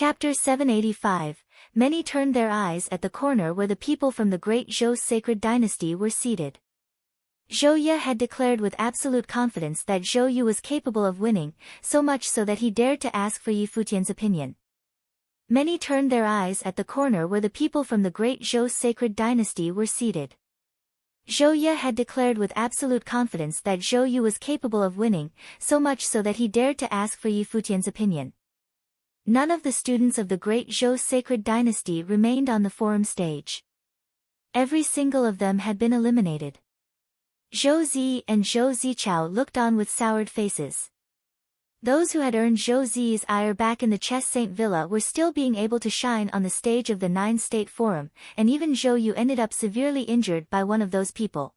Chapter 785. Many turned their eyes at the corner where the people from the great Zhou sacred dynasty were seated. Zhou Ye had declared with absolute confidence that Zhou Yu was capable of winning, so much so that he dared to ask for Yi Futian's opinion. Many turned their eyes at the corner where the people from the great Zhou sacred dynasty were seated. Zhou Ye had declared with absolute confidence that Zhou Yu was capable of winning, so much so that he dared to ask for Yi Futian's opinion. None of the students of the great Zhou sacred dynasty remained on the forum stage. Every single of them had been eliminated. Zhou Zi and Zhou Zichao looked on with soured faces. Those who had earned Zhou Zi's ire back in the Chess Saint Villa were still being able to shine on the stage of the 9-State Forum, and even Zhou Yu ended up severely injured by one of those people.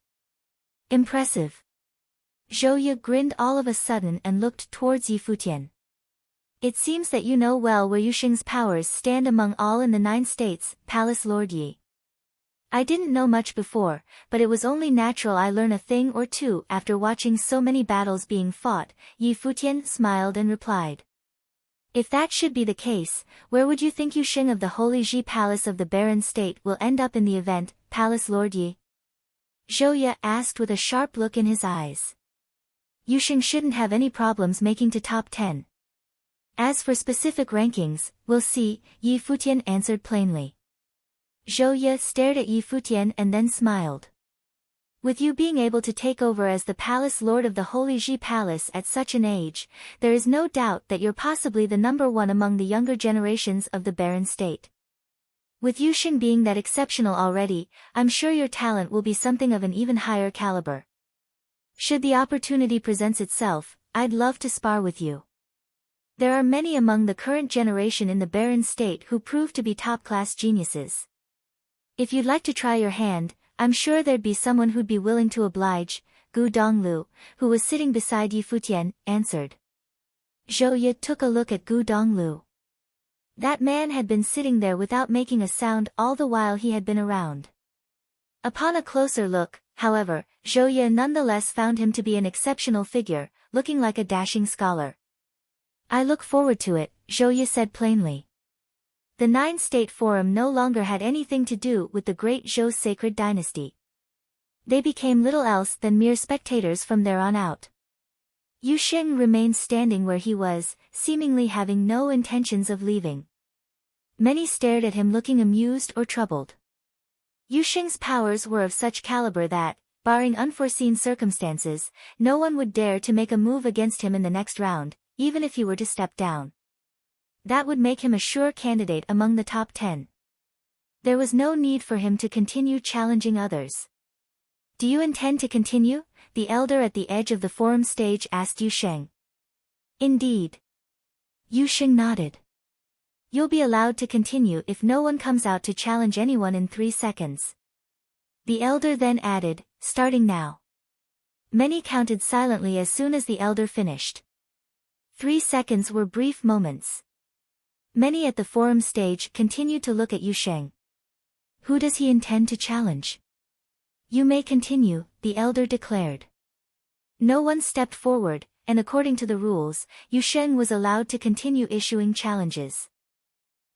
Impressive. Zhou Yu grinned all of a sudden and looked towards Yi Futian. It seems that you know well where Yusheng's powers stand among all in the 9 states, Palace Lord Yi. I didn't know much before, but it was only natural I learn a thing or two after watching so many battles being fought. Yi Futian smiled and replied. If that should be the case, where would you think Yusheng of the Holy Ji Palace of the Barren State will end up in the event, Palace Lord Yi? Zhou Ye asked with a sharp look in his eyes. Yusheng shouldn't have any problems making to top 10. As for specific rankings, we'll see, Yi Futian answered plainly. Zhou Ye stared at Yi Futian and then smiled. With you being able to take over as the Palace Lord of the Holy Ji Palace at such an age, there is no doubt that you're possibly the number one among the younger generations of the Barren State. With Yusheng being that exceptional already, I'm sure your talent will be something of an even higher caliber. Should the opportunity present itself, I'd love to spar with you. There are many among the current generation in the Barren State who prove to be top-class geniuses. If you'd like to try your hand, I'm sure there'd be someone who'd be willing to oblige, Gu Donglu, who was sitting beside Yi Futian, answered. Zhou Ye took a look at Gu Donglu. That man had been sitting there without making a sound all the while he had been around. Upon a closer look, however, Zhou Ye nonetheless found him to be an exceptional figure, looking like a dashing scholar. I look forward to it, Zhou Ye said plainly. The 9-State Forum no longer had anything to do with the great Zhou sacred dynasty. They became little else than mere spectators from there on out. Yusheng remained standing where he was, seemingly having no intentions of leaving. Many stared at him looking amused or troubled. Yusheng's powers were of such caliber that, barring unforeseen circumstances, no one would dare to make a move against him in the next round, even if he were to step down. That would make him a sure candidate among the top 10. There was no need for him to continue challenging others. Do you intend to continue? The elder at the edge of the forum stage asked Yusheng. Indeed. Yusheng nodded. You'll be allowed to continue if no one comes out to challenge anyone in 3 seconds. The elder then added, starting now. Many counted silently as soon as the elder finished. 3 seconds were brief moments. Many at the forum stage continued to look at Yusheng. Who does he intend to challenge? You may continue, the elder declared. No one stepped forward, and according to the rules, Yusheng was allowed to continue issuing challenges.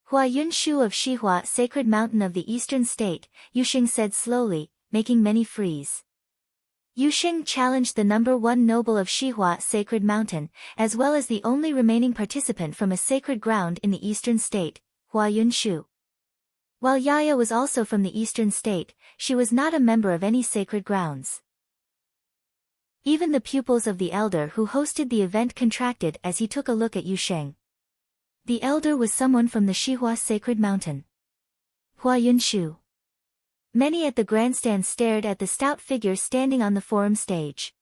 Hua Yunshu of Shihua Sacred Mountain of the Eastern State, Yusheng said slowly, making many freeze. Yusheng challenged the number 1 noble of Shihua Sacred Mountain, as well as the only remaining participant from a sacred ground in the Eastern State, Hua Yunshu. While Yaya was also from the Eastern State, she was not a member of any sacred grounds. Even the pupils of the elder who hosted the event contracted as he took a look at Yusheng. The elder was someone from the Shihua Sacred Mountain. Hua Yunshu. Many at the grandstand stared at the stout figure standing on the forum stage.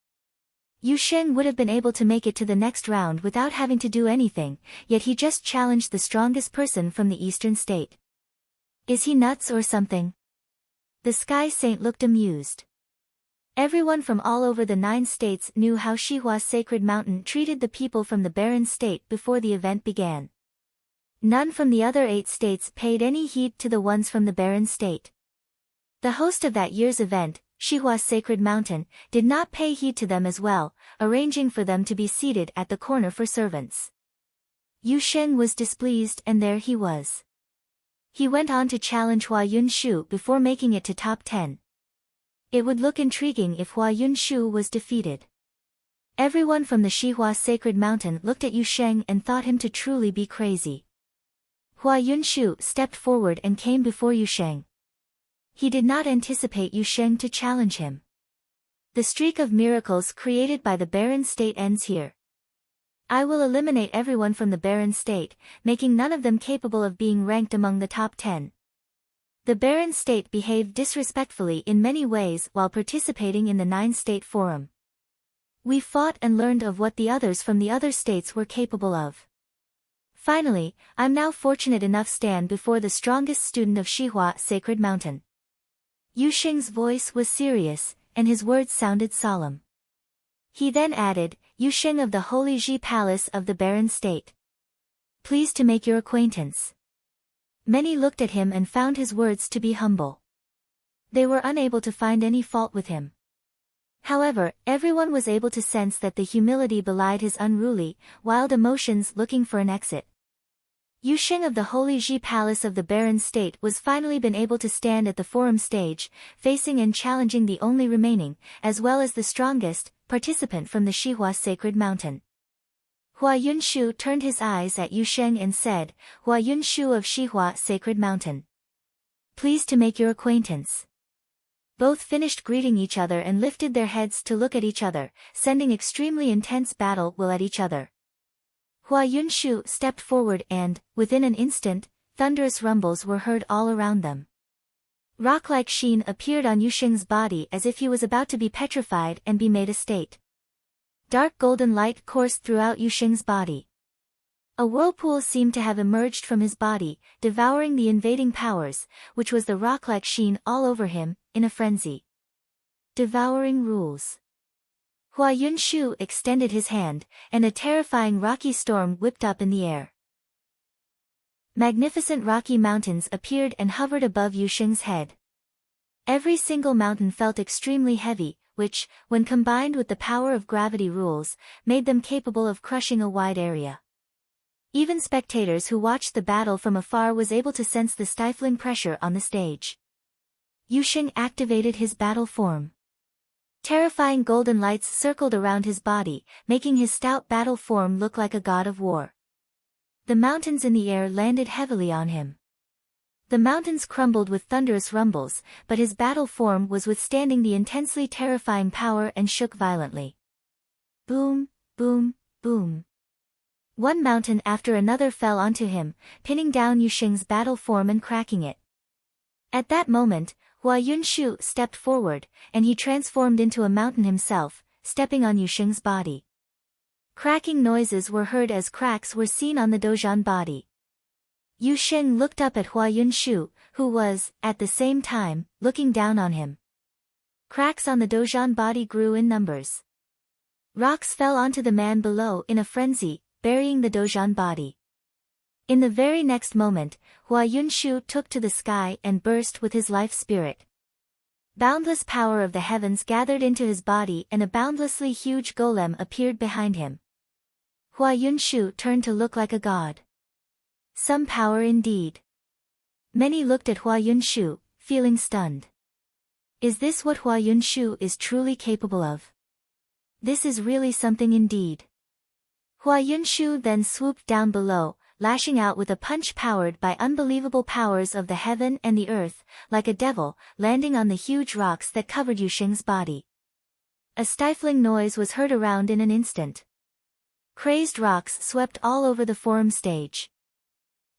Yusheng would have been able to make it to the next round without having to do anything, yet he just challenged the strongest person from the Eastern State. Is he nuts or something? The Sky Saint looked amused. Everyone from all over the 9 states knew how Shihua Sacred Mountain treated the people from the Barren State before the event began. None from the other 8 states paid any heed to the ones from the Barren State. The host of that year's event, Shihua Sacred Mountain, did not pay heed to them as well, arranging for them to be seated at the corner for servants. Yu Sheng was displeased and there he was. He went on to challenge Hua Yunshu before making it to top 10. It would look intriguing if Hua Yunshu was defeated. Everyone from the Shihua Sacred Mountain looked at Yu Sheng and thought him to truly be crazy. Hua Yunshu stepped forward and came before Yu Sheng. He did not anticipate Yu Sheng to challenge him. The streak of miracles created by the barren state ends here. I will eliminate everyone from the barren state, making none of them capable of being ranked among the top 10. The barren state behaved disrespectfully in many ways while participating in the 9-state forum. We fought and learned of what the others from the other states were capable of. Finally, I'm now fortunate enough stand before the strongest student of Shihua Sacred Mountain. Yu Sheng's voice was serious, and his words sounded solemn. He then added, Yu Sheng of the Holy Ji Palace of the Barren State. Pleased to make your acquaintance. Many looked at him and found his words to be humble. They were unable to find any fault with him. However, everyone was able to sense that the humility belied his unruly, wild emotions looking for an exit. Yu Sheng of the Holy Ji Palace of the Barren State was finally been able to stand at the forum stage, facing and challenging the only remaining, as well as the strongest, participant from the Shihua Sacred Mountain. Hua Yunshu turned his eyes at Yu Sheng and said, Hua Yunshu of Shihua Sacred Mountain. Pleased to make your acquaintance. Both finished greeting each other and lifted their heads to look at each other, sending extremely intense battle will at each other. Hua Yunshu stepped forward and, within an instant, thunderous rumbles were heard all around them. Rock-like sheen appeared on Yu Sheng's body as if he was about to be petrified and be made a state. Dark golden light coursed throughout Yu Sheng's body. A whirlpool seemed to have emerged from his body, devouring the invading powers, which was the rock-like sheen all over him, in a frenzy. Devouring rules. Hua Yunshu extended his hand, and a terrifying rocky storm whipped up in the air. Magnificent rocky mountains appeared and hovered above Yu Sheng's head. Every single mountain felt extremely heavy, which, when combined with the power of gravity rules, made them capable of crushing a wide area. Even spectators who watched the battle from afar was able to sense the stifling pressure on the stage. Yu Sheng activated his battle form. Terrifying golden lights circled around his body, making his stout battle form look like a god of war. The mountains in the air landed heavily on him. The mountains crumbled with thunderous rumbles, but his battle form was withstanding the intensely terrifying power and shook violently. Boom, boom, boom. One mountain after another fell onto him, pinning down Yu Sheng's battle form and cracking it. At that moment, Hua Yunshu stepped forward, and he transformed into a mountain himself, stepping on Yu Sheng's body. Cracking noises were heard as cracks were seen on the Dozhan body. Yu Sheng looked up at Hua Yunshu, who was, at the same time, looking down on him. Cracks on the Dozhan body grew in numbers. Rocks fell onto the man below in a frenzy, burying the Dozhan body. In the very next moment, Hua Yunshu took to the sky and burst with his life spirit. Boundless power of the heavens gathered into his body and a boundlessly huge golem appeared behind him. Hua Yunshu turned to look like a god. Some power indeed. Many looked at Hua Yunshu, feeling stunned. Is this what Hua Yunshu is truly capable of? This is really something indeed. Hua Yunshu then swooped down below, lashing out with a punch powered by unbelievable powers of the heaven and the earth, like a devil, landing on the huge rocks that covered Yu Sheng's body. A stifling noise was heard around in an instant. Crazed rocks swept all over the forum stage.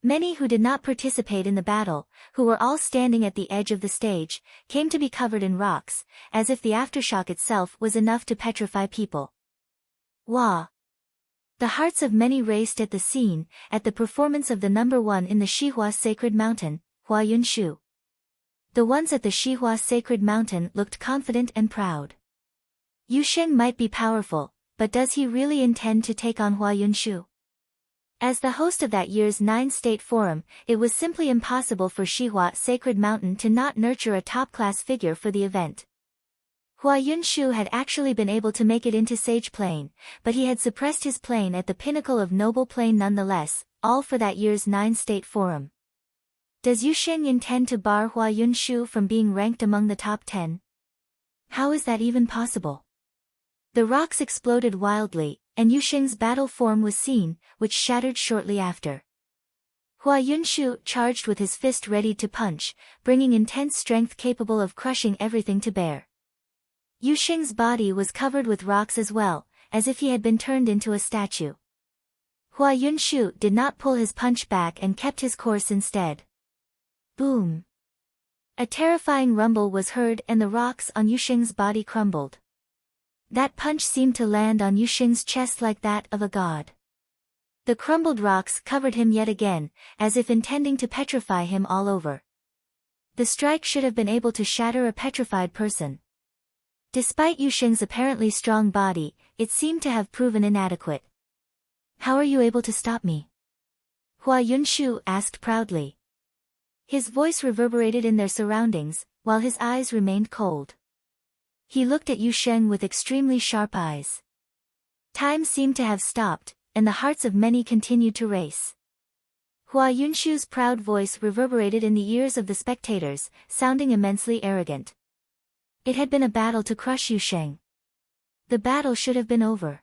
Many who did not participate in the battle, who were all standing at the edge of the stage, came to be covered in rocks, as if the aftershock itself was enough to petrify people. Wah! The hearts of many raced at the scene, at the performance of the number one in the Shihua Sacred Mountain, Hua Yunshu. The ones at the Shihua Sacred Mountain looked confident and proud. Yu Sheng might be powerful, but does he really intend to take on Hua Yunshu? As the host of that year's 9-state forum, it was simply impossible for Shihua Sacred Mountain to not nurture a top-class figure for the event. Hua Yunshu had actually been able to make it into Sage Plain, but he had suppressed his plane at the pinnacle of Noble Plain nonetheless, all for that year's 9-state forum. Does Yusheng intend to bar Hua Yunshu from being ranked among the top 10? How is that even possible? The rocks exploded wildly, and Yusheng's battle form was seen, which shattered shortly after. Hua Yunshu charged with his fist ready to punch, bringing intense strength capable of crushing everything to bear. Yusheng's body was covered with rocks as well, as if he had been turned into a statue. Hua Yunshu did not pull his punch back and kept his course instead. Boom! A terrifying rumble was heard and the rocks on Yusheng's body crumbled. That punch seemed to land on Yusheng's chest like that of a god. The crumbled rocks covered him yet again, as if intending to petrify him all over. The strike should have been able to shatter a petrified person. Despite Yusheng's apparently strong body, it seemed to have proven inadequate. How are you able to stop me? Hua Yunshu asked proudly. His voice reverberated in their surroundings, while his eyes remained cold. He looked at Yusheng with extremely sharp eyes. Time seemed to have stopped, and the hearts of many continued to race. Hua Yunshu's proud voice reverberated in the ears of the spectators, sounding immensely arrogant. It had been a battle to crush Yusheng. The battle should have been over.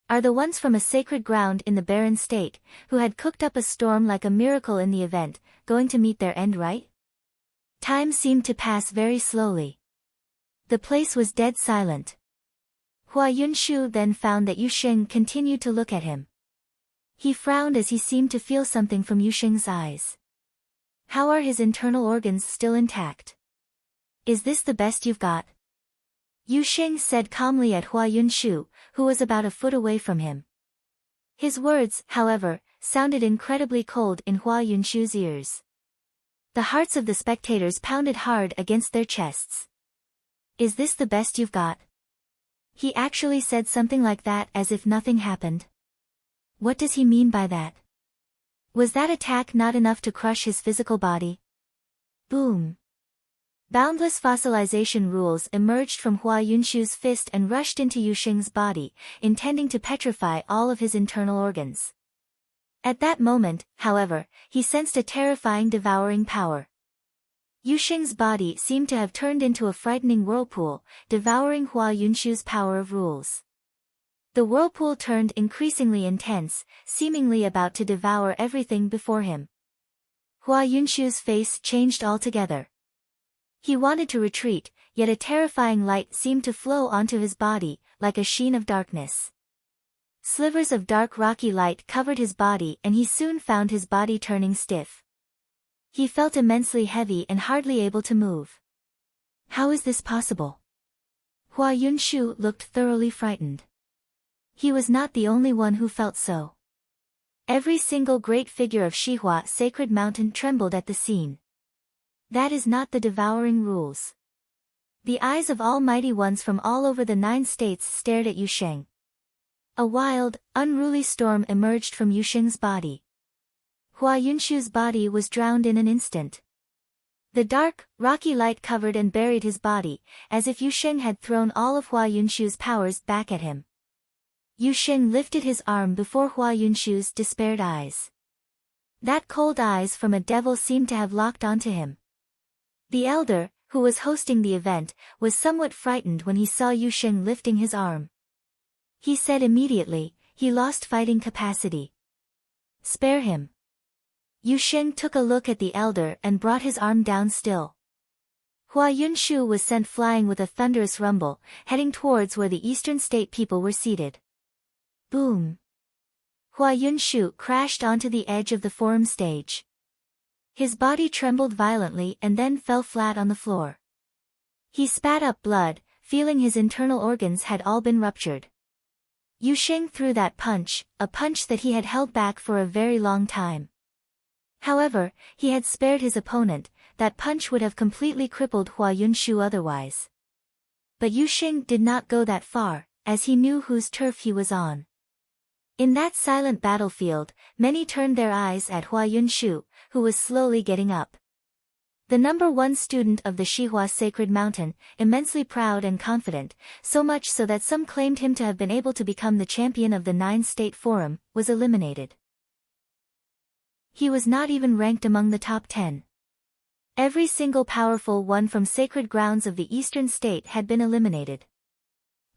Are the ones from a sacred ground in the barren state, who had cooked up a storm like a miracle in the event, going to meet their end right? Time seemed to pass very slowly. The place was dead silent. Hua Yunshu then found that Yusheng continued to look at him. He frowned as he seemed to feel something from Yusheng's eyes. How are his internal organs still intact? Is this the best you've got? Yusheng said calmly at Hua Yunshu, who was about a foot away from him. His words, however, sounded incredibly cold in Hua Yunshu's ears. The hearts of the spectators pounded hard against their chests. Is this the best you've got? He actually said something like that as if nothing happened. What does he mean by that? Was that attack not enough to crush his physical body? Boom! Boundless fossilization rules emerged from Hua Yunshu's fist and rushed into Yusheng's body, intending to petrify all of his internal organs. At that moment, however, he sensed a terrifying devouring power. Yusheng's body seemed to have turned into a frightening whirlpool, devouring Hua Yunshu's power of rules. The whirlpool turned increasingly intense, seemingly about to devour everything before him. Hua Yunshu's face changed altogether. He wanted to retreat, yet a terrifying light seemed to flow onto his body, like a sheen of darkness. Slivers of dark rocky light covered his body and he soon found his body turning stiff. He felt immensely heavy and hardly able to move. How is this possible? Hua Yunshu looked thoroughly frightened. He was not the only one who felt so. Every single great figure of Shihua Sacred Mountain trembled at the scene. That is not the devouring rules. The eyes of all mighty ones from all over the 9 states stared at Yusheng. A wild, unruly storm emerged from Yusheng's body. Hua Yunshu's body was drowned in an instant. The dark, rocky light covered and buried his body, as if Yusheng had thrown all of Hua Yunshu's powers back at him. Yusheng lifted his arm before Hua Yunshu's despaired eyes. That cold eyes from a devil seemed to have locked onto him. The elder, who was hosting the event, was somewhat frightened when he saw Yusheng lifting his arm. He said immediately, he lost fighting capacity. Spare him. Yusheng took a look at the elder and brought his arm down still. Hua Yunshu was sent flying with a thunderous rumble, heading towards where the eastern state people were seated. Boom! Hua Yunshu crashed onto the edge of the forum stage. His body trembled violently and then fell flat on the floor. He spat up blood, feeling his internal organs had all been ruptured. Yusheng threw that punch, a punch that he had held back for a very long time. However, he had spared his opponent, that punch would have completely crippled Hua Yunshu otherwise. But Yusheng did not go that far, as he knew whose turf he was on. In that silent battlefield, many turned their eyes at Hua Yunshu, who was slowly getting up. The #1 student of the Shihua sacred mountain, immensely proud and confident, so much so that some claimed him to have been able to become the champion of the 9-state forum, was eliminated. He was not even ranked among the top 10. Every single powerful one from sacred grounds of the eastern state had been eliminated.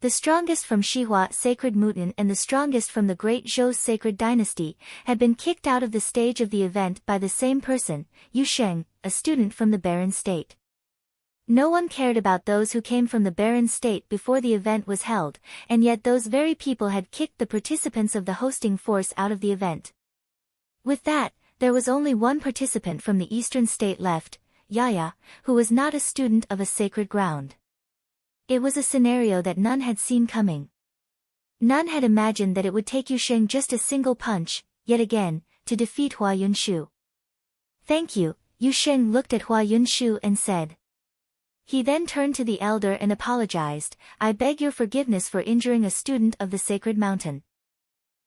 The strongest from Shihua sacred Mutan and the strongest from the Great Zhou sacred dynasty had been kicked out of the stage of the event by the same person, Yu Sheng, a student from the barren state. No one cared about those who came from the barren state before the event was held, and yet those very people had kicked the participants of the hosting force out of the event. With that, there was only one participant from the eastern state left, Yaya, who was not a student of a sacred ground. It was a scenario that none had seen coming. None had imagined that it would take Yu Sheng just a single punch, yet again, to defeat Hua Yunshu. "Thank you," Yu Sheng looked at Hua Yunshu and said. He then turned to the elder and apologized, "I beg your forgiveness for injuring a student of the sacred mountain."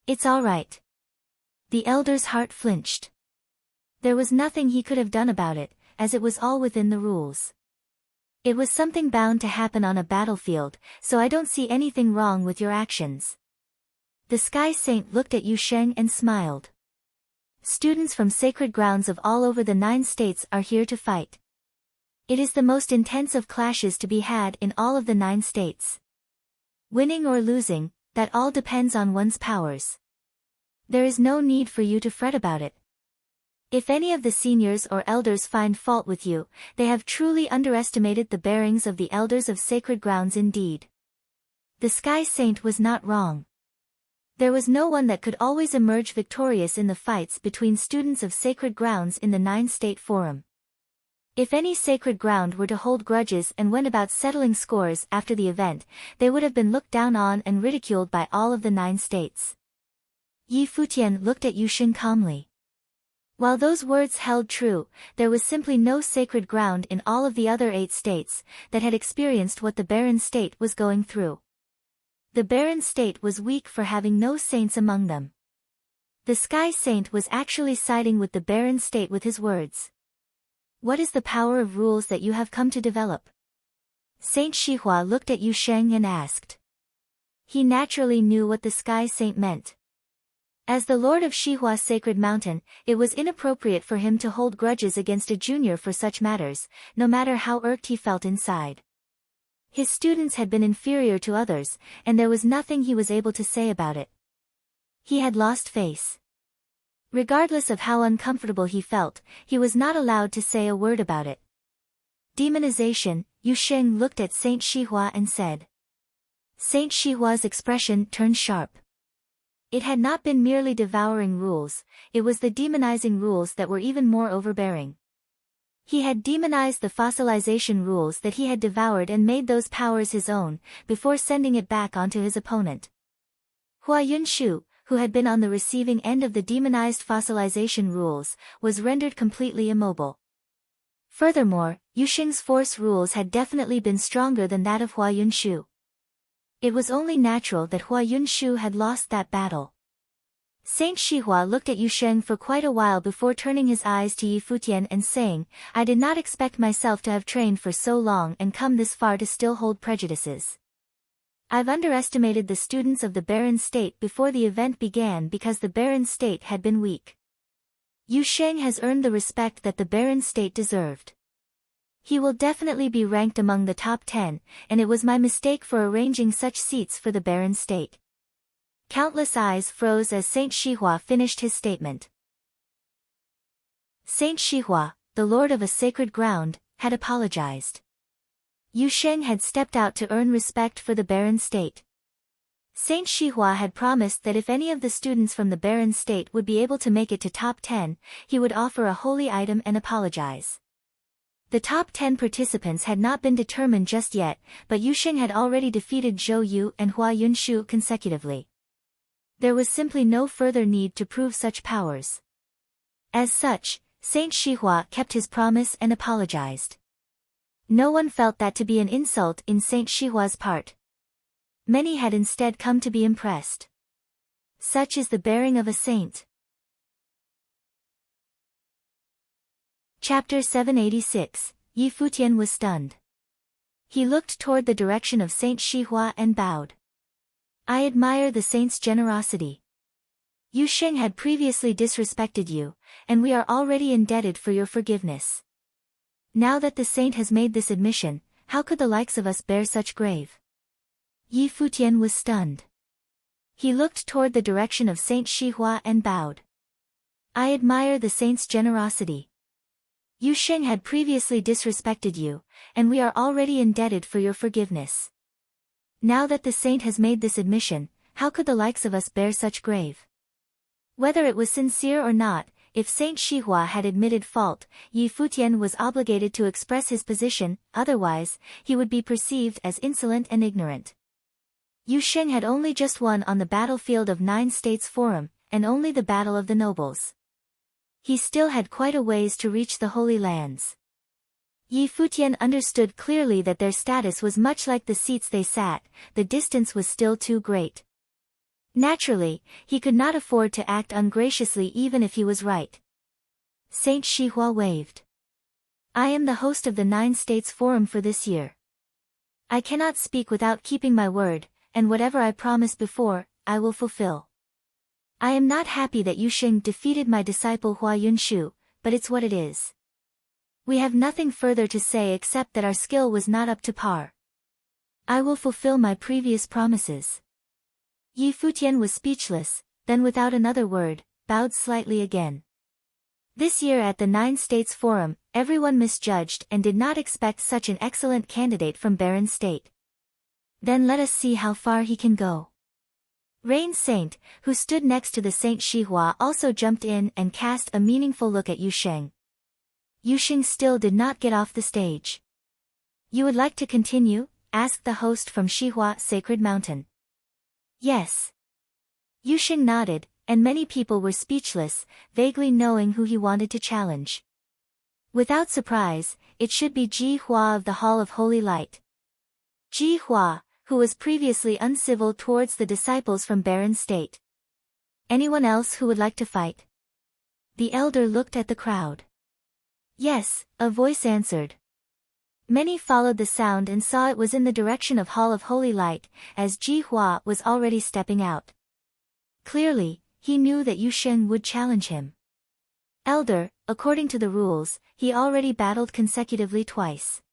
"It's all right." The elder's heart flinched. There was nothing he could have done about it, as it was all within the rules. It was something bound to happen on a battlefield, so I don't see anything wrong with your actions. The Sky Saint looked at Yu Sheng and smiled. Students from sacred grounds of all over the 9 states are here to fight. It is the most intense of clashes to be had in all of the 9 states. Winning or losing, that all depends on one's powers. There is no need for you to fret about it. If any of the seniors or elders find fault with you, they have truly underestimated the bearings of the elders of sacred grounds indeed. The Sky Saint was not wrong. There was no one that could always emerge victorious in the fights between students of sacred grounds in the 9-state forum. If any sacred ground were to hold grudges and went about settling scores after the event, they would have been looked down on and ridiculed by all of the 9 states. Yi Futian looked at Yu Sheng calmly. While those words held true, there was simply no sacred ground in all of the other 8 states that had experienced what the barren state was going through. The barren state was weak for having no saints among them. The Sky Saint was actually siding with the barren state with his words. "What is the power of rules that you have come to develop?" Saint Shihua looked at Yu Sheng and asked. He naturally knew what the Sky Saint meant. As the Lord of Shihua Sacred Mountain, it was inappropriate for him to hold grudges against a junior for such matters, no matter how irked he felt inside. His students had been inferior to others, and there was nothing he was able to say about it. He had lost face. Regardless of how uncomfortable he felt, he was not allowed to say a word about it. Demonization, Yu Sheng looked at Saint Shihua and said. Saint Shihua's expression turned sharp. It had not been merely devouring rules, it was the demonizing rules that were even more overbearing. He had demonized the fossilization rules that he had devoured and made those powers his own, before sending it back onto his opponent. Hua Yunshu, who had been on the receiving end of the demonized fossilization rules, was rendered completely immobile. Furthermore, Yu Sheng's force rules had definitely been stronger than that of Hua Yunshu. It was only natural that Hua Yunshu had lost that battle. Saint Shihua looked at Yu Sheng for quite a while before turning his eyes to Yi Futian and saying, "I did not expect myself to have trained for so long and come this far to still hold prejudices. I've underestimated the students of the barren state before the event began because the barren state had been weak. Yu Sheng has earned the respect that the barren state deserved. He will definitely be ranked among the top 10, and it was my mistake for arranging such seats for the barren state." Countless eyes froze as Saint Shihua finished his statement. Saint Shihua, the lord of a sacred ground, had apologized. Yu Sheng had stepped out to earn respect for the barren state. Saint Shihua had promised that if any of the students from the barren state would be able to make it to top 10, he would offer a holy item and apologize. The top 10 participants had not been determined just yet, but Yu Sheng had already defeated Zhou Yu and Hua Yunshu consecutively. There was simply no further need to prove such powers. As such, Saint Shihua kept his promise and apologized. No one felt that to be an insult in Saint Shihua's part. Many had instead come to be impressed. Such is the bearing of a saint. Chapter 786, Yi Futian was stunned. He looked toward the direction of Saint Shihua and bowed. I admire the saint's generosity. Yu Sheng had previously disrespected you, and we are already indebted for your forgiveness. Now that the saint has made this admission, how could the likes of us bear such grave? Yi Futian was stunned. He looked toward the direction of Saint Shihua and bowed. I admire the saint's generosity. Yu Sheng had previously disrespected you, and we are already indebted for your forgiveness. Now that the saint has made this admission, how could the likes of us bear such grave? Whether it was sincere or not, if Saint Shihua had admitted fault, Yi Futian was obligated to express his position, otherwise, he would be perceived as insolent and ignorant. Yu Sheng had only just won on the battlefield of 9 States Forum, and only the Battle of the Nobles. He still had quite a ways to reach the Holy Lands. Yi Futian understood clearly that their status was much like the seats they sat, the distance was still too great. Naturally, he could not afford to act ungraciously even if he was right. Saint Shihua waved. I am the host of the 9 States Forum for this year. I cannot speak without keeping my word, and whatever I promised before, I will fulfill. I am not happy that Yu Sheng defeated my disciple Hua Yunshu, but it's what it is. We have nothing further to say except that our skill was not up to par. I will fulfill my previous promises. Yi Futian was speechless, then without another word, bowed slightly again. This year at the 9 States Forum, everyone misjudged and did not expect such an excellent candidate from barren state. Then let us see how far he can go. Rain Saint, who stood next to the Saint Shihua, also jumped in and cast a meaningful look at Yu Sheng. Yu Sheng still did not get off the stage. You would like to continue? Asked the host from Shihua Sacred Mountain. Yes. Yu Sheng nodded, and many people were speechless, vaguely knowing who he wanted to challenge. Without surprise, it should be Ji Hua of the Hall of Holy Light. Ji Hua, who was previously uncivil towards the disciples from barren state. Anyone else who would like to fight? The elder looked at the crowd. Yes, a voice answered. Many followed the sound and saw it was in the direction of Hall of Holy Light, as Ji Hua was already stepping out. Clearly, he knew that Yu Sheng would challenge him. Elder, according to the rules, he already battled consecutively twice.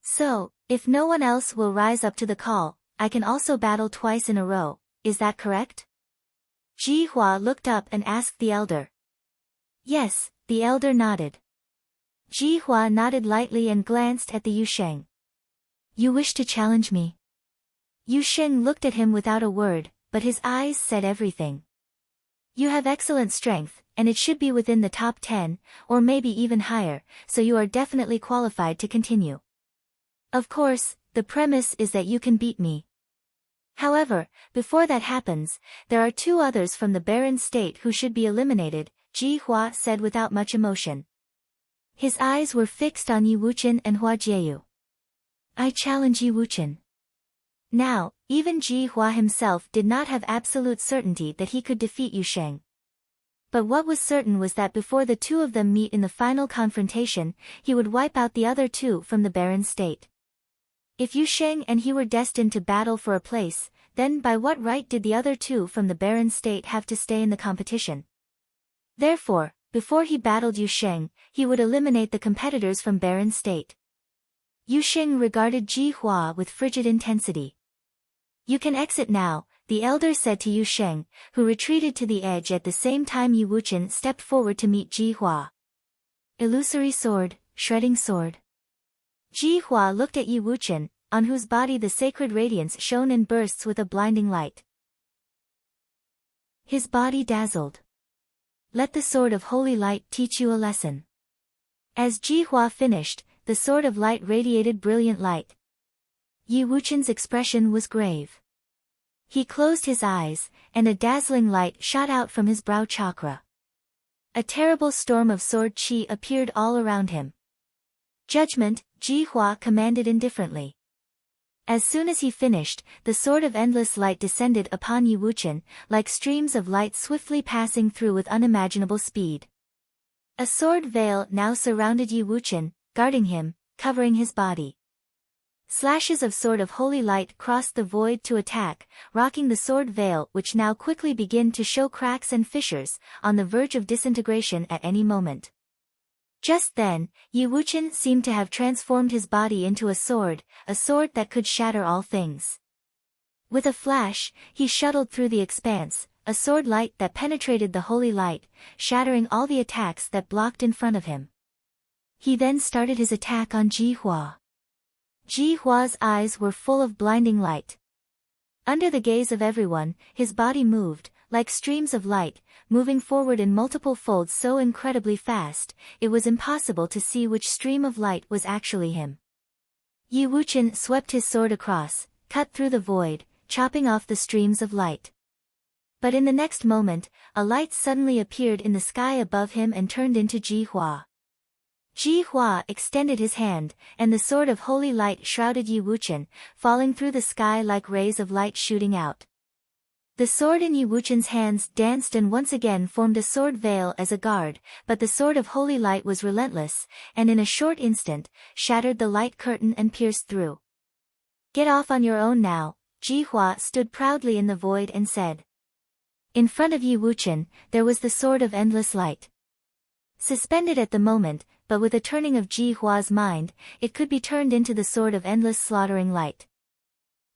So, if no one else will rise up to the call, I can also battle twice in a row, is that correct? Ji Hua looked up and asked the elder. Yes, the elder nodded. Ji Hua nodded lightly and glanced at the Yu Sheng. You wish to challenge me? Yu Sheng looked at him without a word, but his eyes said everything. You have excellent strength, and it should be within the top 10, or maybe even higher, so you are definitely qualified to continue. Of course, the premise is that you can beat me. However, before that happens, there are 2 others from the barren state who should be eliminated, Ji Hua said without much emotion. His eyes were fixed on Yi Wuchen and Hua Jieyu. I challenge Yi Wuchen. Now, even Ji Hua himself did not have absolute certainty that he could defeat Yu Sheng. But what was certain was that before the 2 of them meet in the final confrontation, he would wipe out the other 2 from the barren state. If Yu Sheng and he were destined to battle for a place, then by what right did the other 2 from the barren state have to stay in the competition? Therefore, before he battled Yu Sheng, he would eliminate the competitors from barren state. Yu Sheng regarded Ji Hua with frigid intensity. You can exit now, the elder said to Yu Sheng, who retreated to the edge at the same time Yi Wuchen stepped forward to meet Ji Hua. Illusory sword, shredding sword. Ji Hua looked at Yi Wuchen, on whose body the sacred radiance shone in bursts with a blinding light. His body dazzled. Let the sword of holy light teach you a lesson. As Ji Hua finished, the sword of light radiated brilliant light. Yi Wuchen's expression was grave. He closed his eyes, and a dazzling light shot out from his brow chakra. A terrible storm of sword chi appeared all around him. Judgment, Ji Hua commanded indifferently. As soon as he finished, the sword of endless light descended upon Yi Wuchen, like streams of light swiftly passing through with unimaginable speed. A sword veil now surrounded Yi Wuchen, guarding him, covering his body. Slashes of sword of holy light crossed the void to attack, rocking the sword veil, which now quickly began to show cracks and fissures, on the verge of disintegration at any moment. Just then, Yi Wuchen seemed to have transformed his body into a sword that could shatter all things. With a flash, he shuttled through the expanse, a sword light that penetrated the holy light, shattering all the attacks that blocked in front of him. He then started his attack on Ji Hua. Ji Hua's eyes were full of blinding light. Under the gaze of everyone, his body moved, like streams of light, moving forward in multiple folds so incredibly fast, it was impossible to see which stream of light was actually him. Yi Wuchen swept his sword across, cut through the void, chopping off the streams of light. But in the next moment, a light suddenly appeared in the sky above him and turned into Ji Hua. Ji Hua extended his hand, and the sword of holy light shrouded Yi Wuchen, falling through the sky like rays of light shooting out. The sword in Yi Wuchen's hands danced and once again formed a sword veil as a guard, but the sword of holy light was relentless, and in a short instant, shattered the light curtain and pierced through. "Get off on your own now," Ji Hua stood proudly in the void and said. In front of Yi Wuchen, there was the sword of endless light. Suspended at the moment, but with a turning of Ji Hua's mind, it could be turned into the sword of endless slaughtering light.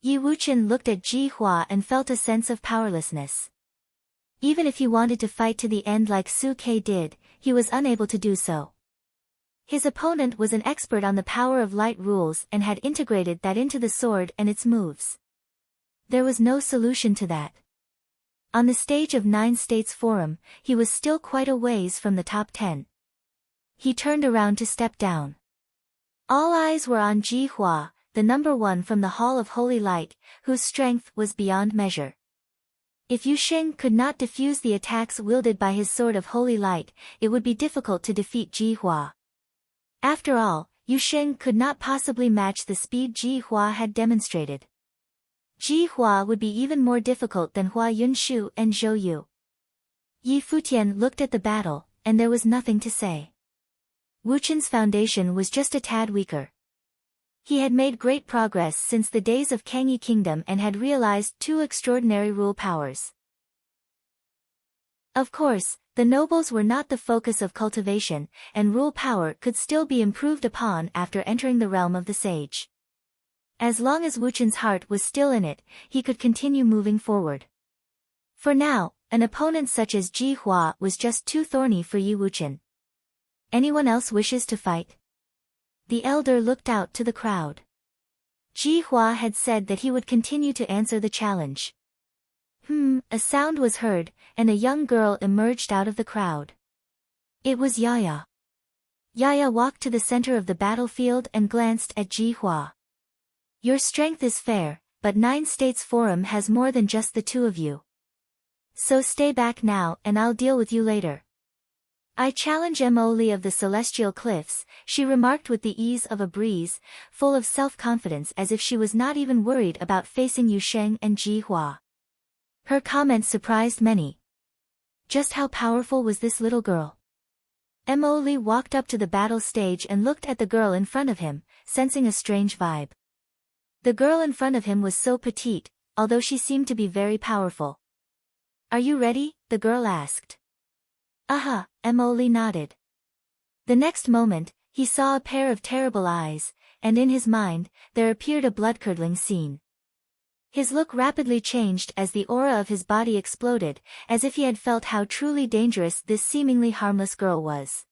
Yi Wuchen looked at Ji Hua and felt a sense of powerlessness. Even if he wanted to fight to the end like Su Ke did, he was unable to do so. His opponent was an expert on the power of light rules and had integrated that into the sword and its moves. There was no solution to that. On the stage of 9 States Forum, he was still quite a ways from the top 10. He turned around to step down. All eyes were on Ji Hua, the number 1 from the Hall of Holy Light, whose strength was beyond measure. If Yu Sheng could not defuse the attacks wielded by his sword of holy light, it would be difficult to defeat Ji Hua. After all, Yu Sheng could not possibly match the speed Ji Hua had demonstrated. Ji Hua would be even more difficult than Hua Yunshu and Zhou Yu. Yi Futian looked at the battle, and there was nothing to say. Wuchen's foundation was just a tad weaker. He had made great progress since the days of Kangyi Kingdom and had realized 2 extraordinary rule powers. Of course, the nobles were not the focus of cultivation, and rule power could still be improved upon after entering the realm of the sage. As long as Wuchen's heart was still in it, he could continue moving forward. For now, an opponent such as Ji Hua was just too thorny for Yi Wuchen. Anyone else wishes to fight? The elder looked out to the crowd. Ji Hua had said that he would continue to answer the challenge. A sound was heard, and a young girl emerged out of the crowd. It was Yaya. Yaya walked to the center of the battlefield and glanced at Ji Hua. Your strength is fair, but 9 States Forum has more than just the 2 of you. So stay back now and I'll deal with you later. I challenge Mo Li of the Celestial Cliffs, she remarked with the ease of a breeze, full of self-confidence as if she was not even worried about facing Yu Sheng and Ji Hua. Her comment surprised many. Just how powerful was this little girl? Mo Li walked up to the battle stage and looked at the girl in front of him, sensing a strange vibe. The girl in front of him was so petite, although she seemed to be very powerful. Are you ready? The girl asked. Mo Li nodded. The next moment, he saw a pair of terrible eyes, and in his mind, there appeared a blood-curdling scene. His look rapidly changed as the aura of his body exploded, as if he had felt how truly dangerous this seemingly harmless girl was.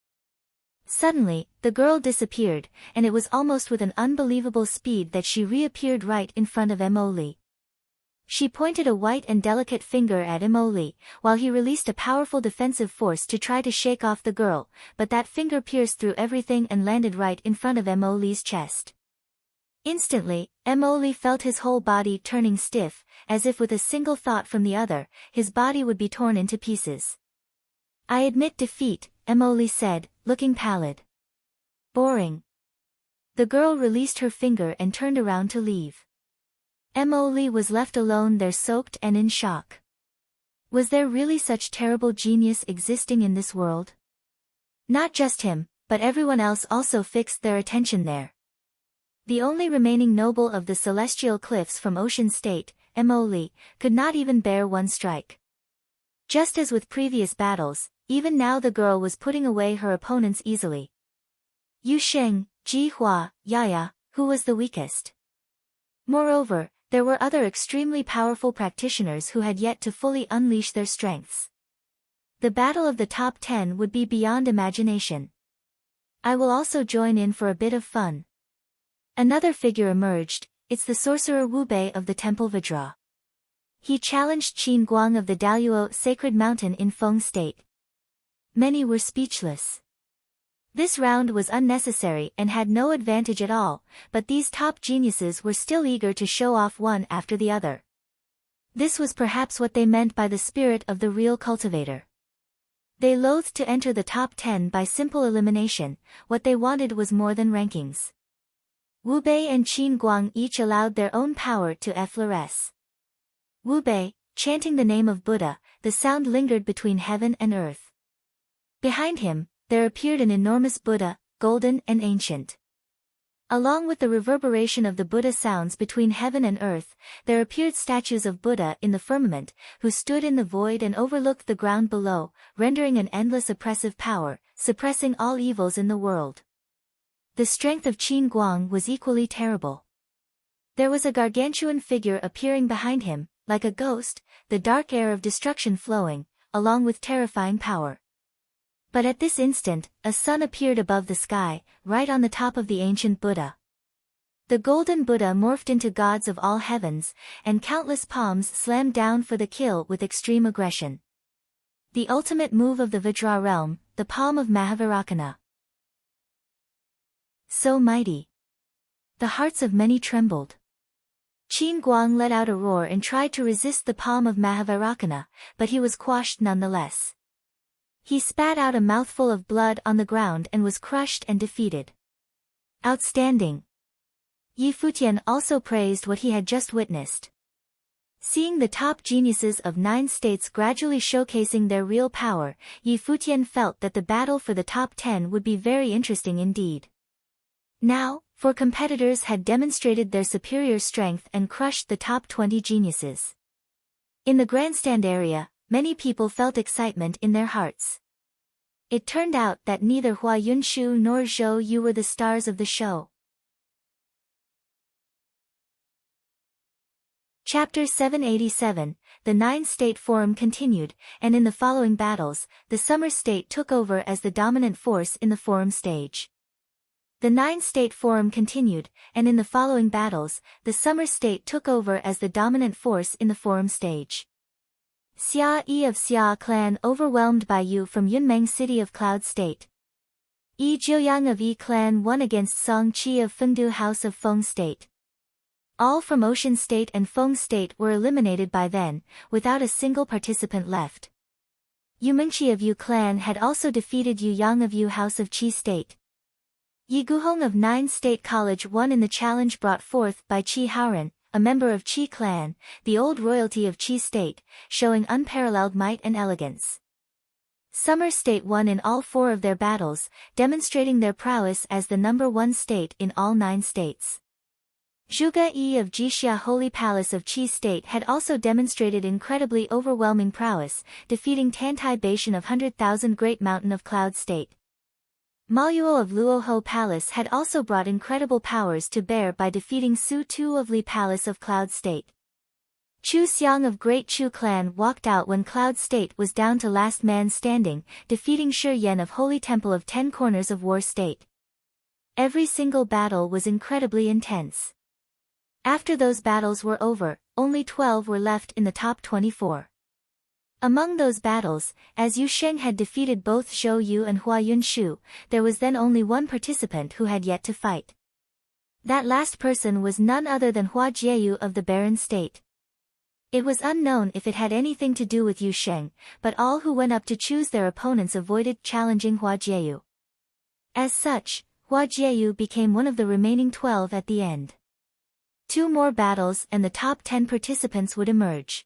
Suddenly, the girl disappeared, and it was almost with an unbelievable speed that she reappeared right in front of Mo Li. She pointed a white and delicate finger at Mo Li, while he released a powerful defensive force to try to shake off the girl, but that finger pierced through everything and landed right in front of Mo Li's chest. Instantly, Mo Li felt his whole body turning stiff, as if with a single thought from the other, his body would be torn into pieces. I admit defeat, Mo Li said, looking pallid. Boring. The girl released her finger and turned around to leave. Mo Li was left alone there soaked and in shock. Was there really such terrible genius existing in this world? Not just him, but everyone else also fixed their attention there. The only remaining noble of the celestial cliffs from Ocean State, Mo, could not even bear one strike. Just as with previous battles, even now the girl was putting away her opponents easily. Yu Sheng, Ji Hua, Yaya, who was the weakest? Moreover, there were other extremely powerful practitioners who had yet to fully unleash their strengths. The battle of the top 10 would be beyond imagination. I will also join in for a bit of fun. Another figure emerged, it's the sorcerer Wu Bei of the Temple Vajra. He challenged Qin Guang of the Daluo Sacred Mountain in Feng State. Many were speechless. This round was unnecessary and had no advantage at all, but these top geniuses were still eager to show off one after the other. This was perhaps what they meant by the spirit of the real cultivator. They loathed to enter the top 10 by simple elimination, what they wanted was more than rankings. Wu Bei and Qin Guang each allowed their own power to effloresce. Wu Bei, chanting the name of Buddha, the sound lingered between heaven and earth. Behind him, there appeared an enormous Buddha, golden and ancient. Along with the reverberation of the Buddha sounds between heaven and earth, there appeared statues of Buddha in the firmament, who stood in the void and overlooked the ground below, rendering an endless oppressive power, suppressing all evils in the world. The strength of Qin Guang was equally terrible. There was a gargantuan figure appearing behind him, like a ghost, the dark air of destruction flowing, along with terrifying power. But at this instant, a sun appeared above the sky, right on the top of the ancient Buddha. The golden Buddha morphed into gods of all heavens, and countless palms slammed down for the kill with extreme aggression. The ultimate move of the Vajra realm, the palm of Mahavairakana. So mighty. The hearts of many trembled. Qin Guang let out a roar and tried to resist the palm of Mahavairakana, but he was quashed nonetheless. He spat out a mouthful of blood on the ground and was crushed and defeated. Outstanding. Yi Futian also praised what he had just witnessed. Seeing the top geniuses of 9 states gradually showcasing their real power, Yi Futian felt that the battle for the top 10 would be very interesting indeed. Now, 4 competitors had demonstrated their superior strength and crushed the top 20 geniuses. In the grandstand area, many people felt excitement in their hearts. It turned out that neither Hua Yunshu nor Zhou Yu were the stars of the show. Chapter 787, the 9-state forum continued, and in the following battles, the Summer State took over as the dominant force in the forum stage. The 9-state forum continued, and in the following battles, the Summer State took over as the dominant force in the forum stage. Xia Yi of Xia clan overwhelmed by Yu from Yunmeng City of Cloud State. Yi Jiuyang of Yi clan won against Song Qi of Fengdu House of Feng State. All from Ocean State and Feng State were eliminated by then, without a single participant left. Yu Mengqi of Yu clan had also defeated Yu Yang of Yu House of Qi State. Yi Guhong of 9 State College won in the challenge brought forth by Qi Haoran, a member of Qi clan, the old royalty of Qi State, showing unparalleled might and elegance. Summer State won in all 4 of their battles, demonstrating their prowess as the number 1 state in all 9 states. Zhuge Yi of Jixia Holy Palace of Qi State had also demonstrated incredibly overwhelming prowess, defeating Tantai Bashan of 100,000 Great Mountain of Cloud State. Ma Yuo of Luoho Palace had also brought incredible powers to bear by defeating Su Tu of Li Palace of Cloud State. Chu Xiang of Great Chu Clan walked out when Cloud State was down to last man standing, defeating Shi Yan of Holy Temple of 10 Corners of War State. Every single battle was incredibly intense. After those battles were over, only 12 were left in the top 24. Among those battles, as Yu Sheng had defeated both Zhou Yu and Hua Yunshu, there was then only one participant who had yet to fight. That last person was none other than Hua Jieyu of the Barren State. It was unknown if it had anything to do with Yu Sheng, but all who went up to choose their opponents avoided challenging Hua Jieyu. As such, Hua Jieyu became one of the remaining 12 at the end. 2 more battles and the top 10 participants would emerge.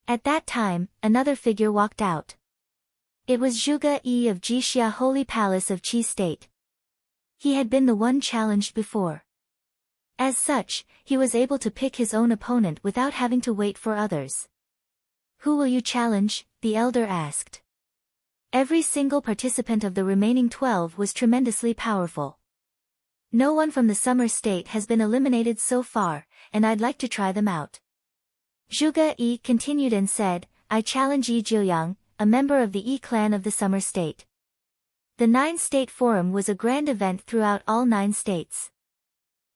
At that time, another figure walked out. It was Zhuge Yi of Jixia Holy Palace of Qi State. He had been the one challenged before. As such, he was able to pick his own opponent without having to wait for others. "Who will you challenge?" the elder asked. Every single participant of the remaining 12 was tremendously powerful. "No one from the summer state has been eliminated so far, and I'd like to try them out." Zhuge Yi continued and said, "I challenge Yi Jiuyang, a member of the Yi clan of the summer state." The 9-state forum was a grand event throughout all 9 states.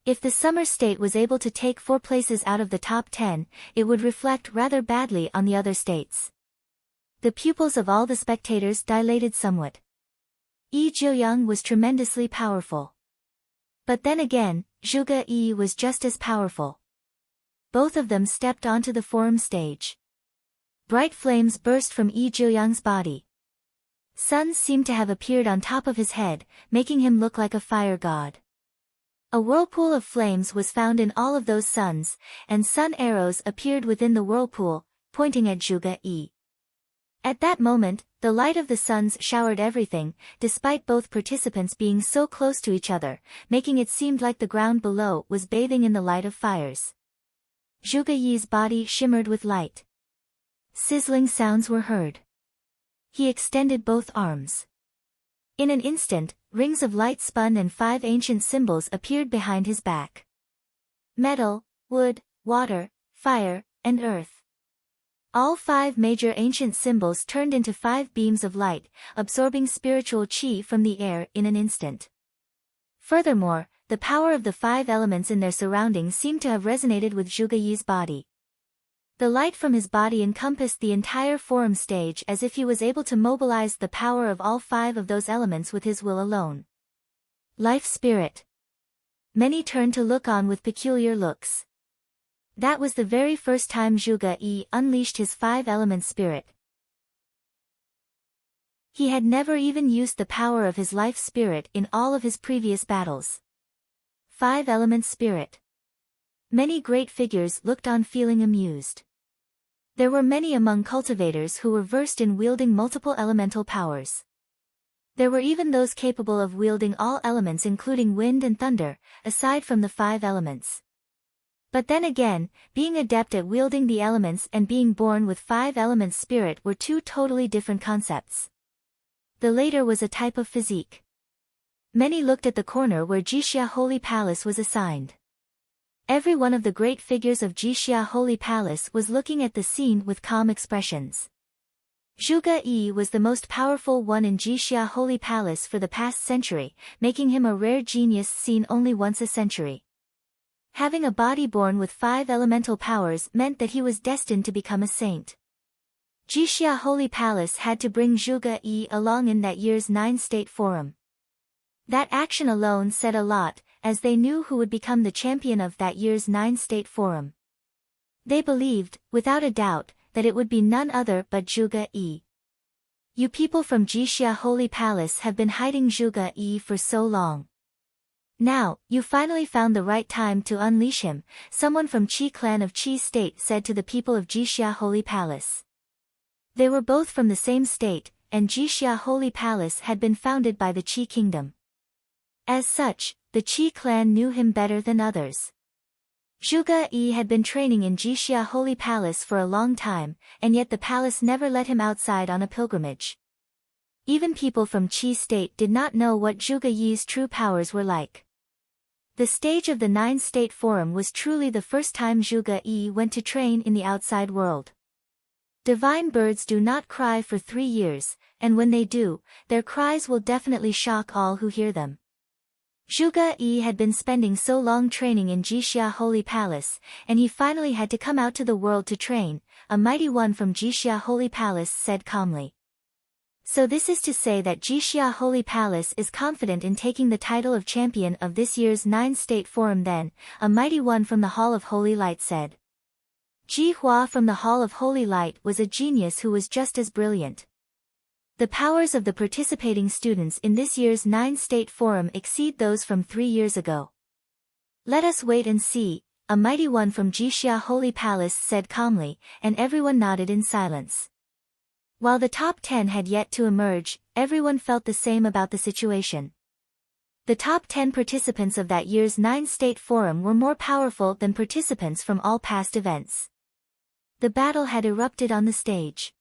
If the summer state was able to take 4 places out of the top 10, it would reflect rather badly on the other states. The pupils of all the spectators dilated somewhat. Yi Jiuyang was tremendously powerful. But then again, Zhuge Yi was just as powerful. Both of them stepped onto the forum stage. Bright flames burst from Yi Jiuyang's body. Suns seemed to have appeared on top of his head, making him look like a fire god. A whirlpool of flames was found in all of those suns, and sun arrows appeared within the whirlpool, pointing at Zhuge Yi. At that moment, the light of the suns showered everything, despite both participants being so close to each other, making it seem like the ground below was bathing in the light of fires. Zhuge Yi's body shimmered with light. Sizzling sounds were heard. He extended both arms. In an instant, rings of light spun and 5 ancient symbols appeared behind his back. Metal, wood, water, fire, and earth. All 5 major ancient symbols turned into 5 beams of light, absorbing spiritual qi from the air in an instant. Furthermore, the power of the 5 elements in their surroundings seemed to have resonated with Zhuge Yi's body. The light from his body encompassed the entire forum stage as if he was able to mobilize the power of all 5 of those elements with his will alone. Life spirit. Many turned to look on with peculiar looks. That was the very first time Zhuge Yi unleashed his 5-element spirit. He had never even used the power of his life spirit in all of his previous battles. 5-element spirit. Many great figures looked on feeling amused. There were many among cultivators who were versed in wielding multiple elemental powers. There were even those capable of wielding all elements including wind and thunder, aside from the 5 elements. But then again, being adept at wielding the elements and being born with 5-element spirit were 2 totally different concepts. The later was a type of physique. Many looked at the corner where Jixia Holy Palace was assigned. Every one of the great figures of Jixia Holy Palace was looking at the scene with calm expressions. Zhuge Yi was the most powerful one in Jixia Holy Palace for the past century, making him a rare genius seen only once a century. Having a body born with 5 elemental powers meant that he was destined to become a saint. Jixia Holy Palace had to bring Zhuge Yi along in that year's 9-state forum. That action alone said a lot, as they knew who would become the champion of that year's 9-state forum. They believed, without a doubt, that it would be none other but Zhuge Yi. "You people from Jixia Holy Palace have been hiding Zhuge Yi for so long. Now, you finally found the right time to unleash him," someone from Qi clan of Qi state said to the people of Jixia Holy Palace. They were both from the same state, and Jixia Holy Palace had been founded by the Qi kingdom. As such, the Qi clan knew him better than others. Zhuge Yi had been training in Jixia Holy Palace for a long time, and yet the palace never let him outside on a pilgrimage. Even people from Qi state did not know what Zhuge Yi's true powers were like. The stage of the 9-state forum was truly the first time Zhuge Yi went to train in the outside world. Divine birds do not cry for 3 years, and when they do, their cries will definitely shock all who hear them. Zhuge Yi had been spending so long training in Jixia Holy Palace, and he finally had to come out to the world to train, a mighty one from Jixia Holy Palace said calmly. So this is to say that Jixia Holy Palace is confident in taking the title of champion of this year's 9-state forum then, a mighty one from the Hall of Holy Light said. Ji Hua from the Hall of Holy Light was a genius who was just as brilliant. The powers of the participating students in this year's 9-state forum exceed those from 3 years ago. Let us wait and see, a mighty one from Jixia Holy Palace said calmly, and everyone nodded in silence. While the top 10 had yet to emerge, everyone felt the same about the situation. The top 10 participants of that year's 9-state forum were more powerful than participants from all past events. The battle had erupted on the stage.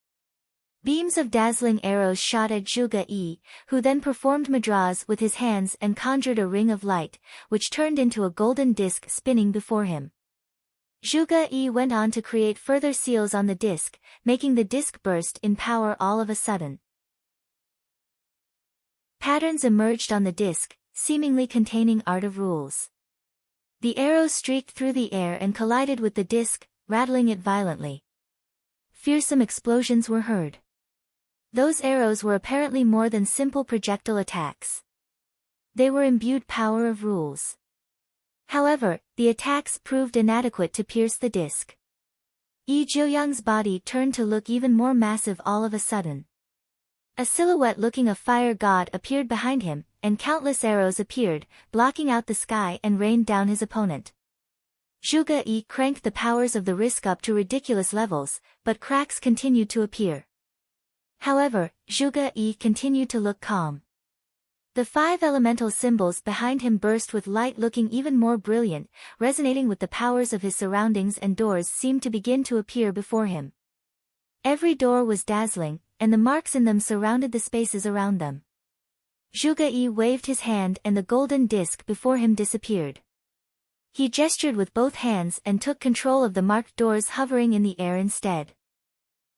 Beams of dazzling arrows shot at Zhuge-yi, who then performed mudras with his hands and conjured a ring of light, which turned into a golden disc spinning before him. Zhuge-yi went on to create further seals on the disc, making the disc burst in power all of a sudden. Patterns emerged on the disc, seemingly containing art of rules. The arrows streaked through the air and collided with the disc, rattling it violently. Fearsome explosions were heard. Those arrows were apparently more than simple projectile attacks. They were imbued power of rules. However, the attacks proved inadequate to pierce the disc. Yi Jiuyang's body turned to look even more massive all of a sudden. A silhouette looking a fire god appeared behind him, and countless arrows appeared, blocking out the sky and rained down his opponent. Zhuge-yi cranked the powers of the risk up to ridiculous levels, but cracks continued to appear. However, Zhuge-yi continued to look calm. The 5 elemental symbols behind him burst with light, looking even more brilliant, resonating with the powers of his surroundings, and doors seemed to begin to appear before him. Every door was dazzling, and the marks in them surrounded the spaces around them. Zhuge-yi waved his hand and the golden disc before him disappeared. He gestured with both hands and took control of the marked doors hovering in the air instead.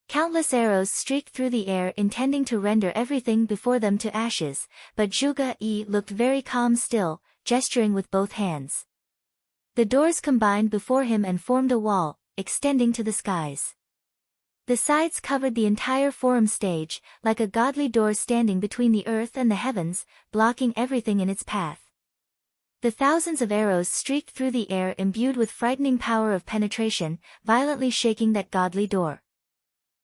Countless arrows streaked through the air intending to render everything before them to ashes, but Zhuge-yi looked very calm still, gesturing with both hands. The doors combined before him and formed a wall, extending to the skies. The sides covered the entire forum stage, like a godly door standing between the earth and the heavens, blocking everything in its path. The thousands of arrows streaked through the air imbued with frightening power of penetration, violently shaking that godly door.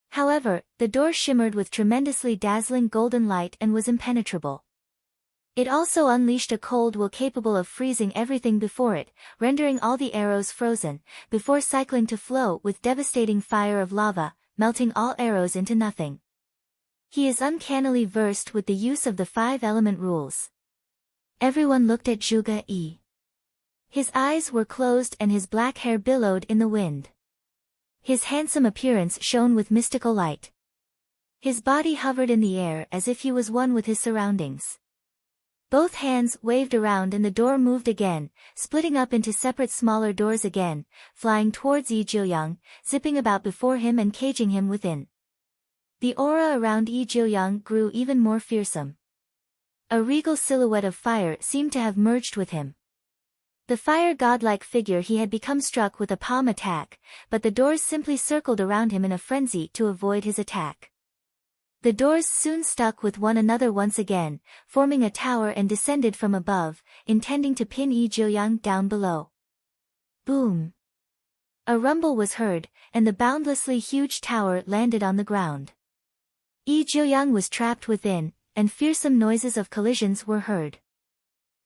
However, the door shimmered with tremendously dazzling golden light and was impenetrable. It also unleashed a cold will capable of freezing everything before it, rendering all the arrows frozen, before cycling to flow with devastating fire of lava, melting all arrows into nothing. He is uncannily versed with the use of the 5-element rules. Everyone looked at Zhuge-yi. His eyes were closed and his black hair billowed in the wind. His handsome appearance shone with mystical light. His body hovered in the air as if he was one with his surroundings. Both hands waved around and the door moved again, splitting up into separate smaller doors again, flying towards Yi Jiuyang, zipping about before him and caging him within. The aura around Yi Jiuyang grew even more fearsome. A regal silhouette of fire seemed to have merged with him. The fire godlike figure he had become struck with a palm attack, but the doors simply circled around him in a frenzy to avoid his attack. The doors soon stuck with one another once again, forming a tower and descended from above, intending to pin Yi Jiuyang down below. Boom! A rumble was heard, and the boundlessly huge tower landed on the ground. Yi Jiuyang was trapped within, and fearsome noises of collisions were heard.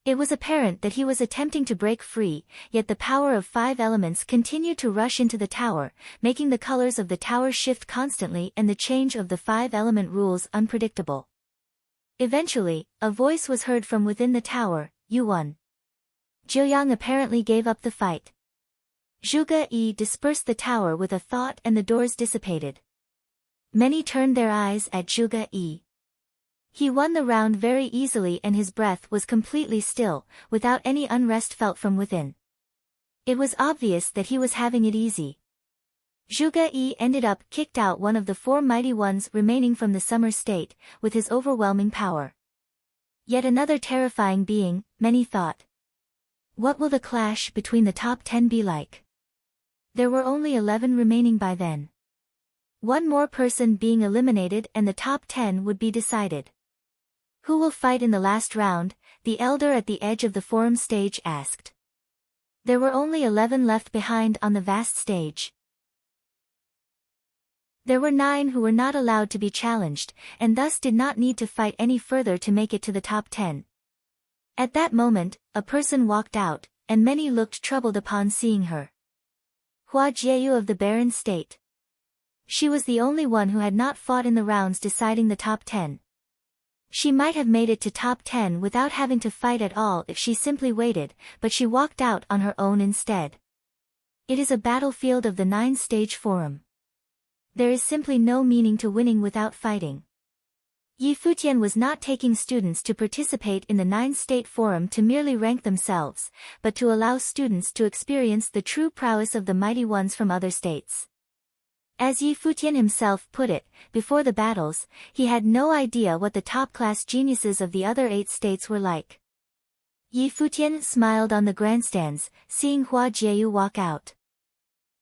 It was apparent that he was attempting to break free, yet the power of 5 elements continued to rush into the tower, making the colors of the tower shift constantly and the change of the 5-element rules unpredictable. Eventually, a voice was heard from within the tower, "You won." Jiuyang apparently gave up the fight. Zhuge-yi dispersed the tower with a thought and the doors dissipated. Many turned their eyes at Zhuge-yi. He won the round very easily and his breath was completely still, without any unrest felt from within. It was obvious that he was having it easy. Zhuge-yi ended up kicked out one of the 4 mighty ones remaining from the summer state, with his overwhelming power. Yet another terrifying being, many thought. What will the clash between the top 10 be like? There were only 11 remaining by then. One more person being eliminated and the top 10 would be decided. Who will fight in the last round? The elder at the edge of the forum stage asked. There were only 11 left behind on the vast stage. There were 9 who were not allowed to be challenged, and thus did not need to fight any further to make it to the top 10. At that moment, a person walked out, and many looked troubled upon seeing her. Hua Jieyu of the Barren State. She was the only one who had not fought in the rounds deciding the top 10. She might have made it to top 10 without having to fight at all if she simply waited, but she walked out on her own instead. It is a battlefield of the 9-stage forum. There is simply no meaning to winning without fighting. Futian was not taking students to participate in the 9-state forum to merely rank themselves, but to allow students to experience the true prowess of the mighty ones from other states. As Futian himself put it, before the battles, he had no idea what the top-class geniuses of the other 8 states were like. Futian smiled on the grandstands, seeing Hua Jieyu walk out.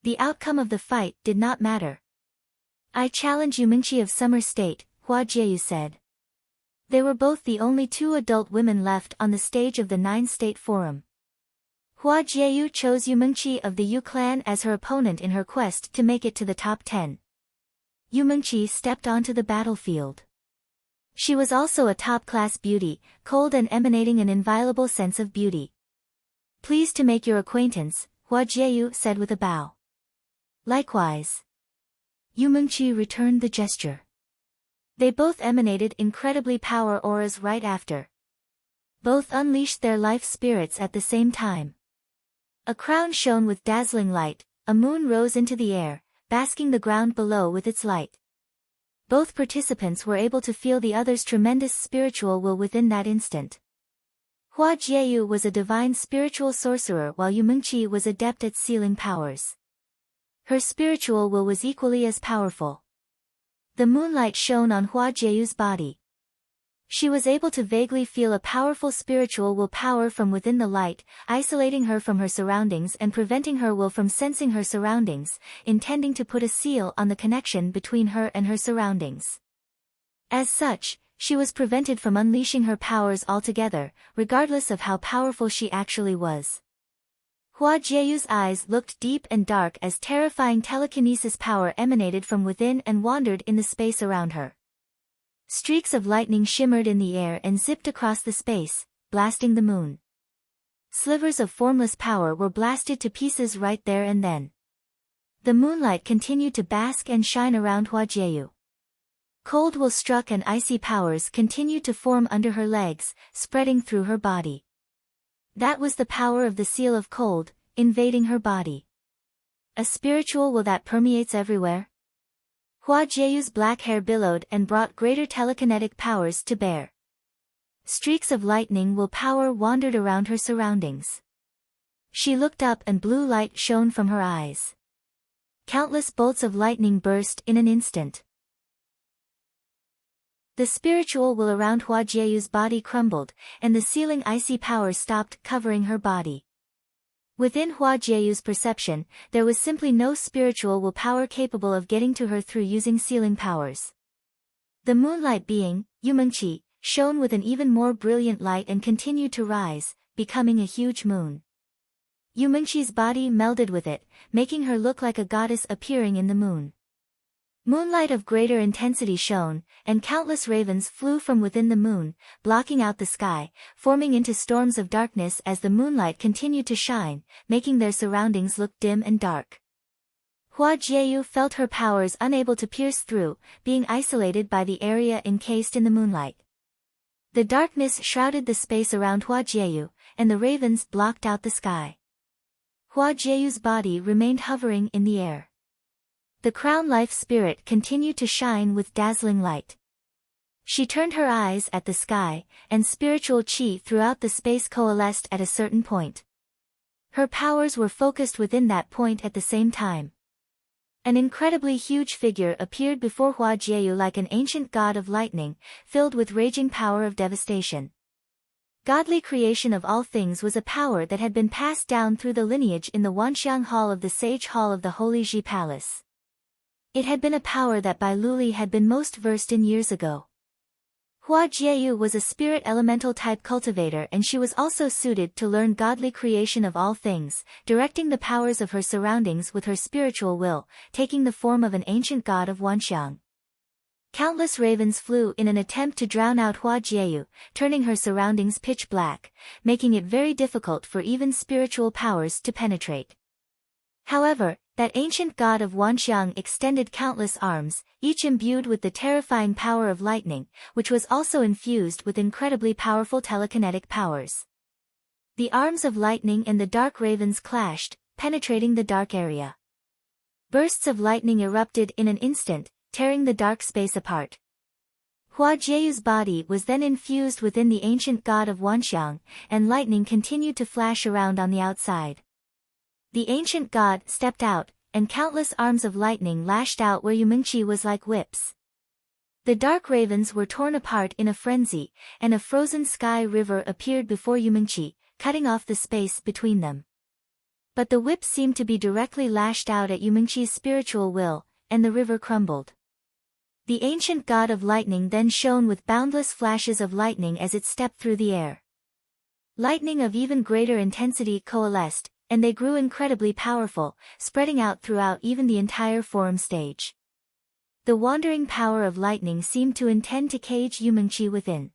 The outcome of the fight did not matter. "I challenge Yumengqi of Summer State," Hua Jieyu said. They were both the only 2 adult women left on the stage of the 9-state forum. Hua Jieyu chose Yumengqi of the Yu clan as her opponent in her quest to make it to the top 10. Yumengqi stepped onto the battlefield. She was also a top-class beauty, cold and emanating an inviolable sense of beauty. "Pleased to make your acquaintance," Hua Jieyu said with a bow. Likewise. Yumengqi returned the gesture. They both emanated incredibly power auras right after. Both unleashed their life spirits at the same time. A crown shone with dazzling light, a moon rose into the air, basking the ground below with its light. Both participants were able to feel the other's tremendous spiritual will within that instant. Hua Jieyu was a divine spiritual sorcerer while Yumengqi was adept at sealing powers. Her spiritual will was equally as powerful. The moonlight shone on Hua Jieyu's body. She was able to vaguely feel a powerful spiritual will power from within the light, isolating her from her surroundings and preventing her will from sensing her surroundings, intending to put a seal on the connection between her and her surroundings. As such, she was prevented from unleashing her powers altogether, regardless of how powerful she actually was. Hua Jieyu's eyes looked deep and dark as terrifying telekinesis power emanated from within and wandered in the space around her. Streaks of lightning shimmered in the air and zipped across the space, blasting the moon. Slivers of formless power were blasted to pieces right there and then. The moonlight continued to bask and shine around Hua Jieyu. Cold will struck and icy powers continued to form under her legs, spreading through her body. That was the power of the seal of cold, invading her body. A spiritual will that permeates everywhere? Hua Jieyu's black hair billowed and brought greater telekinetic powers to bear. Streaks of lightning will power wandered around her surroundings. She looked up and blue light shone from her eyes. Countless bolts of lightning burst in an instant. The spiritual will around Hua Jieyu's body crumbled, and the sealing icy power stopped covering her body. Within Hua Jieyu's perception, there was simply no spiritual will power capable of getting to her through using sealing powers. The moonlight being, Yumengqi, shone with an even more brilliant light and continued to rise, becoming a huge moon. Yumengqi's body melded with it, making her look like a goddess appearing in the moon. Moonlight of greater intensity shone, and countless ravens flew from within the moon, blocking out the sky, forming into storms of darkness as the moonlight continued to shine, making their surroundings look dim and dark. Hua Jieyu felt her powers unable to pierce through, being isolated by the area encased in the moonlight. The darkness shrouded the space around Hua Jieyu, and the ravens blocked out the sky. Hua Jieyu's body remained hovering in the air. The crown life spirit continued to shine with dazzling light. She turned her eyes at the sky, and spiritual chi throughout the space coalesced at a certain point. Her powers were focused within that point at the same time. An incredibly huge figure appeared before Hua Jieyu like an ancient god of lightning, filled with raging power of devastation. Godly creation of all things was a power that had been passed down through the lineage in the Wanxiang Hall of the Sage Hall of the Holy Ji Palace. It had been a power that Bai Luli had been most versed in years ago. Hua Jieyu was a spirit elemental type cultivator, and she was also suited to learn godly creation of all things, directing the powers of her surroundings with her spiritual will, taking the form of an ancient god of Wanxiang. Countless ravens flew in an attempt to drown out Hua Jieyu, turning her surroundings pitch black, making it very difficult for even spiritual powers to penetrate. However, That ancient god of Wanxiang extended countless arms, each imbued with the terrifying power of lightning, which was also infused with incredibly powerful telekinetic powers. The arms of lightning and the dark ravens clashed, penetrating the dark area. Bursts of lightning erupted in an instant, tearing the dark space apart. Hua Jieyu's body was then infused within the ancient god of Wanxiang, and lightning continued to flash around on the outside. The ancient god stepped out, and countless arms of lightning lashed out where Yumengqi was like whips. The dark ravens were torn apart in a frenzy, and a frozen sky river appeared before Yumengqi, cutting off the space between them. But the whips seemed to be directly lashed out at Yumengqi's spiritual will, and the river crumbled. The ancient god of lightning then shone with boundless flashes of lightning as it stepped through the air. Lightning of even greater intensity coalesced, and they grew incredibly powerful, spreading out throughout even the entire forum stage. The wandering power of lightning seemed to intend to cage Yumengqi within.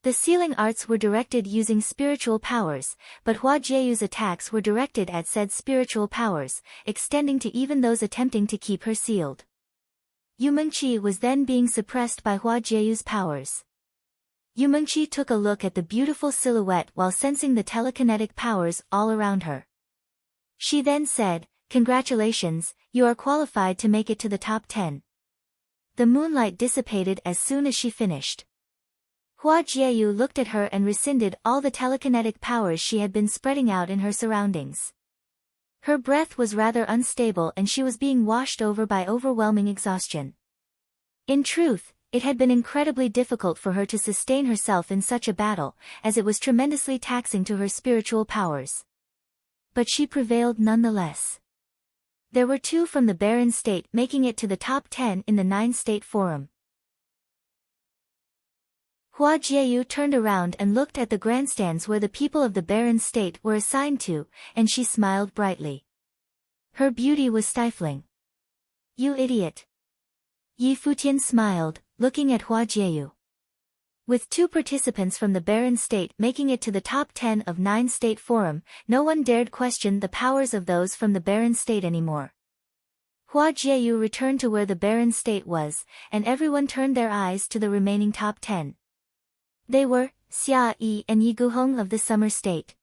The sealing arts were directed using spiritual powers, but Hua Jieyu's attacks were directed at said spiritual powers, extending to even those attempting to keep her sealed. Yumengqi was then being suppressed by Hua Jieyu's powers. Yumengqi took a look at the beautiful silhouette while sensing the telekinetic powers all around her. She then said, "Congratulations, you are qualified to make it to the top 10. The moonlight dissipated as soon as she finished. Hua Jieyu looked at her and rescinded all the telekinetic powers she had been spreading out in her surroundings. Her breath was rather unstable and she was being washed over by overwhelming exhaustion. In truth, it had been incredibly difficult for her to sustain herself in such a battle, as it was tremendously taxing to her spiritual powers. But she prevailed nonetheless. There were 2 from the barren state making it to the top 10 in the 9-state forum. Hua Jieyu turned around and looked at the grandstands where the people of the barren state were assigned to, and she smiled brightly. Her beauty was stifling. "You idiot." Yi Futian smiled, looking at Hua Jieyu. With 2 participants from the barren state making it to the top 10 of 9-state forum, no one dared question the powers of those from the barren state anymore. Hua Jieyu returned to where the barren state was, and everyone turned their eyes to the remaining top 10. They were Xia Yi and Yi Guhong of the Summer State,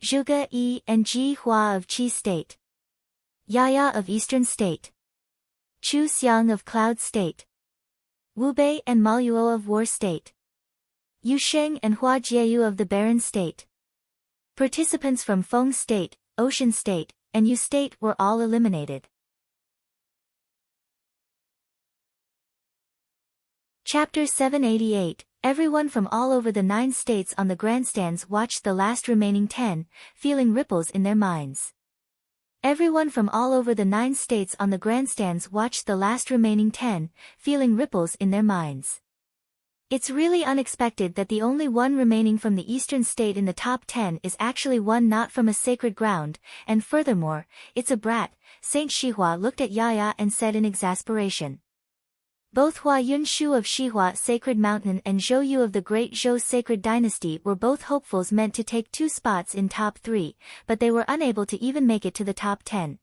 Zhuge Yi and Ji Hua of Qi State, Yaya of Eastern State, Chu Xiang of Cloud State, Wu Bei and Ma Yuo of War State, Yu Sheng and Hua Jieyu of the Barren State. Participants from Feng State, Ocean State, and Yu State were all eliminated. Chapter 788. Everyone from all over the 9 states on the grandstands watched the last remaining 10, feeling ripples in their minds. Everyone from all over the 9 states on the grandstands watched the last remaining 10, feeling ripples in their minds. It's really unexpected that the only one remaining from the eastern state in the top 10 is actually one not from a sacred ground, and furthermore, it's a brat. Saint Shihua looked at Yaya and said in exasperation. Both Hua Yunshu of Shihua Sacred Mountain and Zhou Yu of the Great Zhou Sacred Dynasty were both hopefuls meant to take 2 spots in top 3, but they were unable to even make it to the top 10.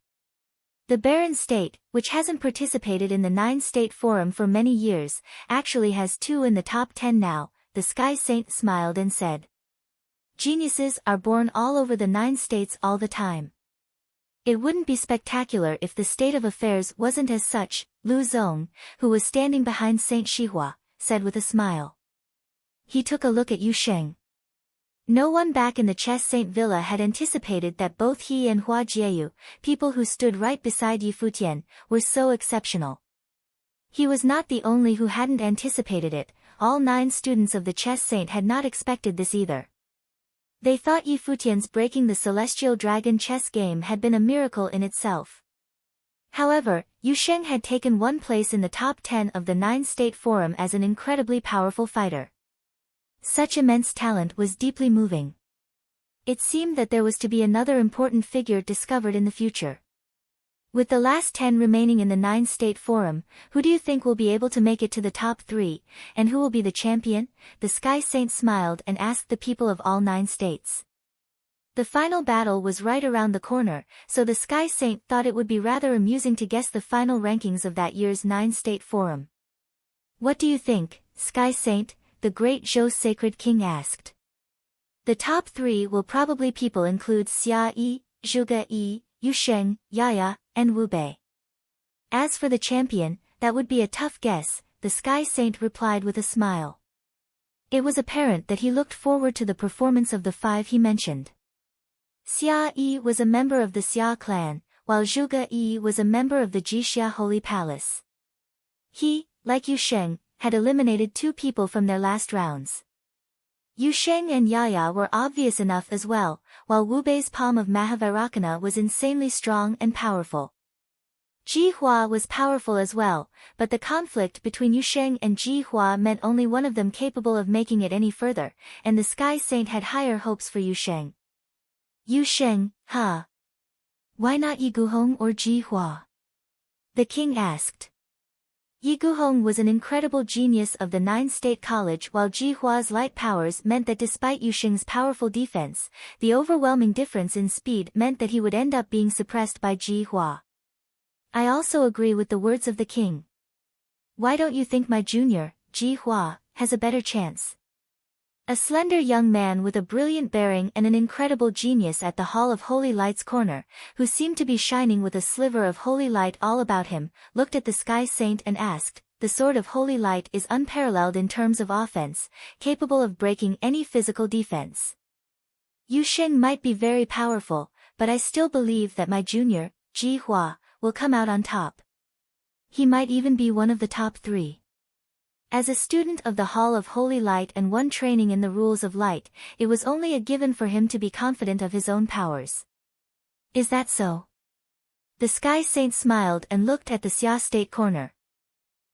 The barren state, which hasn't participated in the 9-state forum for many years, actually has 2 in the top 10 now. The Sky Saint smiled and said, "Geniuses are born all over the 9 states all the time. It wouldn't be spectacular if the state of affairs wasn't as such," Lu Zong, who was standing behind Saint Shihua, said with a smile. He took a look at Yu Sheng. No one back in the Chess Saint Villa had anticipated that both he and Hua Jieyu, people who stood right beside Yi Futian, were so exceptional. He was not the only who hadn't anticipated it. All 9 students of the Chess Saint had not expected this either. They thought Yi Futian's breaking the Celestial Dragon chess game had been a miracle in itself. However, Yu Sheng had taken 1 place in the top 10 of the 9-state forum as an incredibly powerful fighter. Such immense talent was deeply moving. It seemed that there was to be another important figure discovered in the future. With the last 10 remaining in the 9-state forum, who do you think will be able to make it to the top 3, and who will be the champion? The Sky Saint smiled and asked the people of all 9 states. The final battle was right around the corner, so the Sky Saint thought it would be rather amusing to guess the final rankings of that year's 9-state forum. "What do you think, Sky Saint?" the great Zhou sacred king asked. "The top 3 will probably people include Xia Yi, Zhuge Yi, Yu Sheng, Yaya, and Wu Bei. As for the champion, that would be a tough guess," the Sky Saint replied with a smile. It was apparent that he looked forward to the performance of the 5 he mentioned. Xia Yi was a member of the Xia clan, while Zhuge Yi was a member of the Jixia Holy Palace. He, like Yu Sheng, had eliminated 2 people from their last rounds. Yu Sheng and Yaya were obvious enough as well, while Wu Bei's palm of Mahavairakana was insanely strong and powerful. Ji Hua was powerful as well, but the conflict between Yu Sheng and Ji Hua meant only one of them capable of making it any further, and the Sky Saint had higher hopes for Yu Sheng. "Yu Sheng, huh? Why not Yi Guhong or Ji Hua?" the king asked. Yi Guhong was an incredible genius of the 9-state college, while Ji Hua's light powers meant that despite Yu Sheng's powerful defense, the overwhelming difference in speed meant that he would end up being suppressed by Ji Hua. "I also agree with the words of the king. Why don't you think my junior, Ji Hua, has a better chance?" A slender young man with a brilliant bearing and an incredible genius at the Hall of Holy Light's corner, who seemed to be shining with a sliver of holy light all about him, looked at the Sky Saint and asked, "The sword of holy light is unparalleled in terms of offense, capable of breaking any physical defense. Yu Sheng might be very powerful, but I still believe that my junior, Ji Hua, will come out on top. He might even be one of the top 3. As a student of the Hall of Holy Light and one training in the rules of light, it was only a given for him to be confident of his own powers." "Is that so?" The Sky Saint smiled and looked at the Xia State corner.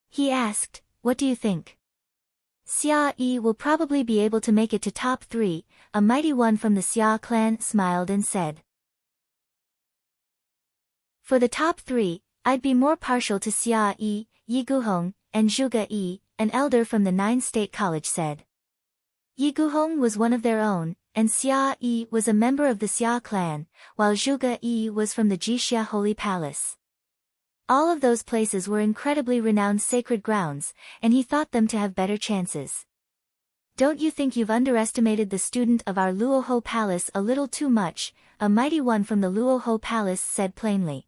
He asked, "What do you think?" "Xia Yi will probably be able to make it to top 3, a mighty one from the Xia clan smiled and said. "For the top 3, I'd be more partial to Xia Yi, Yi Guhong, and Zhuge Yi," an elder from the 9-state college said. Yi Guhong was one of their own, and Xia Yi was a member of the Xia clan, while Zhuge Yi was from the Jixia Holy Palace. All of those places were incredibly renowned sacred grounds, and he thought them to have better chances. "Don't you think you've underestimated the student of our Luoho Palace a little too much?" a mighty one from the Luoho Palace said plainly.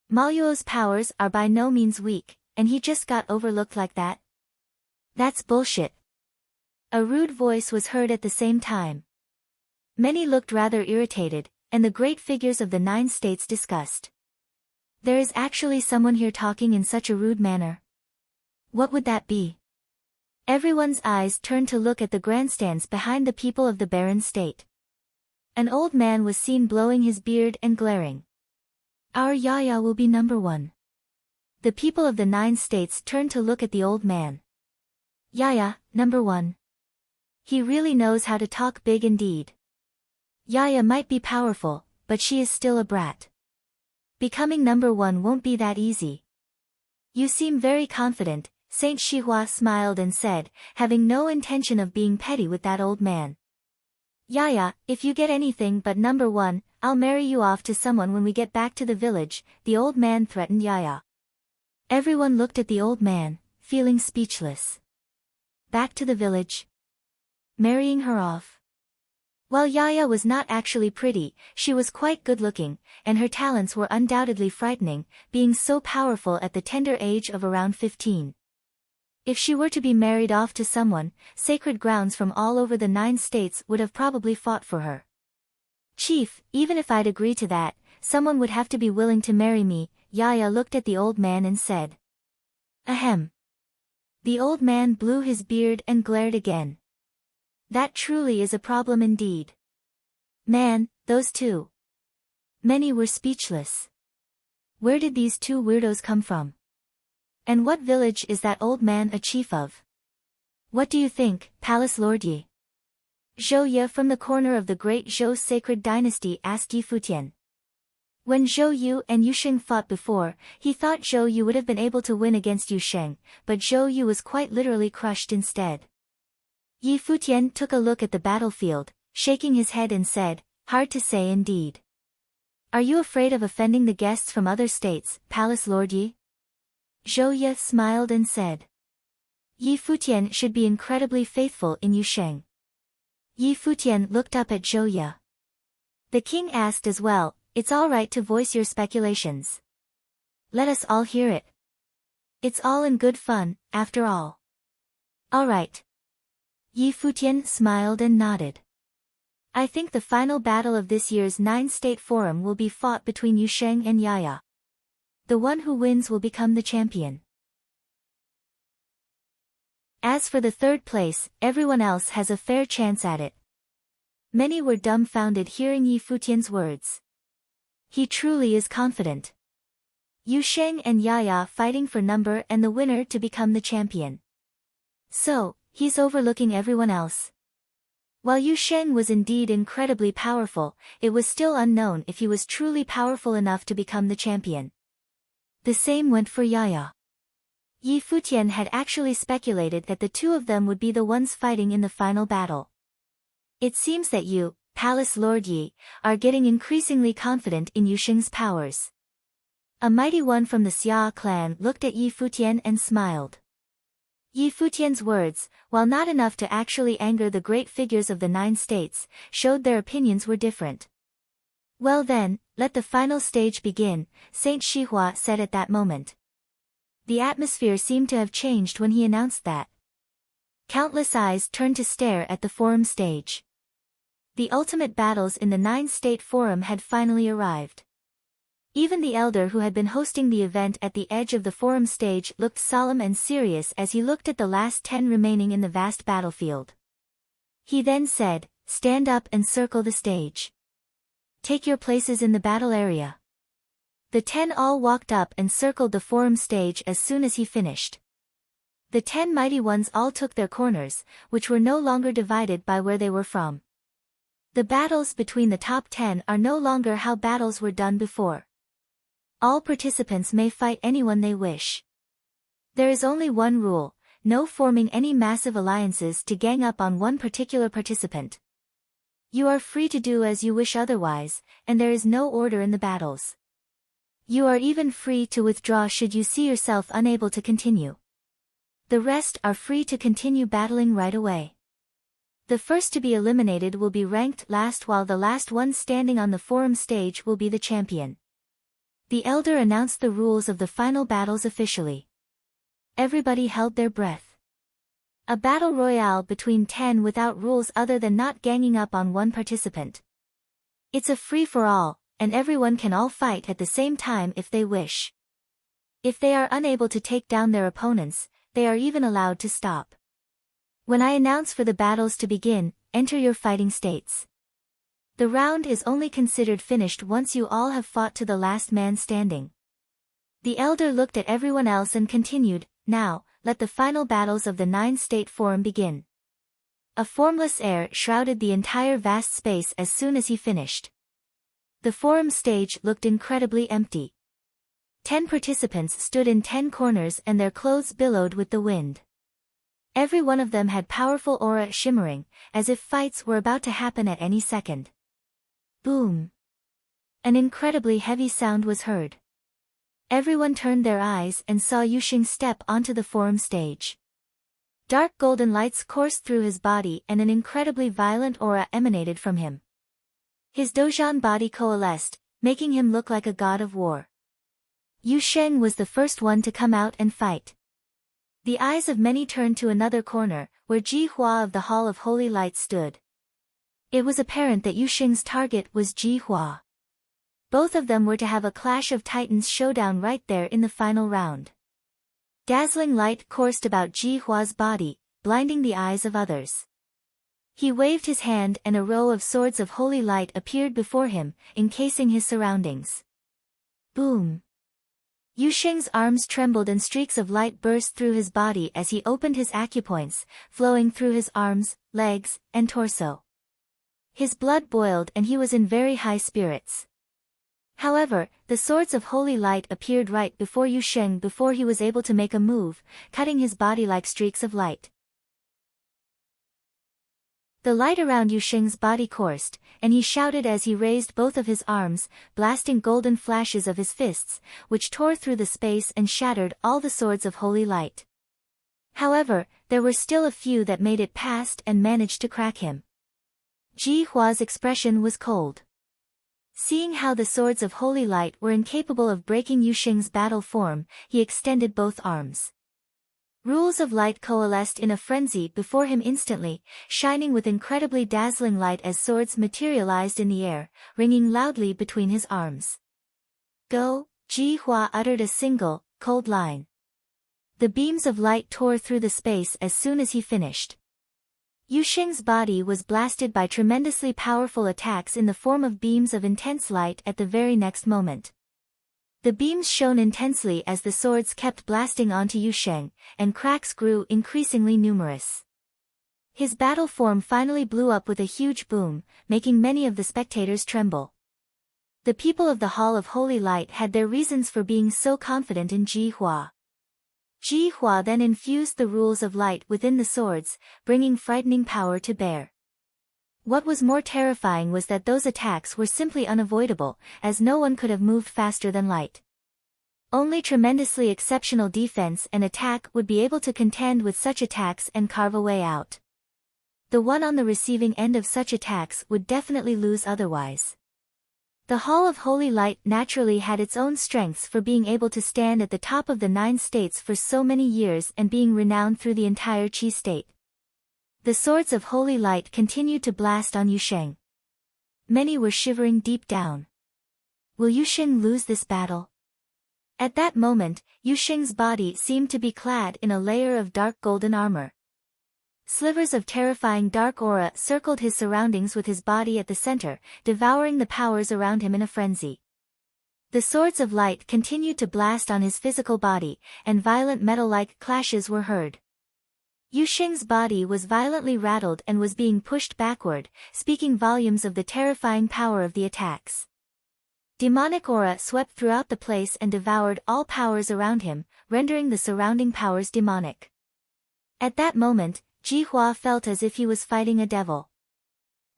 "Maluo's powers are by no means weak, and he just got overlooked like that." "That's bullshit." A rude voice was heard at the same time. Many looked rather irritated, and the great figures of the 9 states discussed. "There is actually someone here talking in such a rude manner. What would that be?" Everyone's eyes turned to look at the grandstands behind the people of the barren state. An old man was seen blowing his beard and glaring. "Our Yaya will be number 1. The people of the 9 states turned to look at the old man. "Yaya, number 1. He really knows how to talk big indeed. Yaya might be powerful, but she is still a brat. Becoming number 1 won't be that easy." "You seem very confident," Saint Shihua smiled and said, having no intention of being petty with that old man. "Yaya, if you get anything but number 1, I'll marry you off to someone when we get back to the village," the old man threatened Yaya. Everyone looked at the old man, feeling speechless. Back to the village? Marrying her off? While Yaya was not actually pretty, she was quite good-looking, and her talents were undoubtedly frightening, being so powerful at the tender age of around 15. If she were to be married off to someone, sacred grounds from all over the 9 states would have probably fought for her. "Chief, even if I'd agree to that, someone would have to be willing to marry me," Yaya looked at the old man and said. "Ahem." The old man blew his beard and glared again. "That truly is a problem indeed. Man, those 2. Many were speechless. Where did these 2 weirdos come from? And what village is that old man a chief of? What do you think, Palace Lord Yi? Zhou Ye from the corner of the great Zhou sacred dynasty asked Yi Futian. When Zhou Yu and Yu Sheng fought before, he thought Zhou Yu would have been able to win against Yu Sheng, but Zhou Yu was quite literally crushed instead. Yi Futian took a look at the battlefield, shaking his head and said, Hard to say indeed. Are you afraid of offending the guests from other states, Palace Lord Yi? Zhou Ye smiled and said. Yi Futian should be incredibly faithful in Yusheng. Yi Futian looked up at Zhou Ye. The king asked as well, it's all right to voice your speculations. Let us all hear it. It's all in good fun, after all. All right. Yi Futian smiled and nodded. I think the final battle of this year's 9-State Forum will be fought between Yusheng and Yaya. The one who wins will become the champion. As for the third place, everyone else has a fair chance at it. Many were dumbfounded hearing Yi Futian's words. He truly is confident. Yusheng and Yaya fighting for number and the winner to become the champion. So, he's overlooking everyone else. While Yusheng was indeed incredibly powerful, it was still unknown if he was truly powerful enough to become the champion. The same went for Yaya. Yi Futian had actually speculated that the two of them would be the ones fighting in the final battle. It seems that you, Palace Lord Yi, are getting increasingly confident in Yusheng's powers. A mighty one from the Xia clan looked at Yi Futian and smiled. Yi Futian's words, while not enough to actually anger the great figures of the 9 states, showed their opinions were different. Well then, let the final stage begin, Saint Shihua said at that moment. The atmosphere seemed to have changed when he announced that. Countless eyes turned to stare at the forum stage. The ultimate battles in the 9-State Forum had finally arrived. Even the elder who had been hosting the event at the edge of the forum stage looked solemn and serious as he looked at the last 10 remaining in the vast battlefield. He then said, stand up and circle the stage. Take your places in the battle area. The 10 all walked up and circled the forum stage as soon as he finished. The 10 mighty ones all took their corners, which were no longer divided by where they were from. The battles between the top 10 are no longer how battles were done before. All participants may fight anyone they wish. There is only one rule, no forming any massive alliances to gang up on one particular participant. You are free to do as you wish otherwise, and there is no order in the battles. You are even free to withdraw should you see yourself unable to continue. The rest are free to continue battling right away. The first to be eliminated will be ranked last while the last one standing on the forum stage will be the champion. The elder announced the rules of the final battles officially. Everybody held their breath. A battle royale between 10 without rules other than not ganging up on one participant. It's a free-for-all, and everyone can all fight at the same time if they wish. If they are unable to take down their opponents, they are even allowed to stop. When I announce for the battles to begin, enter your fighting states. The round is only considered finished once you all have fought to the last man standing. The elder looked at everyone else and continued, now, let the final battles of the 9-State Forum begin. A formless air shrouded the entire vast space as soon as he finished. The forum stage looked incredibly empty. 10 participants stood in 10 corners and their clothes billowed with the wind. Every one of them had powerful aura shimmering, as if fights were about to happen at any second. Boom! An incredibly heavy sound was heard. Everyone turned their eyes and saw Yusheng step onto the forum stage. Dark golden lights coursed through his body and an incredibly violent aura emanated from him. His Dozhan body coalesced, making him look like a god of war. Yusheng was the first one to come out and fight. The eyes of many turned to another corner, where Ji Hua of the Hall of Holy Light stood. It was apparent that Yusheng's target was Ji Hua. Both of them were to have a clash of titans showdown right there in the final round. Dazzling light coursed about Ji Hua's body, blinding the eyes of others. He waved his hand and a row of swords of holy light appeared before him, encasing his surroundings. Boom! Yusheng's arms trembled and streaks of light burst through his body as he opened his acupoints, flowing through his arms, legs, and torso. His blood boiled and he was in very high spirits. However, the swords of holy light appeared right before Yusheng before he was able to make a move, cutting his body like streaks of light. The light around Yu Sheng's body coursed, and he shouted as he raised both of his arms, blasting golden flashes of his fists, which tore through the space and shattered all the swords of holy light. However, there were still a few that made it past and managed to crack him. Ji Hua's expression was cold. Seeing how the swords of holy light were incapable of breaking Yu Sheng's battle form, he extended both arms. Rules of light coalesced in a frenzy before him instantly, shining with incredibly dazzling light as swords materialized in the air, ringing loudly between his arms. Go, Ji Hua uttered a single, cold line. The beams of light tore through the space as soon as he finished. Yu Sheng's body was blasted by tremendously powerful attacks in the form of beams of intense light at the very next moment. The beams shone intensely as the swords kept blasting onto Yu Sheng, and cracks grew increasingly numerous. His battle form finally blew up with a huge boom, making many of the spectators tremble. The people of the Hall of Holy Light had their reasons for being so confident in Ji Hua. Ji Hua then infused the rules of light within the swords, bringing frightening power to bear. What was more terrifying was that those attacks were simply unavoidable, as no one could have moved faster than light. Only tremendously exceptional defense and attack would be able to contend with such attacks and carve a way out. The one on the receiving end of such attacks would definitely lose otherwise. The Hall of Holy Light naturally had its own strengths for being able to stand at the top of the 9 states for so many years and being renowned through the entire Qi state. The swords of holy light continued to blast on Yu Sheng. Many were shivering deep down. Will Yu Sheng lose this battle? At that moment, Yu Sheng's body seemed to be clad in a layer of dark golden armor. Slivers of terrifying dark aura circled his surroundings with his body at the center, devouring the powers around him in a frenzy. The swords of light continued to blast on his physical body, and violent metal-like clashes were heard. Yu Sheng's body was violently rattled and was being pushed backward, speaking volumes of the terrifying power of the attacks. Demonic aura swept throughout the place and devoured all powers around him, rendering the surrounding powers demonic. At that moment, Ji Hua felt as if he was fighting a devil.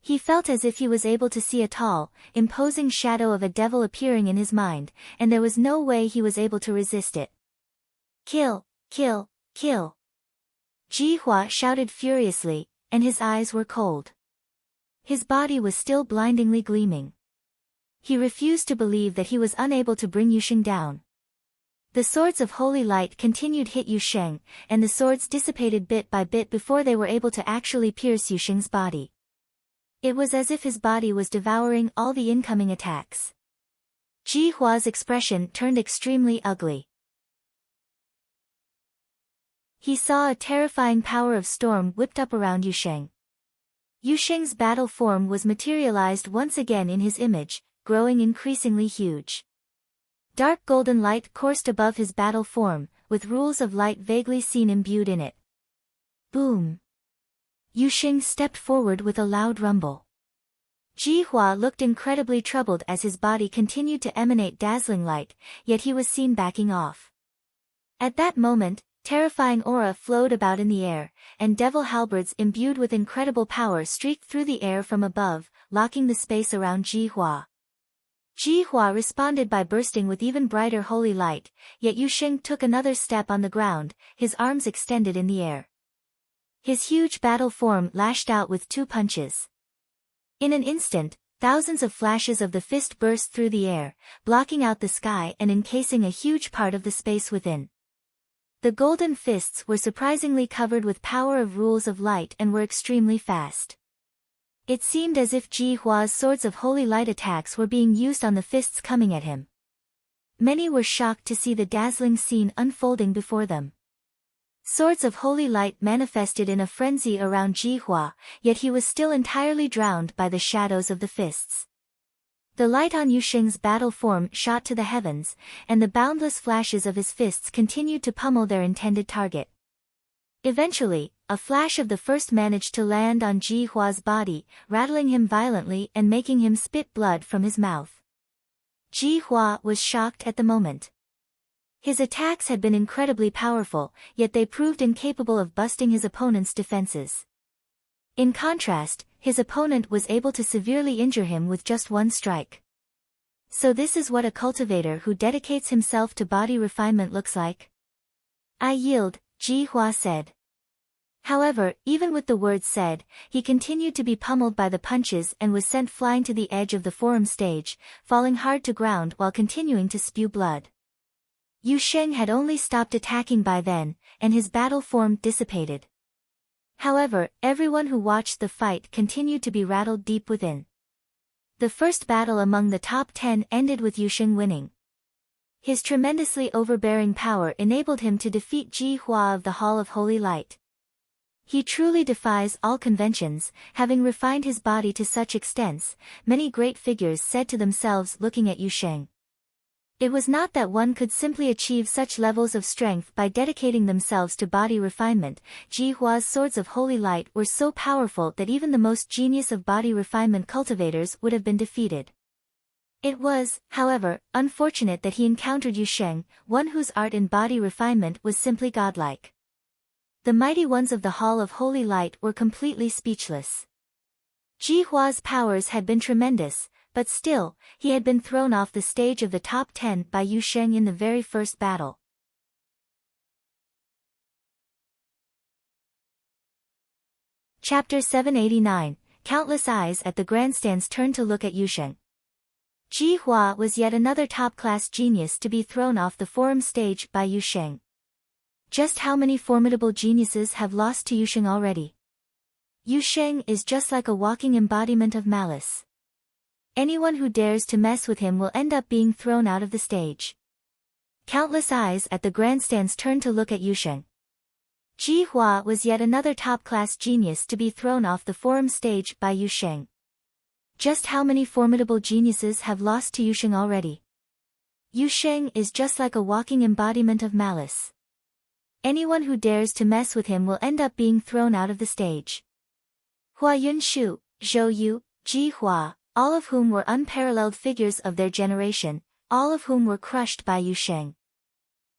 He felt as if he was able to see a tall, imposing shadow of a devil appearing in his mind, and there was no way he was able to resist it. Kill, kill, kill. Ji Hua shouted furiously, and his eyes were cold. His body was still blindingly gleaming. He refused to believe that he was unable to bring Yu Sheng down. The swords of holy light continued hit Yu Sheng, and the swords dissipated bit by bit before they were able to actually pierce Yu Sheng's body. It was as if his body was devouring all the incoming attacks. Ji Hua's expression turned extremely ugly. He saw a terrifying power of storm whipped up around Yu Sheng. Yu Sheng's battle form was materialized once again in his image, growing increasingly huge. Dark golden light coursed above his battle form, with rules of light vaguely seen imbued in it. Boom! Yu Sheng stepped forward with a loud rumble. Ji Hua looked incredibly troubled as his body continued to emanate dazzling light, yet he was seen backing off. At that moment, terrifying aura flowed about in the air, and devil halberds imbued with incredible power streaked through the air from above, locking the space around Ji Hua. Ji Hua responded by bursting with even brighter holy light, yet Yu Sheng took another step on the ground, his arms extended in the air. His huge battle form lashed out with 2 punches. In an instant, thousands of flashes of the fist burst through the air, blocking out the sky and encasing a huge part of the space within. The golden fists were surprisingly covered with power of rules of light and were extremely fast. It seemed as if Ji Hua's swords of holy light attacks were being used on the fists coming at him. Many were shocked to see the dazzling scene unfolding before them. Swords of holy light manifested in a frenzy around Ji Hua, yet he was still entirely drowned by the shadows of the fists. The light on Yu Sheng's battle form shot to the heavens, and the boundless flashes of his fists continued to pummel their intended target. Eventually, a flash of the first managed to land on Ji Hua's body, rattling him violently and making him spit blood from his mouth. Ji Hua was shocked at the moment. His attacks had been incredibly powerful, yet they proved incapable of busting his opponent's defenses. In contrast, his opponent was able to severely injure him with just one strike. So this is what a cultivator who dedicates himself to body refinement looks like? I yield, Ji Hua said. However, even with the words said, he continued to be pummeled by the punches and was sent flying to the edge of the forum stage, falling hard to ground while continuing to spew blood. Yu Sheng had only stopped attacking by then, and his battle form dissipated. However, everyone who watched the fight continued to be rattled deep within. The first battle among the top 10 ended with Yu Sheng winning. His tremendously overbearing power enabled him to defeat Ji Hua of the Hall of Holy Light. He truly defies all conventions, having refined his body to such extents, many great figures said to themselves looking at Yu Sheng. It was not that one could simply achieve such levels of strength by dedicating themselves to body refinement. Ji Hua's swords of holy light were so powerful that even the most genius of body refinement cultivators would have been defeated. It was, however, unfortunate that he encountered Yu Sheng, one whose art in body refinement was simply godlike. The mighty ones of the Hall of Holy Light were completely speechless. Ji Hua's powers had been tremendous, but still, he had been thrown off the stage of the top 10 by Yu Sheng in the very first battle. Chapter 789, Countless eyes at the grandstands turned to look at Yu Sheng. Ji Hua was yet another top-class genius to be thrown off the forum stage by Yu Sheng. Just how many formidable geniuses have lost to Yu Sheng already? Yu Sheng is just like a walking embodiment of malice. Anyone who dares to mess with him will end up being thrown out of the stage. Countless eyes at the grandstands turned to look at Yu Sheng. Ji Hua was yet another top-class genius to be thrown off the forum stage by Yu Sheng. Just how many formidable geniuses have lost to Yu Sheng already? Yu Sheng is just like a walking embodiment of malice. Anyone who dares to mess with him will end up being thrown out of the stage. Hua Yunshu, Zhou Yu, Ji Hua, all of whom were unparalleled figures of their generation, all of whom were crushed by Yu Sheng.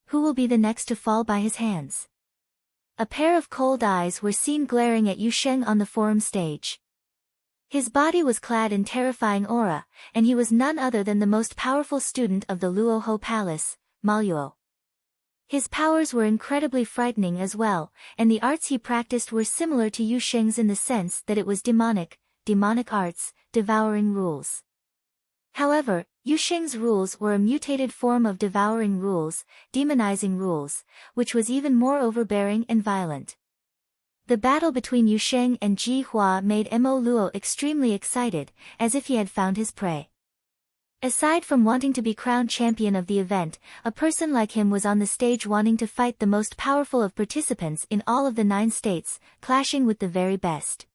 Who will be the next to fall by his hands? A pair of cold eyes were seen glaring at Yu Sheng on the forum stage. His body was clad in terrifying aura, and he was none other than the most powerful student of the Luoho Palace, Maluo. His powers were incredibly frightening as well, and the arts he practiced were similar to Yu Sheng's in the sense that it was demonic arts, devouring rules. However, Yu Sheng's rules were a mutated form of devouring rules, demonizing rules, which was even more overbearing and violent. The battle between Yu Sheng and Ji Hua made Mo Luo extremely excited, as if he had found his prey. Aside from wanting to be crowned champion of the event, a person like him was on the stage wanting to fight the most powerful of participants in all of the 9 states, clashing with the very best.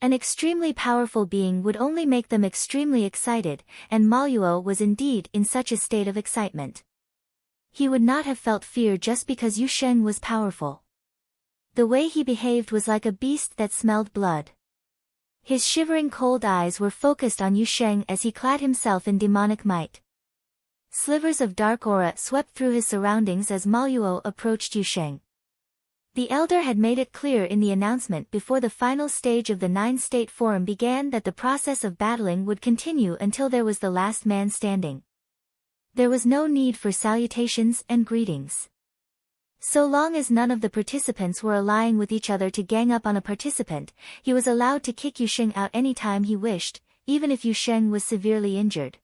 An extremely powerful being would only make them extremely excited, and Maluo was indeed in such a state of excitement. He would not have felt fear just because Yu Sheng was powerful. The way he behaved was like a beast that smelled blood. His shivering cold eyes were focused on Yu Sheng as he clad himself in demonic might. Slivers of dark aura swept through his surroundings as Maluo approached Yu Sheng. The elder had made it clear in the announcement before the final stage of the 9-state forum began that the process of battling would continue until there was the last man standing. There was no need for salutations and greetings. So long as none of the participants were allying with each other to gang up on a participant, he was allowed to kick Yu Sheng out any time he wished, even if Yu Sheng was severely injured.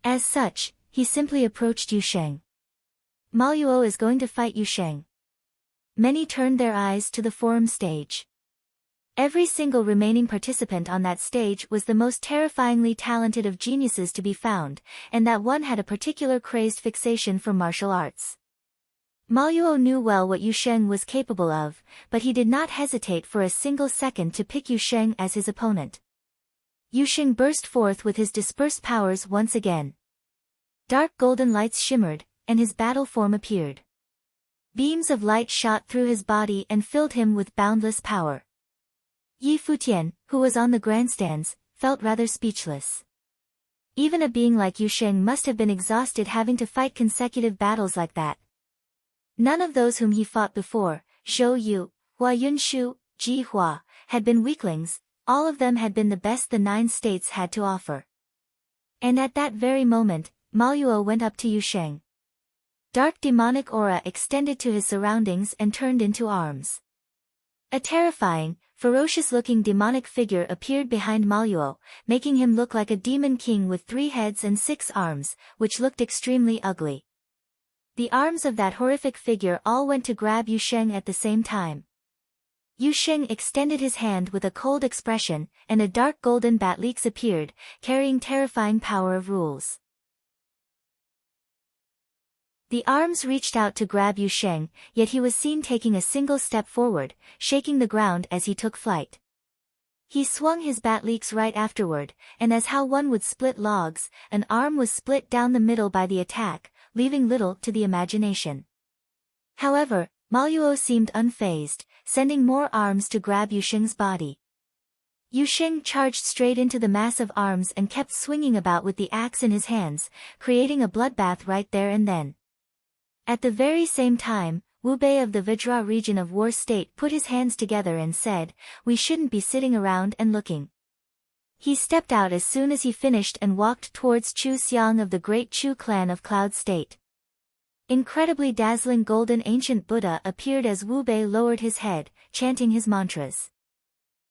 As such, he simply approached Yu Sheng. Maluo is going to fight Yu Sheng. Many turned their eyes to the forum stage. Every single remaining participant on that stage was the most terrifyingly talented of geniuses to be found, and that one had a particular crazed fixation for martial arts. Maluo knew well what Yu Sheng was capable of, but he did not hesitate for a single second to pick Yu Sheng as his opponent. Yu Sheng burst forth with his dispersed powers once again. Dark golden lights shimmered, and his battle form appeared. Beams of light shot through his body and filled him with boundless power. Yi Futian, who was on the grandstands, felt rather speechless. Even a being like Yu Sheng must have been exhausted having to fight consecutive battles like that. None of those whom he fought before, Zhou Yu, Hua Yunshu, Ji Hua, had been weaklings, all of them had been the best the 9 states had to offer. And at that very moment, Maluo went up to Yusheng. Dark demonic aura extended to his surroundings and turned into arms. A terrifying, ferocious-looking demonic figure appeared behind Maluo, making him look like a demon king with 3 heads and 6 arms, which looked extremely ugly. The arms of that horrific figure all went to grab Yusheng at the same time. Yusheng extended his hand with a cold expression, and a dark golden batleax appeared, carrying terrifying power of rules. The arms reached out to grab Yusheng, yet he was seen taking a single step forward, shaking the ground as he took flight. He swung his batleax right afterward, and as how one would split logs, an arm was split down the middle by the attack, leaving little to the imagination. However, Maluo seemed unfazed, sending more arms to grab Yusheng's body. Yusheng charged straight into the mass of arms and kept swinging about with the axe in his hands, creating a bloodbath right there and then. At the very same time, Wu Bei of the Vajra region of War State put his hands together and said, "We shouldn't be sitting around and looking." He stepped out as soon as he finished and walked towards Chu Xiang of the great Chu clan of Cloud State. Incredibly dazzling golden ancient Buddha appeared as Wu Bei lowered his head, chanting his mantras.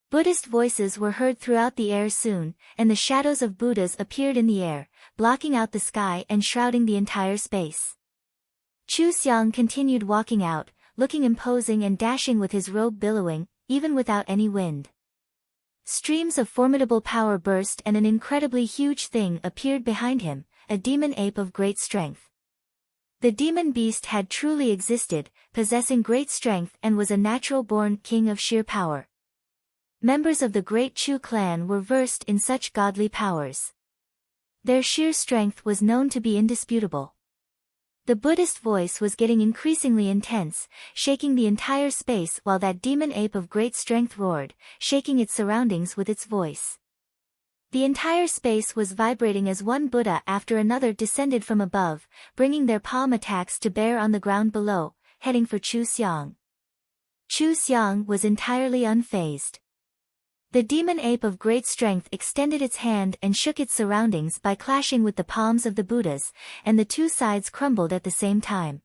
Buddhist voices were heard throughout the air soon, and the shadows of Buddhas appeared in the air, blocking out the sky and shrouding the entire space. Chu Xiang continued walking out, looking imposing and dashing with his robe billowing, even without any wind. Streams of formidable power burst and an incredibly huge thing appeared behind him, a demon ape of great strength. The demon beast had truly existed, possessing great strength and was a natural-born king of sheer power. Members of the great Chu clan were versed in such godly powers. Their sheer strength was known to be indisputable. The Buddhist voice was getting increasingly intense, shaking the entire space while that demon ape of great strength roared, shaking its surroundings with its voice. The entire space was vibrating as one Buddha after another descended from above, bringing their palm attacks to bear on the ground below, heading for Chu Xiang. Chu Xiang was entirely unfazed. The demon ape of great strength extended its hand and shook its surroundings by clashing with the palms of the Buddhas, and the 2 sides crumbled at the same time.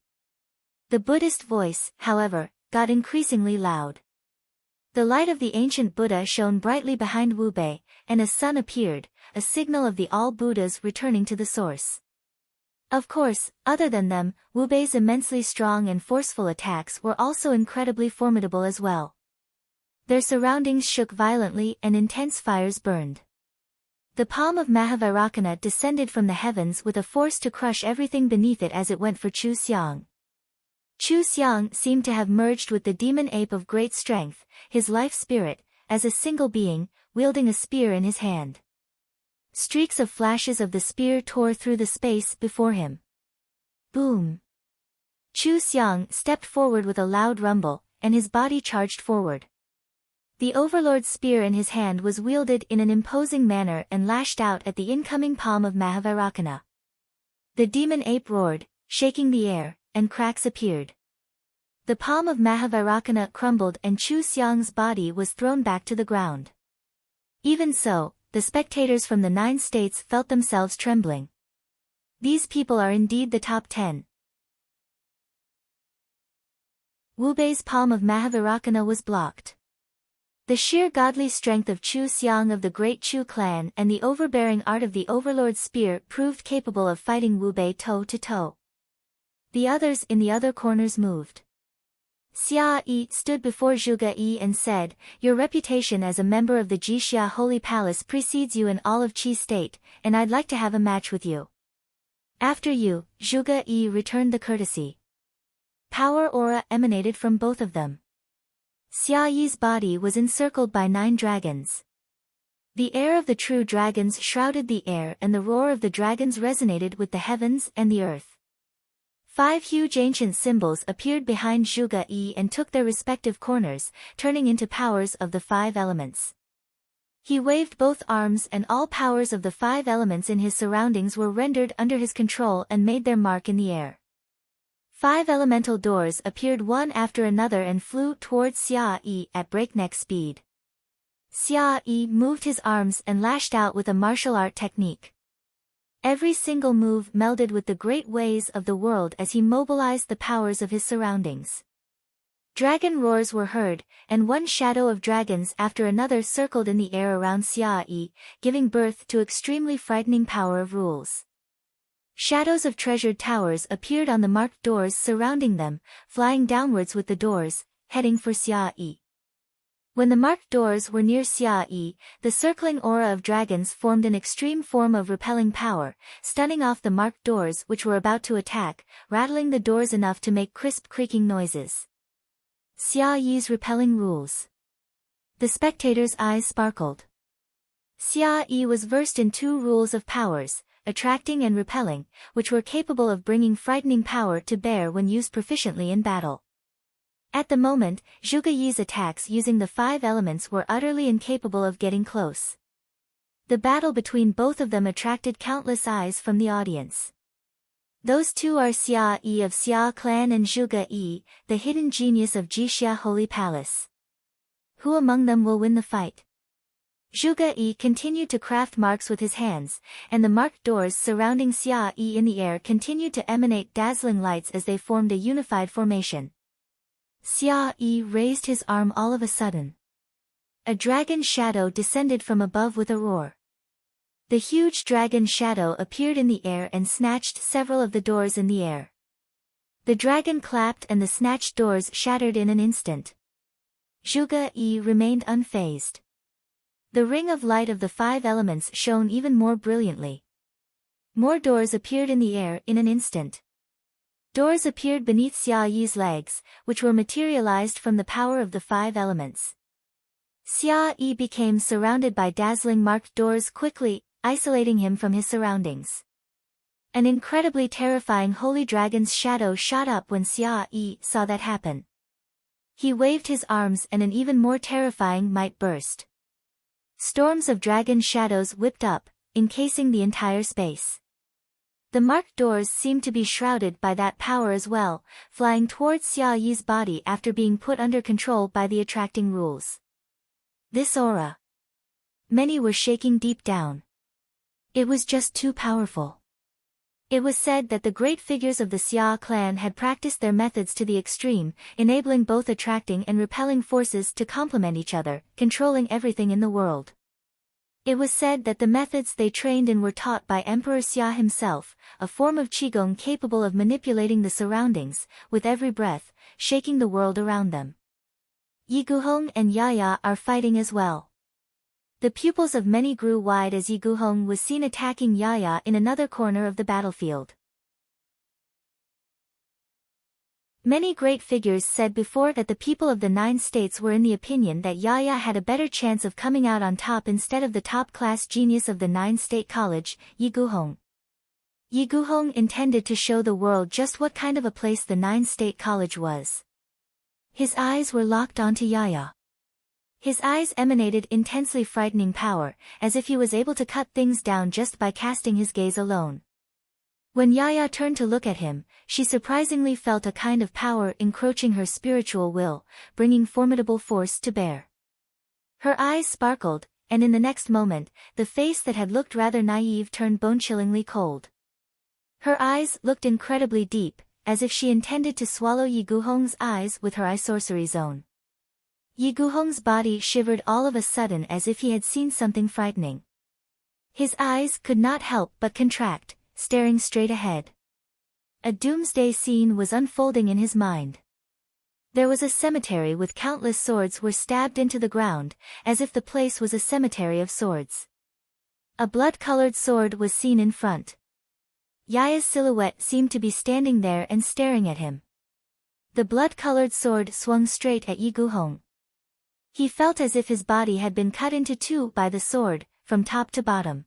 The Buddhist voice, however, got increasingly loud. The light of the ancient Buddha shone brightly behind Wu Bei, and a sun appeared, a signal of the all Buddhas returning to the source. Of course, other than them, Wu Bei's immensely strong and forceful attacks were also incredibly formidable as well. Their surroundings shook violently and intense fires burned. The palm of Mahavairakana descended from the heavens with a force to crush everything beneath it as it went for Chu Xiang. Chu Xiang seemed to have merged with the demon ape of great strength, his life spirit, as a single being, wielding a spear in his hand. Streaks of flashes of the spear tore through the space before him. Boom! Chu Xiang stepped forward with a loud rumble, and his body charged forward. The Overlord's spear in his hand was wielded in an imposing manner and lashed out at the incoming palm of Mahavairakana. The demon ape roared, shaking the air, and cracks appeared. The palm of Mahavairakana crumbled and Chu Xiang's body was thrown back to the ground. Even so, the spectators from the 9 states felt themselves trembling. These people are indeed the top 10. Wu Bei's palm of Mahavairakana was blocked. The sheer godly strength of Chu Xiang of the great Chu clan and the overbearing art of the Overlord's spear proved capable of fighting Wu Bei toe to toe. The others in the other corners moved. Xia Yi stood before Zhuge Yi and said, "Your reputation as a member of the Jixia Holy Palace precedes you in all of Qi State, and I'd like to have a match with you." After you, Zhuge Yi returned the courtesy. Power aura emanated from both of them. Xia Yi's body was encircled by 9 dragons. The air of the true dragons shrouded the air and the roar of the dragons resonated with the heavens and the earth. 5 huge ancient symbols appeared behind Zhuge Yi and took their respective corners, turning into powers of the 5 elements. He waved both arms and all powers of the 5 elements in his surroundings were rendered under his control and made their mark in the air. 5 elemental doors appeared one after another and flew towards Xia Yi at breakneck speed. Xia Yi moved his arms and lashed out with a martial art technique. Every single move melded with the great ways of the world as he mobilized the powers of his surroundings. Dragon roars were heard, and one shadow of dragons after another circled in the air around Xia Yi, giving birth to extremely frightening power of rules. Shadows of treasured towers appeared on the marked doors surrounding them, flying downwards with the doors, heading for Xia Yi. When the marked doors were near Xia Yi, the circling aura of dragons formed an extreme form of repelling power, stunning off the marked doors which were about to attack, rattling the doors enough to make crisp creaking noises. Xia Yi's repelling rules. The spectators' eyes sparkled. Xia Yi was versed in two rules of powers, attracting and repelling, which were capable of bringing frightening power to bear when used proficiently in battle. At the moment, Zhuge Yi's attacks using the five elements were utterly incapable of getting close. The battle between both of them attracted countless eyes from the audience. Those two are Xia Yi of Xia clan and Zhuge Yi, the hidden genius of Jixia Holy Palace. Who among them will win the fight? Zhuge Yi continued to craft marks with his hands, and the marked doors surrounding Xia Yi in the air continued to emanate dazzling lights as they formed a unified formation. Xia Yi raised his arm all of a sudden. A dragon shadow descended from above with a roar. The huge dragon shadow appeared in the air and snatched several of the doors in the air. The dragon clapped and the snatched doors shattered in an instant. Zhuge Yi remained unfazed. The ring of light of the five elements shone even more brilliantly. More doors appeared in the air in an instant. Doors appeared beneath Xia Yi's legs, which were materialized from the power of the five elements. Xia Yi became surrounded by dazzling marked doors quickly, isolating him from his surroundings. An incredibly terrifying holy dragon's shadow shot up when Xia Yi saw that happen. He waved his arms and an even more terrifying might burst. Storms of dragon shadows whipped up, encasing the entire space. The marked doors seemed to be shrouded by that power as well, flying towards Xia Yi's body after being put under control by the attracting rules. This aura. Many were shaking deep down. It was just too powerful. It was said that the great figures of the Xia clan had practiced their methods to the extreme, enabling both attracting and repelling forces to complement each other, controlling everything in the world. It was said that the methods they trained in were taught by Emperor Xia himself, a form of qigong capable of manipulating the surroundings, with every breath, shaking the world around them. Yi Guhong and Yaya are fighting as well. The pupils of many grew wide as Yi Guhong was seen attacking Yaya in another corner of the battlefield. Many great figures said before that the people of the 9 states were in the opinion that Yaya had a better chance of coming out on top instead of the top-class genius of the 9-state college, Yi Guhong. Yi Guhong intended to show the world just what kind of a place the 9-state college was. His eyes were locked onto Yaya. His eyes emanated intensely frightening power, as if he was able to cut things down just by casting his gaze alone. When Yaya turned to look at him, she surprisingly felt a kind of power encroaching her spiritual will, bringing formidable force to bear. Her eyes sparkled, and in the next moment, the face that had looked rather naive turned bone-chillingly cold. Her eyes looked incredibly deep, as if she intended to swallow Yi Guhong's eyes with her eye sorcery zone. Yi Guhong's body shivered all of a sudden as if he had seen something frightening. His eyes could not help but contract, staring straight ahead. A doomsday scene was unfolding in his mind. There was a cemetery with countless swords were stabbed into the ground, as if the place was a cemetery of swords. A blood-colored sword was seen in front. Yaya's silhouette seemed to be standing there and staring at him. The blood-colored sword swung straight at Yi Guhong. He felt as if his body had been cut into two by the sword, from top to bottom.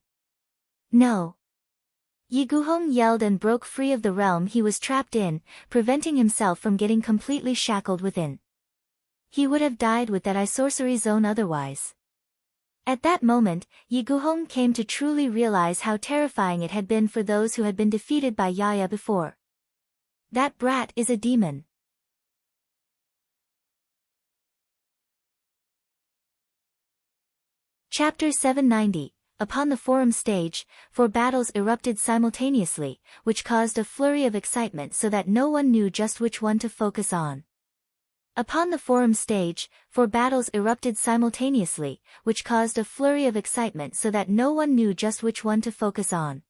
No! Yi Guhong yelled and broke free of the realm he was trapped in, preventing himself from getting completely shackled within. He would have died with that eye sorcery zone otherwise. At that moment, Yi Guhong came to truly realize how terrifying it had been for those who had been defeated by Yaya before. That brat is a demon. Chapter 790. Upon the forum stage, 4 battles erupted simultaneously, which caused a flurry of excitement so that no one knew just which one to focus on. Upon the forum stage, 4 battles erupted simultaneously, which caused a flurry of excitement so that no one knew just which one to focus on.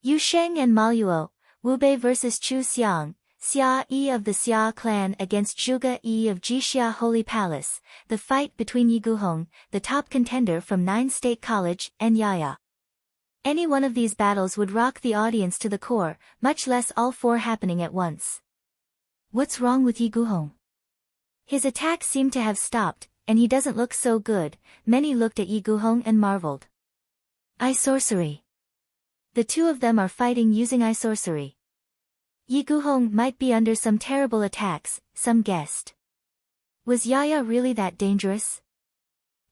Yu Sheng and Maluo, Wu Bei vs Chu Xiang, Xia Yi of the Xia clan against Zhuge Yi of Jixia Holy Palace, the fight between Yi Guhong, the top contender from 9 State College, and Yaya. Any one of these battles would rock the audience to the core, much less all 4 happening at once. What's wrong with Yi Guhong? His attack seemed to have stopped, and he doesn't look so good. Many looked at Yi Guhong and marveled. Eye sorcery. The 2 of them are fighting using eye sorcery. Yi Guhong might be under some terrible attacks, some guessed. Was Yaya really that dangerous?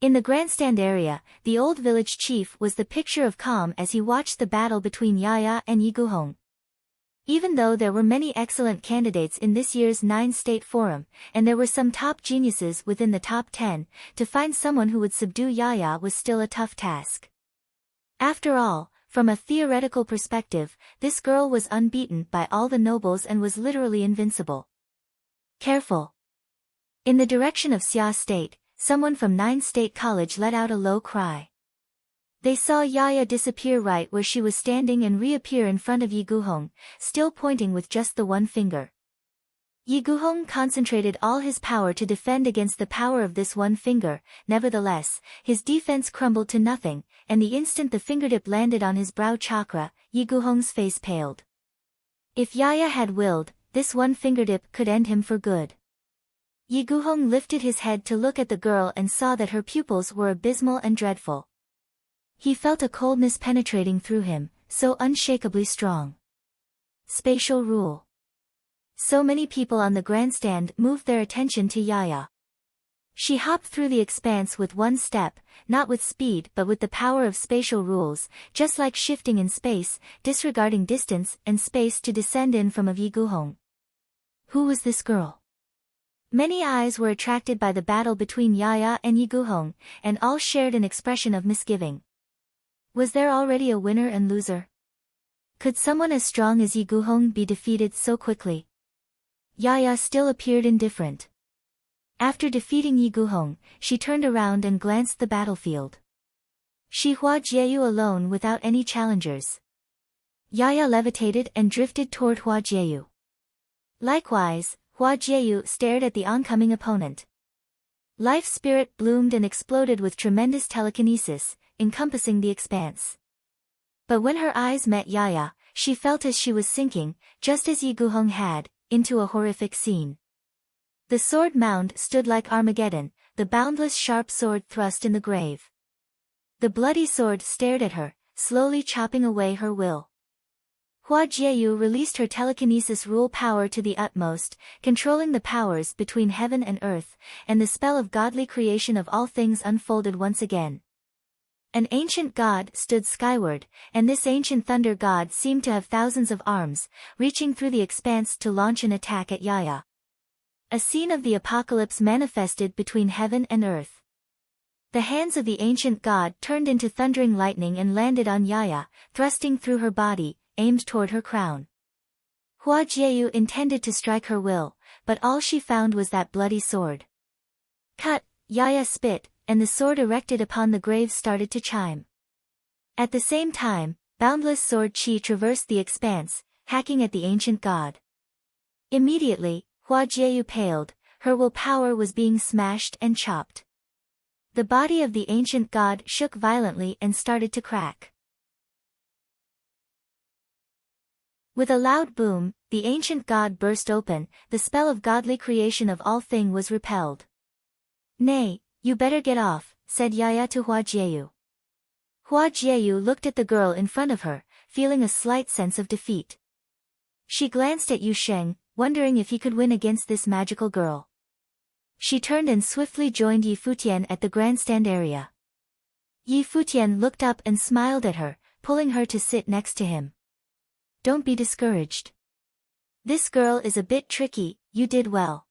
In the grandstand area, the old village chief was the picture of calm as he watched the battle between Yaya and Yi Guhong. Even though there were many excellent candidates in this year's 9-state forum, and there were some top geniuses within the top 10, to find someone who would subdue Yaya was still a tough task. After all, from a theoretical perspective, this girl was unbeaten by all the nobles and was literally invincible. Careful! In the direction of Xia State, someone from 9 State College let out a low cry. They saw Yaya disappear right where she was standing and reappear in front of Yi Guhong, still pointing with just the one finger. Yi Guhong concentrated all his power to defend against the power of this one finger. Nevertheless, his defense crumbled to nothing, and the instant the fingertip landed on his brow chakra, Yi Guhong's face paled. If Yaya had willed, this one fingertip could end him for good. Yi Guhong lifted his head to look at the girl and saw that her pupils were abysmal and dreadful. He felt a coldness penetrating through him, so unshakably strong. Spatial rule. So many people on the grandstand moved their attention to Yaya. She hopped through the expanse with one step, not with speed but with the power of spatial rules, just like shifting in space, disregarding distance and space to descend in from of Yi Guhong. Who was this girl? Many eyes were attracted by the battle between Yaya and Yi Guhong, and all shared an expression of misgiving. Was there already a winner and loser? Could someone as strong as Yi Guhong be defeated so quickly? Yaya still appeared indifferent. After defeating Yi Guhong, she turned around and glanced the battlefield. She Hua Jieyu alone without any challengers. Yaya levitated and drifted toward Hua Jieyu. Likewise, Hua Jieyu stared at the oncoming opponent. Life spirit bloomed and exploded with tremendous telekinesis, encompassing the expanse. But when her eyes met Yaya, she felt as she was sinking, just as Yi Guhong had, into a horrific scene. The sword mound stood like Armageddon, the boundless sharp sword thrust in the grave. The bloody sword stared at her, slowly chopping away her will. Hua Jieyu released her telekinesis rule power to the utmost, controlling the powers between heaven and earth, and the spell of godly creation of all things unfolded once again. An ancient god stood skyward, and this ancient thunder god seemed to have thousands of arms, reaching through the expanse to launch an attack at Yaya. A scene of the apocalypse manifested between heaven and earth. The hands of the ancient god turned into thundering lightning and landed on Yaya, thrusting through her body, aimed toward her crown. Hua Jieyu intended to strike her will, but all she found was that bloody sword. Cut! Yaya spit, and the sword erected upon the grave started to chime. At the same time, boundless sword chi traversed the expanse, hacking at the ancient god. Immediately, Hua Jieyu paled, her will power was being smashed and chopped. The body of the ancient god shook violently and started to crack. With a loud boom, the ancient god burst open, the spell of godly creation of all thing was repelled. Nay, you better get off, said Yaya to Hua Jieyu. Hua Jieyu looked at the girl in front of her, feeling a slight sense of defeat. She glanced at Yu Sheng, wondering if he could win against this magical girl. She turned and swiftly joined Yi Futian at the grandstand area. Yi Futian looked up and smiled at her, pulling her to sit next to him. Don't be discouraged. This girl is a bit tricky, you did well.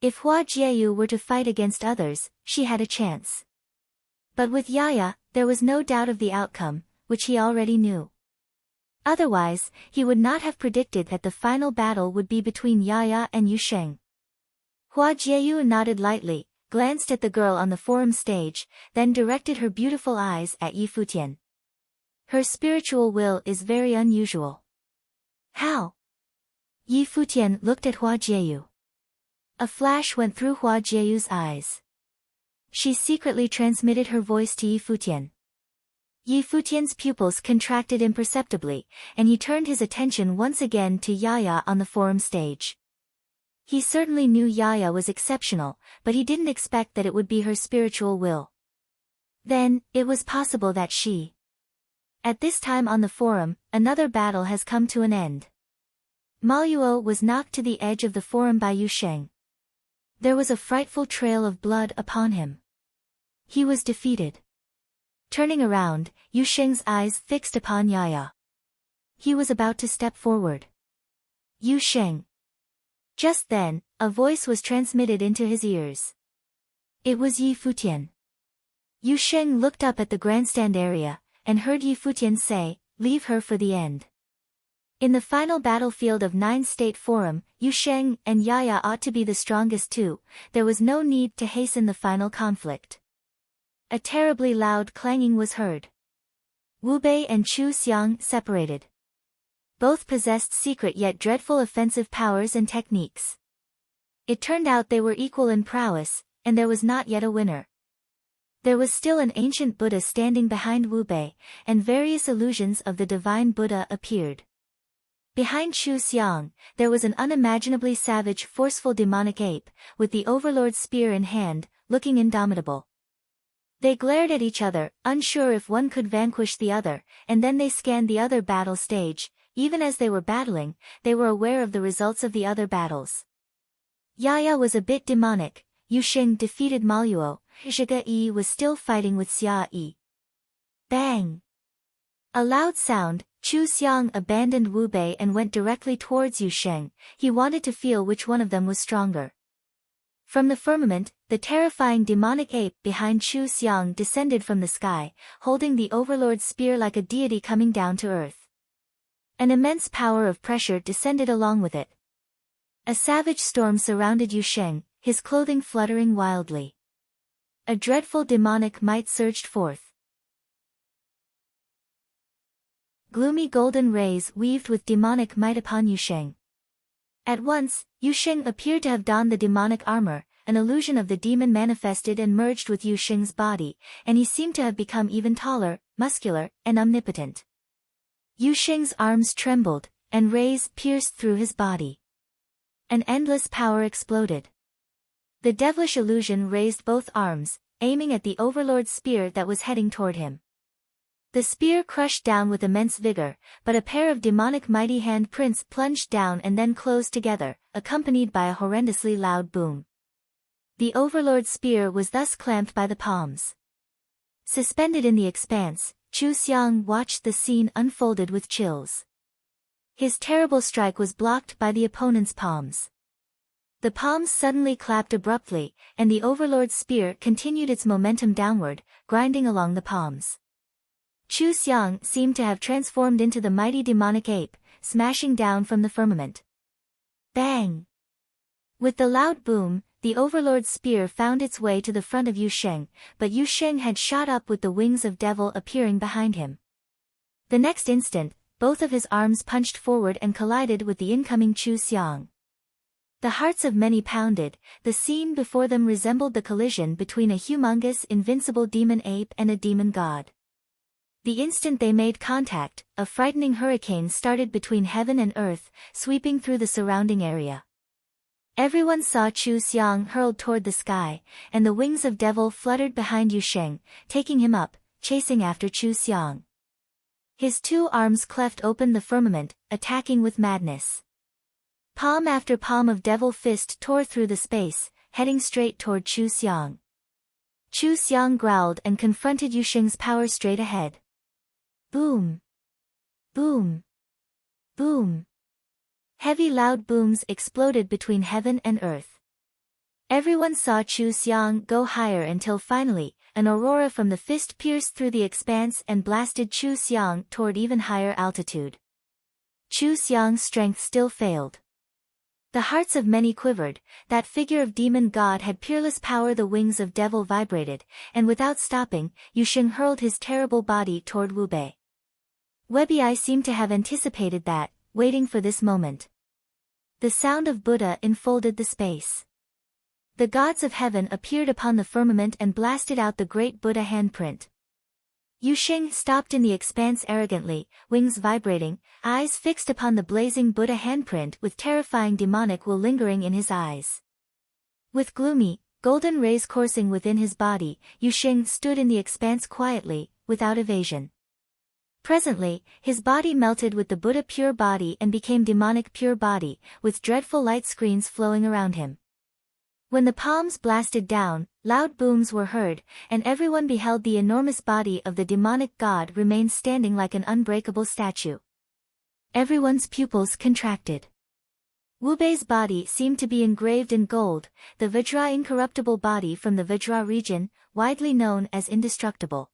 If Hua Jieyu were to fight against others, she had a chance. But with Yaya, there was no doubt of the outcome, which he already knew. Otherwise, he would not have predicted that the final battle would be between Yaya and Yusheng. Hua Jieyu nodded lightly, glanced at the girl on the forum stage, then directed her beautiful eyes at Yi Futian. Her spiritual will is very unusual. How? Yi Futian looked at Hua Jieyu. A flash went through Hua Jieyu's eyes. She secretly transmitted her voice to Yi Futian. Yi Futian's pupils contracted imperceptibly, and he turned his attention once again to Yaya on the forum stage. He certainly knew Yaya was exceptional, but he didn't expect that it would be her spiritual will. Then, it was possible that she... At this time on the forum, another battle has come to an end. Maluo was knocked to the edge of the forum by Yusheng. There was a frightful trail of blood upon him. He was defeated. Turning around, Yusheng's eyes fixed upon Yaya. He was about to step forward. Yusheng. Just then, a voice was transmitted into his ears. It was Yi Futian. Yusheng looked up at the grandstand area, and heard Yi Futian say, "Leave her for the end." In the final battlefield of 9 State Forum, Yusheng and Yaya ought to be the strongest too. There was no need to hasten the final conflict. A terribly loud clanging was heard. Wu Bei and Chu Xiang separated. Both possessed secret yet dreadful offensive powers and techniques. It turned out they were equal in prowess, and there was not yet a winner. There was still an ancient Buddha standing behind Wu Bei, and various illusions of the divine Buddha appeared. Behind Chu Xiang, there was an unimaginably savage, forceful demonic ape, with the overlord's spear in hand, looking indomitable. They glared at each other, unsure if one could vanquish the other, and then they scanned the other battle stage. Even as they were battling, they were aware of the results of the other battles. Yaya was a bit demonic. Yusheng defeated Maluo. Zhige Yi was still fighting with Xia Yi. Bang! A loud sound. Chu Xiang abandoned Wu Bei and went directly towards Yusheng. He wanted to feel which one of them was stronger. From the firmament, the terrifying demonic ape behind Chu Xiang descended from the sky, holding the overlord's spear like a deity coming down to earth. An immense power of pressure descended along with it. A savage storm surrounded Yusheng, his clothing fluttering wildly. A dreadful demonic might surged forth. Gloomy golden rays weaved with demonic might upon Yusheng. At once, Yusheng appeared to have donned the demonic armor, an illusion of the demon manifested and merged with Yusheng's body, and he seemed to have become even taller, muscular, and omnipotent. Yusheng's arms trembled, and rays pierced through his body. An endless power exploded. The devilish illusion raised both arms, aiming at the overlord's spear that was heading toward him. The spear crushed down with immense vigor, but a pair of demonic mighty hand prints plunged down and then closed together, accompanied by a horrendously loud boom. The overlord's spear was thus clamped by the palms. Suspended in the expanse, Chu Xiang watched the scene unfolded with chills. His terrible strike was blocked by the opponent's palms. The palms suddenly clapped abruptly, and the overlord's spear continued its momentum downward, grinding along the palms. Chu Xiang seemed to have transformed into the mighty demonic ape, smashing down from the firmament. Bang! With the loud boom, the overlord's spear found its way to the front of Yusheng, but Yusheng had shot up with the wings of devil appearing behind him. The next instant, both of his arms punched forward and collided with the incoming Chu Xiang. The hearts of many pounded. The scene before them resembled the collision between a humongous invincible demon ape and a demon god. The instant they made contact, a frightening hurricane started between heaven and earth, sweeping through the surrounding area. Everyone saw Chu Xiang hurled toward the sky, and the wings of devil fluttered behind Yusheng, taking him up, chasing after Chu Xiang. His two arms cleft open the firmament, attacking with madness. Palm after palm of devil fist tore through the space, heading straight toward Chu Xiang. Chu Xiang growled and confronted Yusheng's power straight ahead. Boom! Boom! Boom! Heavy loud booms exploded between heaven and earth. Everyone saw Chu Xiang go higher until finally, an aurora from the fist pierced through the expanse and blasted Chu Xiang toward even higher altitude. Chu Xiang's strength still failed. The hearts of many quivered, that figure of demon god had peerless power, the wings of devil vibrated, and without stopping, Yu Sheng hurled his terrible body toward Wu Bei. Webby Eye seemed to have anticipated that, waiting for this moment. The sound of Buddha enfolded the space. The gods of heaven appeared upon the firmament and blasted out the great Buddha handprint. Yu Sheng stopped in the expanse arrogantly, wings vibrating, eyes fixed upon the blazing Buddha handprint with terrifying demonic will lingering in his eyes. With gloomy, golden rays coursing within his body, Yu Sheng stood in the expanse quietly, without evasion. Presently, his body melted with the Buddha pure body and became demonic pure body, with dreadful light screens flowing around him. When the palms blasted down, loud booms were heard, and everyone beheld the enormous body of the demonic god remain standing like an unbreakable statue. Everyone's pupils contracted. Wu Bei's body seemed to be engraved in gold, the Vajra incorruptible body from the Vajra region, widely known as indestructible.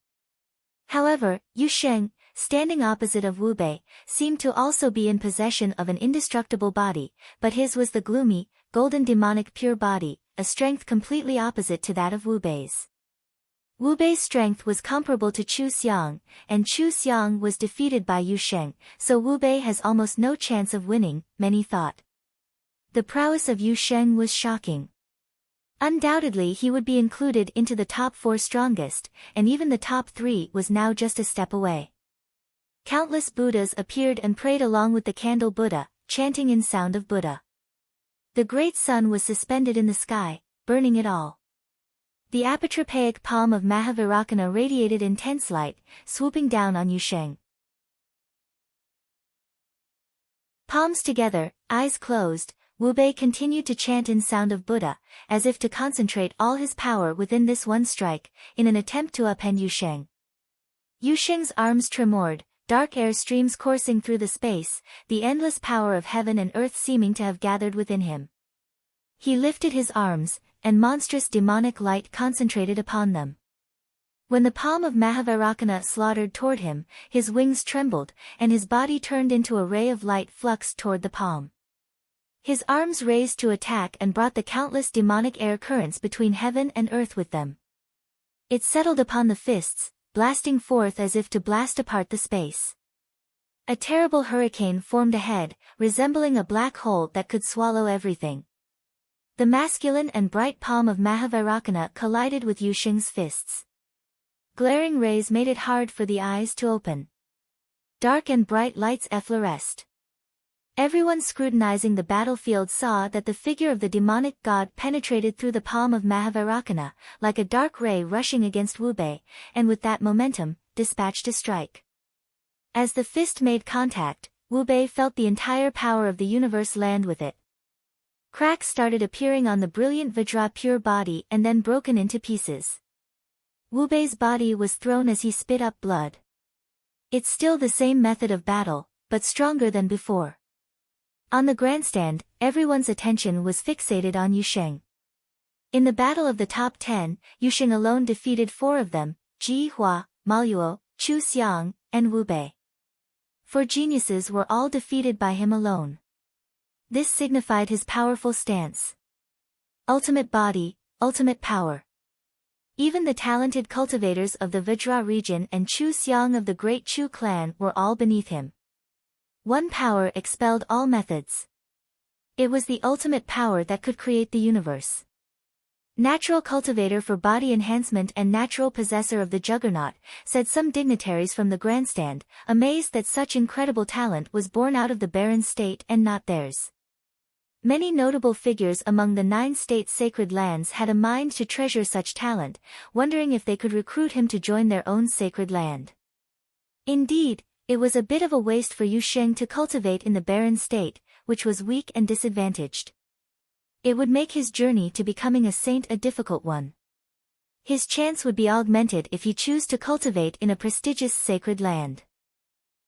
However, Yu Sheng, standing opposite of Wu Bei, seemed to also be in possession of an indestructible body, but his was the gloomy, golden demonic pure body, a strength completely opposite to that of Wu Bei's. Wu Bei's strength was comparable to Chu Xiang, and Chu Xiang was defeated by Yu Sheng, so Wu Bei has almost no chance of winning, many thought. The prowess of Yu Sheng was shocking. Undoubtedly he would be included into the top 4 strongest, and even the top 3 was now just a step away. Countless Buddhas appeared and prayed along with the candle Buddha, chanting in sound of Buddha. The great sun was suspended in the sky, burning it all. The apotropaic palm of Mahavairakana radiated intense light, swooping down on Yu Sheng. Palms together, eyes closed, Wu Bei continued to chant in sound of Buddha, as if to concentrate all his power within this one strike, in an attempt to upend Yu Sheng. Yu Sheng's arms tremored, dark air streams coursing through the space, the endless power of heaven and earth seeming to have gathered within him. He lifted his arms, and monstrous demonic light concentrated upon them. When the palm of Mahavairakana slaughtered toward him, his wings trembled, and his body turned into a ray of light fluxed toward the palm. His arms raised to attack and brought the countless demonic air currents between heaven and earth with them. It settled upon the fists, blasting forth as if to blast apart the space. A terrible hurricane formed ahead, resembling a black hole that could swallow everything. The masculine and bright palm of Mahavairakana collided with Yu Sheng's fists. Glaring rays made it hard for the eyes to open. Dark and bright lights effloresced. Everyone scrutinizing the battlefield saw that the figure of the demonic god penetrated through the palm of Mahavairakana, like a dark ray rushing against Wu Bei, and with that momentum, dispatched a strike. As the fist made contact, Wu Bei felt the entire power of the universe land with it. Cracks started appearing on the brilliant Vajra pure body and then broken into pieces. Wu Bei's body was thrown as he spit up blood. It's still the same method of battle, but stronger than before. On the grandstand, everyone's attention was fixated on Yu Sheng. In the battle of the top 10, Yu Sheng alone defeated 4 of them, Ji Hua, Maluo, Chu Xiang, and Wu Bei. 4 geniuses were all defeated by him alone. This signified his powerful stance. Ultimate body, ultimate power. Even the talented cultivators of the Vajra region and Chu Xiang of the great Chu clan were all beneath him. One power expelled all methods. It was the ultimate power that could create the universe. Natural cultivator for body enhancement and natural possessor of the juggernaut, said some dignitaries from the grandstand, amazed that such incredible talent was born out of the barren state and not theirs. Many notable figures among the 9 state sacred lands had a mind to treasure such talent, wondering if they could recruit him to join their own sacred land. Indeed, it was a bit of a waste for Yu Sheng to cultivate in the barren state, which was weak and disadvantaged. It would make his journey to becoming a saint a difficult one. His chance would be augmented if he chose to cultivate in a prestigious sacred land.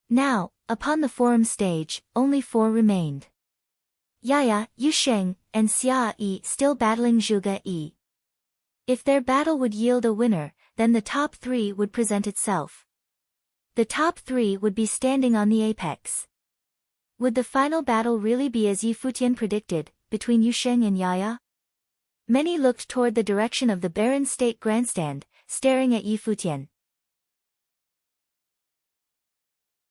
Now, upon the forum stage, only 4 remained. Yaya, Yu Sheng, and Xia Yi still battling Zhuge Yi. If their battle would yield a winner, then the top 3 would present itself. The top 3 would be standing on the apex. Would the final battle really be as Yi Futian predicted, between Yu Sheng and Yaya? Many looked toward the direction of the barren state grandstand, staring at Yi Futian.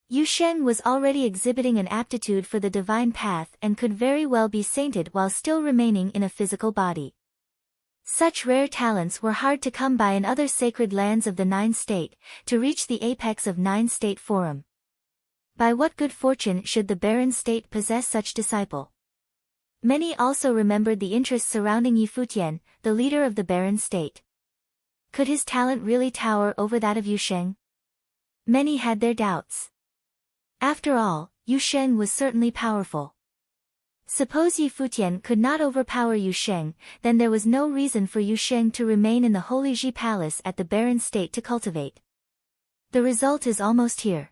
Yu Sheng was already exhibiting an aptitude for the divine path and could very well be sainted while still remaining in a physical body. Such rare talents were hard to come by in other sacred lands of the Nine State, to reach the apex of Nine State Forum. By what good fortune should the barren state possess such disciple? Many also remembered the interests surrounding Yi Futian, the leader of the barren state. Could his talent really tower over that of Yu Sheng? Many had their doubts. After all, Yu Sheng was certainly powerful. Suppose Yi Futian could not overpower Yu Sheng, then there was no reason for Yu Sheng to remain in the Holy Ji Palace at the barren state to cultivate. The result is almost here.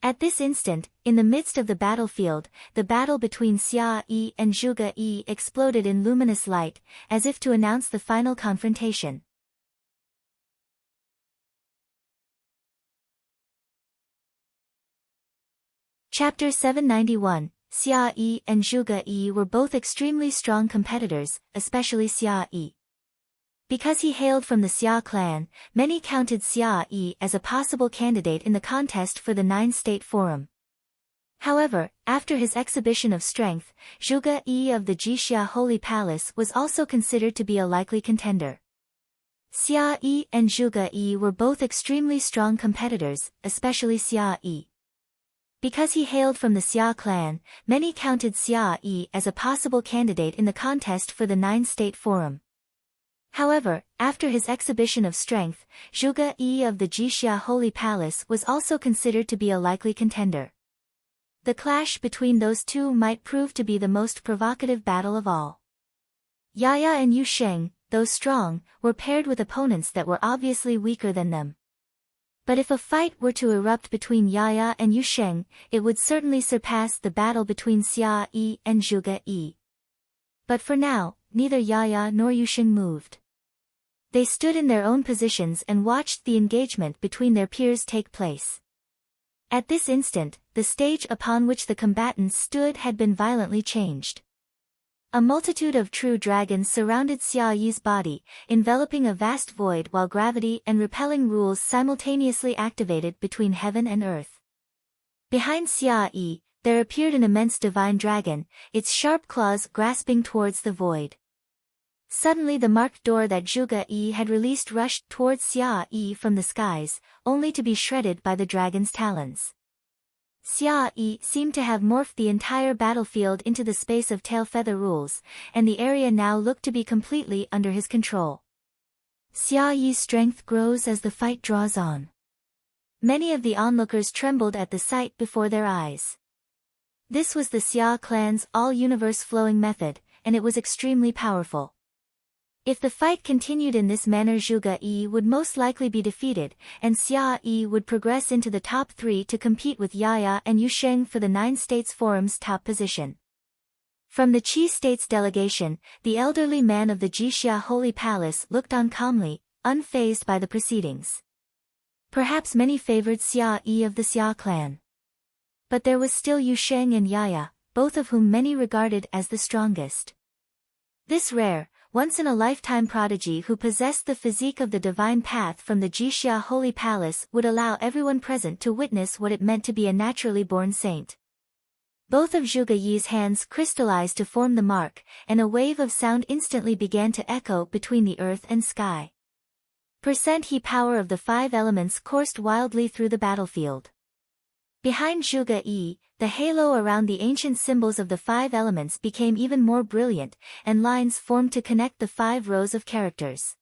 At this instant, in the midst of the battlefield, the battle between Xia Yi and Zhuge Yi exploded in luminous light, as if to announce the final confrontation. Chapter 791. Xia Yi and Zhuge Yi were both extremely strong competitors, especially Xia Yi. Because he hailed from the Xia clan, many counted Xia Yi as a possible candidate in the contest for the Nine State Forum. However, after his exhibition of strength, Zhuge Yi of the Jixia Holy Palace was also considered to be a likely contender. Xia Yi and Zhuge Yi were both extremely strong competitors, especially Xia Yi. Because he hailed from the Xia clan, many counted Xia Yi as a possible candidate in the contest for the Nine State Forum. However, after his exhibition of strength, Zhuge Yi of the Jixia Holy Palace was also considered to be a likely contender. The clash between those two might prove to be the most provocative battle of all. Yaya and Yu Sheng, though strong, were paired with opponents that were obviously weaker than them. But if a fight were to erupt between Yaya and Yu Sheng, it would certainly surpass the battle between Xia Yi and Zhuge Yi. But for now, neither Yaya nor Yu Sheng moved. They stood in their own positions and watched the engagement between their peers take place. At this instant, the stage upon which the combatants stood had been violently changed. A multitude of true dragons surrounded Xia Yi's body, enveloping a vast void while gravity and repelling rules simultaneously activated between heaven and earth. Behind Xia Yi, there appeared an immense divine dragon, its sharp claws grasping towards the void. Suddenly the marked door that Zhuge Yi had released rushed towards Xia Yi from the skies, only to be shredded by the dragon's talons. Xia Yi seemed to have morphed the entire battlefield into the space of tail feather rules, and the area now looked to be completely under his control. Xia Yi's strength grows as the fight draws on. Many of the onlookers trembled at the sight before their eyes. This was the Xia clan's all-universe flowing method, and it was extremely powerful. If the fight continued in this manner, Zhuge Yi would most likely be defeated, and Xia Yi would progress into the top 3 to compete with Yaya and Yu Sheng for the Nine States Forum's top position. From the Qi States delegation, the elderly man of the Jixia Holy Palace looked on calmly, unfazed by the proceedings. Perhaps many favored Xia Yi of the Xia clan. But there was still Yu Sheng and Yaya, both of whom many regarded as the strongest. This rare, once-in-a-lifetime prodigy who possessed the physique of the divine path from the Jixia Holy Palace would allow everyone present to witness what it meant to be a naturally born saint. Both of Zhuge Yi's hands crystallized to form the mark, and a wave of sound instantly began to echo between the earth and sky. He power of the 5 elements coursed wildly through the battlefield. Behind Zhuge Yi, the halo around the ancient symbols of the 5 elements became even more brilliant, and lines formed to connect the 5 rows of characters.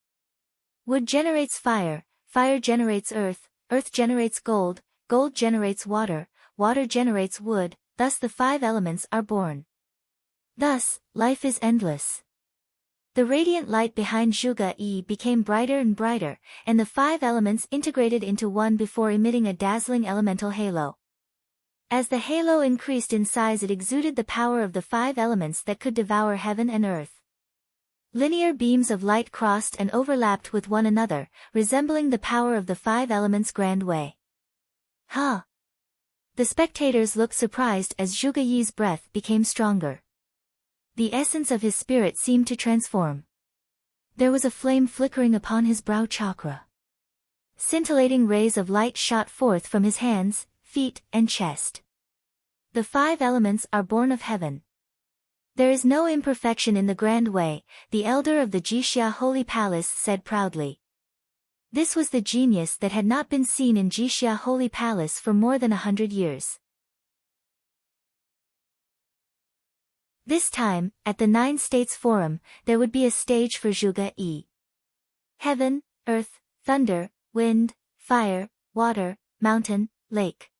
Wood generates fire, fire generates earth, earth generates gold, gold generates water, water generates wood, thus the 5 elements are born. Thus, life is endless. The radiant light behind Zhuge Yi became brighter and brighter, and the 5 elements integrated into one before emitting a dazzling elemental halo. As the halo increased in size, it exuded the power of the 5 elements that could devour heaven and earth. Linear beams of light crossed and overlapped with one another, resembling the power of the five elements' grand way. Huh! The spectators looked surprised as Zhuge Yi's breath became stronger. The essence of his spirit seemed to transform. There was a flame flickering upon his brow chakra. Scintillating rays of light shot forth from his hands, feet, and chest. The five elements are born of heaven. There is no imperfection in the grand way, the elder of the Jixia Holy Palace said proudly. This was the genius that had not been seen in Jixia Holy Palace for more than 100 years. This time, at the Nine States Forum, there would be a stage for Zhuge Yi. Heaven, earth, thunder, wind, fire, water, mountain, lake.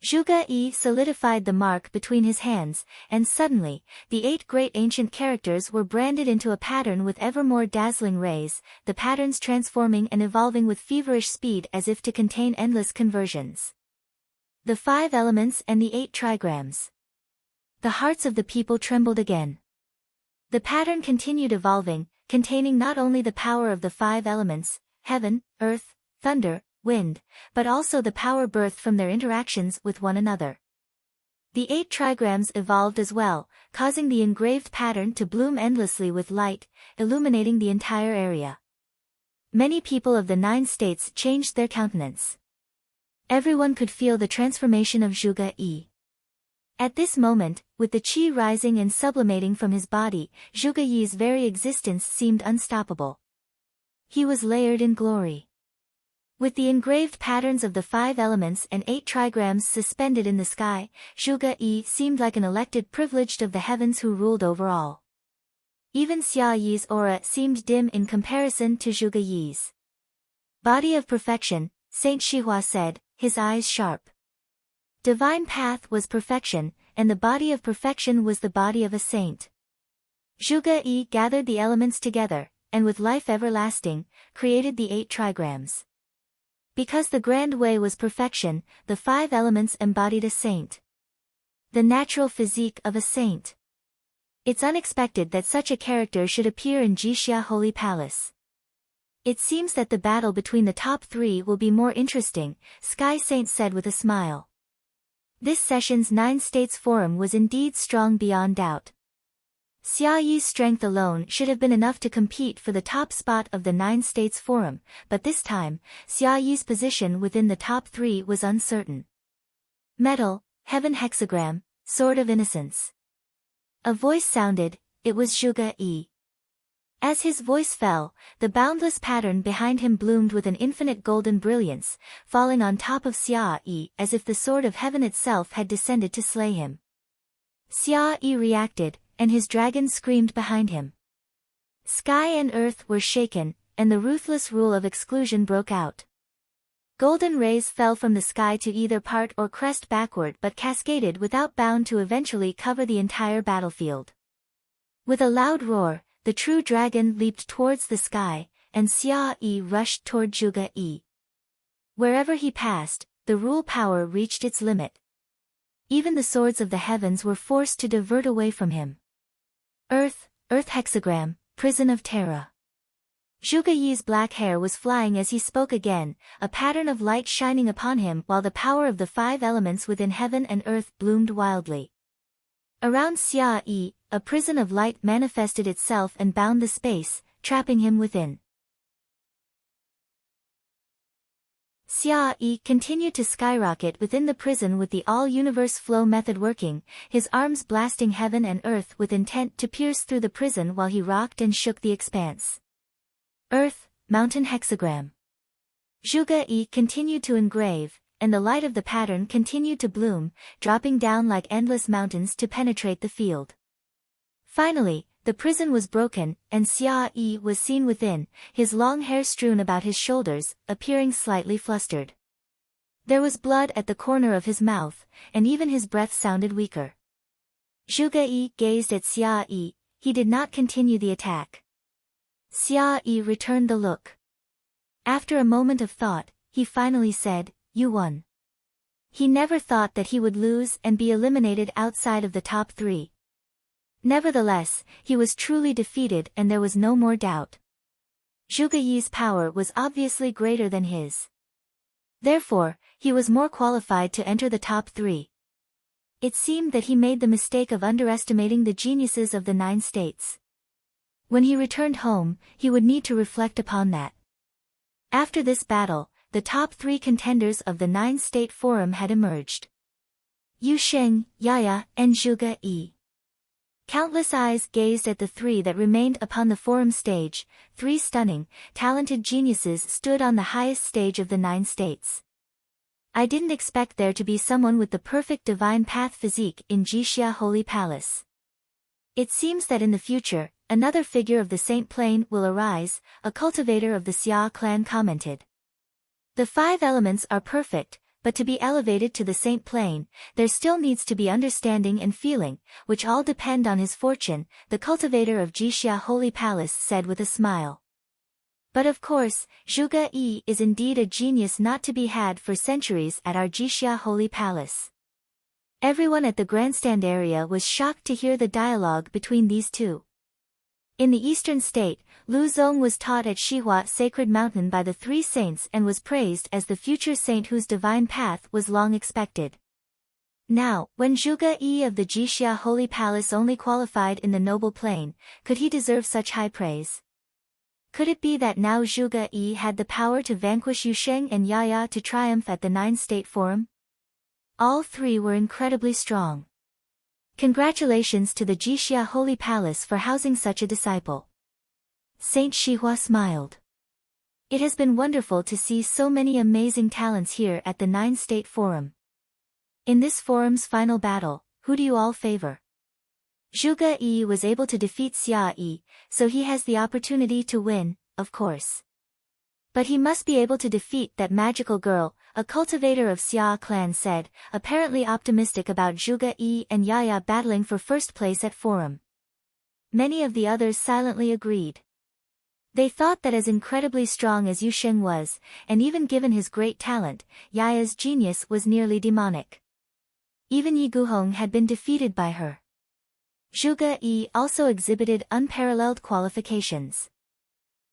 Zhuge Yi solidified the mark between his hands, and suddenly, the 8 great ancient characters were branded into a pattern with ever more dazzling rays, the patterns transforming and evolving with feverish speed as if to contain endless conversions. The 5 elements and the 8 trigrams. The hearts of the people trembled again. The pattern continued evolving, containing not only the power of the 5 elements, heaven, earth, thunder, wind, but also the power birthed from their interactions with one another. The 8 trigrams evolved as well, causing the engraved pattern to bloom endlessly with light, illuminating the entire area. Many people of the 9 states changed their countenance. Everyone could feel the transformation of Zhuge Yi. At this moment, with the qi rising and sublimating from his body, Zhuge Yi's very existence seemed unstoppable. He was layered in glory. With the engraved patterns of the 5 elements and 8 trigrams suspended in the sky, Zhuge Yi seemed like an elected privileged of the heavens who ruled over all. Even Xia Yi's aura seemed dim in comparison to Zhuge Yi's. Body of perfection, Saint Shihua said, his eyes sharp. Divine path was perfection, and the body of perfection was the body of a saint. Zhuge Yi gathered the elements together, and with life everlasting, created the 8 trigrams. Because the grand way was perfection, the 5 elements embodied a saint. The natural physique of a saint. It's unexpected that such a character should appear in Jixia Holy Palace. It seems that the battle between the top 3 will be more interesting, Sky Saint said with a smile. This session's 9 States Forum was indeed strong beyond doubt. Xia Yi's strength alone should have been enough to compete for the top spot of the 9 States Forum, but this time, Xia Yi's position within the top 3 was uncertain. Metal, Heaven Hexagram, Sword of Innocence. A voice sounded, it was Zhuge Yi. As his voice fell, the boundless pattern behind him bloomed with an infinite golden brilliance, falling on top of Xia Yi as if the sword of heaven itself had descended to slay him. Xia Yi reacted, and his dragon screamed behind him. Sky and earth were shaken, and the ruthless rule of exclusion broke out. Golden rays fell from the sky to either part or crest backward but cascaded without bound to eventually cover the entire battlefield. With a loud roar, the true dragon leaped towards the sky, and Xia Yi rushed toward Zhuge Yi. Wherever he passed, the rule power reached its limit. Even the swords of the heavens were forced to divert away from him. Earth hexagram, prison of Terra. Zhuge Yi's black hair was flying as he spoke again, a pattern of light shining upon him while the power of the 5 elements within heaven and earth bloomed wildly. Around Xia Yi, a prison of light manifested itself and bound the space, trapping him within. Xia Yi continued to skyrocket within the prison with the all-universe flow method working, his arms blasting heaven and earth with intent to pierce through the prison while he rocked and shook the expanse. Earth, mountain hexagram. Zhuge Yi continued to engrave, and the light of the pattern continued to bloom, dropping down like endless mountains to penetrate the field. Finally, the prison was broken, and Xia Yi was seen within, his long hair strewn about his shoulders, appearing slightly flustered. There was blood at the corner of his mouth, and even his breath sounded weaker. Zhuge Yi gazed at Xia Yi, he did not continue the attack. Xia Yi returned the look. After a moment of thought, he finally said, "You won." He never thought that he would lose and be eliminated outside of the top 3. Nevertheless, he was truly defeated and there was no more doubt. Zhuge Yi's power was obviously greater than his. Therefore, he was more qualified to enter the top 3. It seemed that he made the mistake of underestimating the geniuses of the 9 states. When he returned home, he would need to reflect upon that. After this battle, the top 3 contenders of the 9-state forum had emerged. Yu Sheng, Yaya, and Zhuge Yi. Countless eyes gazed at the 3 that remained upon the forum stage. 3 stunning, talented geniuses stood on the highest stage of the 9 states. I didn't expect there to be someone with the perfect divine path physique in Jixia Holy Palace. It seems that in the future, another figure of the Saint Plane will arise, a cultivator of the Xia clan commented. The 5 elements are perfect, but to be elevated to the Saint Plane, there still needs to be understanding and feeling, which all depend on his fortune, the cultivator of Jixia Holy Palace said with a smile. But of course, Zhuge Yi is indeed a genius not to be had for centuries at our Jixia Holy Palace. Everyone at the grandstand area was shocked to hear the dialogue between these 2. In the eastern state, Lu Zong was taught at Shihua Sacred Mountain by the 3 saints and was praised as the future saint whose divine path was long expected. Now, when Zhuge Yi of the Jixia Holy Palace only qualified in the noble plane, could he deserve such high praise? Could it be that now Zhuge Yi had the power to vanquish Yu Sheng and Yaya to triumph at the 9-state forum? All 3 were incredibly strong. Congratulations to the Jixia Holy Palace for housing such a disciple. Saint Shihua smiled. It has been wonderful to see so many amazing talents here at the 9-state forum. In this forum's final battle, who do you all favor? Zhuge Yi was able to defeat Xia Yi, so he has the opportunity to win, of course. But he must be able to defeat that magical girl, a cultivator of Xia clan said, apparently optimistic about Zhuge Yi and Yaya battling for first place at forum. Many of the others silently agreed. They thought that as incredibly strong as Yu Sheng was, and even given his great talent, Yaya's genius was nearly demonic. Even Yi Guhong had been defeated by her. Zhuge Yi also exhibited unparalleled qualifications.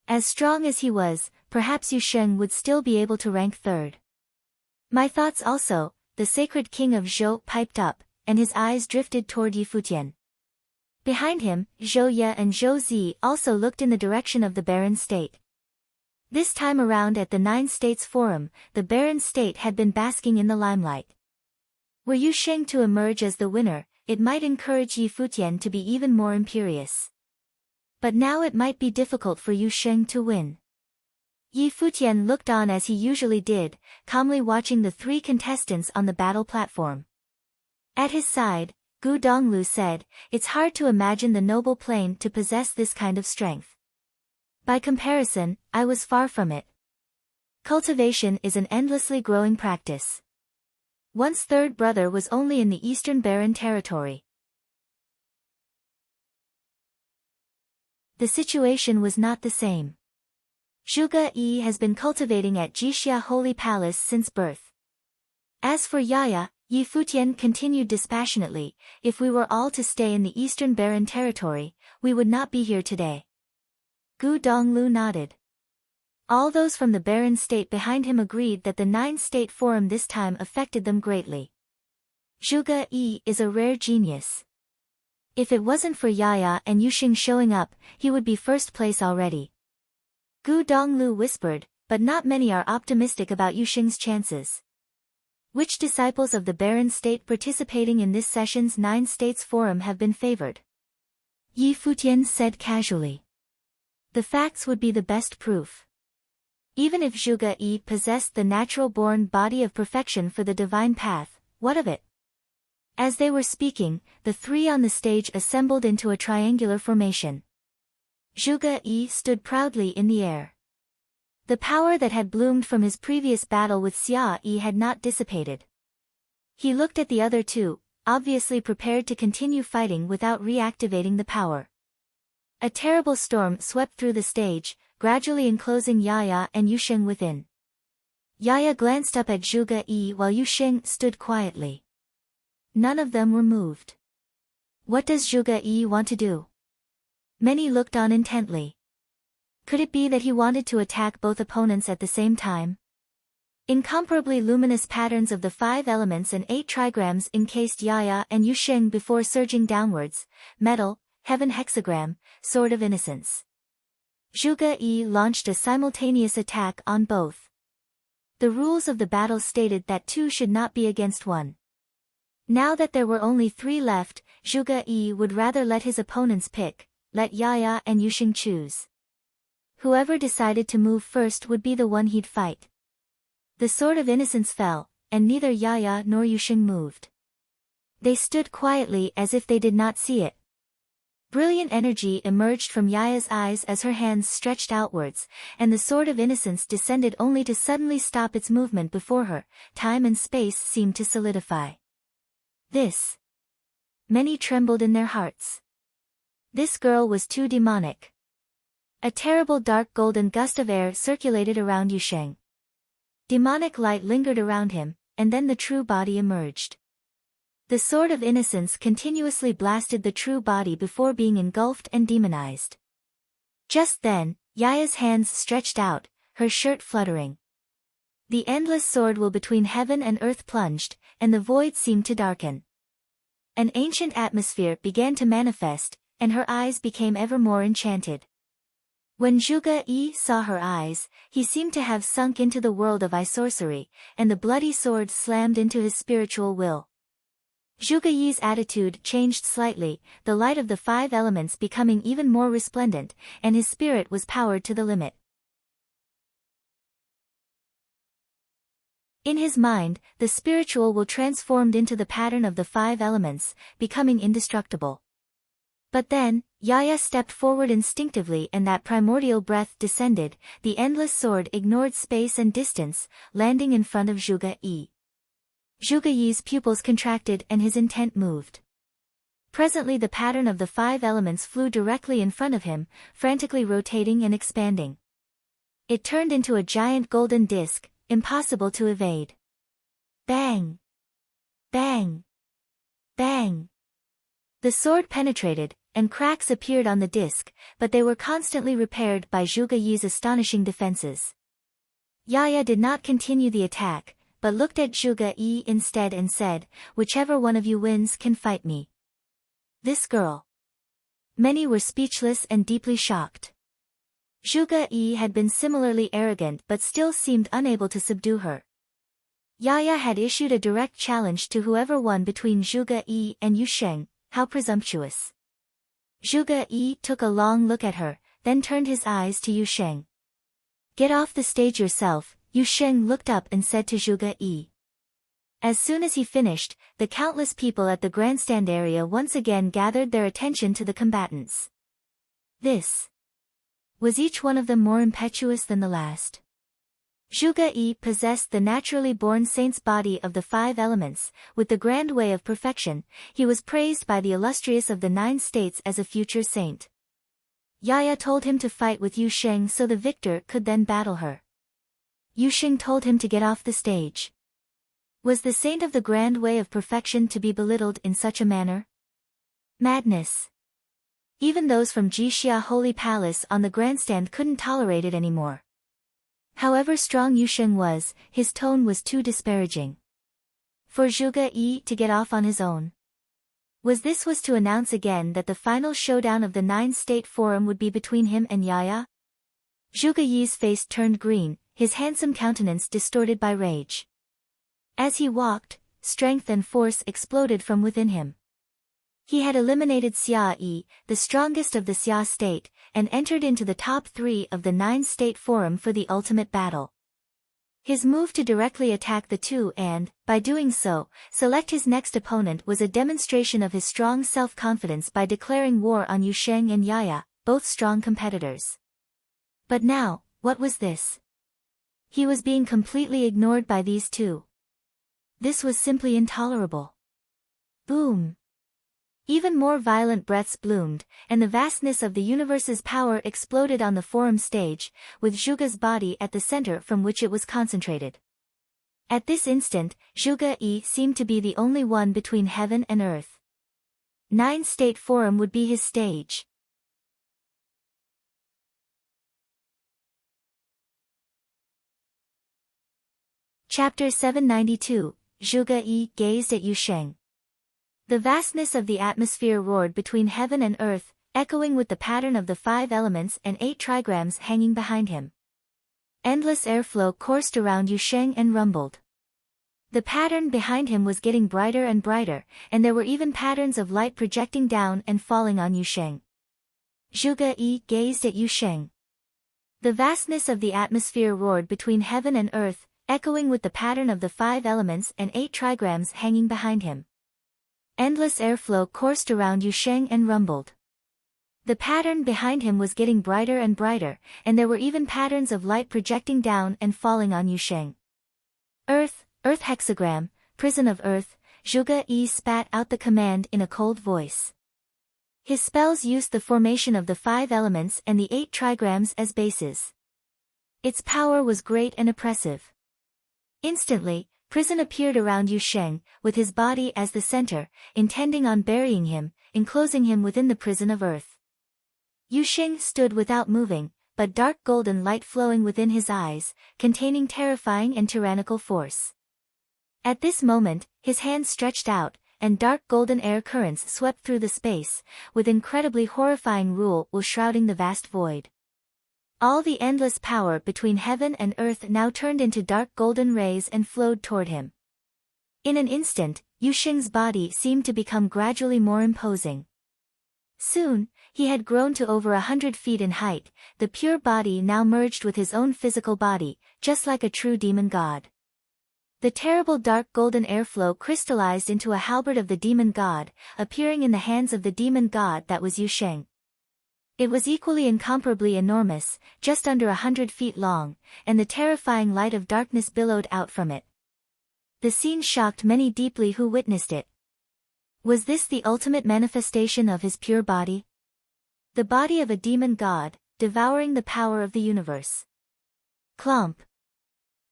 As strong as he was, perhaps Yu Sheng would still be able to rank 3rd. My thoughts also, the sacred king of Zhou piped up, and his eyes drifted toward Yi Futian. Behind him, Zhou Ye and Zhou Zi also looked in the direction of the Barren State. This time around at the 9 States Forum, the Barren State had been basking in the limelight. Were Yu Sheng to emerge as the winner, it might encourage Yi Futian to be even more imperious. But now it might be difficult for Yu Sheng to win. Yi Futian looked on as he usually did, calmly watching the 3 contestants on the battle platform. At his side, Gu Donglu said, "It's hard to imagine the noble plane to possess this kind of strength. By comparison, I was far from it. Cultivation is an endlessly growing practice. One's 3rd brother was only in the Eastern Barren Territory." The situation was not the same. Zhuge Yi has been cultivating at Jixia Holy Palace since birth. As for Yaya, Yi Futian continued dispassionately, if we were all to stay in the Eastern Barren Territory, we would not be here today. Gu Donglu nodded. All those from the Barren State behind him agreed that the 9-state forum this time affected them greatly. Zhuge Yi is a rare genius. If it wasn't for Yaya and Yu Sheng showing up, he would be first place already. Gu Donglu whispered, but not many are optimistic about Yu Sheng's chances. Which disciples of the Barren State participating in this session's 9 States Forum have been favored? Yi Futian said casually. The facts would be the best proof. Even if Zhuge Yi possessed the natural-born body of perfection for the divine path, what of it? As they were speaking, the 3 on the stage assembled into a triangular formation. Zhuge Yi stood proudly in the air. The power that had bloomed from his previous battle with Xia Yi had not dissipated. He looked at the other 2, obviously prepared to continue fighting without reactivating the power. A terrible storm swept through the stage, gradually enclosing Yaya and Yu Sheng within. Yaya glanced up at Zhuge Yi while Yu Sheng stood quietly. None of them were moved. What does Zhuge Yi want to do? Many looked on intently. Could it be that he wanted to attack both opponents at the same time? Incomparably luminous patterns of the 5 elements and 8 trigrams encased Yaya and Yusheng before surging downwards: metal, heaven hexagram, sword of innocence. Zhuge Yi launched a simultaneous attack on both. The rules of the battle stated that 2 should not be against 1. Now that there were only 3 left, Zhuge Yi would rather let his opponents pick, let Yaya and Yusheng choose. Whoever decided to move first would be the one he'd fight. The sword of innocence fell, and neither Yaya nor Yusheng moved. They stood quietly as if they did not see it. Brilliant energy emerged from Yaya's eyes as her hands stretched outwards, and the sword of innocence descended only to suddenly stop its movement before her. Time and space seemed to solidify. This. Many trembled in their hearts. This girl was too demonic. A terrible dark golden gust of air circulated around Yusheng. Demonic light lingered around him, and then the true body emerged. The sword of innocence continuously blasted the true body before being engulfed and demonized. Just then, Yaya's hands stretched out, her shirt fluttering. The endless sword will between heaven and earth plunged, and the void seemed to darken. An ancient atmosphere began to manifest, and her eyes became ever more enchanted. When Zhuge Yi saw her eyes, he seemed to have sunk into the world of eye-sorcery, and the bloody sword slammed into his spiritual will. Zhuge Yi's attitude changed slightly, the light of the 5 elements becoming even more resplendent, and his spirit was powered to the limit. In his mind, the spiritual will transformed into the pattern of the 5 elements, becoming indestructible. But then, Yaya stepped forward instinctively and that primordial breath descended, the endless sword ignored space and distance, landing in front of Zhuge Yi. Zhuge Yi's pupils contracted and his intent moved. Presently the pattern of the 5 elements flew directly in front of him, frantically rotating and expanding. It turned into a giant golden disc, impossible to evade. Bang! Bang! Bang! The sword penetrated, and cracks appeared on the disc, but they were constantly repaired by Zhuge Yi's astonishing defenses. Yaya did not continue the attack, but looked at Zhuge Yi instead and said, "Whichever one of you wins can fight me." This girl. Many were speechless and deeply shocked. Zhuge Yi had been similarly arrogant but still seemed unable to subdue her. Yaya had issued a direct challenge to whoever won between Zhuge Yi and Yusheng. How presumptuous. Zhuge Yi took a long look at her, then turned his eyes to Yusheng. "Get off the stage yourself," Yusheng looked up and said to Zhuge Yi. As soon as he finished, the countless people at the grandstand area once again gathered their attention to the combatants. This. Was each one of them more impetuous than the last? Zhuge Yi possessed the naturally born saint's body of the 5 elements, with the grand way of perfection. He was praised by the illustrious of the 9 states as a future saint. Yaya told him to fight with Yusheng so the victor could then battle her. Yusheng told him to get off the stage. Was the saint of the grand way of perfection to be belittled in such a manner? Madness. Even those from Jixia Holy Palace on the grandstand couldn't tolerate it anymore. However strong Yusheng was, his tone was too disparaging. For Zhuge Yi to get off on his own. Was to announce again that the final showdown of the 9-state forum would be between him and Yaya? Zhuge Yi's face turned green, his handsome countenance distorted by rage. As he walked, strength and force exploded from within him. He had eliminated Xia Yi, the strongest of the Xia state, and entered into the top 3 of the 9-state forum for the ultimate battle. His move to directly attack the 2 and, by doing so, select his next opponent was a demonstration of his strong self-confidence by declaring war on Yusheng and Yaya, both strong competitors. But now, what was this? He was being completely ignored by these 2. This was simply intolerable. Boom! Even more violent breaths bloomed, and the vastness of the universe's power exploded on the forum stage, with Zhuge's body at the center from which it was concentrated. At this instant, Zhuge Yi seemed to be the only one between heaven and earth. 9-state forum would be his stage. Chapter 792, Zhuge Yi gazed at Yu Sheng. The vastness of the atmosphere roared between heaven and earth, echoing with the pattern of the 5 elements and 8 trigrams hanging behind him. Endless airflow coursed around Yu Sheng and rumbled. The pattern behind him was getting brighter and brighter, and there were even patterns of light projecting down and falling on Yu Sheng. Zhuge Yi gazed at Yu Sheng. The vastness of the atmosphere roared between heaven and earth, echoing with the pattern of the 5 elements and 8 trigrams hanging behind him. Endless airflow coursed around Yu Sheng and rumbled. The pattern behind him was getting brighter and brighter, and there were even patterns of light projecting down and falling on Yu Sheng. Earth hexagram, prison of earth, Zhuge Yi spat out the command in a cold voice. His spells used the formation of the 5 elements and the 8 trigrams as bases. Its power was great and oppressive. Instantly, prison appeared around Yu Sheng, with his body as the center, intending on burying him, enclosing him within the prison of earth. Yu Sheng stood without moving, but dark golden light flowing within his eyes, containing terrifying and tyrannical force. At this moment, his hands stretched out, and dark golden air currents swept through the space, with incredibly horrifying rule shrouding the vast void. All the endless power between heaven and earth now turned into dark golden rays and flowed toward him. In an instant, Yu Sheng's body seemed to become gradually more imposing. Soon, he had grown to over 100 feet in height, the pure body now merged with his own physical body, just like a true demon god. The terrible dark golden airflow crystallized into a halberd of the demon god, appearing in the hands of the demon god that was Yu Sheng. It was equally incomparably enormous, just under 100 feet long, and the terrifying light of darkness billowed out from it. The scene shocked many deeply who witnessed it. Was this the ultimate manifestation of his pure body? The body of a demon god, devouring the power of the universe. Clomp.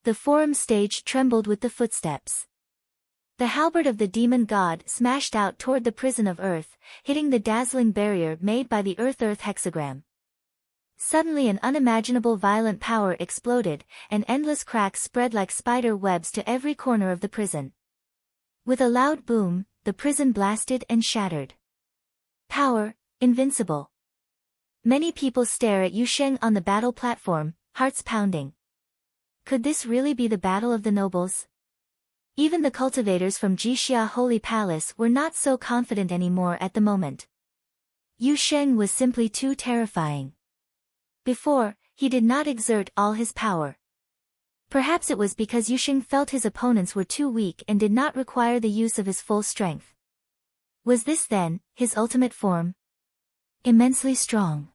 The forum stage trembled with the footsteps. The halberd of the demon god smashed out toward the prison of earth, hitting the dazzling barrier made by the earth hexagram. Suddenly an unimaginable violent power exploded, and endless cracks spread like spider webs to every corner of the prison. With a loud boom, the prison blasted and shattered. Power, invincible. Many people stare at Yu Sheng on the battle platform, hearts pounding. Could this really be the battle of the nobles? Even the cultivators from Jixia Holy Palace were not so confident anymore at the moment. Yu Sheng was simply too terrifying. Before, he did not exert all his power. Perhaps it was because Yu Sheng felt his opponents were too weak and did not require the use of his full strength. Was this then, his ultimate form? Immensely strong.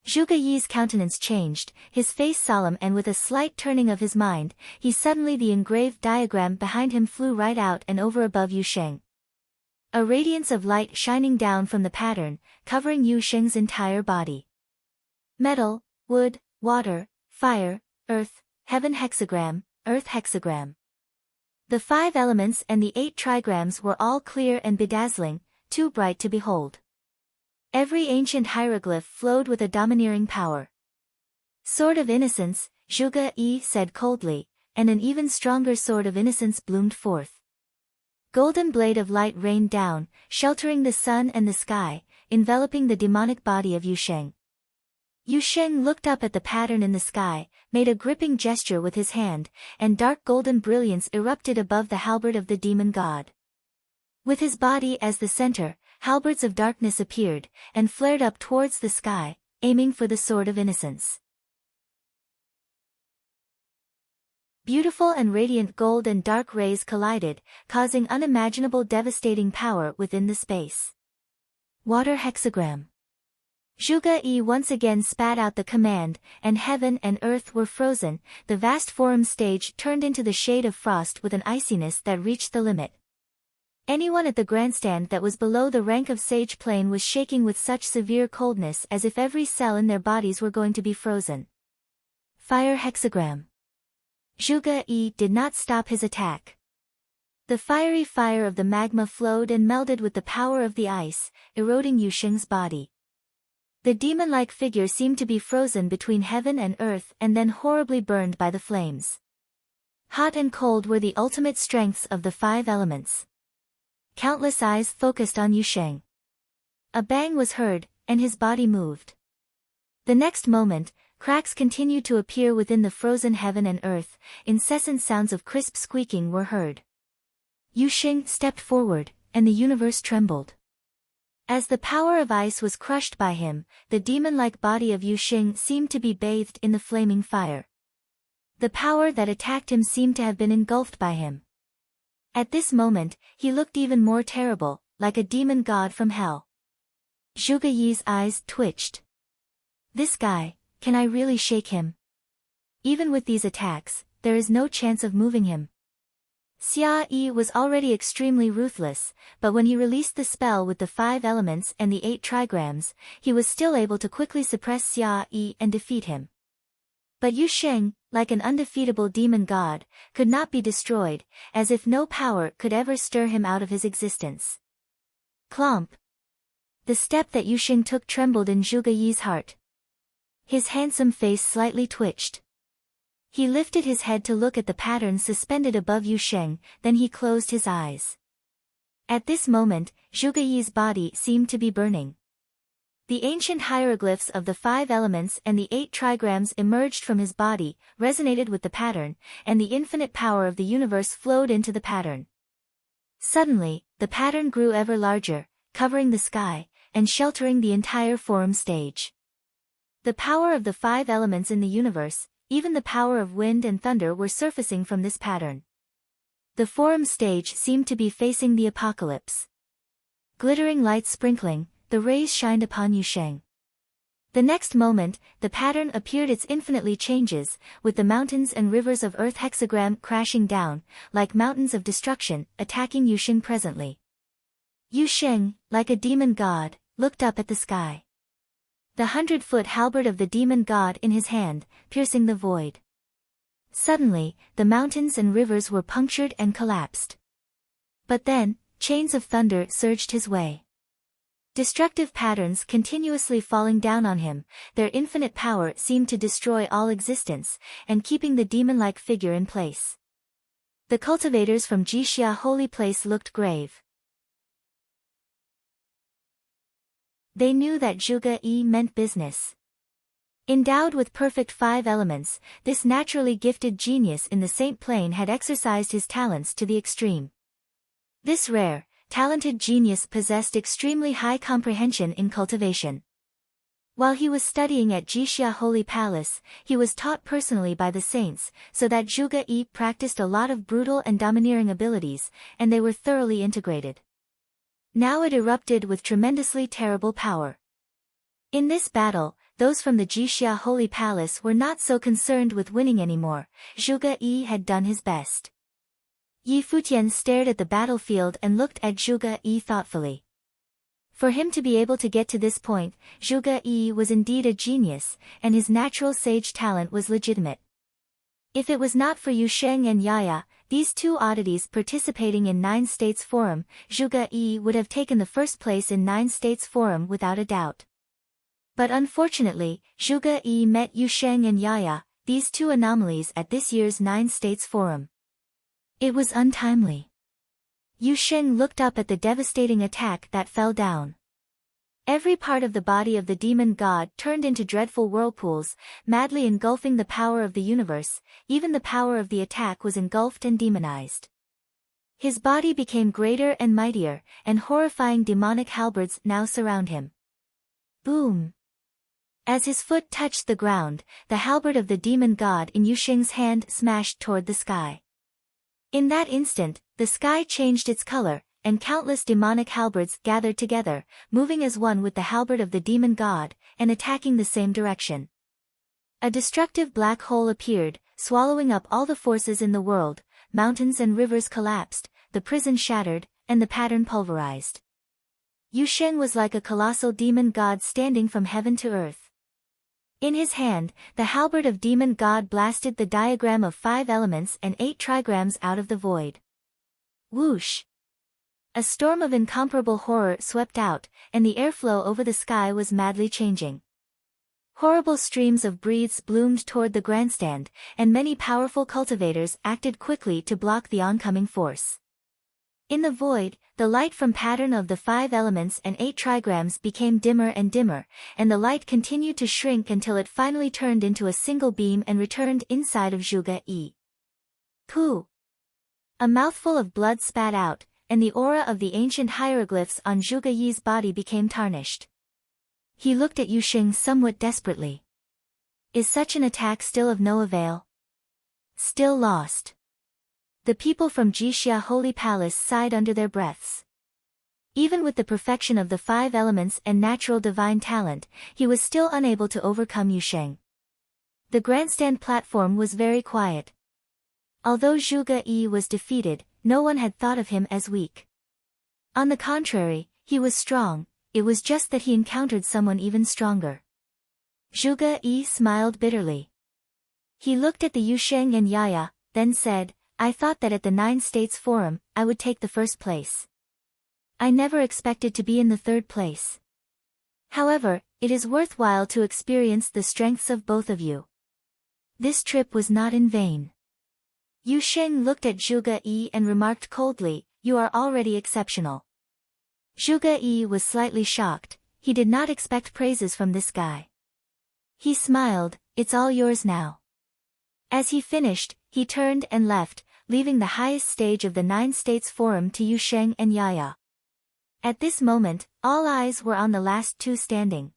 Zhuge Yi's countenance changed, his face solemn, and with a slight turning of his mind, the engraved diagram behind him flew right out and over above Yu Sheng. A radiance of light shining down from the pattern, covering Yu Sheng's entire body. Metal, wood, water, fire, earth, heaven hexagram, earth hexagram. The 5 elements and the 8 trigrams were all clear and bedazzling, too bright to behold. Every ancient hieroglyph flowed with a domineering power. Sword of innocence, Zhuge Yi said coldly, and an even stronger sword of innocence bloomed forth. Golden blade of light rained down, sheltering the sun and the sky, enveloping the demonic body of Yu Sheng. Yu Sheng looked up at the pattern in the sky, made a gripping gesture with his hand, and dark golden brilliance erupted above the halberd of the demon god. With his body as the center, halberds of darkness appeared, and flared up towards the sky, aiming for the sword of innocence. Beautiful and radiant gold and dark rays collided, causing unimaginable devastating power within the space. Water hexagram. Zhuge Yi once again spat out the command, and heaven and earth were frozen, the vast forum stage turned into the shade of frost with an iciness that reached the limit. Anyone at the grandstand that was below the rank of sage plane was shaking with such severe coldness as if every cell in their bodies were going to be frozen. Fire hexagram. Zhuge Yi did not stop his attack. The fiery fire of the magma flowed and melded with the power of the ice, eroding Yusheng's body. The demon-like figure seemed to be frozen between heaven and earth and then horribly burned by the flames. Hot and cold were the ultimate strengths of the 5 elements. Countless eyes focused on Yusheng. A bang was heard, and his body moved. The next moment, cracks continued to appear within the frozen heaven and earth, incessant sounds of crisp squeaking were heard. Yusheng stepped forward, and the universe trembled. As the power of ice was crushed by him, the demon-like body of Yusheng seemed to be bathed in the flaming fire. The power that attacked him seemed to have been engulfed by him. At this moment, he looked even more terrible, like a demon god from hell. Zhuge Yi's eyes twitched. This guy, can I really shake him? Even with these attacks, there is no chance of moving him. Xia Yi was already extremely ruthless, but when he released the spell with the 5 elements and the 8 trigrams, he was still able to quickly suppress Xia Yi and defeat him. But Yusheng, like an undefeatable demon god, could not be destroyed, as if no power could ever stir him out of his existence. Clomp! The step that Yusheng took trembled in Zhuge Yi's heart. His handsome face slightly twitched. He lifted his head to look at the pattern suspended above Yusheng, then he closed his eyes. At this moment, Zhuge Yi's body seemed to be burning. The ancient hieroglyphs of the 5 elements and the 8 trigrams emerged from his body, resonated with the pattern, and the infinite power of the universe flowed into the pattern. Suddenly, the pattern grew ever larger, covering the sky, and sheltering the entire forum stage. The power of the 5 elements in the universe, even the power of wind and thunder were surfacing from this pattern. The forum stage seemed to be facing the apocalypse. Glittering lights sprinkling, the rays shined upon Yusheng. The next moment, the pattern appeared its infinitely changes, with the mountains and rivers of earth hexagram crashing down, like mountains of destruction, attacking Yusheng presently. Yusheng, like a demon god, looked up at the sky. The 100-foot halberd of the demon god in his hand, piercing the void. Suddenly, the mountains and rivers were punctured and collapsed. But then, chains of thunder surged his way. Destructive patterns continuously falling down on him, their infinite power seemed to destroy all existence, and keeping the demon-like figure in place. The cultivators from Jixia Holy Place looked grave. They knew that Zhuge Yi meant business. Endowed with perfect 5 elements, this naturally gifted genius in the Saint Plane had exercised his talents to the extreme. This rare, talented genius possessed extremely high comprehension in cultivation. While he was studying at Jixia Holy Palace, he was taught personally by the saints, so that Zhuge Yi practiced a lot of brutal and domineering abilities, and they were thoroughly integrated. Now it erupted with tremendously terrible power. In this battle, those from the Jixia Holy Palace were not so concerned with winning anymore. Zhuge Yi had done his best. Yi Futian stared at the battlefield and looked at Zhuge Yi thoughtfully. For him to be able to get to this point, Zhuge Yi was indeed a genius, and his natural sage talent was legitimate. If it was not for Yusheng and Yaya, these 2 oddities participating in 9 States Forum, Zhuge Yi would have taken the first place in 9 States Forum without a doubt. But unfortunately, Zhuge Yi met Yusheng and Yaya, these 2 anomalies at this year's 9 States Forum. It was untimely. Yusheng looked up at the devastating attack that fell down. Every part of the body of the demon god turned into dreadful whirlpools, madly engulfing the power of the universe. Even the power of the attack was engulfed and demonized. His body became greater and mightier, and horrifying demonic halberds now surround him. Boom! As his foot touched the ground, the halberd of the demon god in Yusheng's hand smashed toward the sky. In that instant, the sky changed its color, and countless demonic halberds gathered together, moving as one with the halberd of the demon god, and attacking the same direction. A destructive black hole appeared, swallowing up all the forces in the world. Mountains and rivers collapsed, the prison shattered, and the pattern pulverized. Yusheng was like a colossal demon god standing from heaven to earth. In his hand, the halberd of demon god blasted the diagram of 5 elements and 8 trigrams out of the void. Whoosh! A storm of incomparable horror swept out, and the airflow over the sky was madly changing. Horrible streams of breaths bloomed toward the grandstand, and many powerful cultivators acted quickly to block the oncoming force. In the void, the light from pattern of the 5 elements and 8 trigrams became dimmer and dimmer, and the light continued to shrink until it finally turned into a single beam and returned inside of Zhuge Yi. Pooh! A mouthful of blood spat out, and the aura of the ancient hieroglyphs on Zhuge Yi's body became tarnished. He looked at Yu Sheng somewhat desperately. Is such an attack still of no avail? Still lost. The people from Jixia Holy Palace sighed under their breaths. Even with the perfection of the 5 elements and natural divine talent, he was still unable to overcome Yu Sheng. The grandstand platform was very quiet. Although Zhuge Yi was defeated, no one had thought of him as weak. On the contrary, he was strong, it was just that he encountered someone even stronger. Zhuge Yi smiled bitterly. He looked at the Yu Sheng and Yaya, then said, I thought that at the 9 States Forum, I would take the first place. I never expected to be in the 3rd place. However, it is worthwhile to experience the strengths of both of you. This trip was not in vain. Yu Sheng looked at Zhuge Yi and remarked coldly, you are already exceptional. Zhuge Yi was slightly shocked, he did not expect praises from this guy. He smiled, it's all yours now. As he finished, he turned and left, leaving the highest stage of the 9 States Forum to Yu Sheng and Yaya. At this moment, all eyes were on the last 2 standing.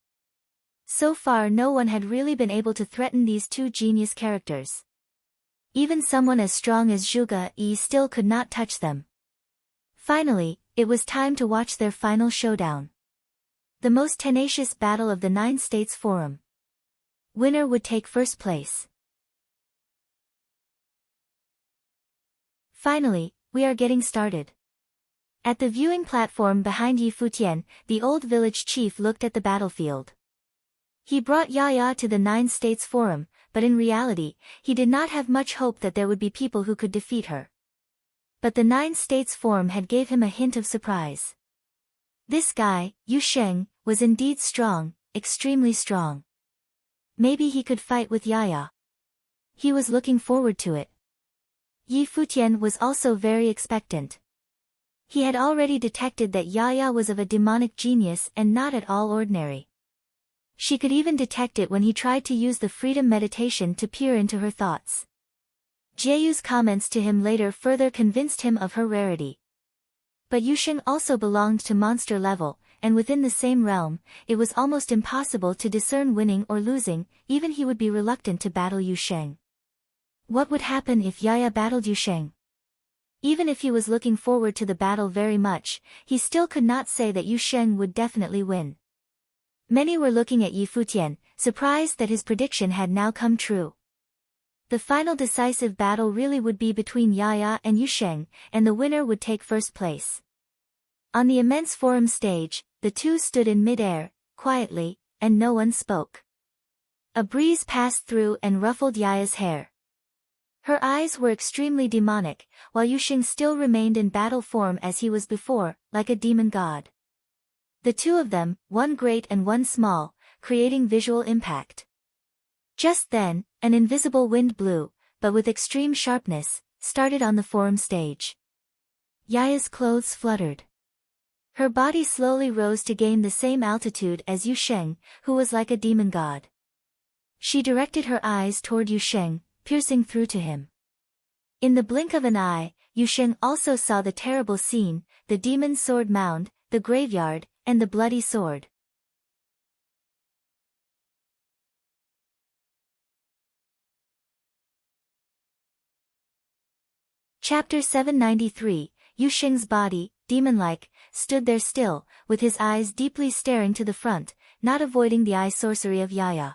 So far no one had really been able to threaten these 2 genius characters. Even someone as strong as Zhuge Yi still could not touch them. Finally, it was time to watch their final showdown. The most tenacious battle of the 9 States Forum. Winner would take first place. Finally, we are getting started. At the viewing platform behind Yi Futian, the old village chief looked at the battlefield. He brought Yaya to the 9 States Forum, but in reality, he did not have much hope that there would be people who could defeat her. But the 9 States Forum had gave him a hint of surprise. This guy, Yu Sheng, was indeed strong, extremely strong. Maybe he could fight with Yaya. He was looking forward to it. Yi Futian was also very expectant. He had already detected that Yaya was of a demonic genius and not at all ordinary. She could even detect it when he tried to use the freedom meditation to peer into her thoughts. Jieyu's comments to him later further convinced him of her rarity. But Yu Sheng also belonged to monster level, and within the same realm, it was almost impossible to discern winning or losing, even he would be reluctant to battle Yu Sheng. What would happen if Yaya battled Yu Sheng? Even if he was looking forward to the battle very much, he still could not say that Yu Sheng would definitely win. Many were looking at Yi Futian, surprised that his prediction had now come true. The final decisive battle really would be between Yaya and Yu Sheng, and the winner would take first place. On the immense forum stage, the 2 stood in mid-air, quietly, and no one spoke. A breeze passed through and ruffled Yaya's hair. Her eyes were extremely demonic, while Yu Sheng still remained in battle form as he was before, like a demon god. The 2 of them, one great and one small, creating visual impact. Just then, an invisible wind blew, but with extreme sharpness, started on the forum stage. Yaya's clothes fluttered. Her body slowly rose to gain the same altitude as Yu Sheng, who was like a demon god. She directed her eyes toward Yu Sheng, piercing through to him. In the blink of an eye, Yu Sheng also saw the terrible scene, the demon sword mound, the graveyard, and the bloody sword. Chapter 793, Yu Sheng's body, demon-like, stood there still, with his eyes deeply staring to the front, not avoiding the eye sorcery of Yaya.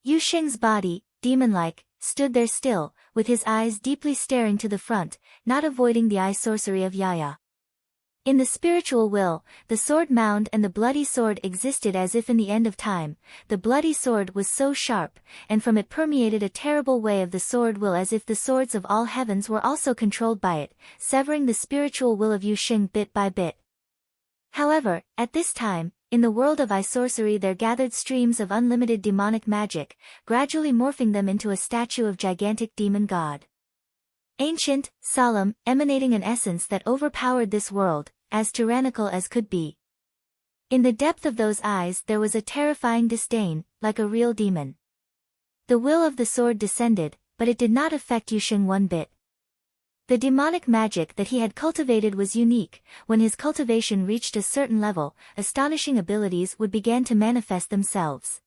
Yu Sheng's body, demon-like, stood there still, with his eyes deeply staring to the front, not avoiding the eye sorcery of Yaya. In the spiritual will, the sword mound and the bloody sword existed as if in the end of time. The bloody sword was so sharp, and from it permeated a terrible way of the sword will as if the swords of all heavens were also controlled by it, severing the spiritual will of Yu Xing bit by bit. However, at this time, in the world of sorcery there gathered streams of unlimited demonic magic, gradually morphing them into a statue of gigantic demon god. Ancient, solemn, emanating an essence that overpowered this world, as tyrannical as could be. In the depth of those eyes there was a terrifying disdain, like a real demon. The will of the sword descended, but it did not affect Yu Xing one bit. The demonic magic that he had cultivated was unique. When his cultivation reached a certain level, astonishing abilities would begin to manifest themselves.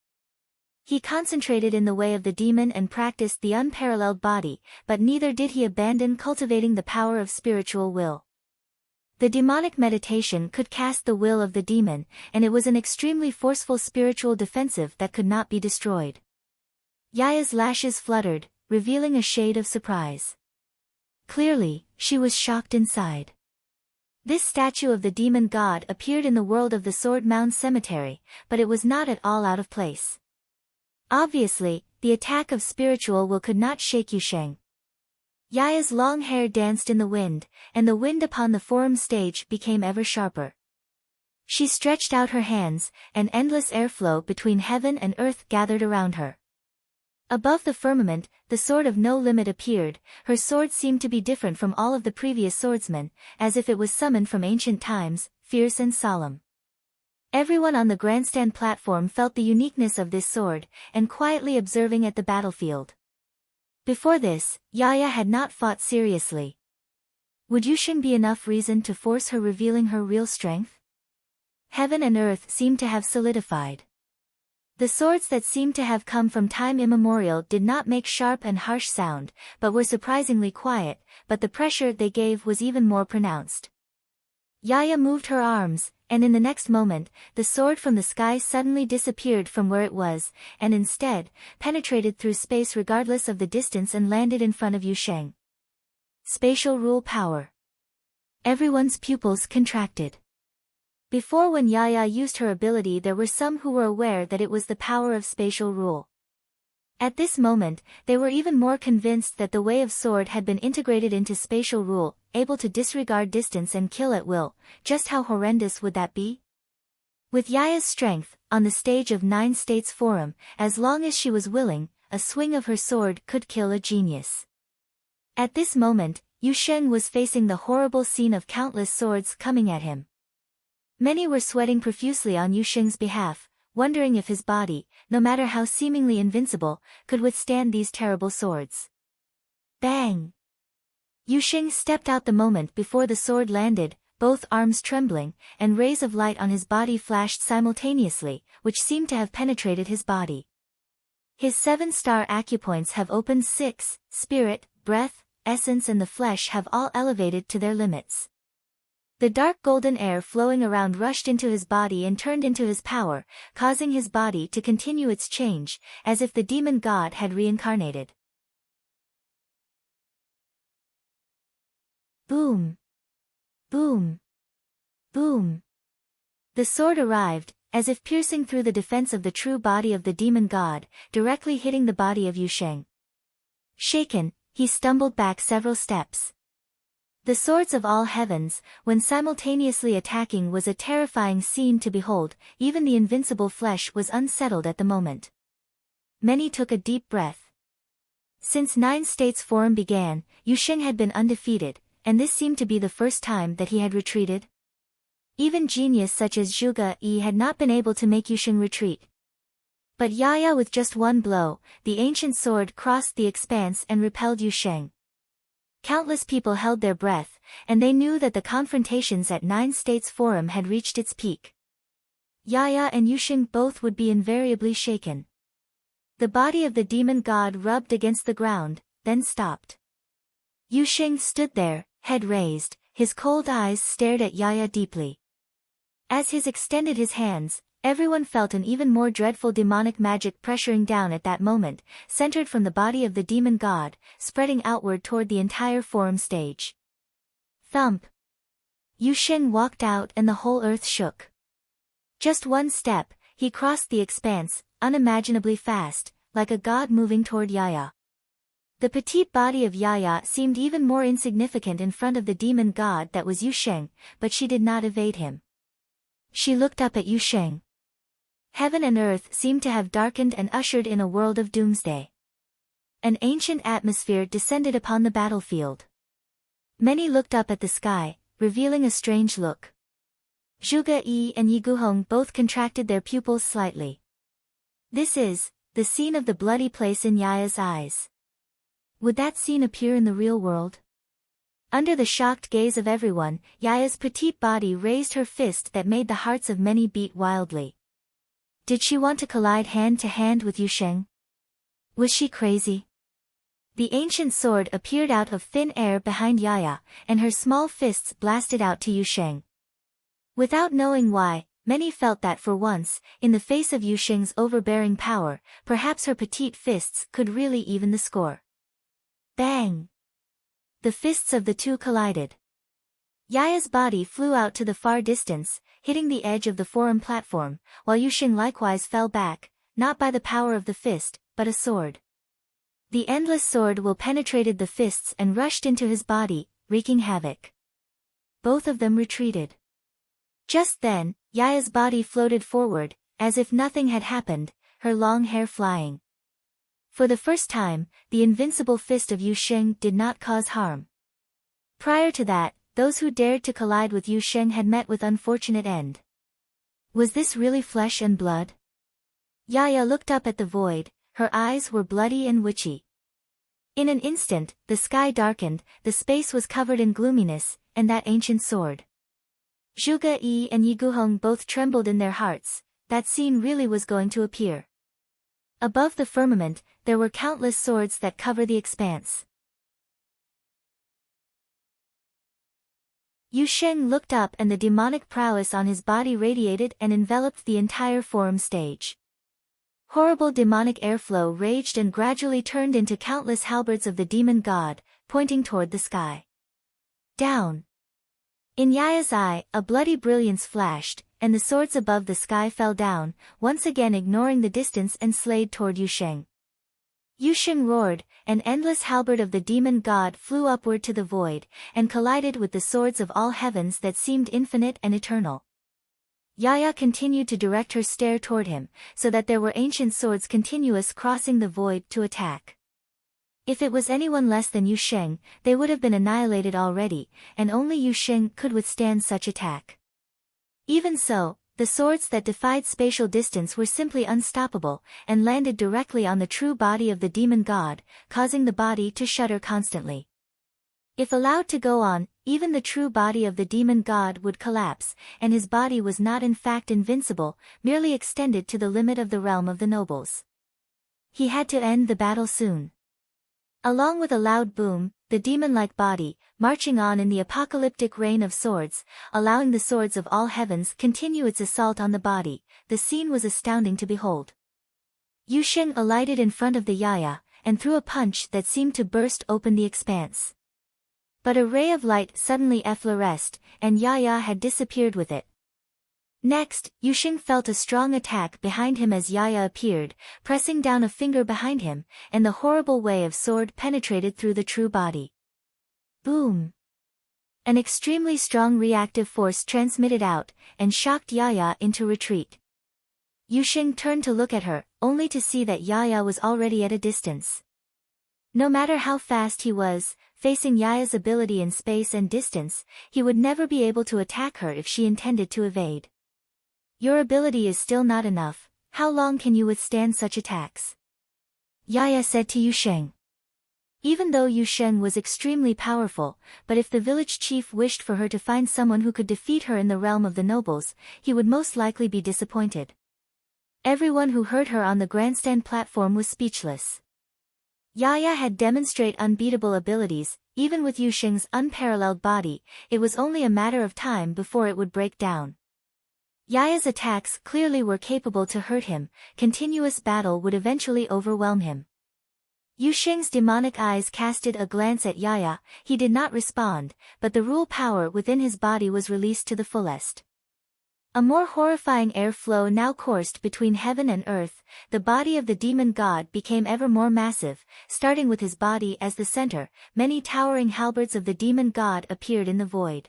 He concentrated in the way of the demon and practiced the unparalleled body, but neither did he abandon cultivating the power of spiritual will. The demonic meditation could cast the will of the demon, and it was an extremely forceful spiritual defensive that could not be destroyed. Yaya's lashes fluttered, revealing a shade of surprise. Clearly, she was shocked inside. This statue of the demon god appeared in the world of the Sword Mound Cemetery, but it was not at all out of place. Obviously, the attack of spiritual will could not shake Yu Xing. Yaya's long hair danced in the wind, and the wind upon the forum stage became ever sharper. She stretched out her hands, and endless airflow between heaven and earth gathered around her. Above the firmament, the sword of no limit appeared. Her sword seemed to be different from all of the previous swordsmen, as if it was summoned from ancient times, fierce and solemn. Everyone on the grandstand platform felt the uniqueness of this sword, and quietly observing at the battlefield. Before this, Yaya had not fought seriously. Would Yu Xing be enough reason to force her revealing her real strength? Heaven and earth seemed to have solidified. The swords that seemed to have come from time immemorial did not make sharp and harsh sound, but were surprisingly quiet, but the pressure they gave was even more pronounced. Yaya moved her arms, and in the next moment, the sword from the sky suddenly disappeared from where it was, and instead, penetrated through space regardless of the distance and landed in front of Yu Xing. Spatial rule power. Everyone's pupils contracted. Before, when Yaya used her ability, there were some who were aware that it was the power of spatial rule. At this moment, they were even more convinced that the way of sword had been integrated into spatial rule, able to disregard distance and kill at will. Just how horrendous would that be? With Yaya's strength, on the stage of 9 States Forum, as long as she was willing, a swing of her sword could kill a genius. At this moment, Yu Xing was facing the horrible scene of countless swords coming at him. Many were sweating profusely on Yu Xing's behalf, wondering if his body, no matter how seemingly invincible, could withstand these terrible swords. Bang! Yu Xing stepped out the moment before the sword landed, both arms trembling, and rays of light on his body flashed simultaneously, which seemed to have penetrated his body. His 7-star acupoints have opened 6, spirit, breath, essence and the flesh have all elevated to their limits. The dark golden air flowing around rushed into his body and turned into his power, causing his body to continue its change, as if the demon god had reincarnated. Boom! Boom! Boom! The sword arrived, as if piercing through the defense of the true body of the demon god, directly hitting the body of Yu Xing. Shaken, he stumbled back several steps. The swords of all heavens, when simultaneously attacking, was a terrifying scene to behold. Even the invincible flesh was unsettled at the moment. Many took a deep breath. Since 9 States Forum began, Yu Xing had been undefeated, and this seemed to be the first time that he had retreated. Even genius such as Zhuge Yi had not been able to make Yu Xing retreat. But Yaya, with just one blow, the ancient sword crossed the expanse and repelled Yu Xing. Countless people held their breath, and they knew that the confrontations at 9 States Forum had reached its peak. Yaya and Yu Xing both would be invariably shaken. The body of the demon god rubbed against the ground, then stopped. Yu Xing stood there, head raised, his cold eyes stared at Yaya deeply. As he extended his hands, everyone felt an even more dreadful demonic magic pressuring down at that moment, centered from the body of the demon god, spreading outward toward the entire forum stage. Thump! Yu Sheng walked out and the whole earth shook. Just one step, he crossed the expanse, unimaginably fast, like a god moving toward Yaya. The petite body of Yaya seemed even more insignificant in front of the demon god that was Yu Sheng, but she did not evade him. She looked up at Yu Sheng. Heaven and earth seemed to have darkened and ushered in a world of doomsday. An ancient atmosphere descended upon the battlefield. Many looked up at the sky, revealing a strange look. Zhuge Yi and Yi Guhong both contracted their pupils slightly. This is the scene of the bloody place in Yaya's eyes. Would that scene appear in the real world? Under the shocked gaze of everyone, Yaya's petite body raised her fist that made the hearts of many beat wildly. Did she want to collide hand to hand with Yu Sheng? Was she crazy? The ancient sword appeared out of thin air behind Yaya, and her small fists blasted out to Yu Sheng. Without knowing why, many felt that for once, in the face of Yu Sheng's overbearing power, perhaps her petite fists could really even the score. Bang! The fists of the two collided. Yaya's body flew out to the far distance, hitting the edge of the forum platform, while Yu Sheng likewise fell back, not by the power of the fist, but a sword. The endless sword will penetrated the fists and rushed into his body, wreaking havoc. Both of them retreated. Just then, Yaya's body floated forward, as if nothing had happened, her long hair flying. For the first time, the invincible fist of Yu Sheng did not cause harm. Prior to that, those who dared to collide with Yu Sheng had met with unfortunate end. Was this really flesh and blood? Yaya looked up at the void, her eyes were bloody and witchy. In an instant, the sky darkened, the space was covered in gloominess, and that ancient sword. Zhuge Yi and Yi Guhong both trembled in their hearts, that scene really was going to appear. Above the firmament, there were countless swords that cover the expanse. Yu Sheng looked up and the demonic prowess on his body radiated and enveloped the entire forum stage. Horrible demonic airflow raged and gradually turned into countless halberds of the demon god, pointing toward the sky. Down! In Yaya's eye, a bloody brilliance flashed, and the swords above the sky fell down, once again ignoring the distance and slayed toward Yu Sheng. Yu Sheng roared, an endless halberd of the demon god flew upward to the void, and collided with the swords of all heavens that seemed infinite and eternal. Yaya continued to direct her stare toward him, so that there were ancient swords continuous crossing the void to attack. If it was anyone less than Yu Sheng, they would have been annihilated already, and only Yu Sheng could withstand such attack. Even so, the swords that defied spatial distance were simply unstoppable, and landed directly on the true body of the demon god, causing the body to shudder constantly. If allowed to go on, even the true body of the demon god would collapse, and his body was not in fact invincible, merely extended to the limit of the realm of the nobles. He had to end the battle soon. Along with a loud boom, the demon-like body, marching on in the apocalyptic rain of swords, allowing the swords of all heavens continue its assault on the body, the scene was astounding to behold. Yu Sheng alighted in front of the Yaya, and threw a punch that seemed to burst open the expanse. But a ray of light suddenly effloresced, and Yaya had disappeared with it. Next, Yu Sheng felt a strong attack behind him as Yaya appeared, pressing down a finger behind him, and the horrible way of sword penetrated through the true body. Boom! An extremely strong reactive force transmitted out, and shocked Yaya into retreat. Yu Sheng turned to look at her, only to see that Yaya was already at a distance. No matter how fast he was, facing Yaya's ability in space and distance, he would never be able to attack her if she intended to evade. Your ability is still not enough, how long can you withstand such attacks? Yaya said to Yu Sheng. Even though Yu Sheng was extremely powerful, but if the village chief wished for her to find someone who could defeat her in the realm of the nobles, he would most likely be disappointed. Everyone who heard her on the grandstand platform was speechless. Yaya had demonstrated unbeatable abilities, even with Yu Sheng's unparalleled body, it was only a matter of time before it would break down. Yaya's attacks clearly were capable to hurt him, continuous battle would eventually overwhelm him. Yu Sheng's demonic eyes casted a glance at Yaya. He did not respond, but the rule power within his body was released to the fullest. A more horrifying air flow now coursed between heaven and earth. The body of the demon god became ever more massive, starting with his body as the center. Many towering halberds of the demon god appeared in the void.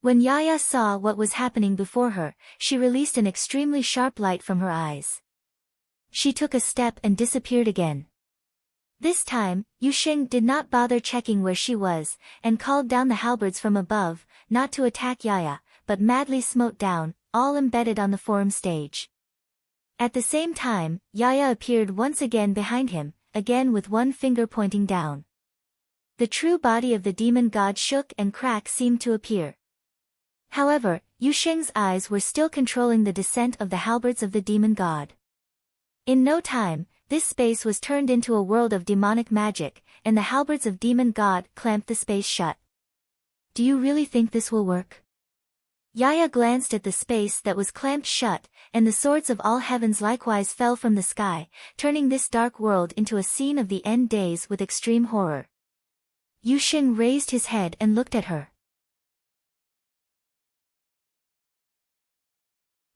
When Yaya saw what was happening before her, she released an extremely sharp light from her eyes. She took a step and disappeared again. This time, Yu Sheng did not bother checking where she was, and called down the halberds from above, not to attack Yaya, but madly smote down, all embedded on the forum stage. At the same time, Yaya appeared once again behind him, again with one finger pointing down. The true body of the demon god shook and cracks seemed to appear. However, Yu Sheng's eyes were still controlling the descent of the halberds of the demon god. In no time, this space was turned into a world of demonic magic, and the halberds of demon god clamped the space shut. Do you really think this will work? Yaya glanced at the space that was clamped shut, and the swords of all heavens likewise fell from the sky, turning this dark world into a scene of the end days with extreme horror. Yu Sheng raised his head and looked at her.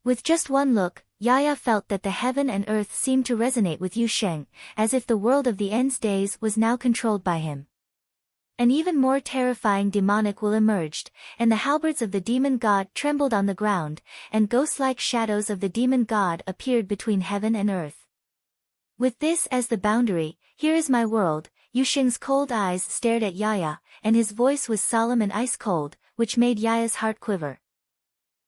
With just one look, Yaya felt that the heaven and earth seemed to resonate with Yu Sheng, as if the world of the end's days was now controlled by him. An even more terrifying demonic will emerged, and the halberds of the demon god trembled on the ground, and ghost-like shadows of the demon god appeared between heaven and earth. With this as the boundary, here is my world. Yu Sheng's cold eyes stared at Yaya, and his voice was solemn and ice-cold, which made Yaya's heart quiver.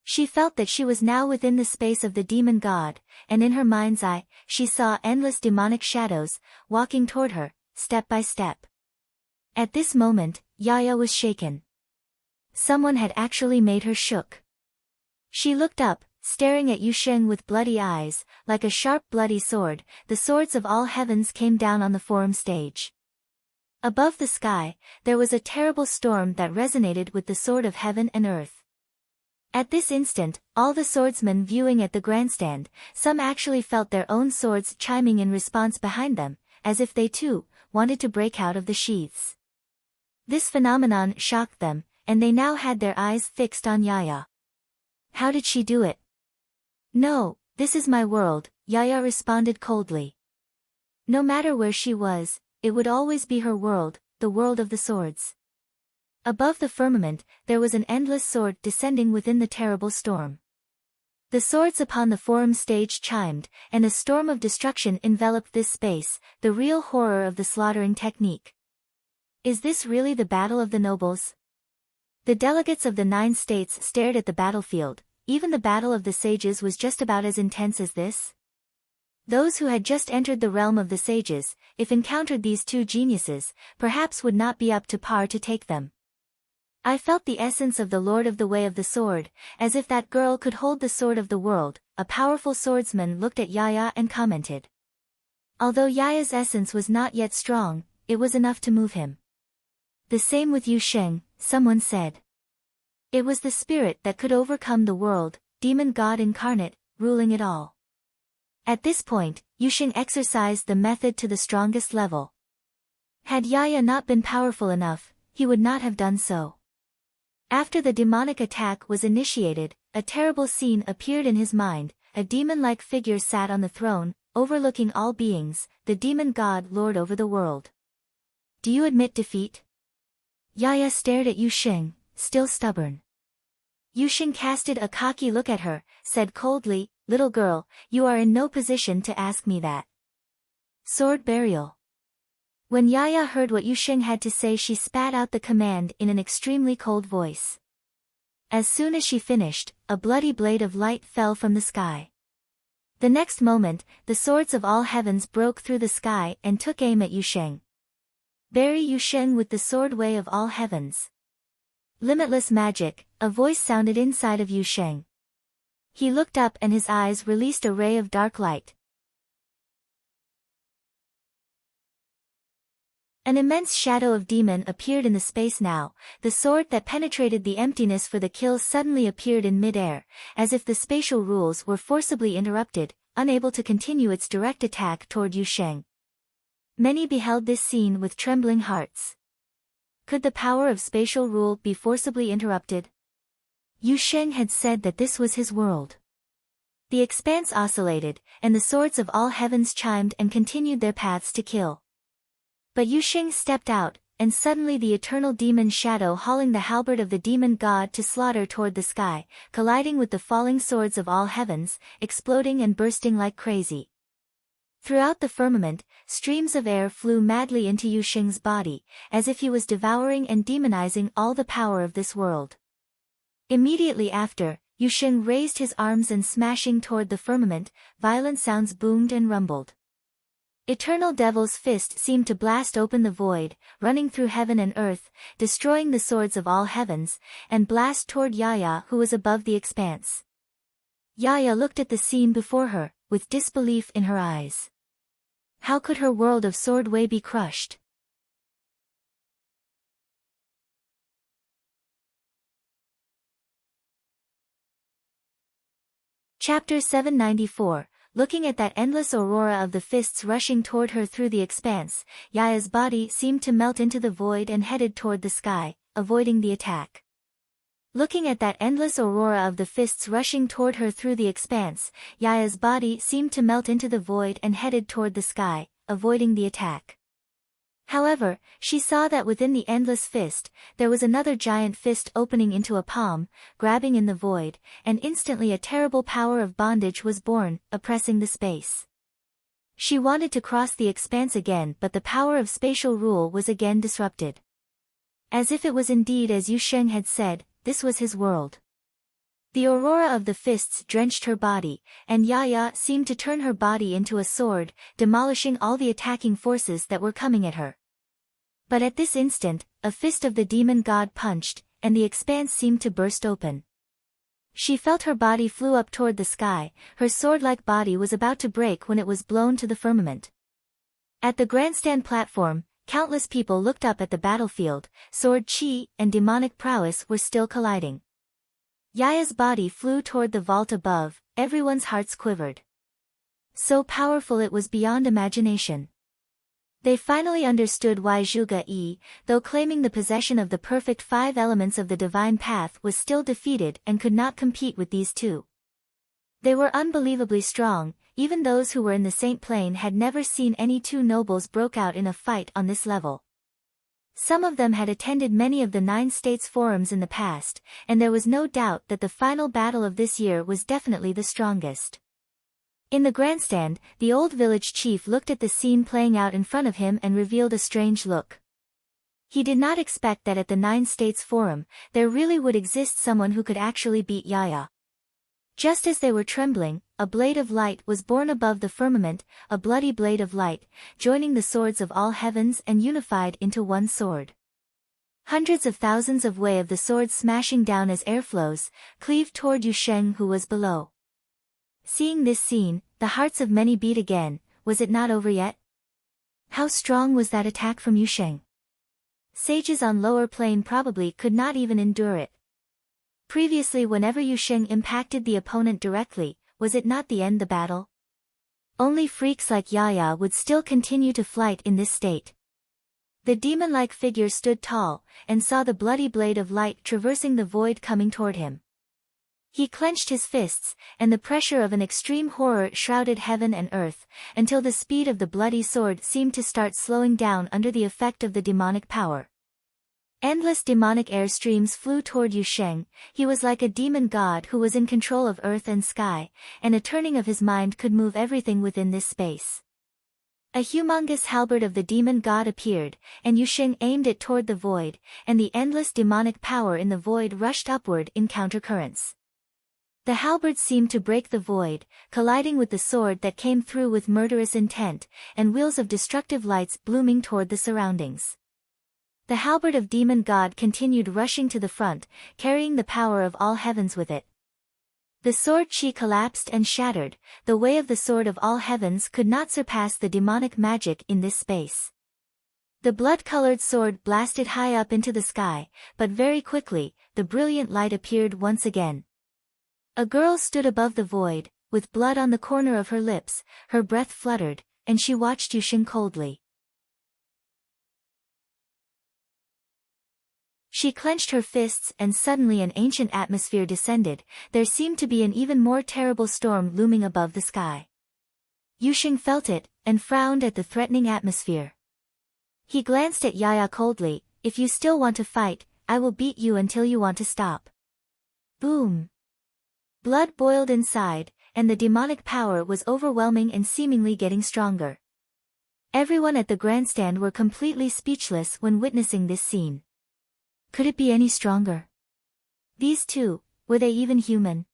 She felt that she was now within the space of the demon god, and in her mind's eye, she saw endless demonic shadows, walking toward her, step by step. At this moment, Yaya was shaken. Someone had actually made her shook. She looked up, staring at Yu Sheng with bloody eyes, like a sharp bloody sword. The swords of all heavens came down on the forum stage. Above the sky, there was a terrible storm that resonated with the sword of heaven and earth. At this instant, all the swordsmen viewing at the grandstand, some actually felt their own swords chiming in response behind them, as if they too wanted to break out of the sheaths. This phenomenon shocked them, and they now had their eyes fixed on Yaya. How did she do it? No, this is my world, Yaya responded coldly. No matter where she was, it would always be her world, the world of the swords. Above the firmament, there was an endless sword descending within the terrible storm. The swords upon the forum stage chimed, and a storm of destruction enveloped this space, the real horror of the slaughtering technique. Is this really the battle of the nobles? The delegates of the 9 states stared at the battlefield. Even the battle of the sages was just about as intense as this. Those who had just entered the realm of the sages, if encountered these two geniuses, perhaps would not be up to par to take them. I felt the essence of the Lord of the Way of the Sword, as if that girl could hold the sword of the world. A powerful swordsman looked at Yaya and commented. Although Yaya's essence was not yet strong, it was enough to move him. The same with Yu Sheng, someone said. It was the spirit that could overcome the world, demon god incarnate, ruling it all. At this point, Yu Sheng exercised the method to the strongest level. Had Yaya not been powerful enough, he would not have done so. After the demonic attack was initiated, a terrible scene appeared in his mind. A demon-like figure sat on the throne, overlooking all beings, the demon god lord over the world. Do you admit defeat? Yaya stared at Yu Sheng, still stubborn. Yu Sheng casted a cocky look at her, said coldly, "Little girl, you are in no position to ask me that." Sword burial. When Yaya heard what Yu Sheng had to say, she spat out the command in an extremely cold voice. As soon as she finished, a bloody blade of light fell from the sky. The next moment, the swords of all heavens broke through the sky and took aim at Yu Sheng. Bury Yu Sheng with the sword way of all heavens. Limitless magic, a voice sounded inside of Yu Sheng. He looked up and his eyes released a ray of dark light. An immense shadow of demon appeared in the space now. The sword that penetrated the emptiness for the kill suddenly appeared in mid-air, as if the spatial rules were forcibly interrupted, unable to continue its direct attack toward Yu Sheng. Many beheld this scene with trembling hearts. Could the power of spatial rule be forcibly interrupted? Yu Sheng had said that this was his world. The expanse oscillated, and the swords of all heavens chimed and continued their paths to kill. But Yu Sheng stepped out, and suddenly the eternal demon shadow hauling the halberd of the demon god to slaughter toward the sky, colliding with the falling swords of all heavens, exploding and bursting like crazy. Throughout the firmament, streams of air flew madly into Yu Sheng's body, as if he was devouring and demonizing all the power of this world. Immediately after, Yu Sheng raised his arms and smashing toward the firmament, violent sounds boomed and rumbled. Eternal Devil's fist seemed to blast open the void, running through heaven and earth, destroying the swords of all heavens, and blast toward Yaya who was above the expanse. Yaya looked at the scene before her, with disbelief in her eyes. How could her world of sword way be crushed? Chapter 794. Looking at that endless aurora of the fists rushing toward her through the expanse, Yaya's body seemed to melt into the void and headed toward the sky, avoiding the attack. Looking at that endless aurora of the fists rushing toward her through the expanse, Yaya's body seemed to melt into the void and headed toward the sky, avoiding the attack. However, she saw that within the endless fist, there was another giant fist opening into a palm, grabbing in the void, and instantly a terrible power of bondage was born, oppressing the space. She wanted to cross the expanse again, but the power of spatial rule was again disrupted. As if it was indeed as Yu Sheng had said, this was his world. The aurora of the fists drenched her body, and Yaya seemed to turn her body into a sword, demolishing all the attacking forces that were coming at her. But at this instant, a fist of the demon god punched, and the expanse seemed to burst open. She felt her body flew up toward the sky, her sword-like body was about to break when it was blown to the firmament. At the grandstand platform, countless people looked up at the battlefield, sword chi and demonic prowess were still colliding. Yaya's body flew toward the vault above, everyone's hearts quivered. So powerful it was beyond imagination. They finally understood why Zhuge Yi, though claiming the possession of the perfect 5 elements of the divine path, was still defeated and could not compete with these two. They were unbelievably strong, even those who were in the Saint Plane had never seen any two nobles broke out in a fight on this level. Some of them had attended many of the 9 states forums in the past, and there was no doubt that the final battle of this year was definitely the strongest. In the grandstand, the old village chief looked at the scene playing out in front of him and revealed a strange look. He did not expect that at the 9 states forum, there really would exist someone who could actually beat Yaya. Just as they were trembling, a blade of light was born above the firmament, a bloody blade of light, joining the swords of all heavens and unified into one sword. Hundreds of thousands of way of the sword smashing down as air flows, cleaved toward Yu Sheng who was below. Seeing this scene, the hearts of many beat again. Was it not over yet? How strong was that attack from Yu Sheng? Sages on lower plane probably could not even endure it. Previously, whenever Yu Sheng impacted the opponent directly, was it not the end the battle? Only freaks like Yaya would still continue to fight in this state. The demon-like figure stood tall, and saw the bloody blade of light traversing the void coming toward him. He clenched his fists, and the pressure of an extreme horror shrouded heaven and earth, until the speed of the bloody sword seemed to start slowing down under the effect of the demonic power. Endless demonic air streams flew toward Yu Sheng. He was like a demon god who was in control of earth and sky, and a turning of his mind could move everything within this space. A humongous halberd of the demon god appeared, and Yu Sheng aimed it toward the void, and the endless demonic power in the void rushed upward in countercurrents. The halberd seemed to break the void, colliding with the sword that came through with murderous intent, and wheels of destructive lights blooming toward the surroundings. The halberd of demon god continued rushing to the front, carrying the power of all heavens with it. The sword chi collapsed and shattered. The way of the sword of all heavens could not surpass the demonic magic in this space. The blood-colored sword blasted high up into the sky, but very quickly, the brilliant light appeared once again. A girl stood above the void, with blood on the corner of her lips, her breath fluttered, and she watched Yu Sheng coldly. She clenched her fists and suddenly an ancient atmosphere descended. There seemed to be an even more terrible storm looming above the sky. Yusheng felt it, and frowned at the threatening atmosphere. He glanced at Yaya coldly. If you still want to fight, I will beat you until you want to stop. Boom! Blood boiled inside, and the demonic power was overwhelming and seemingly getting stronger. Everyone at the grandstand were completely speechless when witnessing this scene. Could it be any stronger? These two, were they even human?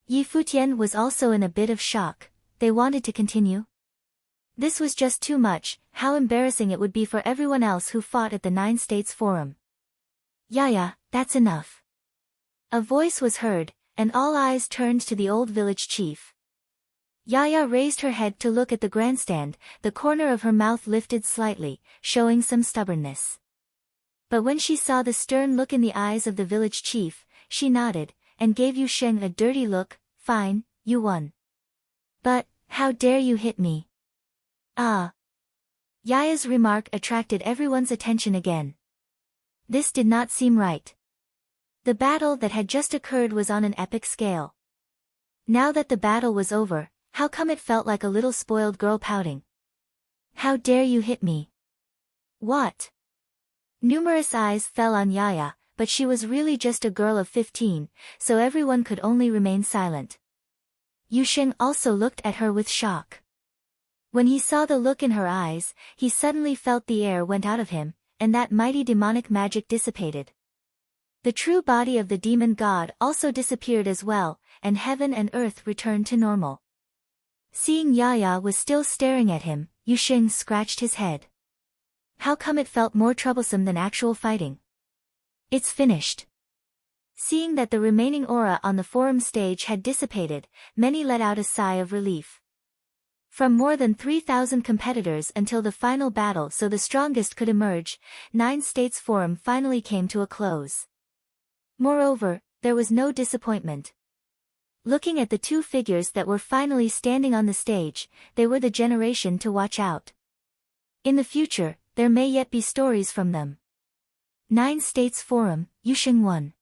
Yi Futian was also in a bit of shock. They wanted to continue? This was just too much. How embarrassing it would be for everyone else who fought at the Nine States Forum. Yaya, that's enough. A voice was heard, and all eyes turned to the old village chief. Yaya raised her head to look at the grandstand, the corner of her mouth lifted slightly, showing some stubbornness. But when she saw the stern look in the eyes of the village chief, she nodded, and gave Yusheng a dirty look. Fine, you won. But, how dare you hit me? Ah! Yaya's remark attracted everyone's attention again. This did not seem right. The battle that had just occurred was on an epic scale. Now that the battle was over, how come it felt like a little spoiled girl pouting? How dare you hit me? What? Numerous eyes fell on Yaya, but she was really just a girl of 15, so everyone could only remain silent. Yusheng also looked at her with shock. When he saw the look in her eyes, he suddenly felt the air went out of him, and that mighty demonic magic dissipated. The true body of the demon god also disappeared as well, and heaven and earth returned to normal. Seeing Yaya was still staring at him, Yusheng scratched his head. How come it felt more troublesome than actual fighting? It's finished. Seeing that the remaining aura on the forum stage had dissipated, many let out a sigh of relief. From more than 3,000 competitors until the final battle so the strongest could emerge, Nine States Forum finally came to a close. Moreover, there was no disappointment. Looking at the two figures that were finally standing on the stage, they were the generation to watch out. In the future, there may yet be stories from them. Nine States Forum, Yusheng won.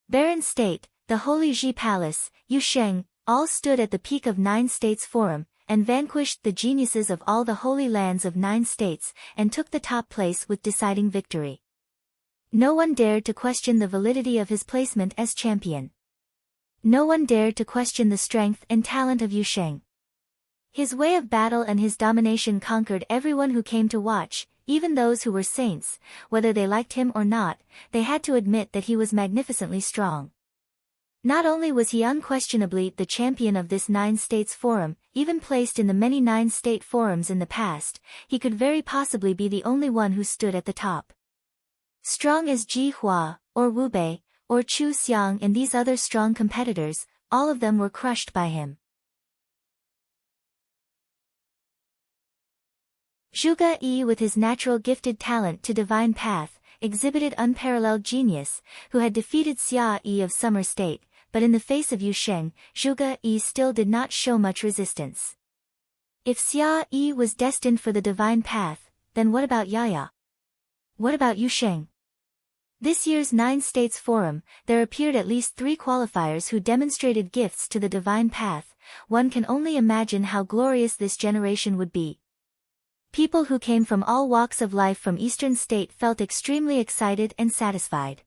Barren State, the Holy Ji Palace, Yusheng, all stood at the peak of Nine States Forum, and vanquished the geniuses of all the holy lands of 9 states, and took the top place with deciding victory. No one dared to question the validity of his placement as champion. No one dared to question the strength and talent of Yusheng. His way of battle and his domination conquered everyone who came to watch, even those who were saints, whether they liked him or not, they had to admit that he was magnificently strong. Not only was he unquestionably the champion of this 9 States Forum, even placed in the many 9-state forums in the past, he could very possibly be the only one who stood at the top. Strong as Ji Hua, or Wu Bei, or Chu Xiang and these other strong competitors, all of them were crushed by him. Zhuge Yi, with his natural gifted talent to divine path, exhibited unparalleled genius, who had defeated Xia Yi of Summer State, but in the face of Yusheng, Zhuge Yi still did not show much resistance. If Xia Yi was destined for the divine path, then what about Yaya? What about Yusheng? This year's 9 States Forum, there appeared at least 3 qualifiers who demonstrated gifts to the divine path. One can only imagine how glorious this generation would be. People who came from all walks of life from Eastern State felt extremely excited and satisfied.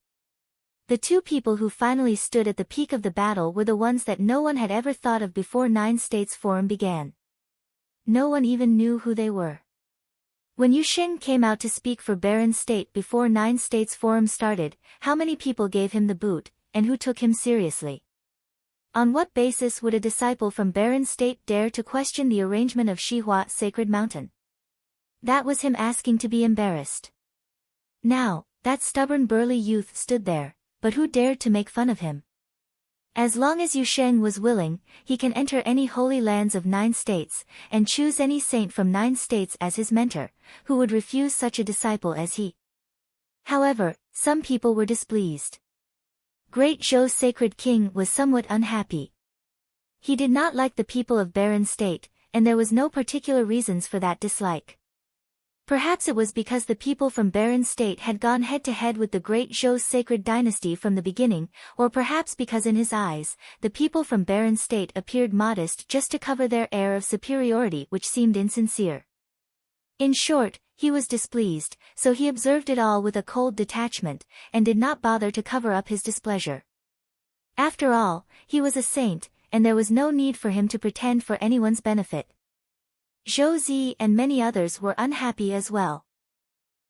The 2 people who finally stood at the peak of the battle were the ones that no one had ever thought of before 9 States Forum began. No one even knew who they were. When Yusheng came out to speak for Barren State before 9 States Forum started, how many people gave him the boot, and who took him seriously? On what basis would a disciple from Barren State dare to question the arrangement of Shihua Sacred Mountain? That was him asking to be embarrassed. Now, that stubborn burly youth stood there, but who dared to make fun of him? As long as Yusheng was willing, he can enter any holy lands of 9 states, and choose any saint from 9 states as his mentor, who would refuse such a disciple as he? However, some people were displeased. Great Zhou's sacred king was somewhat unhappy. He did not like the people of Barren State, and there was no particular reasons for that dislike. Perhaps it was because the people from Barren State had gone head-to-head with the great Zhou's sacred dynasty from the beginning, or perhaps because in his eyes, the people from Barren State appeared modest just to cover their air of superiority which seemed insincere. In short, he was displeased, so he observed it all with a cold detachment, and did not bother to cover up his displeasure. After all, he was a saint, and there was no need for him to pretend for anyone's benefit. Zhou Zi and many others were unhappy as well.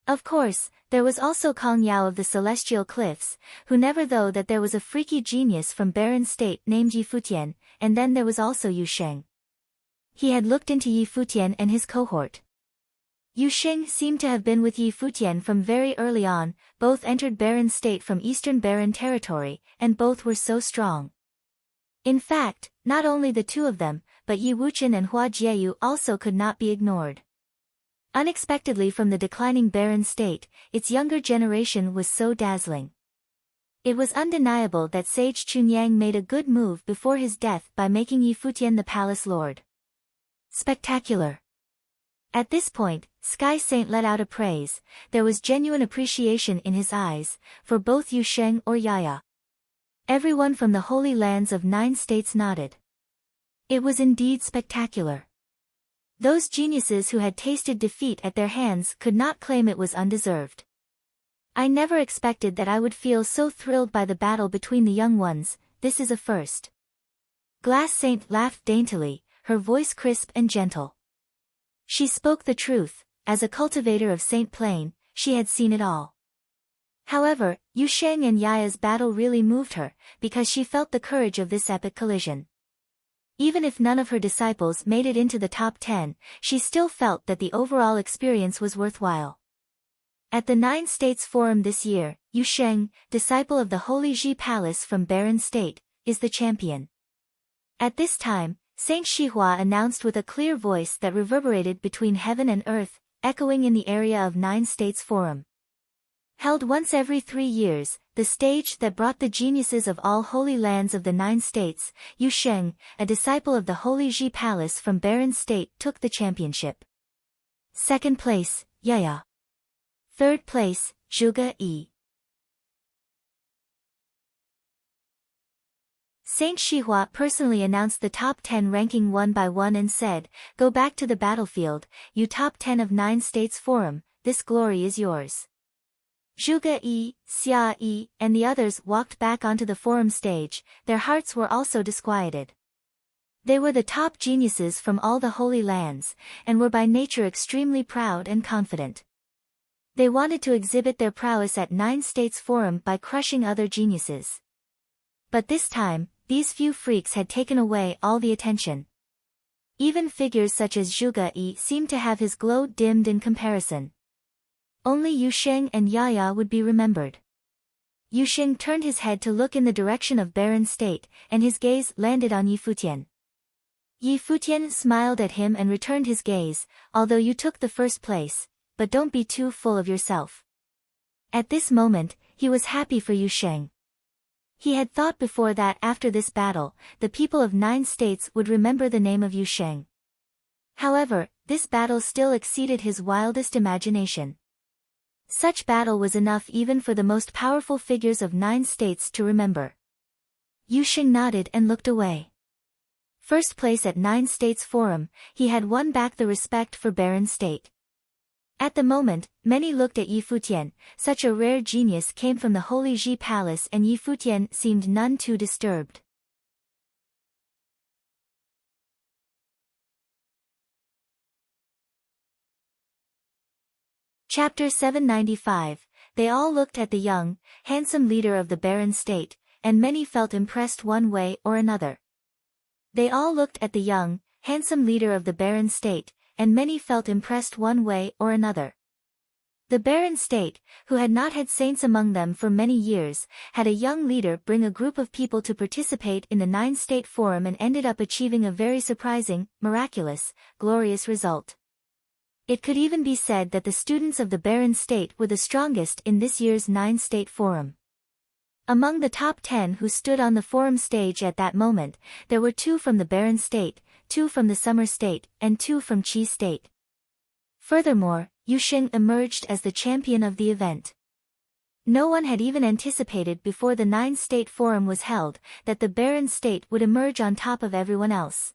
Of course, there was also Kong Yao of the Celestial Cliffs, who never though that there was a freaky genius from Barren State named Yi Futian, and then there was also Yu Sheng. He had looked into Yi Futian and his cohort. Yu Sheng seemed to have been with Yi Futian from very early on, both entered Barren State from Eastern Barren Territory, and both were so strong. In fact, not only the two of them, but Yi Wuqian and Hua Jieyu also could not be ignored. Unexpectedly from the declining Barren State, its younger generation was so dazzling. It was undeniable that Sage Chunyang made a good move before his death by making Yi Futian the palace lord. Spectacular. At this point, Sky Saint let out a praise. There was genuine appreciation in his eyes, for both Yu Sheng or Yaya. Everyone from the Holy Lands of 9 states nodded. It was indeed spectacular. Those geniuses who had tasted defeat at their hands could not claim it was undeserved. I never expected that I would feel so thrilled by the battle between the young ones. This is a first. Glass Saint laughed daintily, her voice crisp and gentle. She spoke the truth. As a cultivator of Saint Plain, she had seen it all. However, Yu Sheng and Yaya's battle really moved her, because she felt the courage of this epic collision. Even if none of her disciples made it into the top 10, she still felt that the overall experience was worthwhile. At the 9 States Forum this year, Yu Sheng, disciple of the Holy Ji Palace from Barren State, is the champion. At this time, Saint Shihua announced with a clear voice that reverberated between heaven and earth, echoing in the area of 9 States Forum. Held once every 3 years, the stage that brought the geniuses of all holy lands of the 9 states, Yu Sheng, a disciple of the Holy Ji Palace from Barren State, took the championship. Second place, Yaya. Third place, Zhuge Yi. Saint Shihua personally announced the top 10 ranking one by one and said, "Go back to the battlefield, you top 10 of 9 States Forum, this glory is yours." Zhuge Yi, Xia Yi, and the others walked back onto the forum stage. Their hearts were also disquieted. They were the top geniuses from all the Holy Lands, and were by nature extremely proud and confident. They wanted to exhibit their prowess at 9 States Forum by crushing other geniuses. But this time, these few freaks had taken away all the attention. Even figures such as Zhuge Yi seemed to have his glow dimmed in comparison. Only Yu Sheng and Yaya would be remembered. Yu Sheng turned his head to look in the direction of Barren State, and his gaze landed on Yi Futian. Yi Futian smiled at him and returned his gaze, "Although you took the first place, but don't be too full of yourself." At this moment, he was happy for Yu Sheng. He had thought before that after this battle, the people of 9 states would remember the name of Yu Sheng. However, this battle still exceeded his wildest imagination. Such battle was enough even for the most powerful figures of 9 states to remember. Yu Sheng nodded and looked away. First place at 9 States Forum, he had won back the respect for Barren State. At the moment, many looked at Yi Futian. Such a rare genius came from the Holy Ji Palace, and Yi Futian seemed none too disturbed. Chapter 795. They all looked at the young, handsome leader of the Barren State, and many felt impressed one way or another. They all looked at the young, handsome leader of the Barren State, and many felt impressed one way or another. The Barren State, who had not had saints among them for many years, had a young leader bring a group of people to participate in the 9 State Forum and ended up achieving a very surprising, miraculous, glorious result. It could even be said that the students of the Barren State were the strongest in this year's 9 State Forum. Among the top 10 who stood on the forum stage at that moment, there were 2 from the Barren State, 2 from the Summer State, and 2 from Qi State. Furthermore, Yu Sheng emerged as the champion of the event. No one had even anticipated before the 9-state forum was held, that the barren state would emerge on top of everyone else.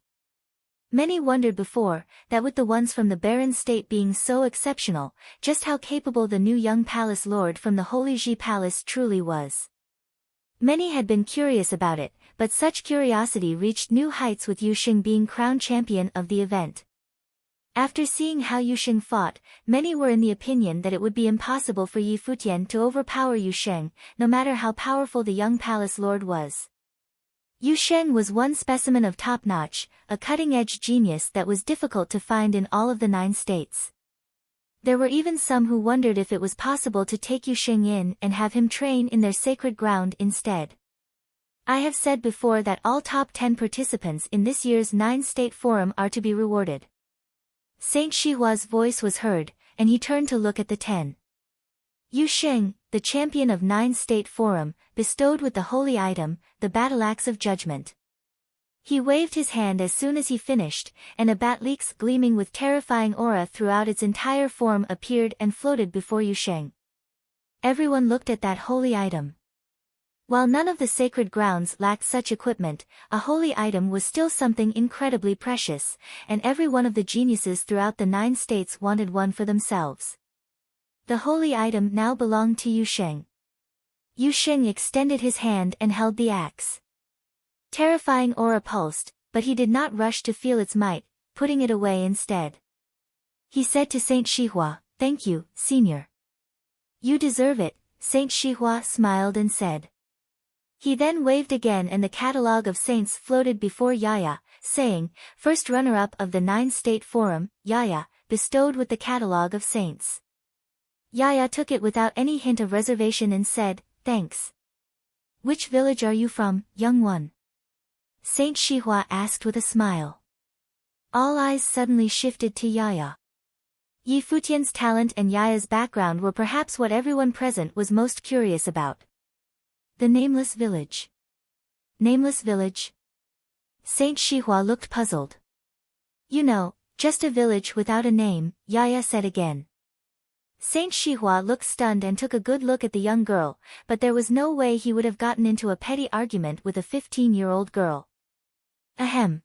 Many wondered before, that with the ones from the barren state being so exceptional, just how capable the new young palace lord from the Holy Ji Palace truly was. Many had been curious about it, but such curiosity reached new heights with Yu Sheng being crowned champion of the event. After seeing how Yu Sheng fought, many were in the opinion that it would be impossible for Yi Futian to overpower Yu Sheng, no matter how powerful the young palace lord was. Yu Sheng was one specimen of top-notch, a cutting-edge genius that was difficult to find in all of the 9 states. There were even some who wondered if it was possible to take Yu Sheng in and have him train in their sacred ground instead. I have said before that all top 10 participants in this year's 9-state forum are to be rewarded. Saint Shihua's voice was heard, and he turned to look at the 10. Yu Sheng, the champion of 9-state forum, bestowed with the holy item, the battle axe of judgment. He waved his hand as soon as he finished, and a bat'lex gleaming with terrifying aura throughout its entire form appeared and floated before Yu Sheng. Everyone looked at that holy item. While none of the sacred grounds lacked such equipment, a holy item was still something incredibly precious, and every one of the geniuses throughout the 9 states wanted one for themselves. The holy item now belonged to Yu Sheng. Yu Sheng extended his hand and held the axe. Terrifying aura pulsed, but he did not rush to feel its might, putting it away instead. He said to Saint Shihua, "Thank you, Senior." "You deserve it," Saint Shihua smiled and said. He then waved again and the catalogue of saints floated before Yaya, saying, "First runner-up of the 9-state forum, Yaya, bestowed with the catalogue of saints." Yaya took it without any hint of reservation and said, "Thanks." "Which village are you from, young one?" Saint Shihua asked with a smile. All eyes suddenly shifted to Yaya. Yi Futian's talent and Yaya's background were perhaps what everyone present was most curious about. The nameless village. Nameless village? Saint Shihua looked puzzled. "You know, just a village without a name," Yaya said again. Saint Shihua looked stunned and took a good look at the young girl, but there was no way he would have gotten into a petty argument with a 15-year-old girl. Ahem.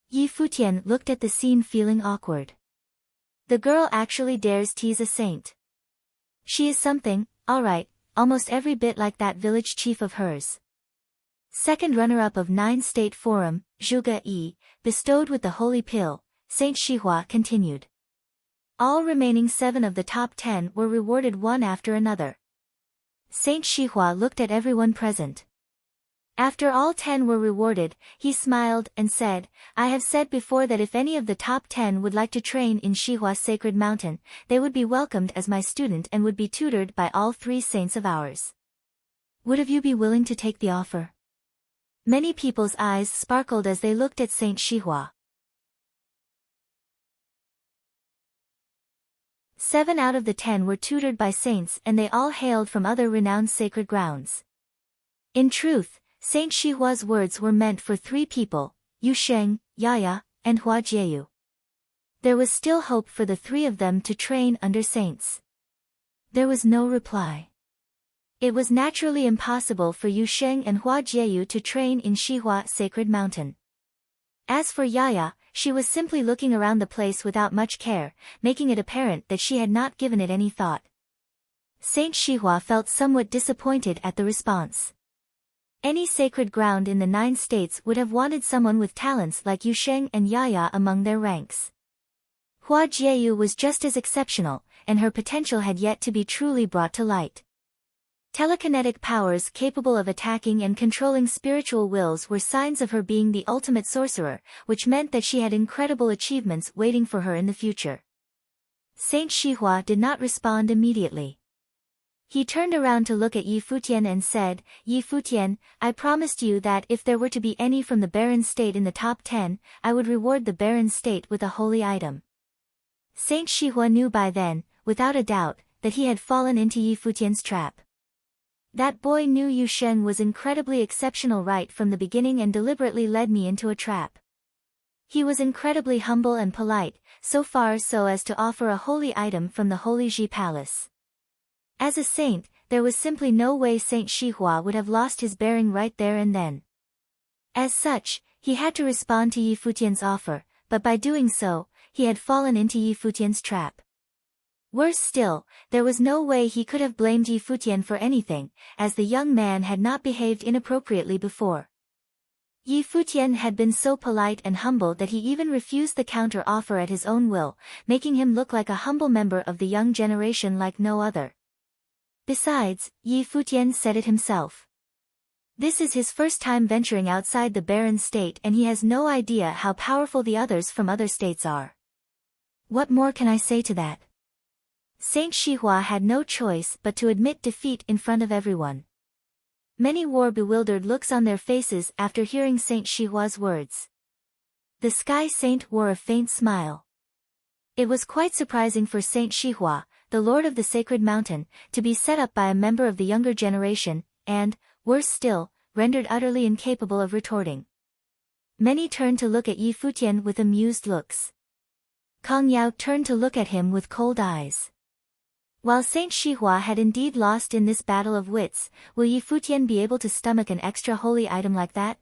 Yi Futian looked at the scene feeling awkward. The girl actually dares tease a saint. She is something, alright, almost every bit like that village chief of hers. Second runner-up of 9-state forum, Zhuge Yi, bestowed with the holy pill, Saint Shihua continued. All remaining 7 of the top 10 were rewarded one after another. Saint Shihua looked at everyone present. After all 10 were rewarded, he smiled and said, "I have said before that if any of the top 10 would like to train in Shihua's sacred mountain, they would be welcomed as my student and would be tutored by all 3 saints of ours. Would of you be willing to take the offer?" Many people's eyes sparkled as they looked at Saint Shihua. 7 out of the 10 were tutored by saints and they all hailed from other renowned sacred grounds. In truth, Saint Shihua's words were meant for 3 people, Yu Sheng, Yaya, and Hua Jieyu. There was still hope for the 3 of them to train under saints. There was no reply. It was naturally impossible for Yu Sheng and Hua Jieyu to train in Shihua sacred mountain. As for Yaya, she was simply looking around the place without much care, making it apparent that she had not given it any thought. Saint Shihua felt somewhat disappointed at the response. Any sacred ground in the 9 states would have wanted someone with talents like Yu Sheng and Yaya among their ranks. Hua Jieyu was just as exceptional, and her potential had yet to be truly brought to light. Telekinetic powers capable of attacking and controlling spiritual wills were signs of her being the ultimate sorcerer, which meant that she had incredible achievements waiting for her in the future. Saint Shihua did not respond immediately. He turned around to look at Yi Futian and said, "Yi Futian, I promised you that if there were to be any from the barren state in the top 10, I would reward the barren state with a holy item." Saint Shihua knew by then, without a doubt, that he had fallen into Yi Futian's trap. That boy knew Yu Sheng was incredibly exceptional right from the beginning and deliberately led me into a trap. He was incredibly humble and polite, so far so as to offer a holy item from the Holy Ji Palace. As a saint, there was simply no way Saint Shihua would have lost his bearing right there and then. As such, he had to respond to Yi Futian's offer, but by doing so, he had fallen into Yi Futian's trap. Worse still, there was no way he could have blamed Yi Futian for anything, as the young man had not behaved inappropriately before. Yi Futian had been so polite and humble that he even refused the counter-offer at his own will, making him look like a humble member of the young generation like no other. Besides, Yi Futian said it himself. This is his first time venturing outside the barren state and he has no idea how powerful the others from other states are. What more can I say to that? Saint Shihua had no choice but to admit defeat in front of everyone. Many wore bewildered looks on their faces after hearing Saint Shihua's words. The Sky Saint wore a faint smile. It was quite surprising for Saint Shihua, the Lord of the Sacred Mountain, to be set up by a member of the younger generation, and, worse still, rendered utterly incapable of retorting. Many turned to look at Yi Futian with amused looks. Kong Yao turned to look at him with cold eyes. While Saint Shihua had indeed lost in this battle of wits, will Yi Futian be able to stomach an extra holy item like that?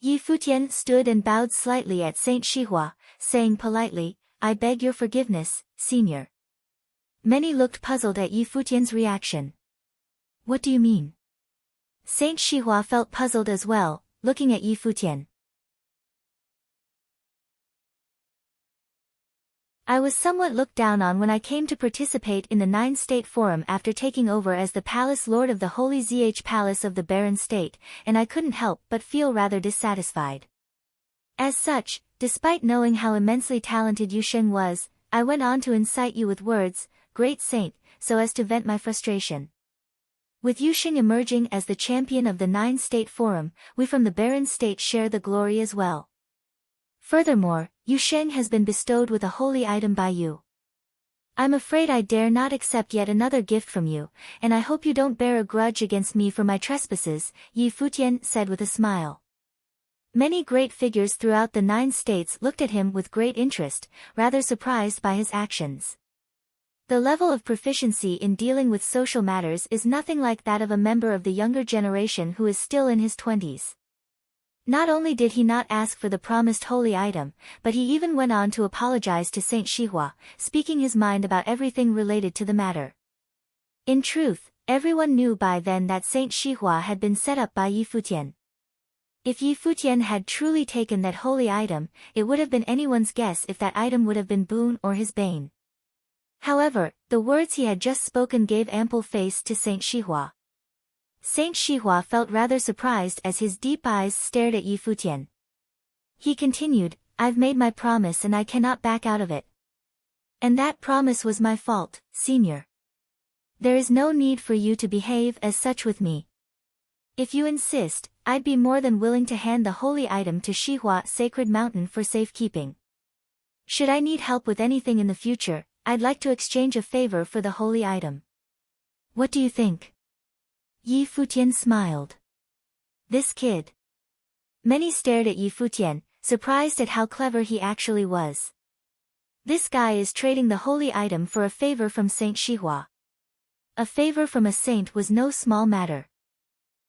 Yi Futian stood and bowed slightly at Saint Shihua, saying politely, "I beg your forgiveness, senior." Many looked puzzled at Yi Futian's reaction. What do you mean? Saint Shihua felt puzzled as well, looking at Yi Futian. I was somewhat looked down on when I came to participate in the 9-State Forum after taking over as the Palace Lord of the Holy ZH Palace of the Barren State, and I couldn't help but feel rather dissatisfied. As such, despite knowing how immensely talented Yu Sheng was, I went on to incite you with words, "Great Saint," so as to vent my frustration. With Yu Sheng emerging as the champion of the 9-State Forum, we from the Barren State share the glory as well. Furthermore, Yu Sheng has been bestowed with a holy item by you. I'm afraid I dare not accept yet another gift from you, and I hope you don't bear a grudge against me for my trespasses, Yi Futian said with a smile. Many great figures throughout the 9 states looked at him with great interest, rather surprised by his actions. The level of proficiency in dealing with social matters is nothing like that of a member of the younger generation who is still in his 20s. Not only did he not ask for the promised holy item, but he even went on to apologize to Saint Shihua, speaking his mind about everything related to the matter. In truth, everyone knew by then that Saint Shihua had been set up by Yi Futian. If Yi Futian had truly taken that holy item, it would have been anyone's guess if that item would have been boon or his bane. However, the words he had just spoken gave ample face to Saint Shihua. Saint Shihua felt rather surprised as his deep eyes stared at Yi Futian. He continued, "I've made my promise and I cannot back out of it. And that promise was my fault, senior. There is no need for you to behave as such with me. If you insist, I'd be more than willing to hand the holy item to Shihua Sacred Mountain for safekeeping. Should I need help with anything in the future, I'd like to exchange a favor for the holy item. What do you think?" Yi Futian smiled. This kid. Many stared at Yi Futian, surprised at how clever he actually was. This guy is trading the holy item for a favor from Saint Shihua. A favor from a saint was no small matter.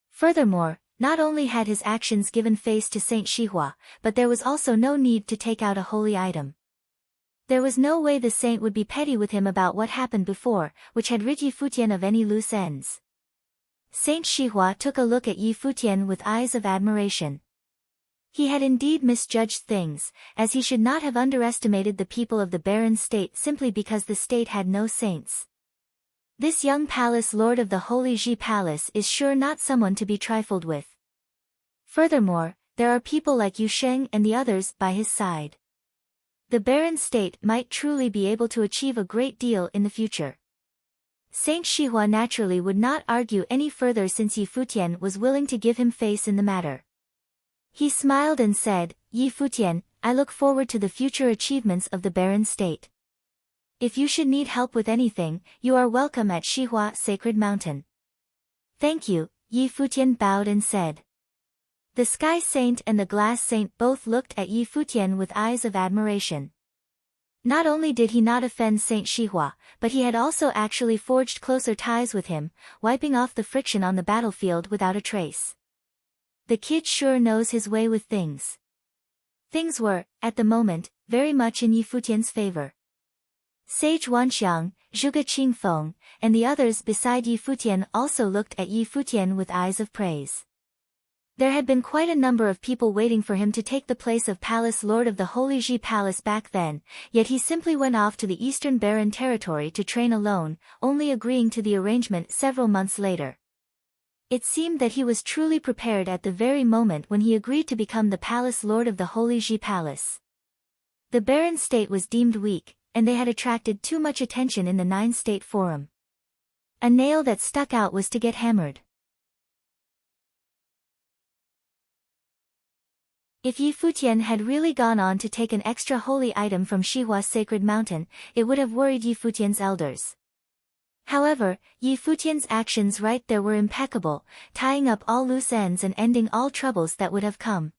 Furthermore, not only had his actions given face to Saint Shihua, but there was also no need to take out a holy item. There was no way the saint would be petty with him about what happened before, which had rid Yi Futian of any loose ends. Saint Shihua took a look at Yi Futian with eyes of admiration. He had indeed misjudged things, as he should not have underestimated the people of the barren state simply because the state had no saints. This young palace lord of the Holy Ji Palace is sure not someone to be trifled with. Furthermore, there are people like Yu Sheng and the others by his side. The barren state might truly be able to achieve a great deal in the future. Saint Shihua naturally would not argue any further since Yi Futian was willing to give him face in the matter. He smiled and said, "Yi Futian, I look forward to the future achievements of the barren state. If you should need help with anything, you are welcome at Shihua Sacred Mountain." "Thank you," Yi Futian bowed and said. The Sky Saint and the Glass Saint both looked at Yi Futian with eyes of admiration. Not only did he not offend Saint Shihua, but he had also actually forged closer ties with him, wiping off the friction on the battlefield without a trace. The kid sure knows his way with things. Things were, at the moment, very much in Yi Futian's favor. Sage Wanxiang, Zhuge Qingfeng, and the others beside Yi Futian also looked at Yi Futian with eyes of praise. There had been quite a number of people waiting for him to take the place of Palace Lord of the Holy Ji Palace back then, yet he simply went off to the Eastern Barren Territory to train alone, only agreeing to the arrangement several months later. It seemed that he was truly prepared at the very moment when he agreed to become the Palace Lord of the Holy Ji Palace. The Barren State was deemed weak, and they had attracted too much attention in the Nine-State Forum. A nail that stuck out was to get hammered. If Yi Futian had really gone on to take an extra holy item from Shihua's sacred mountain, it would have worried Yi Futian's elders. However, Yi Futian's actions right there were impeccable, tying up all loose ends and ending all troubles that would have come.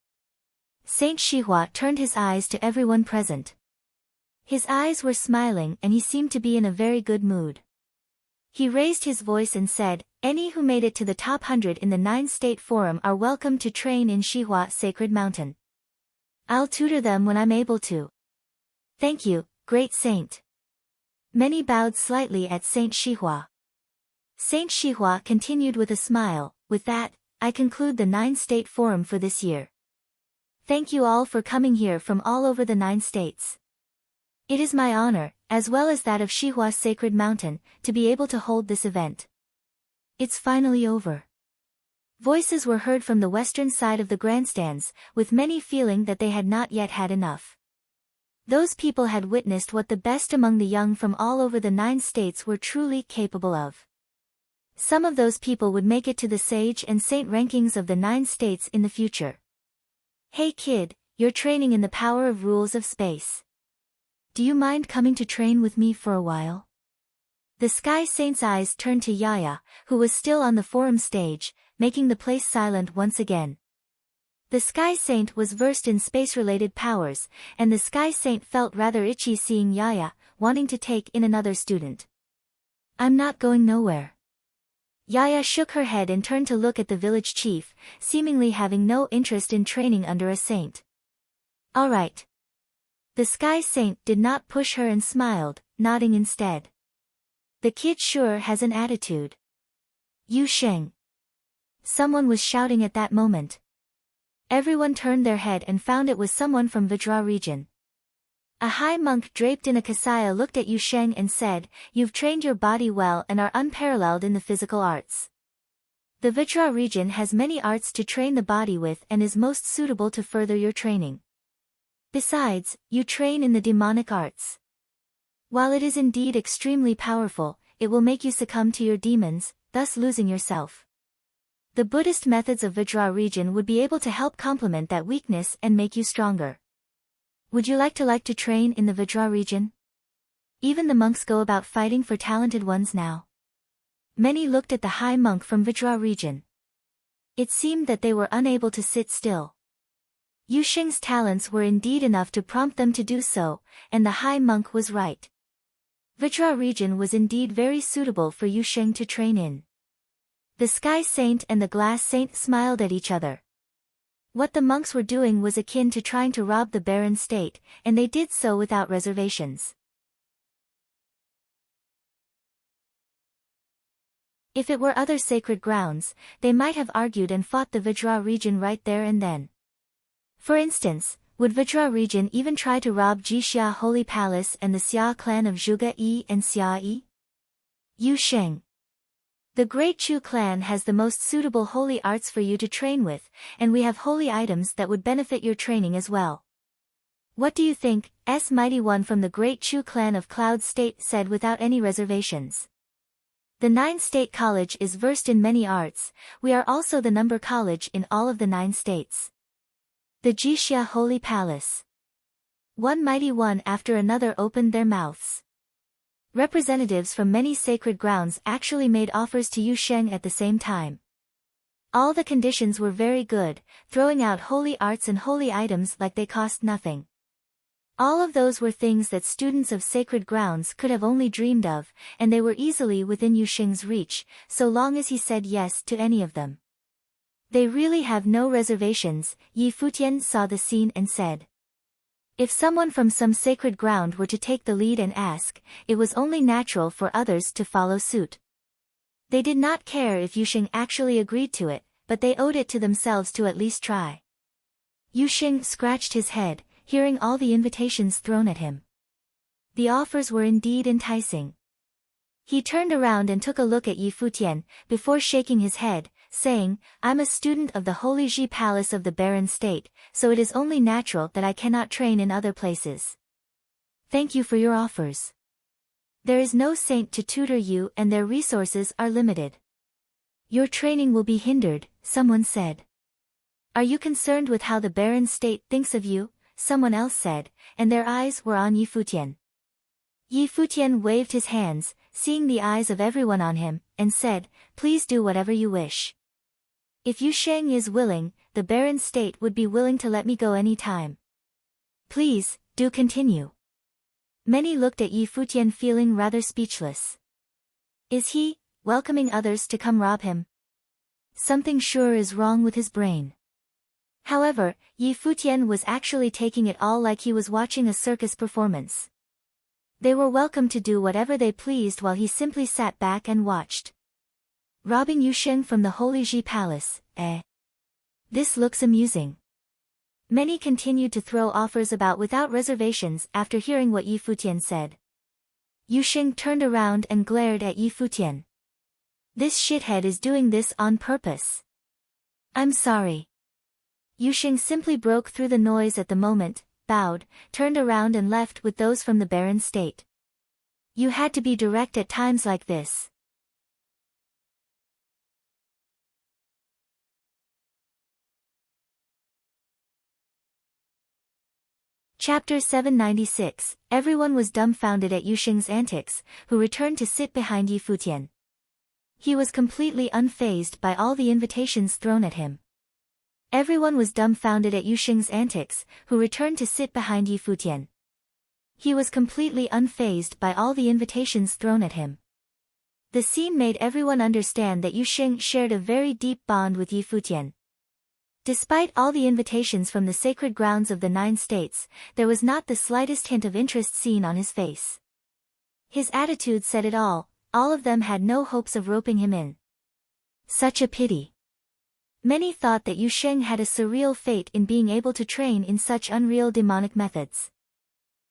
Saint Shihua turned his eyes to everyone present. His eyes were smiling and he seemed to be in a very good mood. He raised his voice and said, "Any who made it to the top 100 in the Nine-State Forum are welcome to train in Shihua Sacred Mountain. I'll tutor them when I'm able to." "Thank you, great saint." Many bowed slightly at Saint Shihua. Saint Shihua continued with a smile, "With that, I conclude the Nine-State Forum for this year. Thank you all for coming here from all over the 9 states. It is my honor, as well as that of Shihua's Sacred Mountain, to be able to hold this event. It's finally over." Voices were heard from the western side of the grandstands, with many feeling that they had not yet had enough. Those people had witnessed what the best among the young from all over the 9 states were truly capable of. Some of those people would make it to the sage and saint rankings of the 9 states in the future. "Hey kid, you're training in the power of rules of space. Do you mind coming to train with me for a while?" The Sky Saint's eyes turned to Yaya, who was still on the forum stage, making the place silent once again. The Sky Saint was versed in space-related powers, and the Sky Saint felt rather itchy seeing Yaya, wanting to take in another student. "I'm not going nowhere." Yaya shook her head and turned to look at the village chief, seemingly having no interest in training under a saint. "All right." The Sky Saint did not push her and smiled, nodding instead. "The kid sure has an attitude." "Yu Sheng." Someone was shouting at that moment. Everyone turned their head and found it was someone from Vajra region. A high monk draped in a kasaya looked at Yu Sheng and said, "You've trained your body well and are unparalleled in the physical arts. The Vajra region has many arts to train the body with and is most suitable to further your training. Besides, you train in the demonic arts. While it is indeed extremely powerful, it will make you succumb to your demons, thus losing yourself. The Buddhist methods of Vajra region would be able to help complement that weakness and make you stronger. Would you like to train in the Vajra region? Even the monks go about fighting for talented ones now." Many looked at the high monk from Vajra region. It seemed that they were unable to sit still. Yu Sheng's talents were indeed enough to prompt them to do so, and the high monk was right. Vajra region was indeed very suitable for Yu Sheng to train in. The Sky Saint and the Glass Saint smiled at each other. What the monks were doing was akin to trying to rob the barren state, and they did so without reservations. If it were other sacred grounds, they might have argued and fought the Vajra region right there and then. For instance, would Vajra region even try to rob Jixia Holy Palace and the Xia clan of Zhuge Yi and Xia Yi? Yu Sheng. The Great Chu clan has the most suitable holy arts for you to train with, and we have holy items that would benefit your training as well. What do you think? Mighty One from the Great Chu clan of Cloud State said without any reservations. The 9-state college is versed in many arts, we are also the number college in all of the 9 states. The Jixia Holy Palace. One mighty one after another opened their mouths. Representatives from many sacred grounds actually made offers to Yu Sheng at the same time. All the conditions were very good, throwing out holy arts and holy items like they cost nothing. All of those were things that students of sacred grounds could have only dreamed of, and they were easily within Yu Xing's reach, so long as he said yes to any of them. They really have no reservations. Yi Futian saw the scene and said. If someone from some sacred ground were to take the lead and ask, it was only natural for others to follow suit. They did not care if Yu Xing actually agreed to it, but they owed it to themselves to at least try. Yu Xing scratched his head, hearing all the invitations thrown at him. The offers were indeed enticing. He turned around and took a look at Yi Futian, before shaking his head, saying, I'm a student of the Holy Ji Palace of the Barren State, so it is only natural that I cannot train in other places. Thank you for your offers. There is no saint to tutor you and their resources are limited. Your training will be hindered, someone said. Are you concerned with how the Barren State thinks of you? Someone else said, and their eyes were on Yi Futian. Yi Futian waved his hands, seeing the eyes of everyone on him, and said, Please do whatever you wish. If Yu Sheng is willing, the Barren State would be willing to let me go any time. Please, do continue. Many looked at Yi Futian feeling rather speechless. Is he welcoming others to come rob him? Something sure is wrong with his brain. However, Yi Futian was actually taking it all like he was watching a circus performance. They were welcome to do whatever they pleased while he simply sat back and watched. Robbing Yu Sheng from the Holy Ji Palace, eh? This looks amusing. Many continued to throw offers about without reservations after hearing what Yi Futian said. Yu Sheng turned around and glared at Yi Futian. This shithead is doing this on purpose. I'm sorry. Yu Xing simply broke through the noise at the moment, bowed, turned around and left with those from the Barren State. You had to be direct at times like this. Chapter 796. Everyone was dumbfounded at Yu Xing's antics, who returned to sit behind Yi Futian. He was completely unfazed by all the invitations thrown at him. Everyone was dumbfounded at Yu Xing's antics, who returned to sit behind Yi Futian. He was completely unfazed by all the invitations thrown at him. The scene made everyone understand that Yu Xing shared a very deep bond with Yi Futian. Despite all the invitations from the sacred grounds of the 9 states, there was not the slightest hint of interest seen on his face. His attitude said it all of them had no hopes of roping him in. Such a pity. Many thought that Yu Sheng had a surreal fate in being able to train in such unreal demonic methods.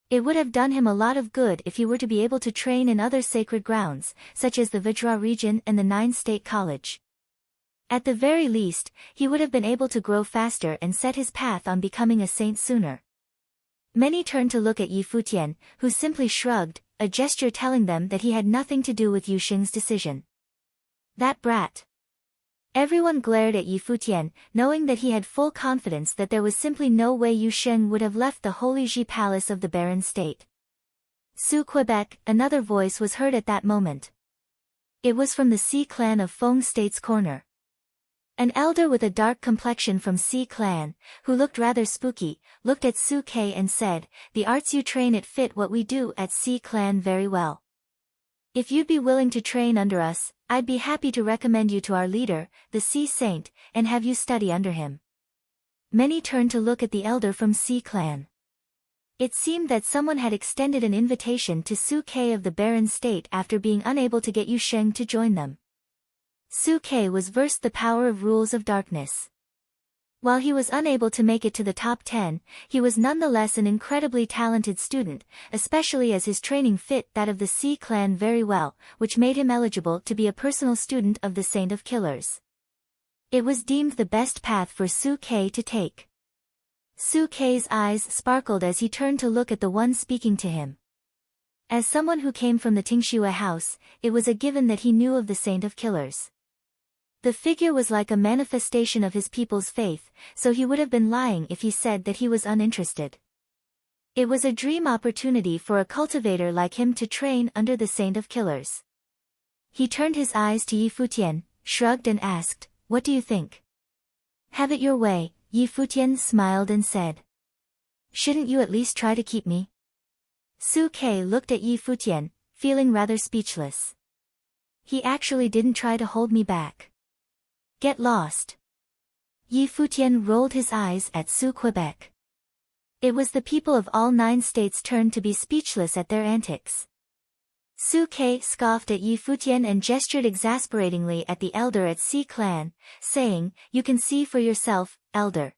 It would have done him a lot of good if he were to be able to train in other sacred grounds, such as the Vajra region and the 9-state college. At the very least, he would have been able to grow faster and set his path on becoming a saint sooner. Many turned to look at Yi Futian, who simply shrugged, a gesture telling them that he had nothing to do with Yu Xing's decision. That brat. Everyone glared at Yi Futian, knowing that he had full confidence that there was simply no way Yu Sheng would have left the Holy Ji Palace of the Barren State. Su Quebec, another voice was heard at that moment. It was from the Si clan of Feng State's corner. An elder with a dark complexion from Si clan, who looked rather spooky, looked at Su Ke and said, The arts you train it fit what we do at Si clan very well. If you'd be willing to train under us, I'd be happy to recommend you to our leader, the Si Saint, and have you study under him. Many turned to look at the elder from Si clan. It seemed that someone had extended an invitation to Su Ke of the Barren State after being unable to get Yu Sheng to join them. Su Ke was versed the power of rules of darkness. While he was unable to make it to the top 10, he was nonetheless an incredibly talented student, especially as his training fit that of the Si clan very well, which made him eligible to be a personal student of the Saint of Killers. It was deemed the best path for Su Ke to take. Su Ke's eyes sparkled as he turned to look at the one speaking to him. As someone who came from the Tingxue house, it was a given that he knew of the Saint of Killers. The figure was like a manifestation of his people's faith, so he would have been lying if he said that he was uninterested. It was a dream opportunity for a cultivator like him to train under the Saint of Killers. He turned his eyes to Yi Futian, shrugged and asked, what do you think? Have it your way, Yi Futian smiled and said. Shouldn't you at least try to keep me? Su Ke looked at Yi Futian, feeling rather speechless. He actually didn't try to hold me back. Get lost. Yi Futian rolled his eyes at Su Quebec. It was the people of all 9 states' turn to be speechless at their antics. Su Ke scoffed at Yi Futian and gestured exasperatingly at the elder at C clan, saying, You can see for yourself, elder.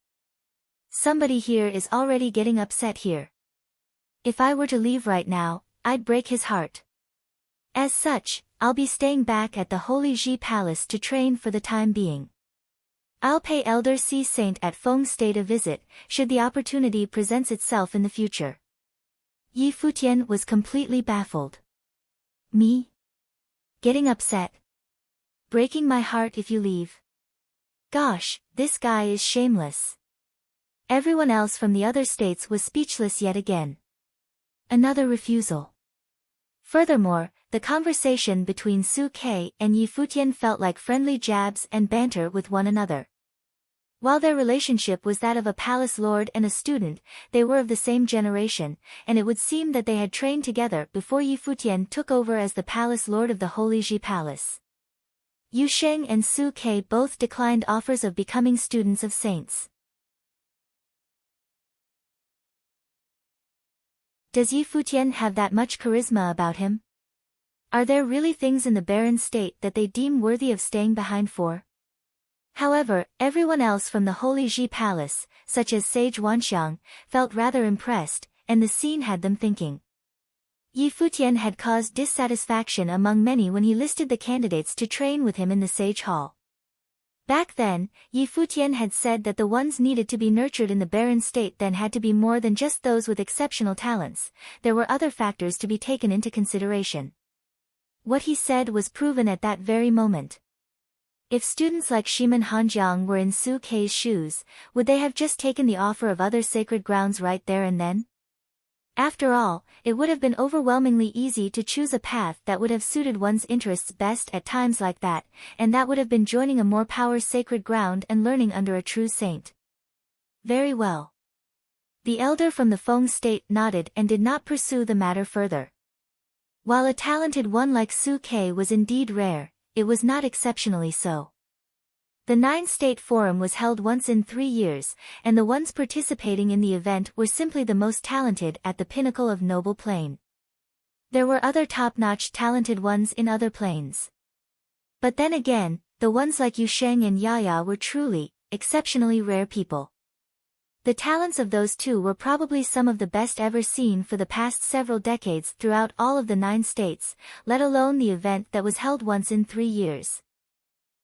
Somebody here is already getting upset here. If I were to leave right now, I'd break his heart. As such, I'll be staying back at the Holy Ji Palace to train for the time being. I'll pay Elder C Saint at Feng State a visit, should the opportunity present itself in the future. Yi Futian was completely baffled. Me? Getting upset? Breaking my heart if you leave? Gosh, this guy is shameless. Everyone else from the other states was speechless yet again. Another refusal. Furthermore, the conversation between Su Ke and Yi Futian felt like friendly jabs and banter with one another. While their relationship was that of a palace lord and a student, they were of the same generation, and it would seem that they had trained together before Yi Futian took over as the palace lord of the Holy Ji Palace. Yu Sheng and Su Ke both declined offers of becoming students of saints. Does Yi Futian have that much charisma about him? Are there really things in the barren state that they deem worthy of staying behind for? However, everyone else from the Holy Ji Palace, such as Sage Wanxiang, felt rather impressed, and the scene had them thinking. Yi Futian had caused dissatisfaction among many when he listed the candidates to train with him in the Sage Hall. Back then, Yi Futian had said that the ones needed to be nurtured in the barren state then had to be more than just those with exceptional talents, there were other factors to be taken into consideration. What he said was proven at that very moment. If students like Shiman Hanjiang were in Su Ke's shoes, would they have just taken the offer of other sacred grounds right there and then? After all, it would have been overwhelmingly easy to choose a path that would have suited one's interests best at times like that, and that would have been joining a more power sacred ground and learning under a true saint. Very well. The elder from the Feng state nodded and did not pursue the matter further. While a talented one like Su Ke was indeed rare, it was not exceptionally so. The 9-state forum was held once in 3 years, and the ones participating in the event were simply the most talented at the pinnacle of noble plane. There were other top-notch talented ones in other planes. But then again, the ones like Yu Sheng and Yaya were truly, exceptionally rare people. The talents of those two were probably some of the best ever seen for the past several decades throughout all of the 9 states, let alone the event that was held once in 3 years.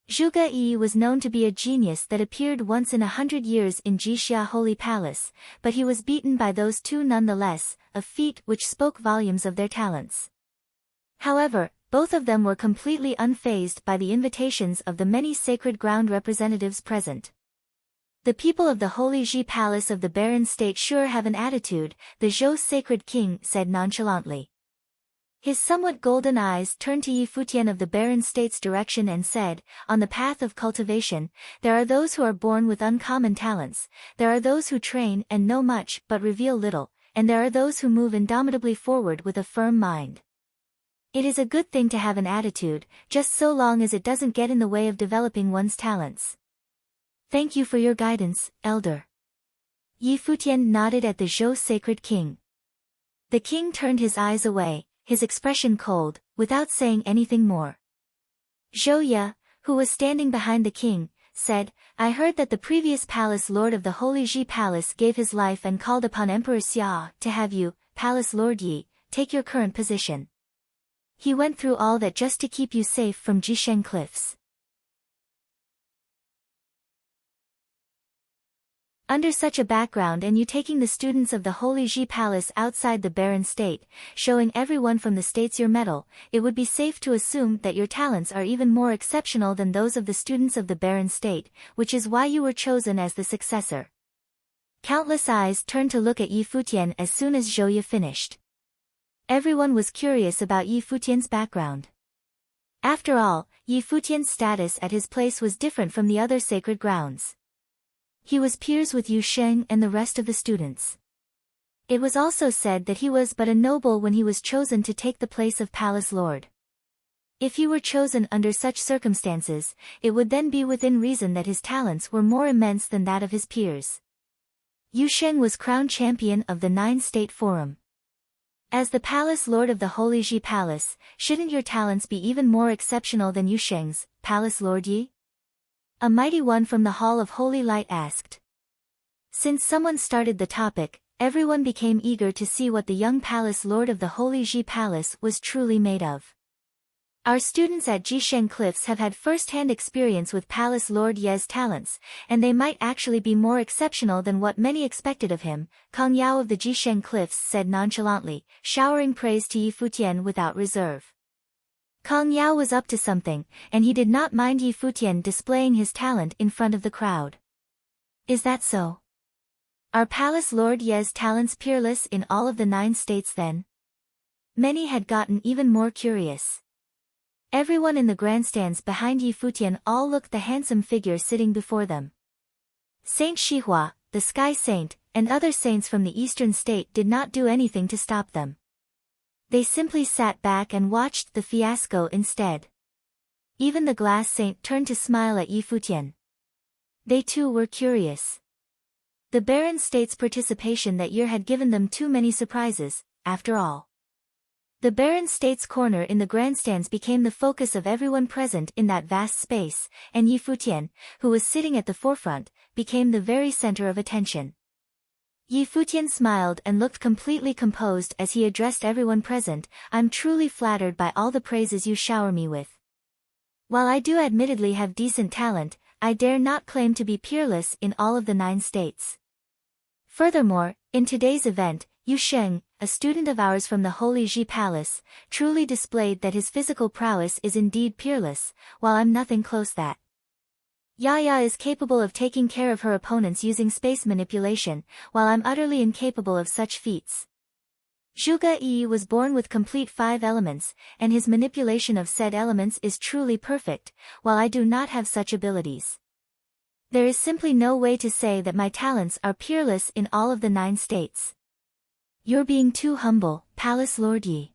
Zhuge Yi was known to be a genius that appeared once in 100 years in Jixia Holy Palace, but he was beaten by those two nonetheless, a feat which spoke volumes of their talents. However, both of them were completely unfazed by the invitations of the many sacred ground representatives present. The people of the Holy Ji Palace of the Barren State sure have an attitude, the Zhou Sacred King said nonchalantly. His somewhat golden eyes turned to Yi Futian of the Barren State's direction and said, On the path of cultivation, there are those who are born with uncommon talents, there are those who train and know much but reveal little, and there are those who move indomitably forward with a firm mind. It is a good thing to have an attitude, just so long as it doesn't get in the way of developing one's talents. Thank you for your guidance, Elder. Yi Futian nodded at the Zhou Sacred King. The king turned his eyes away, his expression cold, without saying anything more. Zhou Ye, who was standing behind the king, said, I heard that the previous palace lord of the Holy Ji Palace gave his life and called upon Emperor Xia to have you, Palace Lord Yi, take your current position. He went through all that just to keep you safe from Jisheng Cliffs. Under such a background and you taking the students of the Holy Ji Palace outside the barren state, showing everyone from the states your mettle, it would be safe to assume that your talents are even more exceptional than those of the students of the barren state, which is why you were chosen as the successor. Countless eyes turned to look at Yi Futian as soon as Zhou Ye finished. Everyone was curious about Yi Futian's background. After all, Yi Futian's status at his place was different from the other sacred grounds. He was peers with Yu Sheng and the rest of the students. It was also said that he was but a noble when he was chosen to take the place of palace lord. If he were chosen under such circumstances, it would then be within reason that his talents were more immense than that of his peers. Yu Sheng was crowned champion of the 9-state forum. As the palace lord of the Holy Ji Palace, shouldn't your talents be even more exceptional than Yu Sheng's, Palace Lord Yi? A mighty one from the Hall of Holy Light asked. Since someone started the topic, everyone became eager to see what the young palace lord of the Holy Ji Palace was truly made of. Our students at Jisheng Cliffs have had first-hand experience with Palace Lord Ye's talents, and they might actually be more exceptional than what many expected of him, Kang Yao of the Jisheng Cliffs said nonchalantly, showering praise to Yi Futian without reserve. Kang Yao was up to something, and he did not mind Yi Futian displaying his talent in front of the crowd. Is that so? Are Palace Lord Ye's talents peerless in all of the 9 states then? Many had gotten even more curious. Everyone in the grandstands behind Yi Futian all looked the handsome figure sitting before them. Saint Shihua, the Sky Saint, and other saints from the eastern state did not do anything to stop them. They simply sat back and watched the fiasco instead. Even the Glass Saint turned to smile at Yi Futian. They too were curious. The Barren State's participation that year had given them too many surprises, after all. The Barren State's corner in the grandstands became the focus of everyone present in that vast space, and Yi Futian, who was sitting at the forefront, became the very center of attention. Yi Futian smiled and looked completely composed as he addressed everyone present. I'm truly flattered by all the praises you shower me with. While I do admittedly have decent talent, I dare not claim to be peerless in all of the 9 states. Furthermore, in today's event, Yu Sheng, a student of ours from the Holy Ji Palace, truly displayed that his physical prowess is indeed peerless, while I'm nothing close that. Yaya is capable of taking care of her opponents using space manipulation, while I'm utterly incapable of such feats. Zhuge Yi was born with complete 5 elements, and his manipulation of said elements is truly perfect, while I do not have such abilities. There is simply no way to say that my talents are peerless in all of the 9 states. You're being too humble, Palace Lord Yi.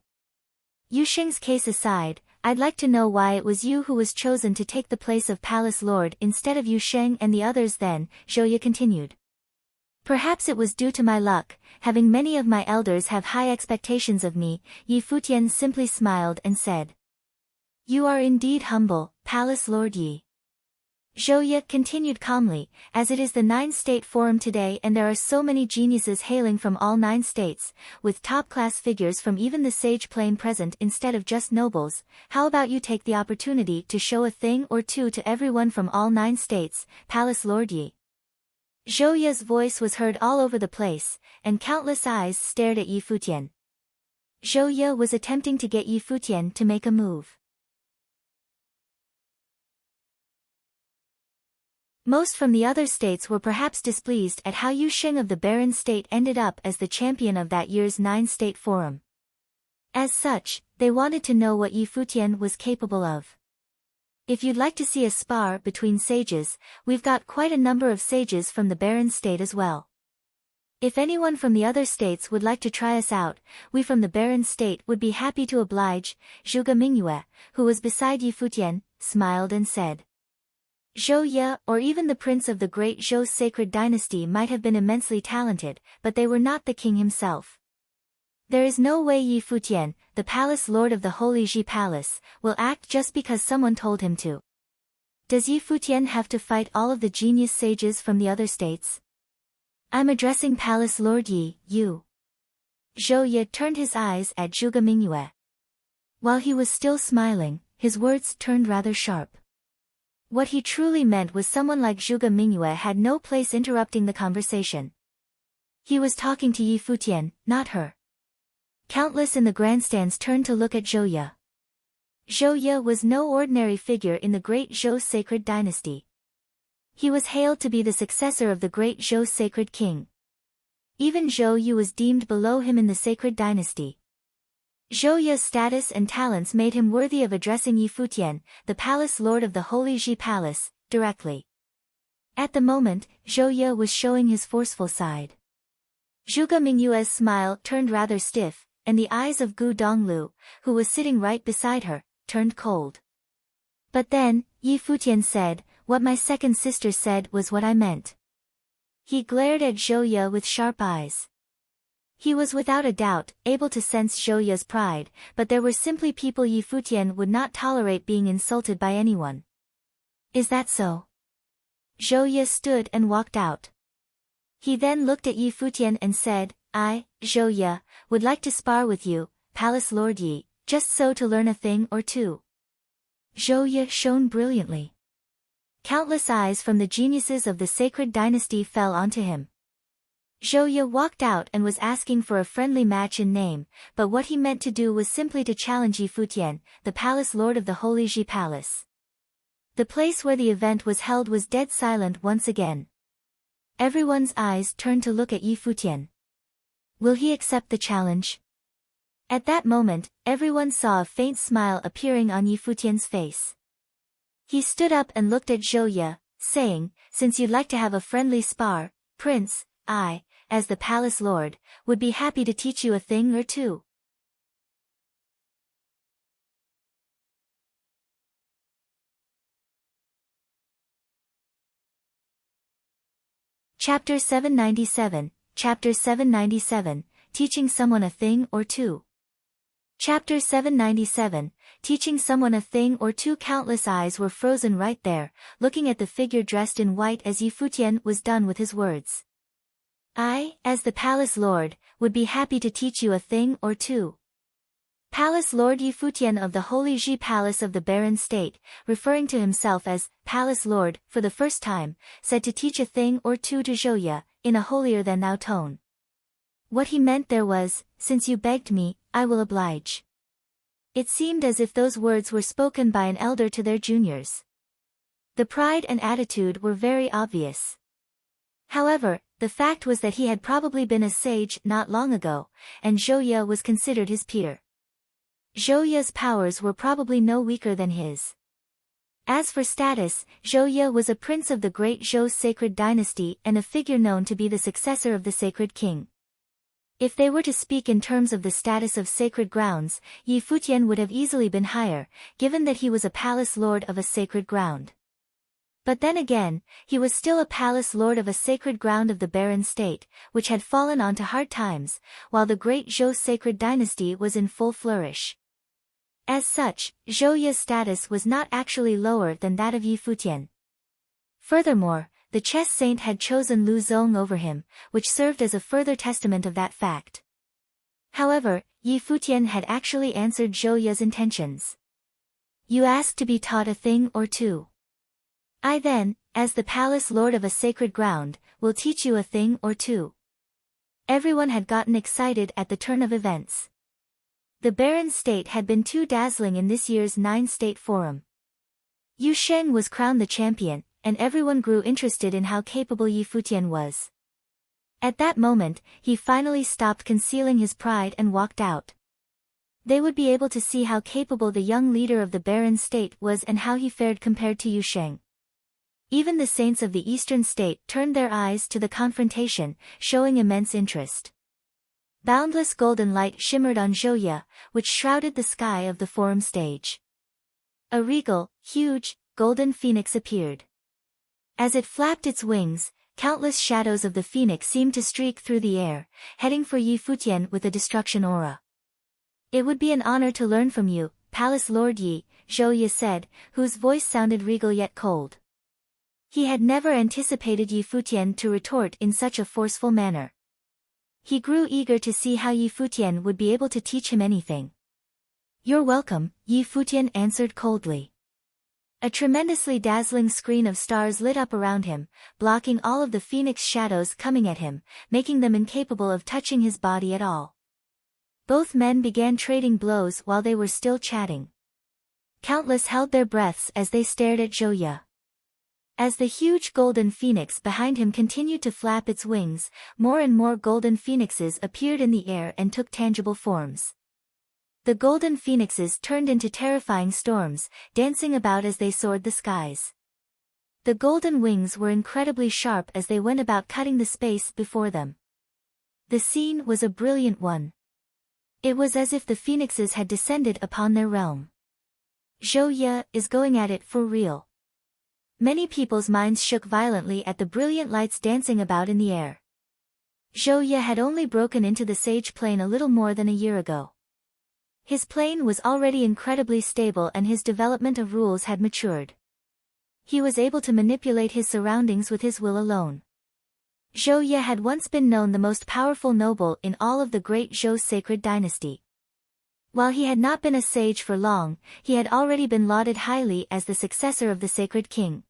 Yu Sheng's case aside, I'd like to know why it was you who was chosen to take the place of Palace Lord instead of Yu Sheng and the others then, Zhouye continued. Perhaps it was due to my luck, having many of my elders have high expectations of me, Yi Futian simply smiled and said. You are indeed humble, Palace Lord Yi. Zhouye continued calmly, as it is the 9-state forum today and there are so many geniuses hailing from all 9 states, with top-class figures from even the sage plane present instead of just nobles, how about you take the opportunity to show a thing or two to everyone from all 9 states, Palace Lord Yi. Zhouye's voice was heard all over the place, and countless eyes stared at Yi Futian. Zhouye was attempting to get Yi Futian to make a move. Most from the other states were perhaps displeased at how Yu Sheng of the Barren State ended up as the champion of that year's 9-state forum. As such, they wanted to know what Yi Futian was capable of. If you'd like to see a spar between sages, we've got quite a number of sages from the Barren State as well. If anyone from the other states would like to try us out, we from the Barren State would be happy to oblige, Zhuge Mingyue, who was beside Yi Futian, smiled and said. Zhouye or even the prince of the great Zhou sacred dynasty might have been immensely talented, but they were not the king himself. There is no way Yi Futian, the palace lord of the Holy Ji Palace, will act just because someone told him to. Does Yi Futian have to fight all of the genius sages from the other states? I'm addressing Palace Lord Yi, you. Zhouye turned his eyes at Zhuge Mingyue. While he was still smiling, his words turned rather sharp. What he truly meant was someone like Zhuge Mingyue had no place interrupting the conversation. He was talking to Yi Futian, not her. Countless in the grandstands turned to look at Zhouye. Zhouye was no ordinary figure in the great Zhou sacred dynasty. He was hailed to be the successor of the great Zhou sacred king. Even Zhou Yu was deemed below him in the sacred dynasty. Zhou Ye's status and talents made him worthy of addressing Yi Futian, the palace lord of the Holy Ji Palace, directly. At the moment, Zhou Ye was showing his forceful side. Zhuge Mingyue's smile turned rather stiff, and the eyes of Gu Donglu, who was sitting right beside her, turned cold. But then, Yi Futian said, "What my second sister said was what I meant." He glared at Zhou Ye with sharp eyes. He was without a doubt able to sense Zhou Ye's pride, but there were simply people Yi Futian would not tolerate being insulted by anyone. "Is that so?" Zhou Ye stood and walked out. He then looked at Yi Futian and said, "I, Zhou Ye, would like to spar with you, Palace Lord Yi, just so to learn a thing or two." Zhou Ye shone brilliantly. Countless eyes from the geniuses of the sacred dynasty fell onto him. Zhou Ye walked out and was asking for a friendly match in name, but what he meant to do was simply to challenge Yi Futian, the palace lord of the Holy Ji Palace. The place where the event was held was dead silent once again. Everyone's eyes turned to look at Yi Futian. Will he accept the challenge? At that moment, everyone saw a faint smile appearing on Yi Futian's face. He stood up and looked at Zhou Ye, saying, "Since you'd like to have a friendly spar, Prince, I, as the palace lord, would be happy to teach you a thing or two." Chapter 797, Chapter 797, Teaching Someone a Thing or Two. Chapter 797, Teaching Someone a Thing or Two. Countless eyes were frozen right there, looking at the figure dressed in white as Yi Futian was done with his words. "I, as the palace lord, would be happy to teach you a thing or two." Palace Lord Yi Futian of the Holy Ji Palace of the Barren State, referring to himself as Palace Lord for the first time, said to teach a thing or two to Zhou Ye, in a holier-than-thou tone. What he meant there was, "Since you begged me, I will oblige." It seemed as if those words were spoken by an elder to their juniors. The pride and attitude were very obvious. However, the fact was that he had probably been a sage not long ago, and Zhou Ye was considered his peer. Zhou Ye's powers were probably no weaker than his. As for status, Zhou Ye was a prince of the great Zhou sacred dynasty and a figure known to be the successor of the sacred king. If they were to speak in terms of the status of sacred grounds, Yi Futian would have easily been higher, given that he was a palace lord of a sacred ground. But then again, he was still a palace lord of a sacred ground of the barren state, which had fallen onto hard times, while the great Zhou sacred dynasty was in full flourish. As such, Zhou Ye's status was not actually lower than that of Yi Futian. Furthermore, the chess saint had chosen Lu Zong over him, which served as a further testament of that fact. However, Yi Futian had actually answered Zhou Ye's intentions. "You asked to be taught a thing or two. I then, as the palace lord of a sacred ground, will teach you a thing or two." Everyone had gotten excited at the turn of events. The barren state had been too dazzling in this year's 9-state forum. Yu Sheng was crowned the champion, and everyone grew interested in how capable Yi Futian was. At that moment, he finally stopped concealing his pride and walked out. They would be able to see how capable the young leader of the barren state was and how he fared compared to Yu Sheng. Even the saints of the eastern state turned their eyes to the confrontation, showing immense interest. Boundless golden light shimmered on Zhou Ye, which shrouded the sky of the forum stage. A regal, huge, golden phoenix appeared. As it flapped its wings, countless shadows of the phoenix seemed to streak through the air, heading for Yi Futian with a destruction aura. "It would be an honor to learn from you, Palace Lord Yi," Zhou Ye said, whose voice sounded regal yet cold. He had never anticipated Yi Futian to retort in such a forceful manner. He grew eager to see how Yi Futian would be able to teach him anything. "You're welcome," Yi Futian answered coldly. A tremendously dazzling screen of stars lit up around him, blocking all of the phoenix shadows coming at him, making them incapable of touching his body at all. Both men began trading blows while they were still chatting. Countless held their breaths as they stared at Zhou Ye. As the huge golden phoenix behind him continued to flap its wings, more and more golden phoenixes appeared in the air and took tangible forms. The golden phoenixes turned into terrifying storms, dancing about as they soared the skies. The golden wings were incredibly sharp as they went about cutting the space before them. The scene was a brilliant one. It was as if the phoenixes had descended upon their realm. Zhou Ye is going at it for real. Many people's minds shook violently at the brilliant lights dancing about in the air. Zhou Ye had only broken into the sage plane a little more than a year ago. His plane was already incredibly stable and his development of rules had matured. He was able to manipulate his surroundings with his will alone. Zhou Ye had once been known the most powerful noble in all of the great Zhou sacred dynasty. While he had not been a sage for long, he had already been lauded highly as the successor of the sacred king.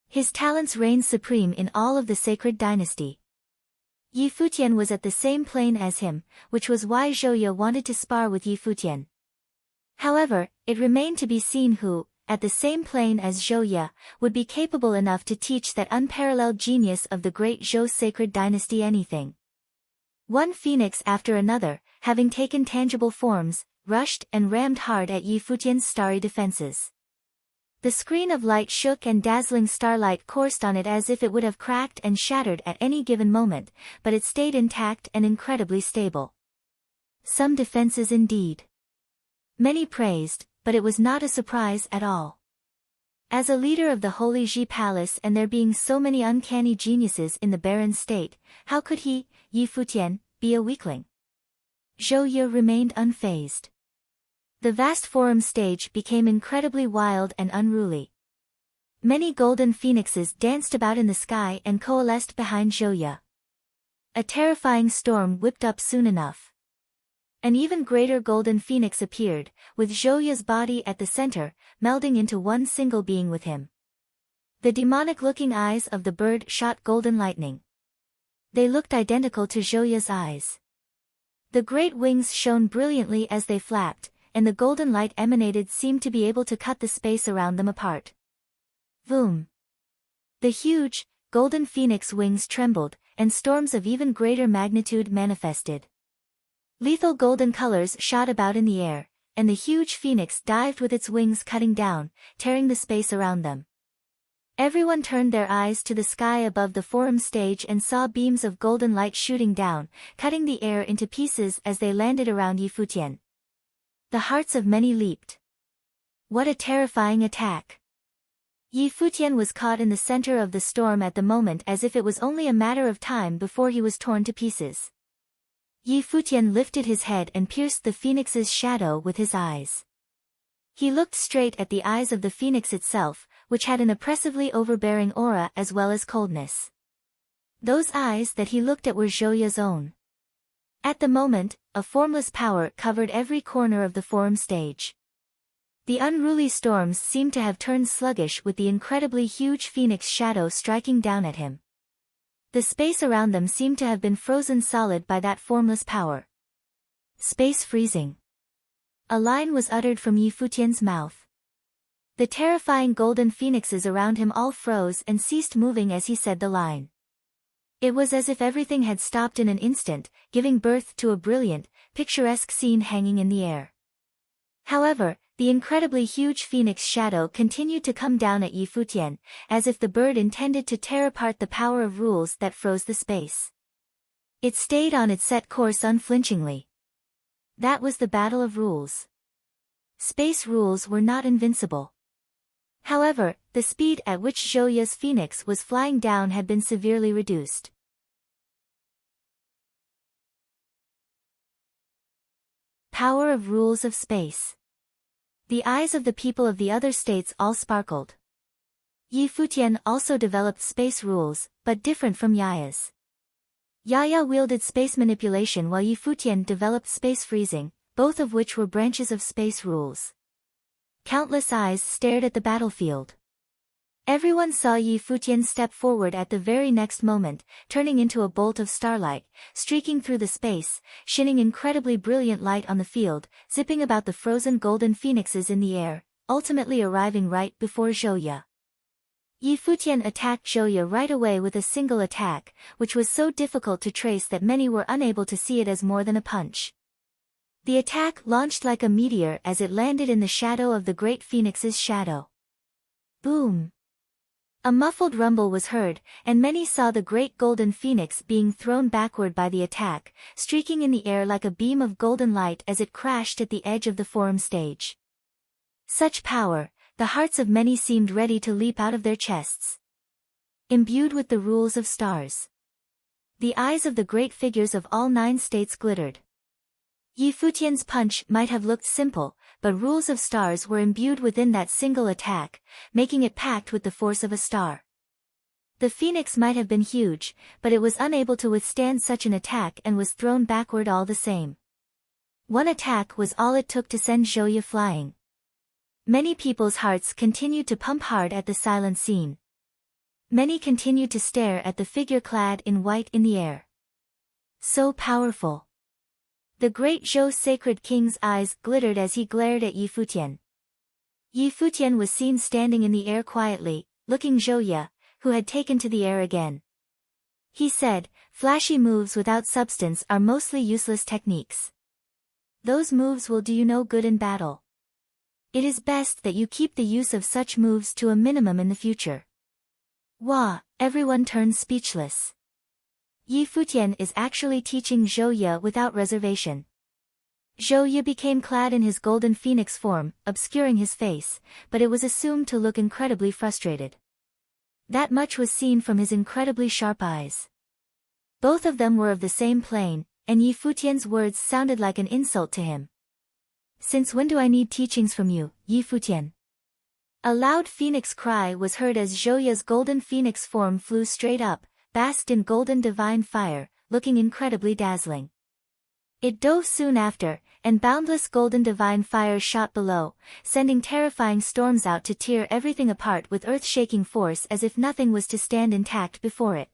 His talents reigned supreme in all of the sacred dynasty. Yi Futian was at the same plane as him, which was why Zhou Ye wanted to spar with Yi Futian. However, it remained to be seen who, at the same plane as Zhou Ye, would be capable enough to teach that unparalleled genius of the great Zhou sacred dynasty anything. One phoenix after another, having taken tangible forms, rushed and rammed hard at Yi Futian's starry defenses. The screen of light shook and dazzling starlight coursed on it as if it would have cracked and shattered at any given moment, but it stayed intact and incredibly stable. Some defenses indeed. Many praised, but it was not a surprise at all. As a leader of the Holy Ji Palace and there being so many uncanny geniuses in the barren state, how could he, Yi Futian, be a weakling? Zhou Ye remained unfazed. The vast forum stage became incredibly wild and unruly. Many golden phoenixes danced about in the sky and coalesced behind Zhou Ye. A terrifying storm whipped up soon enough. An even greater golden phoenix appeared, with Zhou Ye's body at the center, melding into one single being with him. The demonic-looking eyes of the bird shot golden lightning. They looked identical to Zhou Ye's eyes. The great wings shone brilliantly as they flapped, and the golden light emanated seemed to be able to cut the space around them apart. Boom! The huge, golden phoenix wings trembled, and storms of even greater magnitude manifested. Lethal golden colors shot about in the air, and the huge phoenix dived with its wings cutting down, tearing the space around them. Everyone turned their eyes to the sky above the forum stage and saw beams of golden light shooting down, cutting the air into pieces as they landed around Yi Futian. The hearts of many leaped. What a terrifying attack! Yi Futian was caught in the center of the storm at the moment as if it was only a matter of time before he was torn to pieces. Yi Futian lifted his head and pierced the phoenix's shadow with his eyes. He looked straight at the eyes of the phoenix itself, which had an oppressively overbearing aura as well as coldness. Those eyes that he looked at were Zhou Ye's own. At the moment, a formless power covered every corner of the forum stage. The unruly storms seemed to have turned sluggish with the incredibly huge phoenix shadow striking down at him. The space around them seemed to have been frozen solid by that formless power. Space freezing. A line was uttered from Yi Futian's mouth. The terrifying golden phoenixes around him all froze and ceased moving as he said the line. It was as if everything had stopped in an instant, giving birth to a brilliant, picturesque scene hanging in the air. However, the incredibly huge phoenix shadow continued to come down at Yi Futian, as if the bird intended to tear apart the power of rules that froze the space. It stayed on its set course unflinchingly. That was the battle of rules. Space rules were not invincible. However, the speed at which Zhou Ye's phoenix was flying down had been severely reduced. Power of rules of space. The eyes of the people of the other states all sparkled. Yi Futian also developed space rules, but different from Yaya's. Yaya wielded space manipulation while Yi Futian developed space freezing, both of which were branches of space rules. Countless eyes stared at the battlefield. Everyone saw Yi Futian step forward at the very next moment, turning into a bolt of starlight, streaking through the space, shining incredibly brilliant light on the field, zipping about the frozen golden phoenixes in the air, ultimately arriving right before Zhou Ye. Yi Futian attacked Zhouye right away with a single attack, which was so difficult to trace that many were unable to see it as more than a punch. The attack launched like a meteor as it landed in the shadow of the great phoenix's shadow. Boom! A muffled rumble was heard, and many saw the great golden phoenix being thrown backward by the attack, streaking in the air like a beam of golden light as it crashed at the edge of the forum stage. Such power, the hearts of many seemed ready to leap out of their chests. Imbued with the rules of stars. The eyes of the great figures of all 9 states glittered. Yi Futian's punch might have looked simple, but rules of stars were imbued within that single attack, making it packed with the force of a star. The phoenix might have been huge, but it was unable to withstand such an attack and was thrown backward all the same. One attack was all it took to send Zhouye flying. Many people's hearts continued to pump hard at the silent scene. Many continued to stare at the figure clad in white in the air. So powerful. The great Zhou sacred king's eyes glittered as he glared at Yi Futian. Yi Futian was seen standing in the air quietly, looking Zhouye, who had taken to the air again. He said, "Flashy moves without substance are mostly useless techniques. Those moves will do you no good in battle. It is best that you keep the use of such moves to a minimum in the future." Wah! Everyone turned speechless. Yi Futian is actually teaching Zhouye without reservation. Zhouye became clad in his golden phoenix form, obscuring his face, but it was assumed to look incredibly frustrated. That much was seen from his incredibly sharp eyes. Both of them were of the same plane, and Yi Futian's words sounded like an insult to him. "Since when do I need teachings from you, Yi Futian?" A loud phoenix cry was heard as Zhouye's golden phoenix form flew straight up, basked in golden divine fire, looking incredibly dazzling. It dove soon after, and boundless golden divine fire shot below, sending terrifying storms out to tear everything apart with earth-shaking force as if nothing was to stand intact before it.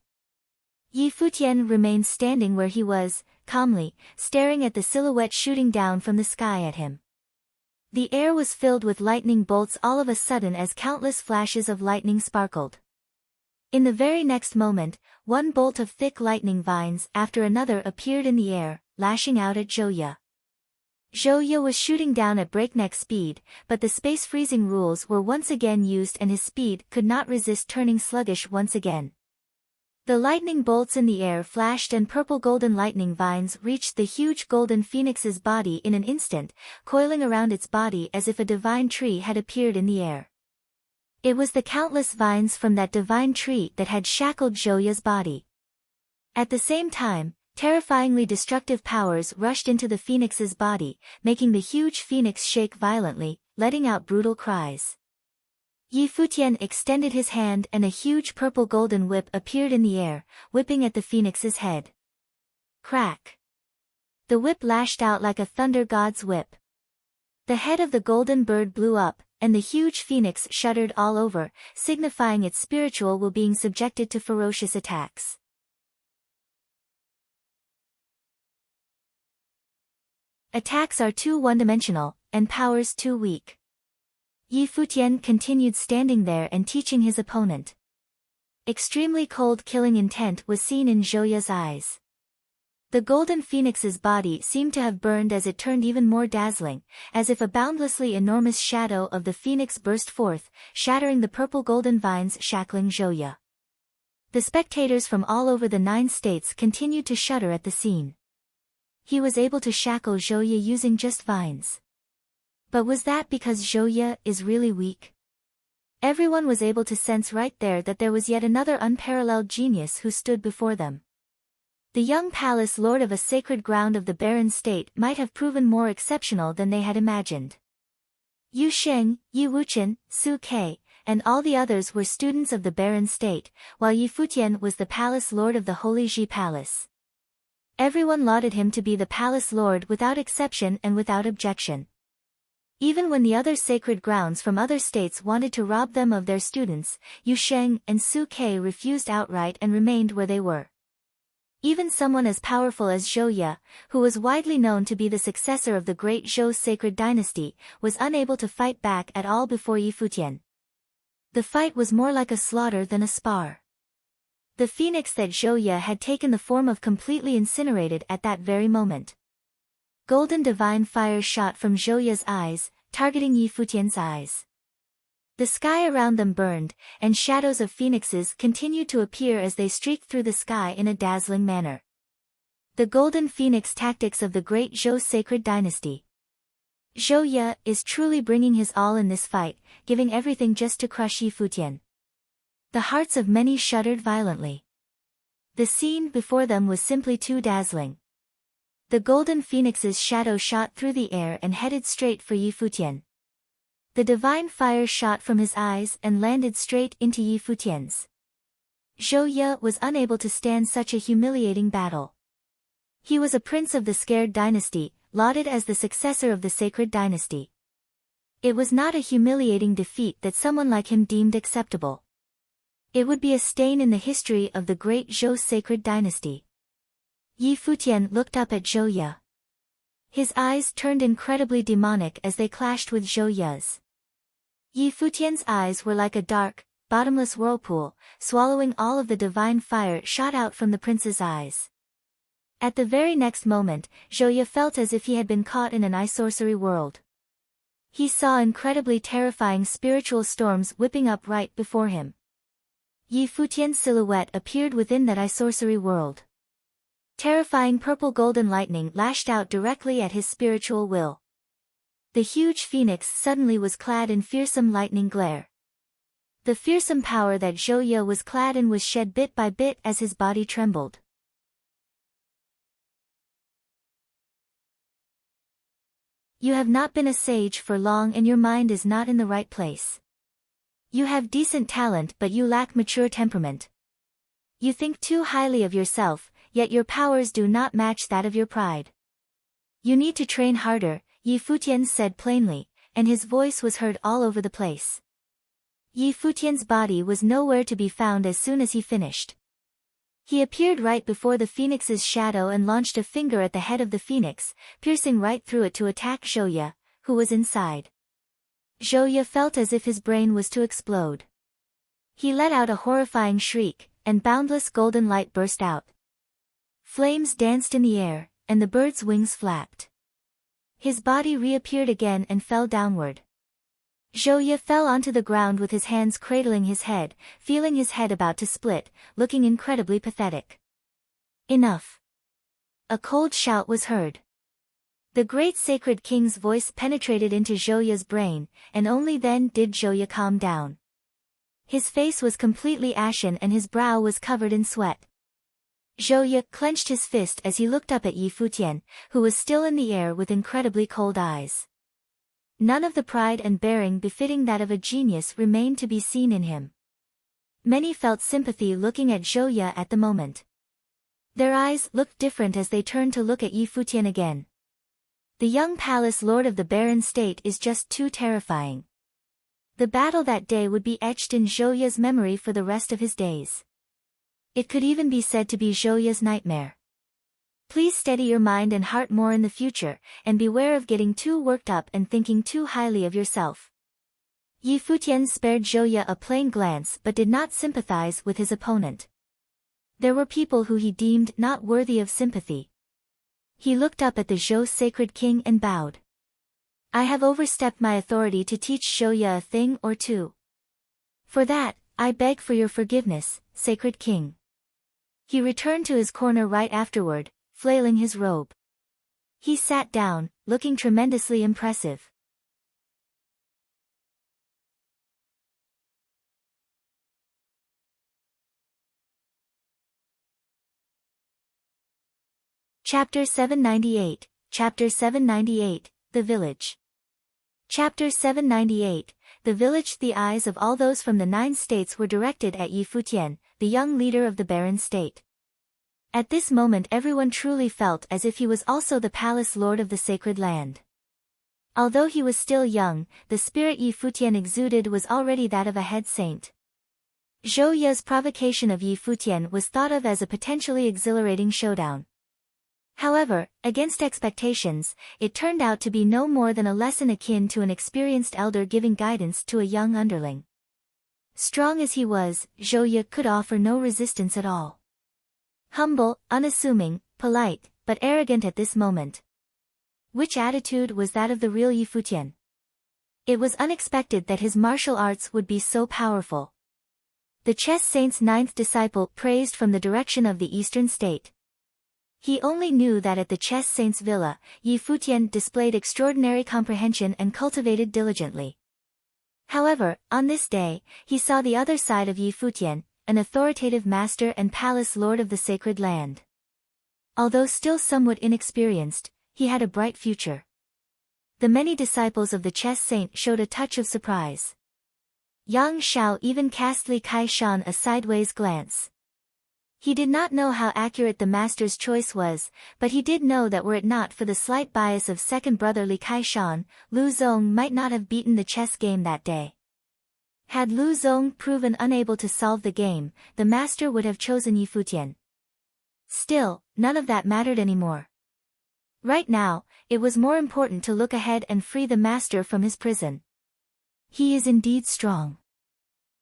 Yi Futian remained standing where he was, calmly, staring at the silhouette shooting down from the sky at him. The air was filled with lightning bolts all of a sudden as countless flashes of lightning sparkled. In the very next moment, one bolt of thick lightning vines after another appeared in the air, lashing out at Zhouye. Zhouye was shooting down at breakneck speed, but the space-freezing rules were once again used and his speed could not resist turning sluggish once again. The lightning bolts in the air flashed and purple-golden lightning vines reached the huge golden phoenix's body in an instant, coiling around its body as if a divine tree had appeared in the air. It was the countless vines from that divine tree that had shackled Zhouye's body. At the same time, terrifyingly destructive powers rushed into the phoenix's body, making the huge phoenix shake violently, letting out brutal cries. Yi Futian extended his hand and a huge purple-golden whip appeared in the air, whipping at the phoenix's head. Crack! The whip lashed out like a thunder god's whip. The head of the golden bird blew up, and the huge phoenix shuddered all over, signifying its spiritual well-being subjected to ferocious attacks. Attacks are too one-dimensional, and powers too weak. Yi Futian continued standing there and teaching his opponent. Extremely cold killing intent was seen in Zhouye's eyes. The golden phoenix's body seemed to have burned as it turned even more dazzling, as if a boundlessly enormous shadow of the phoenix burst forth, shattering the purple-golden vines shackling Zhouye. The spectators from all over the 9 states continued to shudder at the scene. He was able to shackle Zhouye using just vines. But was that because Zhouye is really weak? Everyone was able to sense right there that there was yet another unparalleled genius who stood before them. The young palace lord of a sacred ground of the barren state might have proven more exceptional than they had imagined. Yu Sheng, Yi Wuchen, Su Ke, and all the others were students of the barren state, while Yi Futian was the palace lord of the Holy Ji Palace. Everyone lauded him to be the palace lord without exception and without objection. Even when the other sacred grounds from other states wanted to rob them of their students, Yu Sheng and Su Ke refused outright and remained where they were. Even someone as powerful as Zhouye, who was widely known to be the successor of the great Zhou sacred dynasty, was unable to fight back at all before Yi Futian. The fight was more like a slaughter than a spar. The phoenix that Zhou Ye had taken the form of completely incinerated at that very moment. Golden divine fire shot from Zhou Ye's eyes, targeting Yi Futian's eyes. The sky around them burned, and shadows of phoenixes continued to appear as they streaked through the sky in a dazzling manner. The golden phoenix tactics of the great Zhou sacred dynasty. Zhou Ye is truly bringing his all in this fight, giving everything just to crush Yi Futian. The hearts of many shuddered violently. The scene before them was simply too dazzling. The golden phoenix's shadow shot through the air and headed straight for Yi Futian. The divine fire shot from his eyes and landed straight into Yi Futian's. Zhou Ye was unable to stand such a humiliating battle. He was a prince of the scared dynasty, lauded as the successor of the sacred dynasty. It was not a humiliating defeat that someone like him deemed acceptable. It would be a stain in the history of the great Zhou sacred dynasty. Yi Futian looked up at Zhou Ye. His eyes turned incredibly demonic as they clashed with Zhou Ye's. Yi Futian's eyes were like a dark, bottomless whirlpool, swallowing all of the divine fire shot out from the prince's eyes. At the very next moment, Zhou Ye felt as if he had been caught in an isorcery world. He saw incredibly terrifying spiritual storms whipping up right before him. Yi Futian's silhouette appeared within that isorcery world. Terrifying purple-golden lightning lashed out directly at his spiritual will. The huge phoenix suddenly was clad in fearsome lightning glare. The fearsome power that Zhou Ye was clad in was shed bit by bit as his body trembled. You have not been a sage for long and your mind is not in the right place. You have decent talent but you lack mature temperament. You think too highly of yourself, yet your powers do not match that of your pride. You need to train harder, Yi Futian said plainly, and his voice was heard all over the place. Yi Futian's body was nowhere to be found as soon as he finished. He appeared right before the phoenix's shadow and launched a finger at the head of the phoenix, piercing right through it to attack Zhou Ye, who was inside. Zhou Ye felt as if his brain was to explode. He let out a horrifying shriek, and boundless golden light burst out. Flames danced in the air, and the bird's wings flapped. His body reappeared again and fell downward. Zhou Ye fell onto the ground with his hands cradling his head, feeling his head about to split, looking incredibly pathetic. Enough! A cold shout was heard. The great sacred king's voice penetrated into Zhou Ye's brain, and only then did Zhou Ye calm down. His face was completely ashen and his brow was covered in sweat. Zhou Ye clenched his fist as he looked up at Yi Futian, who was still in the air with incredibly cold eyes. None of the pride and bearing befitting that of a genius remained to be seen in him. Many felt sympathy looking at Zhou Ye at the moment. Their eyes looked different as they turned to look at Yi Futian again. The young palace lord of the barren state is just too terrifying. The battle that day would be etched in Zhou Ye's memory for the rest of his days. It could even be said to be Zhou Ye's nightmare. Please steady your mind and heart more in the future, and beware of getting too worked up and thinking too highly of yourself. Yi Futian spared Zhou Ye a plain glance but did not sympathize with his opponent. There were people who he deemed not worthy of sympathy. He looked up at the Zhou sacred king and bowed. I have overstepped my authority to teach Zhou Ye a thing or two. For that, I beg for your forgiveness, sacred king. He returned to his corner right afterward, flailing his robe. He sat down, looking tremendously impressive. Chapter 798, Chapter 798, The Village. Chapter 798, The Village. The eyes of all those from the 9 states were directed at Yi Futian, the young leader of the barren state. At this moment everyone truly felt as if he was also the palace lord of the sacred land. Although he was still young, the spirit Yi Futian exuded was already that of a head saint. Zhou Ye's provocation of Yi Futian was thought of as a potentially exhilarating showdown. However, against expectations, it turned out to be no more than a lesson akin to an experienced elder giving guidance to a young underling. Strong as he was, Zhou Ye could offer no resistance at all. Humble, unassuming, polite, but arrogant at this moment. Which attitude was that of the real Yi Futian? It was unexpected that his martial arts would be so powerful. The chess saint's ninth disciple praised from the direction of the eastern state. He only knew that at the chess saint's villa, Yi Futian displayed extraordinary comprehension and cultivated diligently. However, on this day, he saw the other side of Yi Futian, an authoritative master and palace lord of the sacred land. Although still somewhat inexperienced, he had a bright future. The many disciples of the chess saint showed a touch of surprise. Yang Xiao even cast Li Kai-shan a sideways glance. He did not know how accurate the master's choice was, but he did know that were it not for the slight bias of second brother Li Kai-shan, Lu Zong might not have beaten the chess game that day. Had Lu Zong proven unable to solve the game, the master would have chosen Yi Futian. Still, none of that mattered anymore. Right now, it was more important to look ahead and free the master from his prison. He is indeed strong.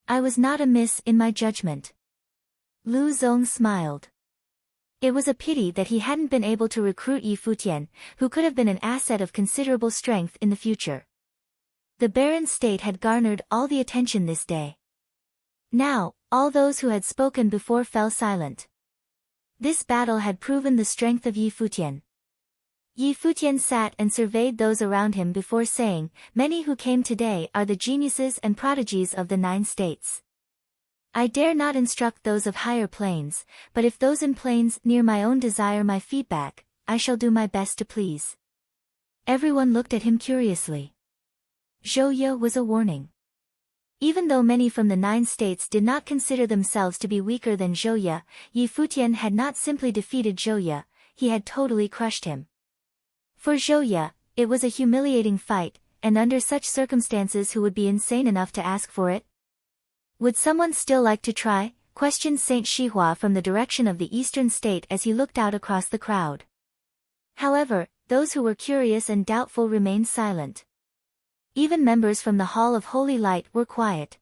I was not amiss in my judgment. Lu Zong smiled. It was a pity that he hadn't been able to recruit Yi Futian, who could have been an asset of considerable strength in the future. The Baron's state had garnered all the attention this day. Now, all those who had spoken before fell silent. This battle had proven the strength of Yi Futian. Yi Futian sat and surveyed those around him before saying, "Many who came today are the geniuses and prodigies of the 9 states. I dare not instruct those of higher planes, but if those in planes near my own desire my feedback, I shall do my best to please." Everyone looked at him curiously. Zhou Ye was a warning. Even though many from the 9 states did not consider themselves to be weaker than Zhou Ye, Yi Futian had not simply defeated Zhou Ye, he had totally crushed him. For Zhou Ye, it was a humiliating fight, and under such circumstances who would be insane enough to ask for it? Would someone still like to try? Questioned Saint Shihua from the direction of the eastern state as he looked out across the crowd. However, those who were curious and doubtful remained silent. Even members from the Hall of Holy Light were quiet.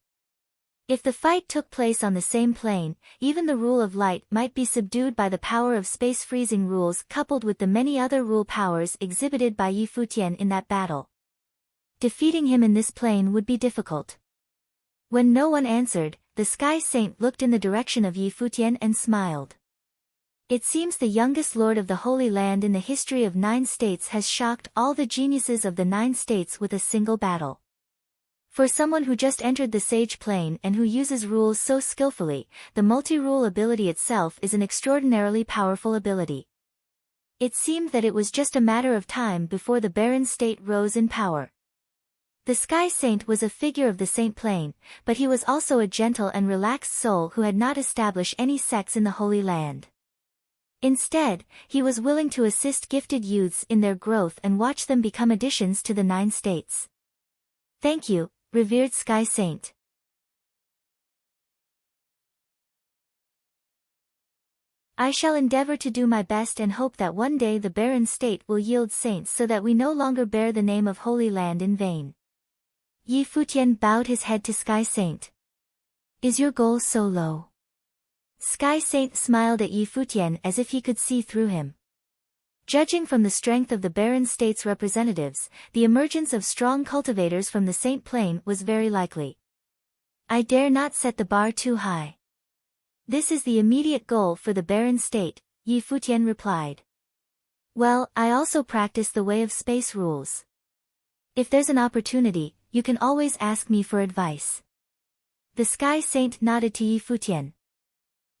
If the fight took place on the same plane, even the rule of light might be subdued by the power of space freezing rules coupled with the many other rule powers exhibited by Yi Futian in that battle. Defeating him in this plane would be difficult. When no one answered, the Sky Saint looked in the direction of Yi Futian and smiled. It seems the youngest lord of the Holy Land in the history of 9 states has shocked all the geniuses of the 9 states with a single battle. For someone who just entered the Sage Plane and who uses rules so skillfully, the multi-rule ability itself is an extraordinarily powerful ability. It seemed that it was just a matter of time before the Baron's state rose in power. The Sky Saint was a figure of the Saint Plane, but he was also a gentle and relaxed soul who had not established any sects in the Holy Land. Instead, he was willing to assist gifted youths in their growth and watch them become additions to the 9 states. Thank you, revered Sky Saint. I shall endeavor to do my best and hope that one day the barren state will yield saints so that we no longer bear the name of Holy Land in vain. Yi Futian bowed his head to Sky Saint. Is your goal so low? Sky Saint smiled at Yi Futian as if he could see through him. Judging from the strength of the barren state's representatives, the emergence of strong cultivators from the Saint Plane was very likely. I dare not set the bar too high. This is the immediate goal for the barren state, Yi Futian replied. Well, I also practice the way of space rules. If there's an opportunity, you can always ask me for advice. The Sky Saint nodded to Yi Futian.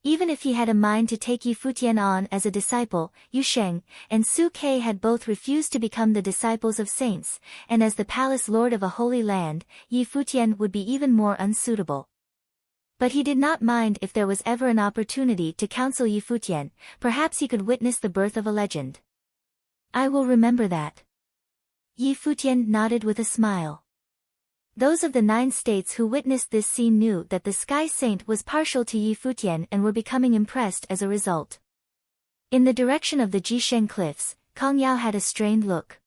Even if he had a mind to take Yi Futian on as a disciple, Yu Sheng and Su Ke had both refused to become the disciples of saints, and as the palace lord of a holy land, Yi Futian would be even more unsuitable. But he did not mind if there was ever an opportunity to counsel Yi Futian, perhaps he could witness the birth of a legend. I will remember that. Yi Futian nodded with a smile. Those of the 9 states who witnessed this scene knew that the Sky Saint was partial to Yi Futian and were becoming impressed as a result. In the direction of the Jisheng Cliffs, Kong Yao had a strained look.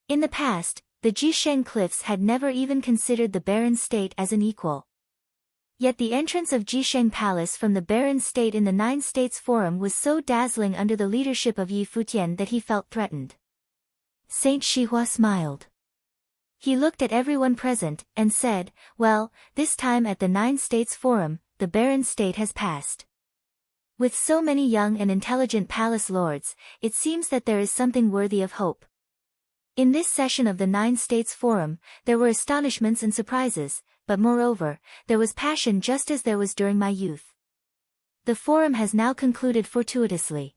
In the past, the Jisheng Cliffs had never even considered the barren state as an equal. Yet the entrance of Jisheng Palace from the Baron State in the Nine States Forum was so dazzling under the leadership of Yi Futian that he felt threatened. Saint Shihua smiled. He looked at everyone present, and said, "Well, this time at the Nine States Forum, the Baron State has passed. With so many young and intelligent palace lords, it seems that there is something worthy of hope." In this session of the Nine States Forum, there were astonishments and surprises, but moreover, there was passion just as there was during my youth. The forum has now concluded fortuitously.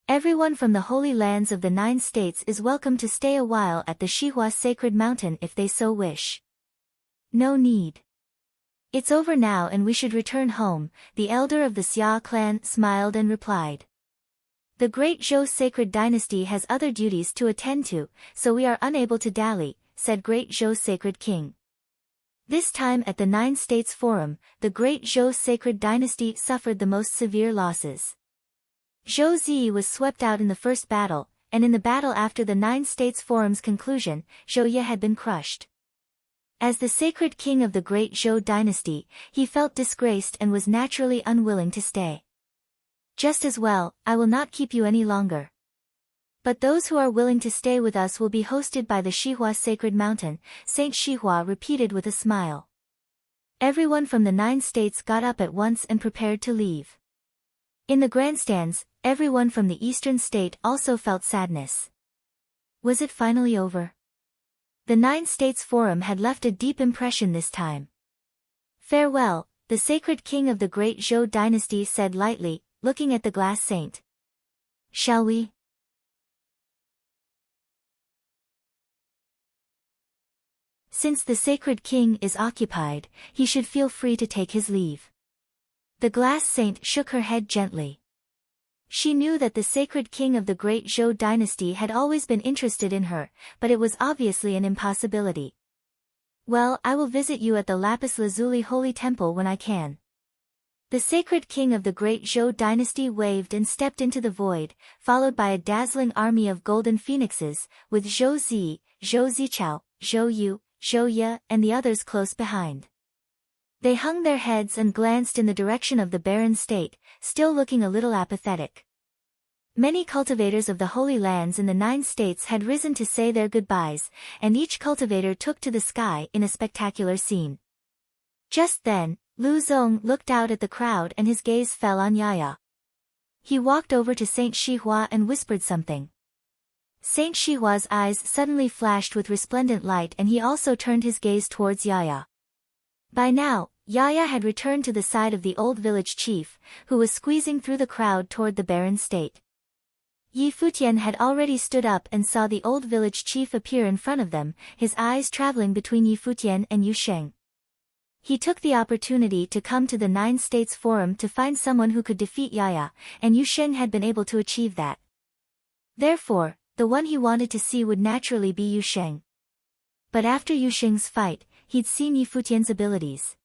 Everyone from the holy lands of the Nine States is welcome to stay a while at the Shihua Sacred Mountain if they so wish. No need. It's over now and we should return home, the elder of the Xia clan smiled and replied. The great Zhou Sacred Dynasty has other duties to attend to, so we are unable to dally, said Great Zhou Sacred King. This time at the Nine States Forum, the great Zhou Sacred Dynasty suffered the most severe losses. Zhou Zi was swept out in the first battle, and in the battle after the Nine States Forum's conclusion, Zhou Ye had been crushed. As the sacred king of the great Zhou dynasty, he felt disgraced and was naturally unwilling to stay. Just as well, I will not keep you any longer. But those who are willing to stay with us will be hosted by the Shihua Sacred Mountain, Saint Shihua repeated with a smile. Everyone from the Nine States got up at once and prepared to leave. In the grandstands, everyone from the eastern state also felt sadness. Was it finally over? The Nine States Forum had left a deep impression this time. Farewell, the sacred king of the great Zhou dynasty said lightly, looking at the glass saint. Shall we? Since the sacred king is occupied, he should feel free to take his leave. The glass saint shook her head gently. She knew that the sacred king of the great Zhou dynasty had always been interested in her, but it was obviously an impossibility. Well, I will visit you at the Lapis Lazuli Holy Temple when I can. The sacred king of the great Zhou dynasty waved and stepped into the void, followed by a dazzling army of golden phoenixes, with Zhou Zi, Zhou Zichao, Zhou Yu, Zhou Ye, and the others close behind. They hung their heads and glanced in the direction of the barren state, still looking a little apathetic. Many cultivators of the Holy Lands in the Nine States had risen to say their goodbyes, and each cultivator took to the sky in a spectacular scene. Just then, Lu Zong looked out at the crowd and his gaze fell on Yaya. He walked over to Saint Shihua and whispered something. Saint Shihua's eyes suddenly flashed with resplendent light and he also turned his gaze towards Yaya. By now, Yaya had returned to the side of the old village chief, who was squeezing through the crowd toward the barren state. Yi Futian had already stood up and saw the old village chief appear in front of them, his eyes traveling between Yi Futian and Yu Sheng. He took the opportunity to come to the Nine States Forum to find someone who could defeat Yaya, and Yu Sheng had been able to achieve that. Therefore, the one he wanted to see would naturally be Yu Sheng. But after Yu Sheng's fight, he'd seen Yi Futian's abilities.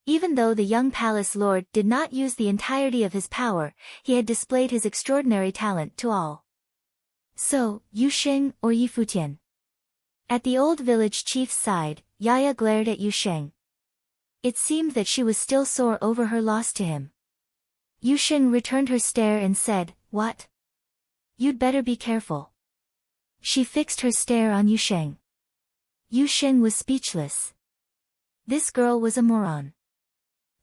Even though the young palace lord did not use the entirety of his power, he had displayed his extraordinary talent to all. So, Yu Sheng or Yi Futian? At the old village chief's side, Yaya glared at Yu Sheng. It seemed that she was still sore over her loss to him. Yu Sheng returned her stare and said, "What? You'd better be careful." She fixed her stare on Yu Sheng. Yu Sheng was speechless. This girl was a moron.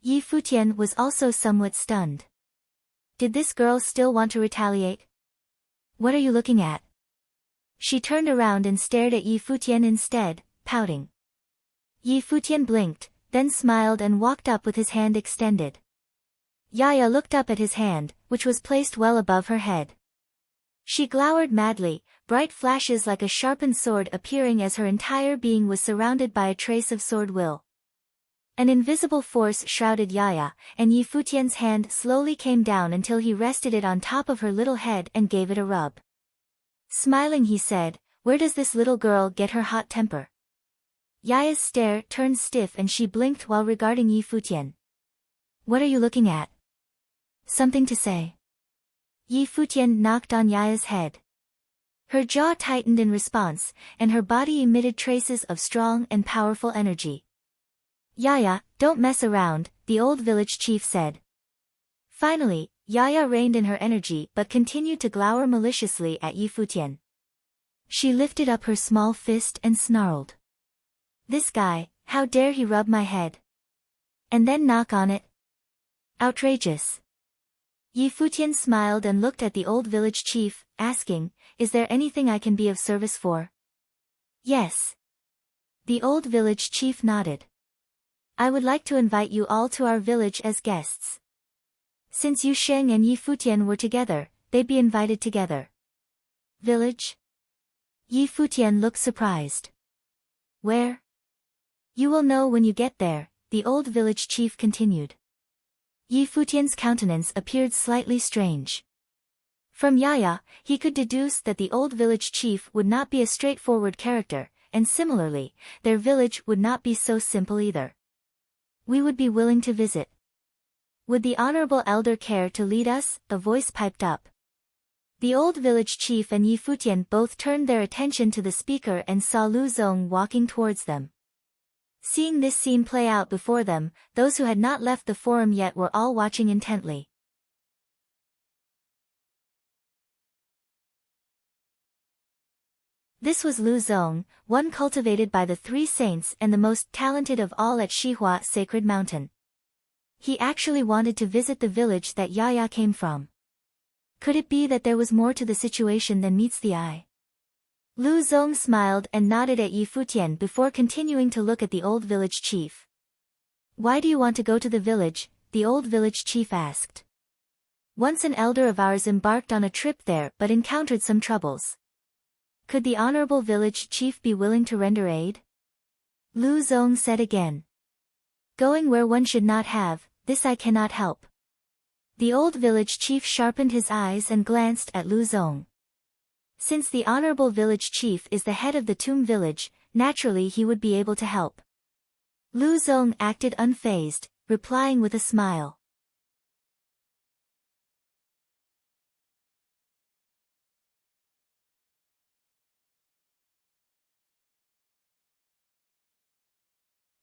Yi Futian was also somewhat stunned. Did this girl still want to retaliate? "What are you looking at?" She turned around and stared at Yi Futian instead, pouting. Yi Futian blinked, then smiled and walked up with his hand extended. Yaya looked up at his hand, which was placed well above her head. She glowered madly, bright flashes like a sharpened sword appearing as her entire being was surrounded by a trace of sword will. An invisible force shrouded Yaya, and Yi Futian's hand slowly came down until he rested it on top of her little head and gave it a rub. Smiling he said, "Where does this little girl get her hot temper?" Yaya's stare turned stiff and she blinked while regarding Yi Futian. "What are you looking at? Something to say?" Yi Futian knocked on Yaya's head. Her jaw tightened in response, and her body emitted traces of strong and powerful energy. Yaya, don't mess around, the old village chief said. Finally, Yaya reined in her energy but continued to glower maliciously at Yi Futian. She lifted up her small fist and snarled. This guy, how dare he rub my head? And then knock on it? Outrageous. Yi Futian smiled and looked at the old village chief, asking, is there anything I can be of service for? Yes. The old village chief nodded. I would like to invite you all to our village as guests. Since Yu Sheng and Yi Futian were together, they'd be invited together. Village? Yi Futian looked surprised. Where? You will know when you get there, the old village chief continued. Yi Futian's countenance appeared slightly strange. From Yaya, he could deduce that the old village chief would not be a straightforward character, and similarly, their village would not be so simple either. We would be willing to visit. Would the honorable elder care to lead us? A voice piped up. The old village chief and Yi Futian both turned their attention to the speaker and saw Lu Zong walking towards them. Seeing this scene play out before them, those who had not left the forum yet were all watching intently. This was Lu Zong, one cultivated by the three saints and the most talented of all at Shihua Sacred Mountain. He actually wanted to visit the village that Yaya came from. Could it be that there was more to the situation than meets the eye? Lu Zong smiled and nodded at Yi Futian before continuing to look at the old village chief. Why do you want to go to the village? The old village chief asked. Once an elder of ours embarked on a trip there but encountered some troubles. Could the honorable village chief be willing to render aid? Lu Zong said again. Going where one should not have, this I cannot help. The old village chief sharpened his eyes and glanced at Lu Zong. Since the honorable village chief is the head of the Tomb village, naturally he would be able to help. Lu Zong acted unfazed, replying with a smile.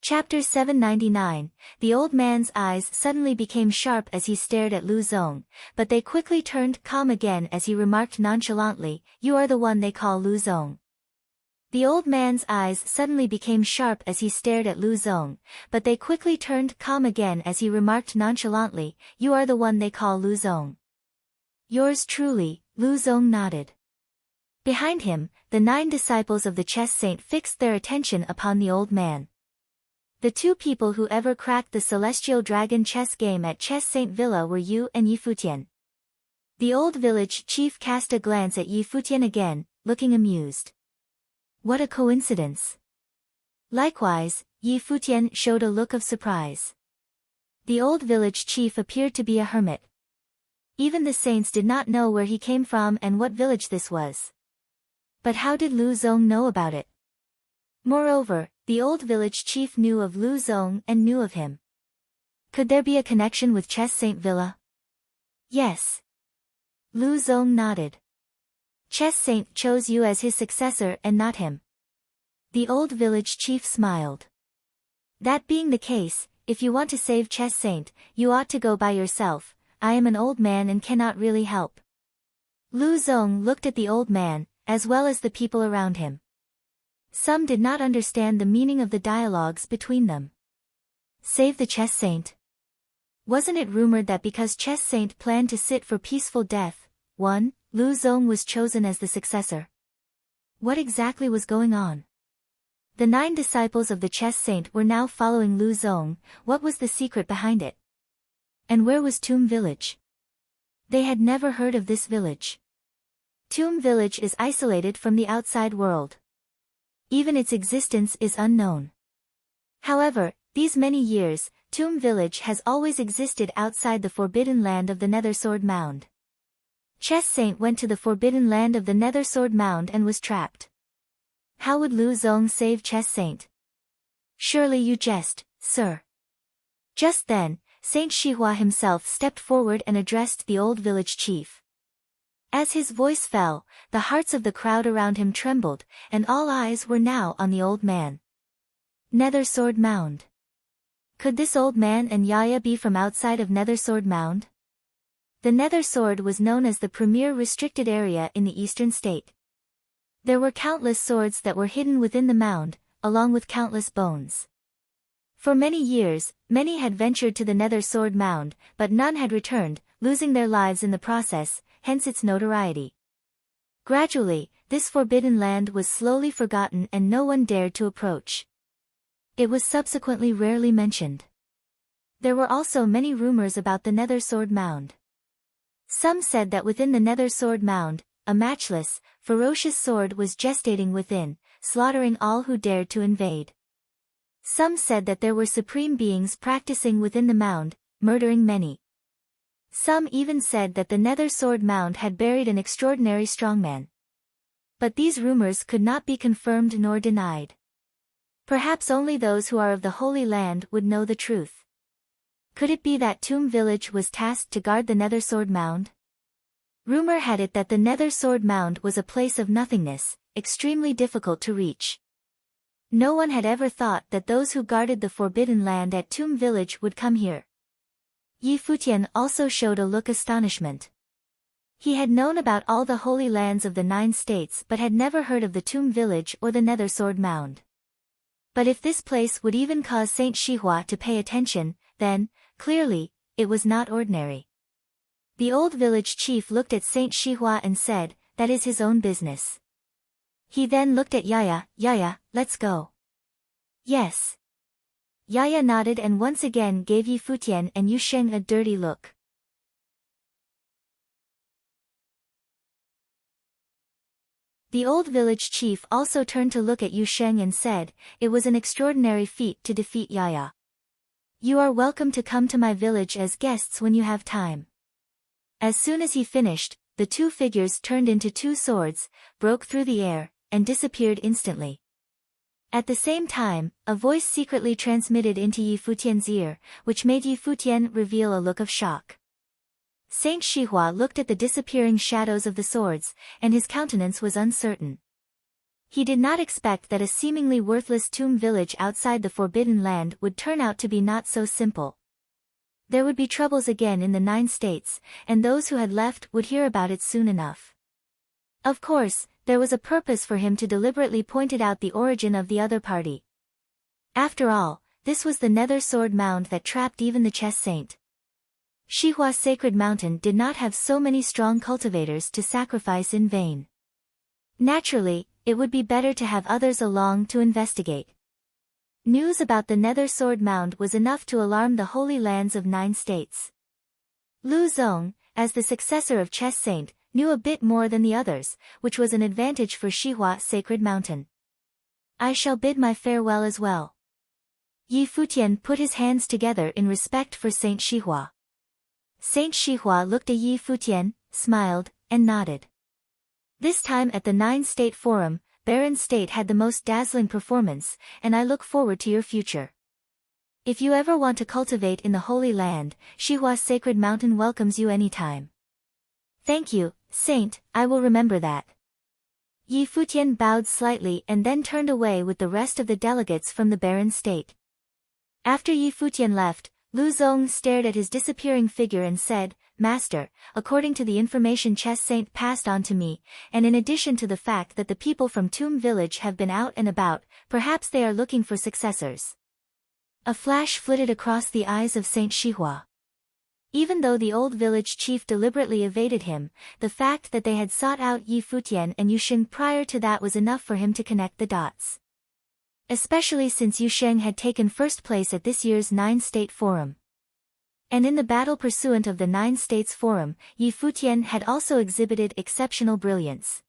Chapter 799, the old man's eyes suddenly became sharp as he stared at Lu Zong, but they quickly turned calm again as he remarked nonchalantly, you are the one they call Lu Zong. The old man's eyes suddenly became sharp as he stared at Lu Zong, but they quickly turned calm again as he remarked nonchalantly, you are the one they call Lu Zong. Yours truly, Lu Zong nodded. Behind him, the 9 disciples of the chess saint fixed their attention upon the old man. The 2 people who ever cracked the Celestial Dragon chess game at Chess Saint Villa were Yu and Yi Futian. The old village chief cast a glance at Yi Futian again, looking amused. What a coincidence. Likewise, Yi Futian showed a look of surprise. The old village chief appeared to be a hermit. Even the saints did not know where he came from and what village this was. But how did Lu Zong know about it? Moreover, the old village chief knew of Lu Zong and knew of him. Could there be a connection with Chess Saint Villa? Yes. Lu Zong nodded. Chess Saint chose you as his successor and not him. The old village chief smiled. That being the case, if you want to save Chess Saint, you ought to go by yourself. I am an old man and cannot really help. Lu Zong looked at the old man, as well as the people around him. Some did not understand the meaning of the dialogues between them. Save the Chess Saint? Wasn't it rumored that because Chess Saint planned to sit for peaceful death, Lu Zong was chosen as the successor? What exactly was going on? The 9 disciples of the Chess Saint were now following Lu Zong. What was the secret behind it? And where was Tomb Village? They had never heard of this village. Tomb Village is isolated from the outside world. Even its existence is unknown. However, these many years, Tomb Village has always existed outside the forbidden land of the Nethersword Mound. Chess Saint went to the forbidden land of the Nethersword Mound and was trapped. How would Lu Zong save Chess Saint? Surely you jest, sir. Just then, Saint Shihua himself stepped forward and addressed the old village chief. As his voice fell, the hearts of the crowd around him trembled, and all eyes were now on the old man. Nethersword Mound. Could this old man and Yaya be from outside of Nether Sword Mound? The Nether Sword was known as the premier restricted area in the eastern state. There were countless swords that were hidden within the mound, along with countless bones. For many years, many had ventured to the Nether Sword Mound, but none had returned, losing their lives in the process, hence its notoriety. Gradually, this forbidden land was slowly forgotten and no one dared to approach. It was subsequently rarely mentioned. There were also many rumors about the Nether Sword Mound. Some said that within the Nether Sword Mound, a matchless, ferocious sword was gestating within, slaughtering all who dared to invade. Some said that there were supreme beings practicing within the mound, murdering many. Some even said that the Nether Sword Mound had buried an extraordinary strongman. But these rumors could not be confirmed nor denied. Perhaps only those who are of the Holy Land would know the truth. Could it be that Tomb Village was tasked to guard the Nether Sword Mound? Rumor had it that the Nether Sword Mound was a place of nothingness, extremely difficult to reach. No one had ever thought that those who guarded the Forbidden Land at Tomb Village would come here. Yi Futian also showed a look astonishment. He had known about all the holy lands of the 9 states but had never heard of the Tomb Village or the Nether Sword Mound. But if this place would even cause Saint Shihua to pay attention, then, clearly, it was not ordinary. The old village chief looked at Saint Shihua and said, "That is his own business." He then looked at Yaya. "Yaya, let's go." "Yes." Yaya nodded and once again gave Yi Futian and Yu Sheng a dirty look. The old village chief also turned to look at Yu Sheng and said, "It was an extraordinary feat to defeat Yaya. You are welcome to come to my village as guests when you have time." As soon as he finished, the two figures turned into two swords, broke through the air, and disappeared instantly. At the same time, a voice secretly transmitted into Yi Futian's ear, which made Yi Futian reveal a look of shock. Saint Shihua looked at the disappearing shadows of the swords, and his countenance was uncertain. He did not expect that a seemingly worthless tomb village outside the Forbidden Land would turn out to be not so simple. There would be troubles again in the 9 states, and those who had left would hear about it soon enough. Of course, there was a purpose for him to deliberately point out the origin of the other party. After all, this was the Nether Sword Mound that trapped even the chess saint. Shihua's sacred mountain did not have so many strong cultivators to sacrifice in vain. Naturally, it would be better to have others along to investigate. News about the Nether Sword Mound was enough to alarm the holy lands of 9 states. Lu Zong, as the successor of Chess Saint, knew a bit more than the others, which was an advantage for Shihua's sacred mountain. "I shall bid my farewell as well." Yi Futian put his hands together in respect for Saint Shihua. Saint Shihua looked at Yi Futian, smiled, and nodded. This time at the 9 State Forum, Baron State had the most dazzling performance, and I look forward to your future. If you ever want to cultivate in the Holy Land, Shihua's sacred mountain welcomes you anytime. "Thank you, Saint, I will remember that." Yi Futian bowed slightly and then turned away with the rest of the delegates from the Baron State. After Yi Futian left, Lu Zong stared at his disappearing figure and said, "Master, according to the information Chess Saint passed on to me, and in addition to the fact that the people from Tomb Village have been out and about, perhaps they are looking for successors." A flash flitted across the eyes of Saint Shihua. Even though the old village chief deliberately evaded him, the fact that they had sought out Yi Futian and Yu Sheng prior to that was enough for him to connect the dots. Especially since Yu Sheng had taken first place at this year's 9 State Forum. And in the battle pursuant of the 9 States Forum, Yi Futian had also exhibited exceptional brilliance.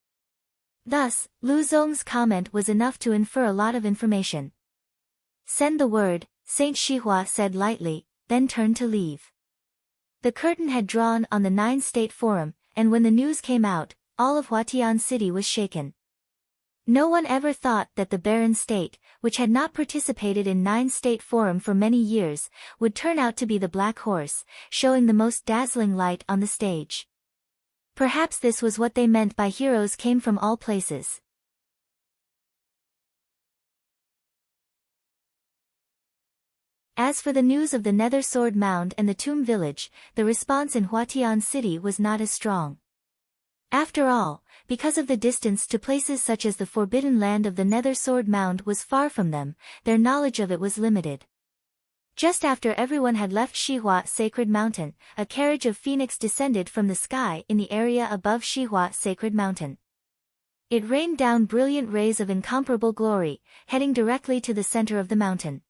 Thus, Lu Zong's comment was enough to infer a lot of information. "Send the word," Saint Shihua said lightly, then turned to leave. The curtain had drawn on the 9 State Forum, and when the news came out, all of Futian City was shaken. No one ever thought that the Baron State, which had not participated in 9 State Forum for many years, would turn out to be the Black Horse, showing the most dazzling light on the stage. Perhaps this was what they meant by heroes came from all places. As for the news of the Nether Sword Mound and the Tomb Village, the response in Futian city was not as strong. After all, because of the distance to places such as the forbidden land of the Nether Sword Mound was far from them, their knowledge of it was limited. Just after everyone had left Shihua Sacred Mountain, a carriage of phoenix descended from the sky in the area above Shihua Sacred Mountain. It rained down brilliant rays of incomparable glory, heading directly to the center of the mountain.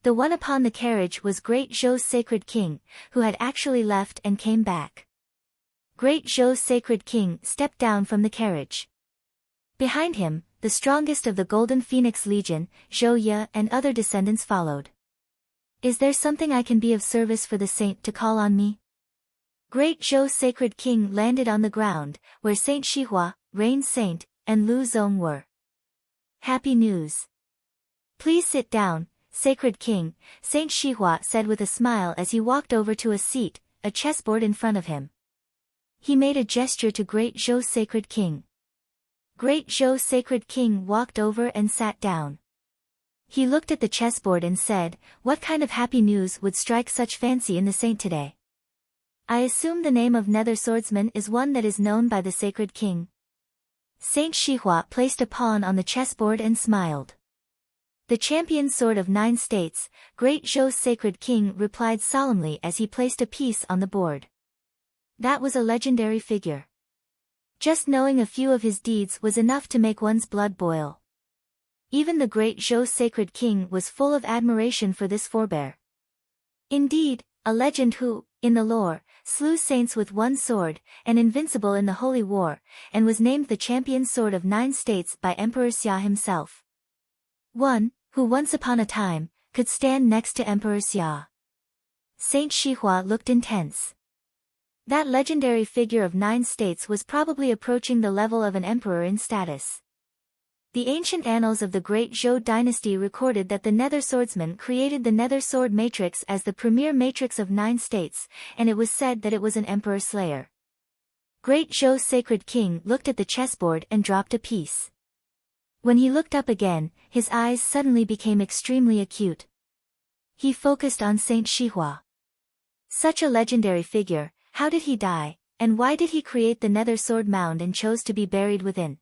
The one upon the carriage was Great Zhou's Sacred King, who had actually left and came back. Great Zhou's Sacred King stepped down from the carriage. Behind him, the strongest of the Golden Phoenix Legion, Zhou Ye and other descendants followed. Is there something I can be of service for the saint to call on me? Great Zhou's Sacred King landed on the ground, where Saint Shihua, Rain Saint, and Lu Zong were. Happy news. Please sit down, Sacred King, Saint Shihua said with a smile as he walked over to a seat, a chessboard in front of him. He made a gesture to Great Zhou's Sacred King. Great Zhou's Sacred King walked over and sat down. He looked at the chessboard and said, "What kind of happy news would strike such fancy in the saint today? I assume the name of Nether Swordsman is one that is known by the Sacred King." Saint Shihua placed a pawn on the chessboard and smiled. The champion sword of 9 states, Great Zhou's Sacred King replied solemnly as he placed a piece on the board. That was a legendary figure. Just knowing a few of his deeds was enough to make one's blood boil. Even the Great Zhou's Sacred King was full of admiration for this forebear. Indeed, a legend who, in the lore, slew saints with one sword, and invincible in the Holy War, and was named the champion sword of 9 states by Emperor Xia himself. One, who once upon a time, could stand next to Emperor Xia. Saint Shihua looked intense. That legendary figure of 9 states was probably approaching the level of an emperor in status. The ancient annals of the Great Zhou dynasty recorded that the Nether Swordsman created the Nether Sword Matrix as the premier matrix of 9 states, and it was said that it was an emperor slayer. Great Zhou's Sacred King looked at the chessboard and dropped a piece. When he looked up again, his eyes suddenly became extremely acute. He focused on Saint Shihua. Such a legendary figure, how did he die, and why did he create the Nether Sword Mound and chose to be buried within?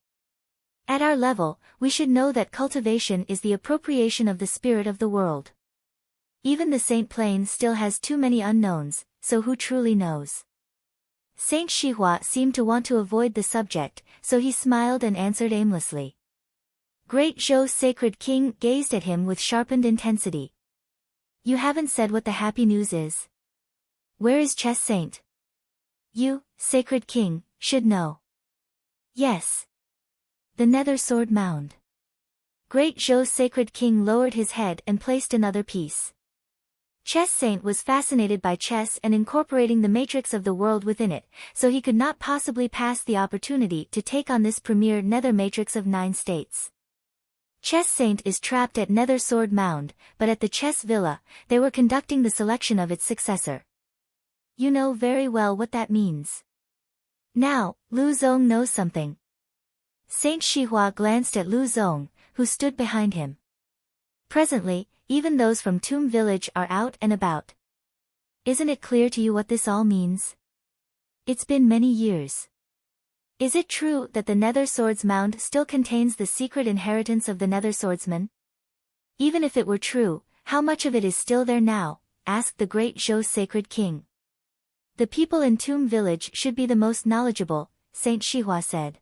At our level, we should know that cultivation is the appropriation of the spirit of the world. Even the Saint Plane still has too many unknowns, so who truly knows? Saint Shihua seemed to want to avoid the subject, so he smiled and answered aimlessly. Great Zhou's Sacred King gazed at him with sharpened intensity. You haven't said what the happy news is. Where is Chess Saint? You, Sacred King, should know. Yes. The Nether Sword Mound. Great Zhou's Sacred King lowered his head and placed another piece. Chess Saint was fascinated by chess and incorporating the matrix of the world within it, so he could not possibly pass the opportunity to take on this premier nether matrix of 9 states. Chess Saint is trapped at Nether Sword Mound, but at the Chess Villa, they were conducting the selection of its successor. You know very well what that means. Now, Lu Zong knows something. Saint Shihua glanced at Lu Zong, who stood behind him. Presently, even those from Tomb Village are out and about. Isn't it clear to you what this all means? It's been many years. Is it true that the Nether Swords Mound still contains the secret inheritance of the Nether Swordsman? Even if it were true, how much of it is still there now? Asked the Great Zhou's Sacred King. The people in Tomb Village should be the most knowledgeable, Saint Shihua said.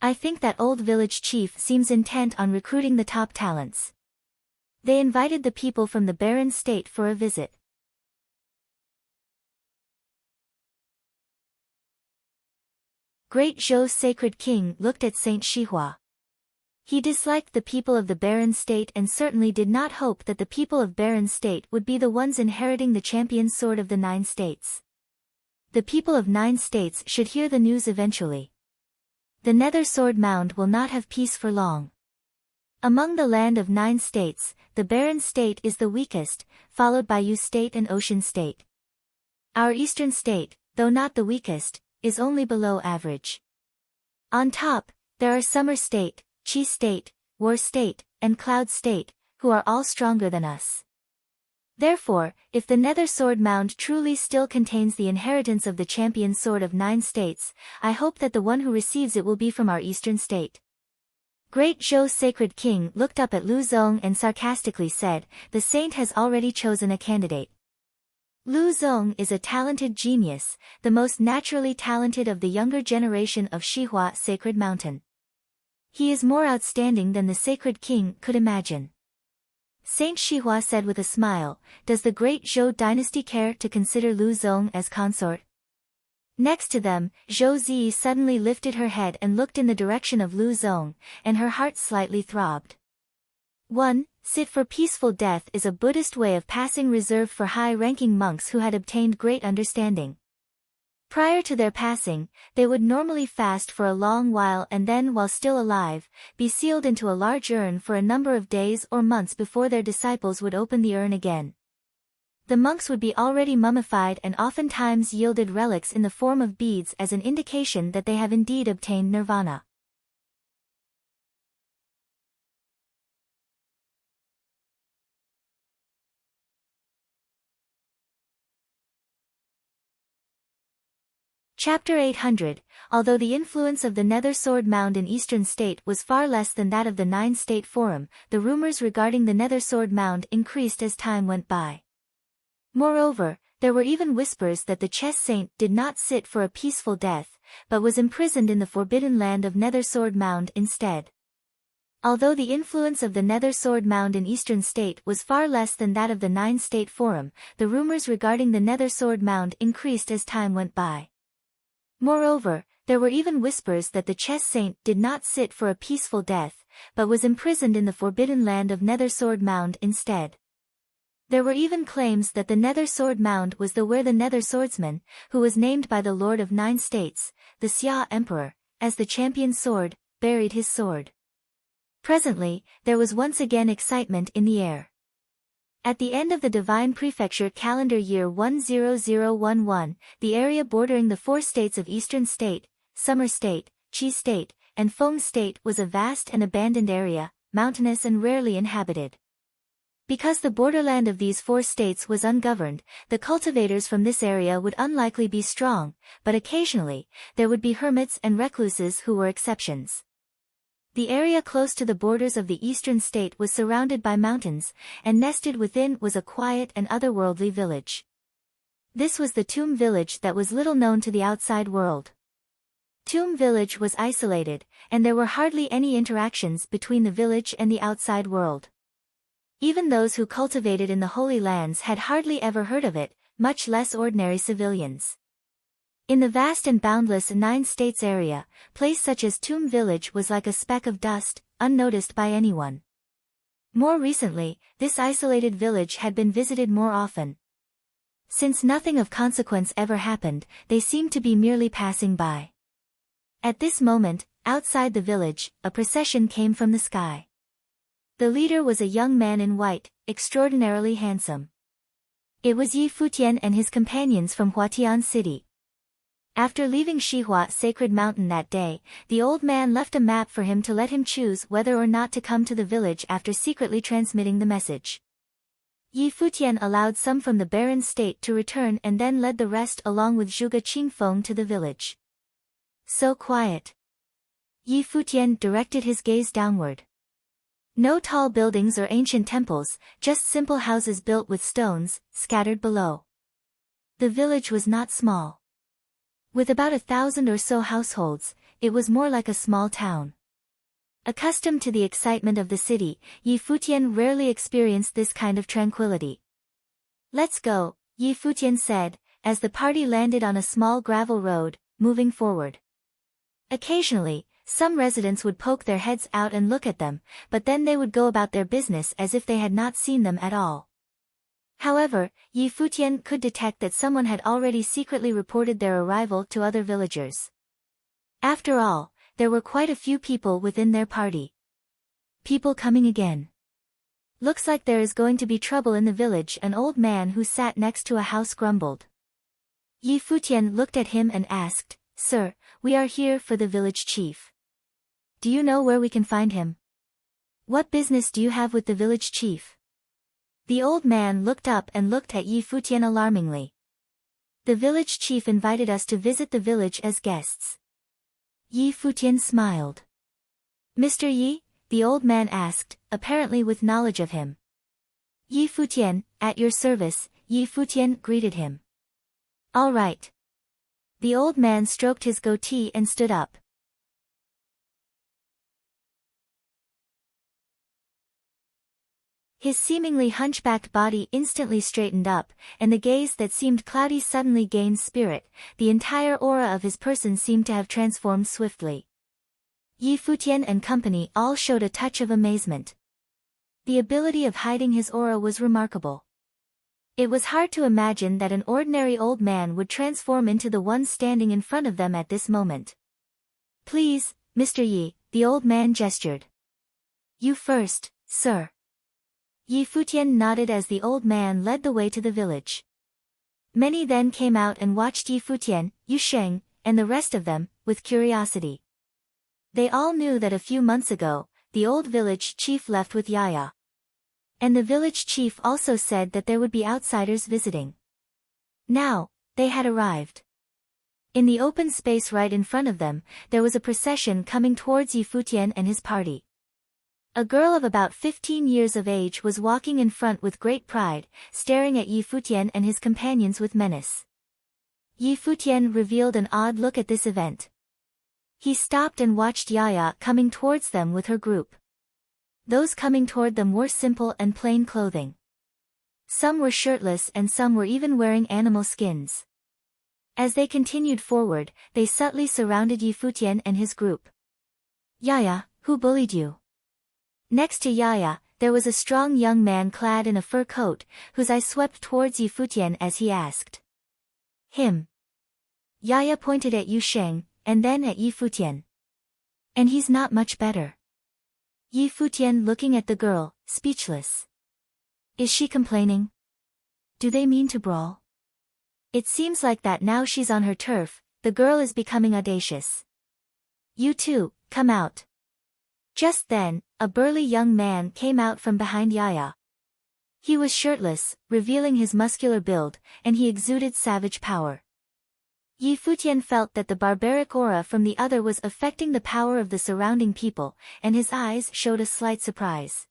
I think that old village chief seems intent on recruiting the top talents. They invited the people from the barren state for a visit. Great Zhou's Sacred King looked at Saint Shihua. He disliked the people of the barren state and certainly did not hope that the people of barren state would be the ones inheriting the champion sword of the 9 states. The people of 9 states should hear the news eventually. The Nether Sword Mound will not have peace for long. Among the land of 9 states, the barren state is the weakest, followed by U state and Ocean state. Our eastern state, though not the weakest, is only below average. On top, there are Summer state, Qi state, War state, and Cloud state, who are all stronger than us. Therefore, if the Nether Sword Mound truly still contains the inheritance of the champion sword of 9 states, I hope that the one who receives it will be from our eastern state. Great Zhou's sacred king looked up at Lu Zong and sarcastically said, "The saint has already chosen a candidate." Lu Zong is a talented genius, the most naturally talented of the younger generation of Shihua Sacred Mountain. He is more outstanding than the sacred king could imagine. Saint Shihua said with a smile, "Does the great Zhou dynasty care to consider Lu Zong as consort?" Next to them, Zhou Zi suddenly lifted her head and looked in the direction of Lu Zong, and her heart slightly throbbed. 1. Sit for peaceful death is a Buddhist way of passing reserved for high-ranking monks who had obtained great understanding. Prior to their passing, they would normally fast for a long while and then, while still alive, be sealed into a large urn for a number of days or months before their disciples would open the urn again. The monks would be already mummified and oftentimes yielded relics in the form of beads as an indication that they have indeed obtained nirvana. Chapter 800. Although the influence of the Nether Sword Mound in Eastern State was far less than that of the 9-state forum, the rumors regarding the Nether Sword Mound increased as time went by. Moreover, there were even whispers that the chess saint did not sit for a peaceful death, but was imprisoned in the forbidden land of Nether Sword Mound instead. Although the influence of the Nether Sword Mound in Eastern State was far less than that of the 9-state forum, the rumors regarding the Nether Sword Mound increased as time went by. Moreover, there were even whispers that the chess saint did not sit for a peaceful death, but was imprisoned in the forbidden land of Nether Sword Mound instead. There were even claims that the Nether Sword Mound was where the Nether Swordsman, who was named by the Lord of 9 States, the Xia Emperor, as the champion sword, buried his sword. Presently, there was once again excitement in the air. At the end of the Divine Prefecture calendar year 10011, the area bordering the 4 states of Eastern State, Summer State, Qi State, and Feng State was a vast and abandoned area, mountainous and rarely inhabited. Because the borderland of these 4 states was ungoverned, the cultivators from this area would unlikely be strong, but occasionally, there would be hermits and recluses who were exceptions. The area close to the borders of the eastern state was surrounded by mountains, and nested within was a quiet and otherworldly village. This was the Tomb Village that was little known to the outside world. Tomb Village was isolated, and there were hardly any interactions between the village and the outside world. Even those who cultivated in the Holy Lands had hardly ever heard of it, much less ordinary civilians. In the vast and boundless 9 states area, place such as Tomb Village was like a speck of dust, unnoticed by anyone. More recently, this isolated village had been visited more often. Since nothing of consequence ever happened, they seemed to be merely passing by. At this moment, outside the village, a procession came from the sky. The leader was a young man in white, extraordinarily handsome. It was Yi Futian and his companions from Futian city. After leaving Shihua Sacred Mountain that day, the old man left a map for him to let him choose whether or not to come to the village after secretly transmitting the message. Yi Futian allowed some from the barren state to return and then led the rest along with Zhuge Qingfeng to the village. So quiet. Yi Futian directed his gaze downward. No tall buildings or ancient temples, just simple houses built with stones, scattered below. The village was not small. With about 1,000 or so households, it was more like a small town. Accustomed to the excitement of the city, Yi Futian rarely experienced this kind of tranquility. "Let's go," Yi Futian said, as the party landed on a small gravel road, moving forward. Occasionally, some residents would poke their heads out and look at them, but then they would go about their business as if they had not seen them at all. However, Yi Futian could detect that someone had already secretly reported their arrival to other villagers. After all, there were quite a few people within their party. People coming again. Looks like there is going to be trouble in the village, an old man who sat next to a house grumbled. Yi Futian looked at him and asked, "Sir, we are here for the village chief. Do you know where we can find him?" "What business do you have with the village chief?" The old man looked up and looked at Yi Futian alarmingly. The village chief invited us to visit the village as guests. Yi Futian smiled. Mr. Yi? The old man asked, apparently with knowledge of him. Yi Futian, at your service, Yi Futian greeted him. All right. The old man stroked his goatee and stood up. His seemingly hunchbacked body instantly straightened up, and the gaze that seemed cloudy suddenly gained spirit. The entire aura of his person seemed to have transformed swiftly. Yi Futian and company all showed a touch of amazement. The ability of hiding his aura was remarkable. It was hard to imagine that an ordinary old man would transform into the one standing in front of them at this moment. Please, Mr. Yi, the old man gestured. You first, sir. Yi Futian nodded as the old man led the way to the village. Many then came out and watched Yi Futian, Yu Sheng, and the rest of them, with curiosity. They all knew that a few months ago, the old village chief left with Yaya. And the village chief also said that there would be outsiders visiting. Now, they had arrived. In the open space right in front of them, there was a procession coming towards Yi Futian and his party. A girl of about 15 years of age was walking in front with great pride, staring at Yi Futian and his companions with menace. Yi Futian revealed an odd look at this event. He stopped and watched Yaya coming towards them with her group. Those coming toward them wore simple and plain clothing. Some were shirtless and some were even wearing animal skins. As they continued forward, they subtly surrounded Yi Futian and his group. Yaya, who bullied you? Next to Yaya, there was a strong young man clad in a fur coat, whose eye swept towards Yi Futian as he asked. Him. Yaya pointed at Yu Sheng, and then at Yi Futian. And he's not much better. Yi Futian looking at the girl, speechless. Is she complaining? Do they mean to brawl? It seems like that now she's on her turf, the girl is becoming audacious. You two, come out. Just then, a burly young man came out from behind Yaya. He was shirtless, revealing his muscular build, and he exuded savage power. Yi Futian felt that the barbaric aura from the other was affecting the power of the surrounding people, and his eyes showed a slight surprise.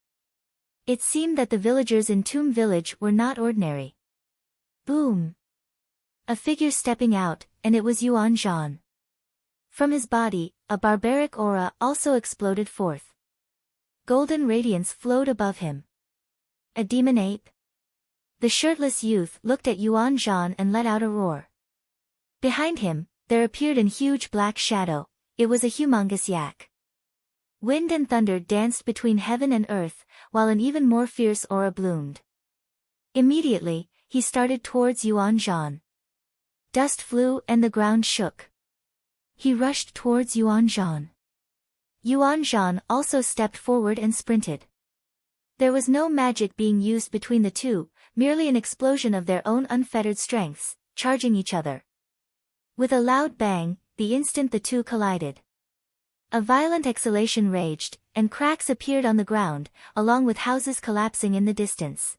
It seemed that the villagers in Tomb Village were not ordinary. Boom! A figure stepping out, and it was Yuan Zhan. From his body, a barbaric aura also exploded forth. Golden radiance flowed above him. A demon ape? The shirtless youth looked at Yuan Zhan and let out a roar. Behind him, there appeared a huge black shadow. It was a humongous yak. Wind and thunder danced between heaven and earth, while an even more fierce aura bloomed. Immediately, he started towards Yuan Zhan. Dust flew and the ground shook. He rushed towards Yuan Zhan. Yuan Zhan also stepped forward and sprinted. There was no magic being used between the two, merely an explosion of their own unfettered strengths, charging each other. With a loud bang, the instant the two collided. A violent exhalation raged, and cracks appeared on the ground, along with houses collapsing in the distance.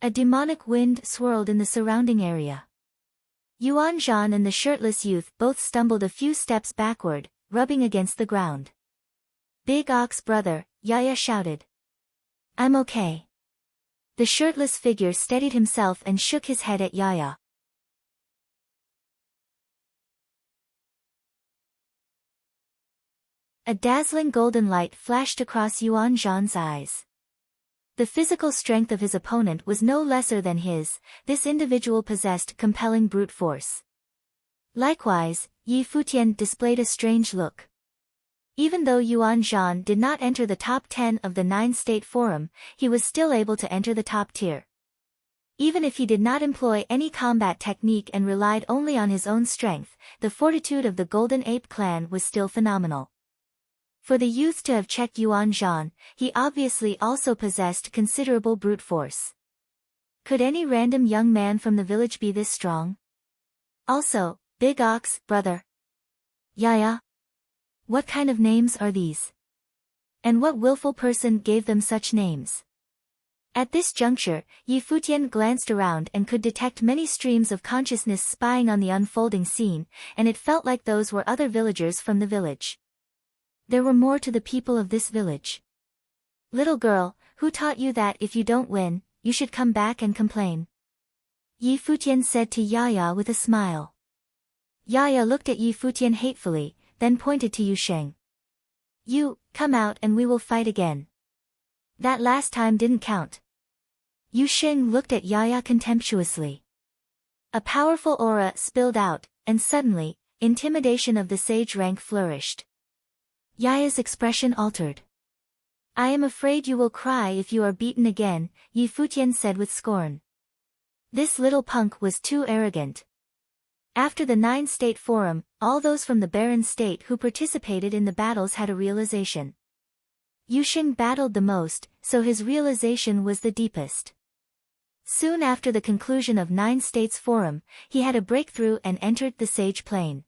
A demonic wind swirled in the surrounding area. Yuan Zhan and the shirtless youth both stumbled a few steps backward, rubbing against the ground. Big Ox brother, Yaya shouted. I'm okay. The shirtless figure steadied himself and shook his head at Yaya. A dazzling golden light flashed across Yuan Zhan's eyes. The physical strength of his opponent was no lesser than his. This individual possessed compelling brute force. Likewise, Yi Futian displayed a strange look. Even though Yuan Zhan did not enter the top 10 of the 9-state forum, he was still able to enter the top tier. Even if he did not employ any combat technique and relied only on his own strength, the fortitude of the Golden Ape clan was still phenomenal. For the youth to have checked Yuan Zhan, he obviously also possessed considerable brute force. Could any random young man from the village be this strong? Also, Big Ox, brother. Yaya? What kind of names are these? And what willful person gave them such names? At this juncture, Yi Futian glanced around and could detect many streams of consciousness spying on the unfolding scene, and it felt like those were other villagers from the village. There were more to the people of this village. Little girl, who taught you that if you don't win, you should come back and complain? Yi Futian said to Yaya with a smile. Yaya looked at Yi Futian hatefully, then pointed to Yu Sheng. You, come out and we will fight again. That last time didn't count. Yu Sheng looked at Yaya contemptuously. A powerful aura spilled out, and suddenly, intimidation of the sage rank flourished. Yaya's expression altered. I am afraid you will cry if you are beaten again, Yi Futian said with scorn. This little punk was too arrogant. After the 9-state forum, all those from the barren state who participated in the battles had a realization. Yu Sheng battled the most, so his realization was the deepest. Soon after the conclusion of 9 States Forum, he had a breakthrough and entered the sage plane.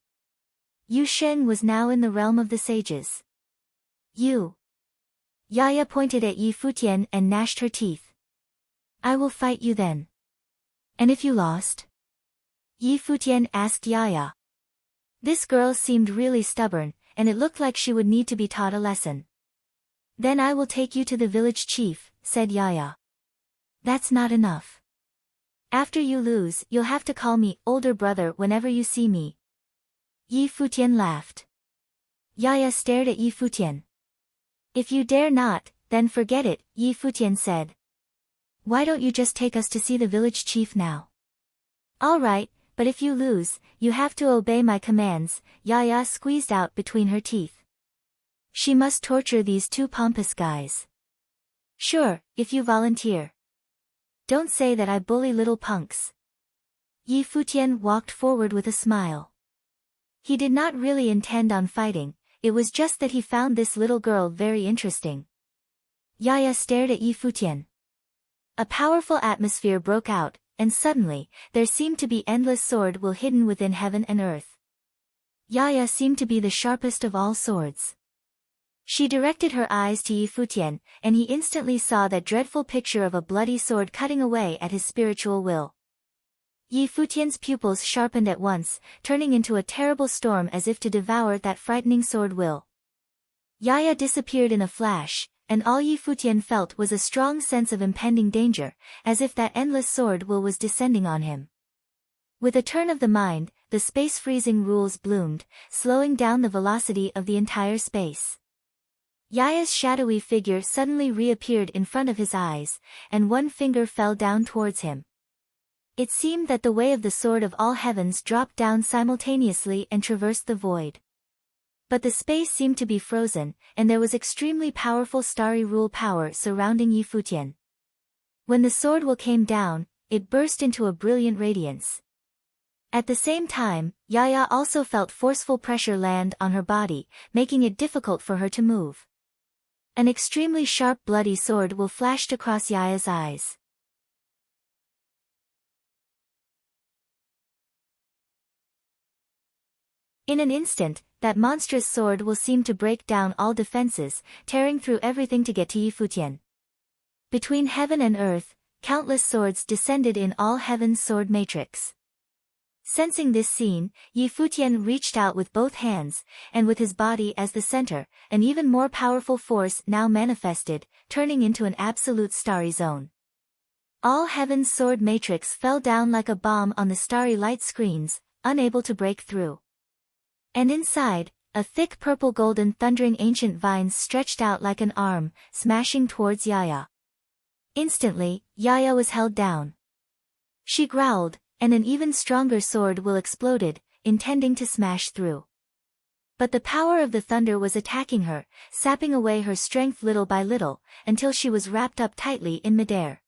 Yu Sheng was now in the realm of the sages. You. Yaya pointed at Yi Futian and gnashed her teeth. I will fight you then. And if you lost? Yi Futian asked Yaya. This girl seemed really stubborn, and it looked like she would need to be taught a lesson. Then I will take you to the village chief, said Yaya. That's not enough. After you lose, you'll have to call me older brother whenever you see me. Yi Futian laughed. Yaya stared at Yi Futian. If you dare not, then forget it, Yi Futian said. Why don't you just take us to see the village chief now? All right, but if you lose, you have to obey my commands, Yaya squeezed out between her teeth. She must torture these two pompous guys. Sure, if you volunteer. Don't say that I bully little punks. Yi Futian walked forward with a smile. He did not really intend on fighting, it was just that he found this little girl very interesting. Yaya stared at Yi Futian. A powerful atmosphere broke out, and suddenly, there seemed to be endless sword will hidden within heaven and earth. Yaya seemed to be the sharpest of all swords. She directed her eyes to Yi Futian, and he instantly saw that dreadful picture of a bloody sword cutting away at his spiritual will. Yi Futian's pupils sharpened at once, turning into a terrible storm as if to devour that frightening sword will. Yaya disappeared in a flash, and all Yi Futian felt was a strong sense of impending danger, as if that endless sword will was descending on him. With a turn of the mind, the space-freezing rules bloomed, slowing down the velocity of the entire space. Yaya's shadowy figure suddenly reappeared in front of his eyes, and one finger fell down towards him. It seemed that the way of the sword of all heavens dropped down simultaneously and traversed the void. But the space seemed to be frozen, and there was extremely powerful starry rule power surrounding Yi Futian. When the sword will came down, it burst into a brilliant radiance. At the same time, Yaya also felt forceful pressure land on her body, making it difficult for her to move. An extremely sharp bloody sword will flashed across Yaya's eyes. In an instant, that monstrous sword will seem to break down all defenses, tearing through everything to get to Yi Futian. Between heaven and earth, countless swords descended in all heaven's sword matrix. Sensing this scene, Yi Futian reached out with both hands, and with his body as the center, an even more powerful force now manifested, turning into an absolute starry zone. All heaven's sword matrix fell down like a bomb on the starry light screens, unable to break through. And inside, a thick purple-golden thundering ancient vines stretched out like an arm, smashing towards Yaya. Instantly, Yaya was held down. She growled, and an even stronger sword will exploded, intending to smash through. But the power of the thunder was attacking her, sapping away her strength little by little, until she was wrapped up tightly in midair.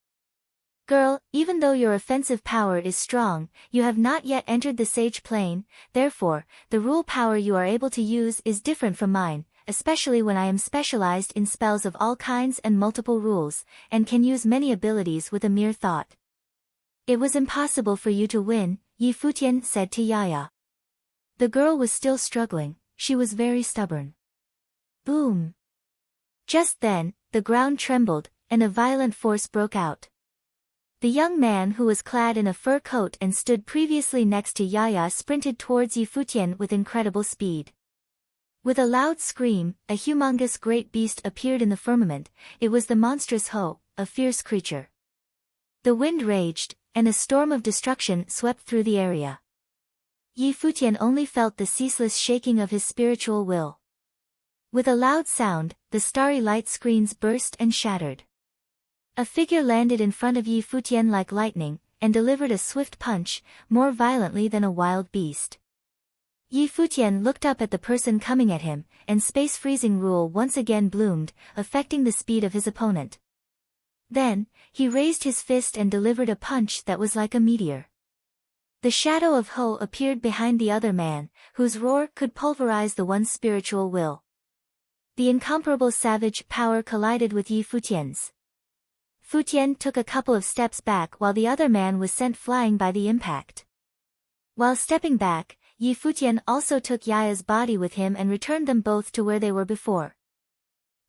Girl, even though your offensive power is strong, you have not yet entered the sage plane, therefore, the rule power you are able to use is different from mine, especially when I am specialized in spells of all kinds and multiple rules, and can use many abilities with a mere thought. It was impossible for you to win, Yi Futian said to Yaya. The girl was still struggling, she was very stubborn. Boom! Just then, the ground trembled, and a violent force broke out. The young man who was clad in a fur coat and stood previously next to Yaya sprinted towards Yi Futian with incredible speed. With a loud scream, a humongous great beast appeared in the firmament. It was the monstrous Ho, a fierce creature. The wind raged, and a storm of destruction swept through the area. Yi Futian only felt the ceaseless shaking of his spiritual will. With a loud sound, the starry light screens burst and shattered. A figure landed in front of Yi Futian like lightning, and delivered a swift punch, more violently than a wild beast. Yi Futian looked up at the person coming at him, and space freezing rule once again bloomed, affecting the speed of his opponent. Then, he raised his fist and delivered a punch that was like a meteor. The shadow of Ho appeared behind the other man, whose roar could pulverize the one's spiritual will. The incomparable savage power collided with Yi Futian's. Futian took a couple of steps back while the other man was sent flying by the impact. While stepping back, Yi Futian also took Yaya's body with him and returned them both to where they were before.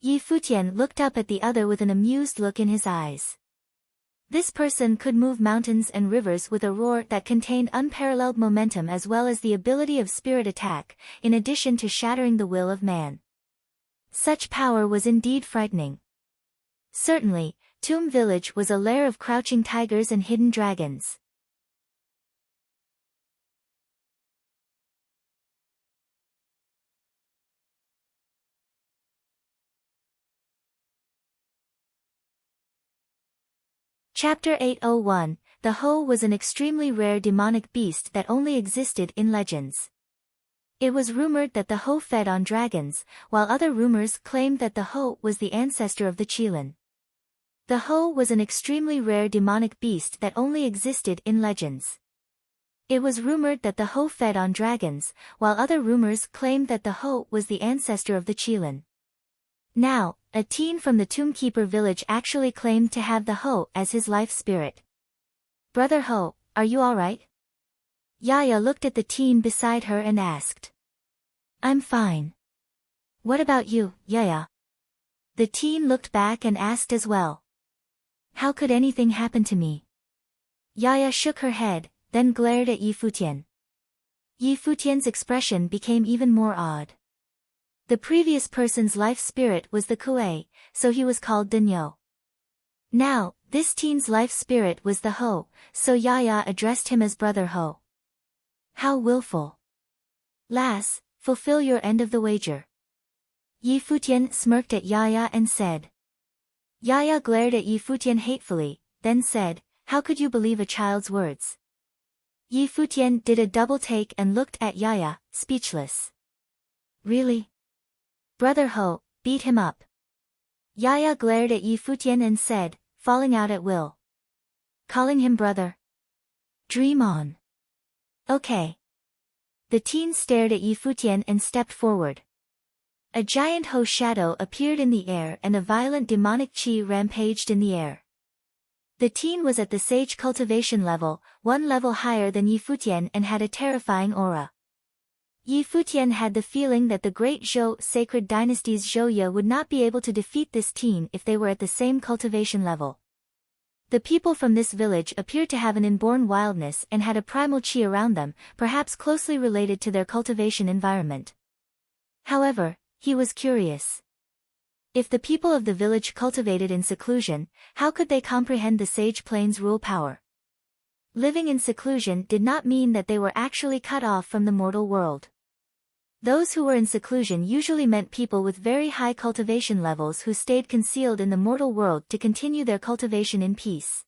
Yi Futian looked up at the other with an amused look in his eyes. This person could move mountains and rivers with a roar that contained unparalleled momentum as well as the ability of spirit attack, in addition to shattering the will of man. Such power was indeed frightening. Certainly, Tomb Village was a lair of crouching tigers and hidden dragons. Chapter 801, The Ho was an extremely rare demonic beast that only existed in legends. It was rumored that the Ho fed on dragons, while other rumors claimed that the Ho was the ancestor of the Qilin. The Ho was an extremely rare demonic beast that only existed in legends. It was rumored that the Ho fed on dragons, while other rumors claimed that the Ho was the ancestor of the Qilin. Now, a teen from the Tombkeeper village actually claimed to have the Ho as his life spirit. "Brother Ho, are you alright?" Yaya looked at the teen beside her and asked. "I'm fine. What about you, Yaya?" The teen looked back and asked as well. "How could anything happen to me?" Yaya shook her head, then glared at Yi Futian. Yi Futian's expression became even more odd. The previous person's life spirit was the Kuei, so he was called Danyo. Now, this teen's life spirit was the Ho, so Yaya addressed him as Brother Ho. "How willful. Lass, fulfill your end of the wager." Yi Futian smirked at Yaya and said. Yaya glared at Yi Futian hatefully, then said, "How could you believe a child's words?" Yi Futian did a double take and looked at Yaya, speechless. "Really? Brother Ho, beat him up." Yaya glared at Yi Futian and said, falling out at will. "Calling him brother? Dream on." "Okay." The teen stared at Yi Futian and stepped forward. A giant Ho shadow appeared in the air and a violent demonic chi rampaged in the air. The teen was at the sage cultivation level, one level higher than Yi Futian, and had a terrifying aura. Yi Futian had the feeling that the great Zhou sacred dynasty's Zhouye would not be able to defeat this teen if they were at the same cultivation level. The people from this village appeared to have an inborn wildness and had a primal chi around them, perhaps closely related to their cultivation environment. However, he was curious. If the people of the village cultivated in seclusion, how could they comprehend the sage plane's rule power? Living in seclusion did not mean that they were actually cut off from the mortal world. Those who were in seclusion usually meant people with very high cultivation levels who stayed concealed in the mortal world to continue their cultivation in peace.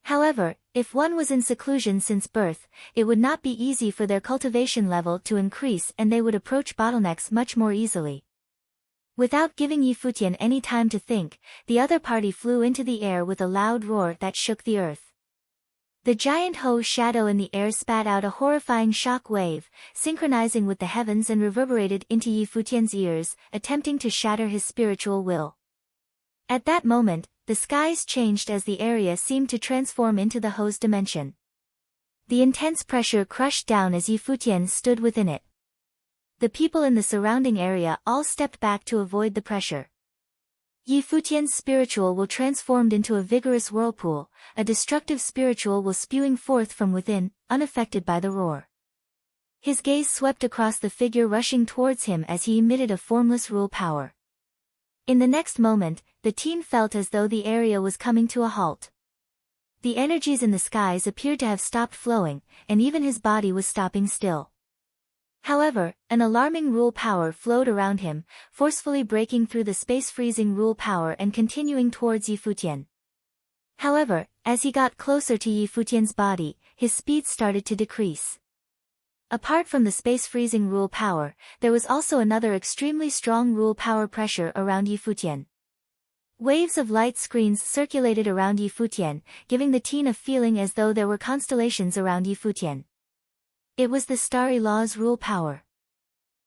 However, if one was in seclusion since birth, it would not be easy for their cultivation level to increase and they would approach bottlenecks much more easily. Without giving Yi Futian any time to think, the other party flew into the air with a loud roar that shook the earth. The giant Ho shadow in the air spat out a horrifying shock wave, synchronizing with the heavens and reverberated into Yi Futian's ears, attempting to shatter his spiritual will. At that moment, the skies changed as the area seemed to transform into the Ho's dimension. The intense pressure crushed down as Yi Futian stood within it. The people in the surrounding area all stepped back to avoid the pressure. Yi Futian's spiritual will transformed into a vigorous whirlpool, a destructive spiritual will spewing forth from within, unaffected by the roar. His gaze swept across the figure rushing towards him as he emitted a formless rule power. In the next moment, the teen felt as though the area was coming to a halt. The energies in the skies appeared to have stopped flowing, and even his body was stopping still. However, an alarming rule power flowed around him, forcefully breaking through the space-freezing rule power and continuing towards Yi Futian. However, as he got closer to Yi Futian's body, his speed started to decrease. Apart from the space-freezing rule power, there was also another extremely strong rule power pressure around Yi Futian. Waves of light screens circulated around Yi Futian, giving the teen a feeling as though there were constellations around Yi Futian. It was the Starry Law's rule power.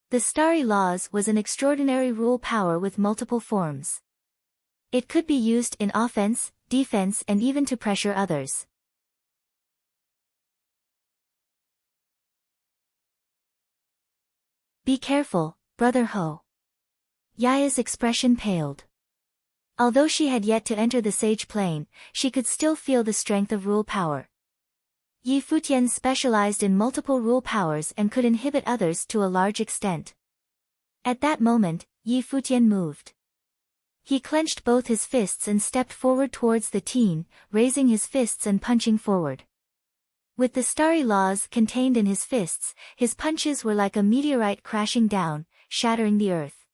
The Starry Laws was an extraordinary rule power with multiple forms. It could be used in offense, defense and even to pressure others. Be careful, Brother Ho. Yaya's expression paled. Although she had yet to enter the sage plane, she could still feel the strength of rule power. Yi Futian specialized in multiple rule powers and could inhibit others to a large extent. At that moment, Yi Futian moved. He clenched both his fists and stepped forward towards the teen, raising his fists and punching forward. With the starry laws contained in his fists, his punches were like a meteorite crashing down, shattering the earth.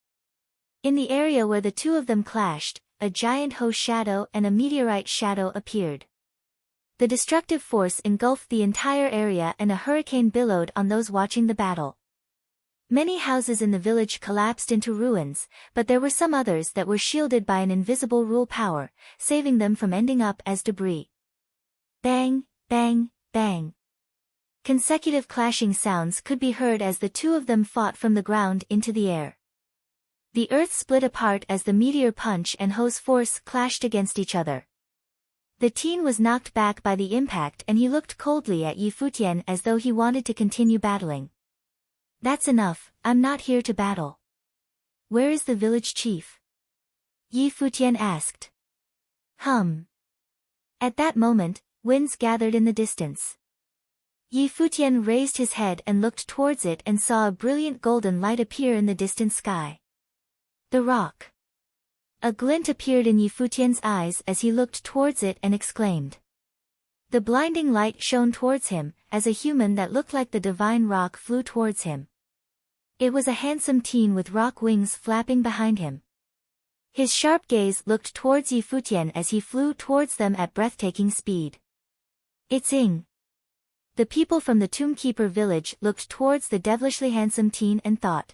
In the area where the two of them clashed, a giant Ho shadow and a meteorite shadow appeared. The destructive force engulfed the entire area and a hurricane billowed on those watching the battle. Many houses in the village collapsed into ruins, but there were some others that were shielded by an invisible rule power, saving them from ending up as debris. Bang, bang, bang. Consecutive clashing sounds could be heard as the two of them fought from the ground into the air. The earth split apart as the meteor punch and Ho's force clashed against each other. The teen was knocked back by the impact and he looked coldly at Yi Futian as though he wanted to continue battling. That's enough, I'm not here to battle. Where is the village chief? Yi Futian asked. At that moment, winds gathered in the distance. Yi Futian raised his head and looked towards it and saw a brilliant golden light appear in the distant sky. The rock. A glint appeared in Yi Futian's eyes as he looked towards it and exclaimed. The blinding light shone towards him, as a human that looked like the divine rock flew towards him. It was a handsome teen with rock wings flapping behind him. His sharp gaze looked towards Yi Futian as he flew towards them at breathtaking speed. It's Ing. The people from the Tombkeeper village looked towards the devilishly handsome teen and thought.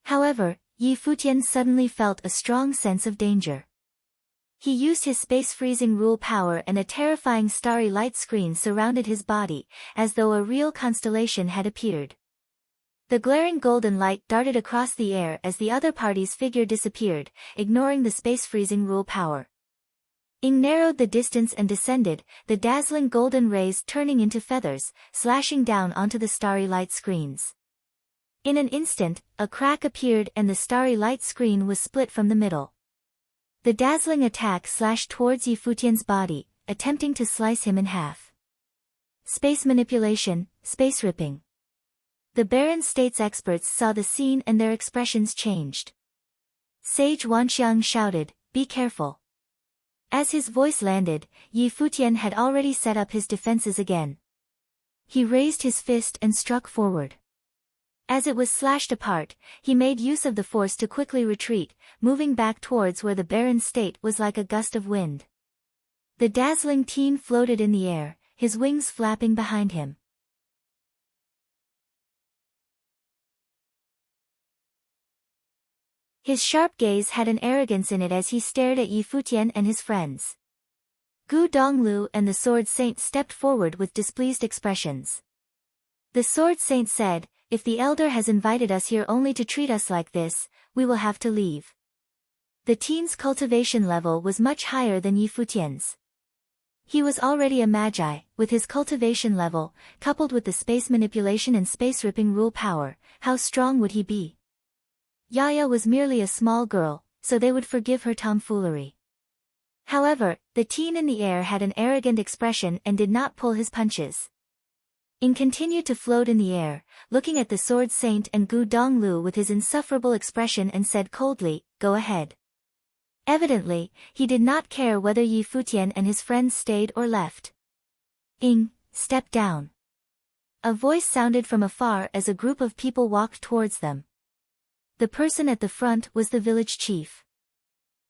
However, Yi Futian suddenly felt a strong sense of danger. He used his space-freezing rule power and a terrifying starry light screen surrounded his body, as though a real constellation had appeared. The glaring golden light darted across the air as the other party's figure disappeared, ignoring the space-freezing rule power. Ing narrowed the distance and descended, the dazzling golden rays turning into feathers, slashing down onto the starry light screens. In an instant, a crack appeared and the starry light screen was split from the middle. The dazzling attack slashed towards Yi Futian's body, attempting to slice him in half. Space manipulation, space ripping. The Barren States experts saw the scene and their expressions changed. Sage Wanxiang shouted, "Be careful." As his voice landed, Yi Futian had already set up his defenses again. He raised his fist and struck forward. As it was slashed apart, he made use of the force to quickly retreat, moving back towards where the barren state was like a gust of wind. The dazzling teen floated in the air, his wings flapping behind him. His sharp gaze had an arrogance in it as he stared at Yi Futian and his friends. Gu Donglu and the Sword Saint stepped forward with displeased expressions. The Sword Saint said, "If the elder has invited us here only to treat us like this, we will have to leave." The teen's cultivation level was much higher than Yi Futian's. He was already a magi, with his cultivation level, coupled with the space manipulation and space-ripping rule power, how strong would he be? Yaya was merely a small girl, so they would forgive her tomfoolery. However, the teen in the air had an arrogant expression and did not pull his punches. Ying continued to float in the air, looking at the sword saint and Gu Donglu with his insufferable expression and said coldly, "Go ahead." Evidently, he did not care whether Yi Futian and his friends stayed or left. "Ying, step down." A voice sounded from afar as a group of people walked towards them. The person at the front was the village chief.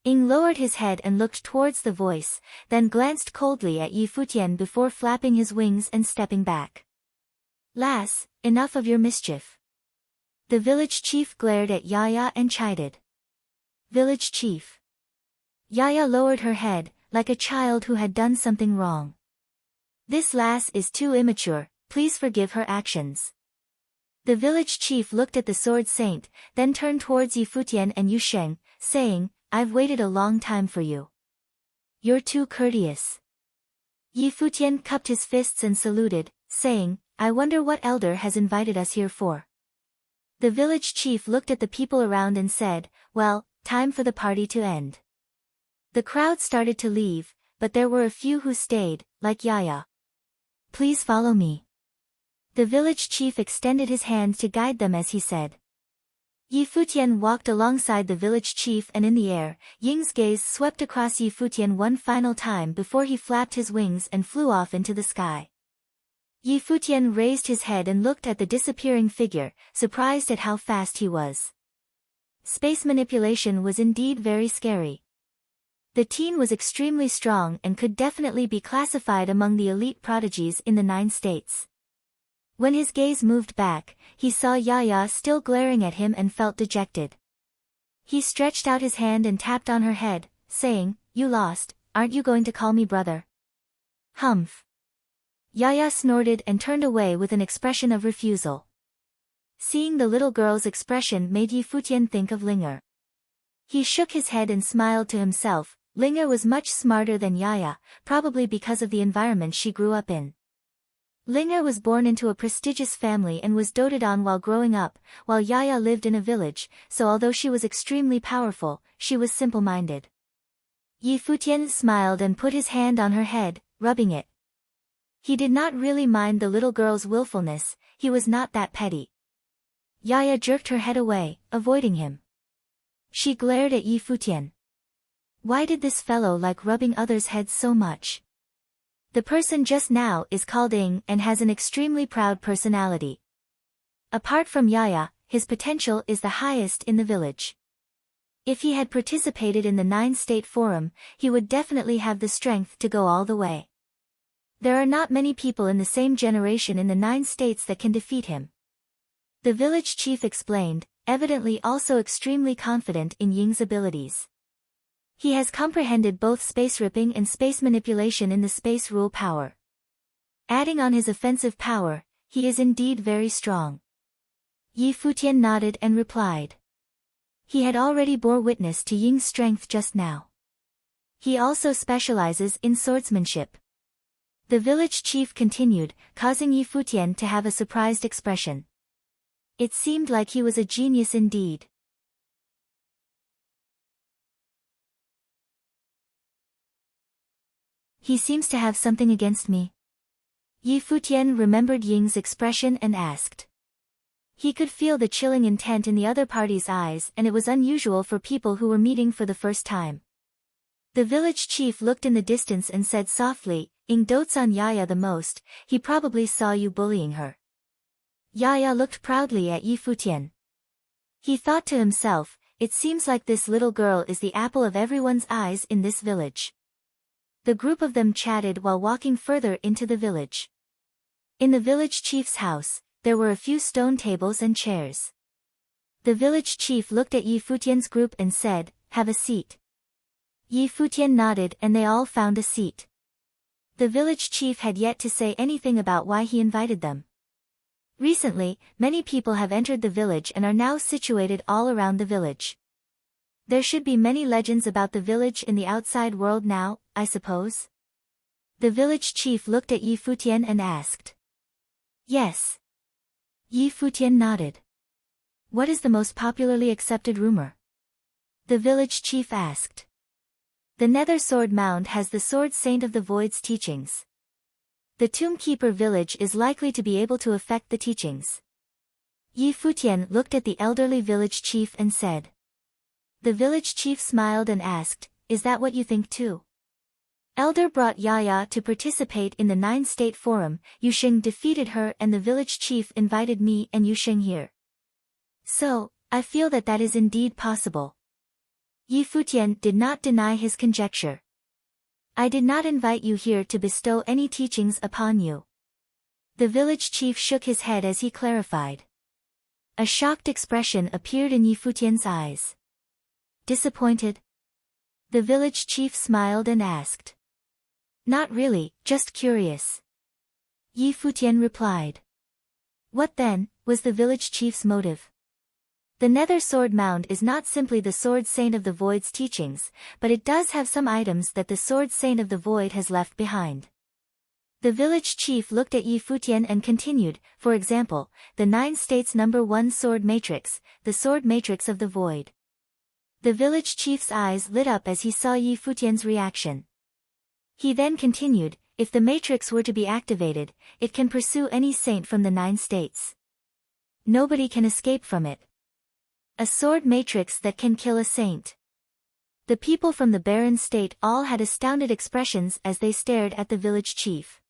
Ying lowered his head and looked towards the voice, then glanced coldly at Yi Futian before flapping his wings and stepping back. "Lass, enough of your mischief." The village chief glared at Yaya and chided. "Village chief." Yaya lowered her head, like a child who had done something wrong. "This lass is too immature, please forgive her actions." The village chief looked at the sword saint, then turned towards Yi Futian and Yu Sheng, saying, "I've waited a long time for you. You're too courteous." Yi Futian cupped his fists and saluted, saying, "I wonder what elder has invited us here for." The village chief looked at the people around and said, "Well, time for the party to end." The crowd started to leave, but there were a few who stayed, like Yaya. "Please follow me." The village chief extended his hand to guide them as he said. Yi Futian walked alongside the village chief and in the air, Ying's gaze swept across Yi Futian one final time before he flapped his wings and flew off into the sky. Yi Futian raised his head and looked at the disappearing figure, surprised at how fast he was. Space manipulation was indeed very scary. The teen was extremely strong and could definitely be classified among the elite prodigies in the 9 states. When his gaze moved back, he saw Yaya still glaring at him and felt dejected. He stretched out his hand and tapped on her head, saying, "You lost, aren't you going to call me brother?" "Humph." Yaya snorted and turned away with an expression of refusal. Seeing the little girl's expression made Yi Futian think of Linger. He shook his head and smiled to himself. Linger was much smarter than Yaya, probably because of the environment she grew up in. Linger was born into a prestigious family and was doted on while growing up, while Yaya lived in a village, so although she was extremely powerful, she was simple-minded. Yi Futian smiled and put his hand on her head, rubbing it. He did not really mind the little girl's willfulness, he was not that petty. Yaya jerked her head away, avoiding him. She glared at Yi Futian. Why did this fellow like rubbing others' heads so much? The person just now is called Ying and has an extremely proud personality. Apart from Yaya, his potential is the highest in the village. If he had participated in the 9-state forum, he would definitely have the strength to go all the way. There are not many people in the same generation in the 9 states that can defeat him. The village chief explained, evidently also extremely confident in Ying's abilities. He has comprehended both space ripping and space manipulation in the space rule power. Adding on his offensive power, he is indeed very strong. Yi Futian nodded and replied. He had already bore witness to Ying's strength just now. He also specializes in swordsmanship. The village chief continued, causing Yi Futian to have a surprised expression. It seemed like he was a genius indeed. He seems to have something against me. Yi Futian remembered Ying's expression and asked. He could feel the chilling intent in the other party's eyes, and it was unusual for people who were meeting for the first time. The village chief looked in the distance and said softly, "Ying dotes on Yaya the most, he probably saw you bullying her." Yaya looked proudly at Yi Futian. He thought to himself, it seems like this little girl is the apple of everyone's eyes in this village. The group of them chatted while walking further into the village. In the village chief's house, there were a few stone tables and chairs. The village chief looked at Yi Futian's group and said, "Have a seat." Yi Futian nodded and they all found a seat. The village chief had yet to say anything about why he invited them. Recently, many people have entered the village and are now situated all around the village. There should be many legends about the village in the outside world now, I suppose? The village chief looked at Yi Futian and asked. Yes. Yi Futian nodded. What is the most popularly accepted rumor? The village chief asked. The Nether Sword Mound has the Sword Saint of the Void's teachings. The Tombkeeper village is likely to be able to affect the teachings. Yi Futian looked at the elderly village chief and said. The village chief smiled and asked, is that what you think too? Elder brought Yaya to participate in the 9-state forum, Yusheng defeated her and the village chief invited me and Yusheng here. So, I feel that is indeed possible. Yi Futian did not deny his conjecture. I did not invite you here to bestow any teachings upon you. The village chief shook his head as he clarified. A shocked expression appeared in Yi Futian's eyes. Disappointed? The village chief smiled and asked. Not really, just curious. Yi Futian replied. What then, was the village chief's motive? The Nether Sword Mound is not simply the Sword Saint of the Void's teachings, but it does have some items that the Sword Saint of the Void has left behind. The village chief looked at Yi Futian and continued, for example, the 9 states number 1 sword matrix, the sword matrix of the Void. The village chief's eyes lit up as he saw Yi Futian's reaction. He then continued, if the matrix were to be activated, it can pursue any saint from the 9 states. Nobody can escape from it. A sword matrix that can kill a saint. The people from the barren state all had astounded expressions as they stared at the village chief.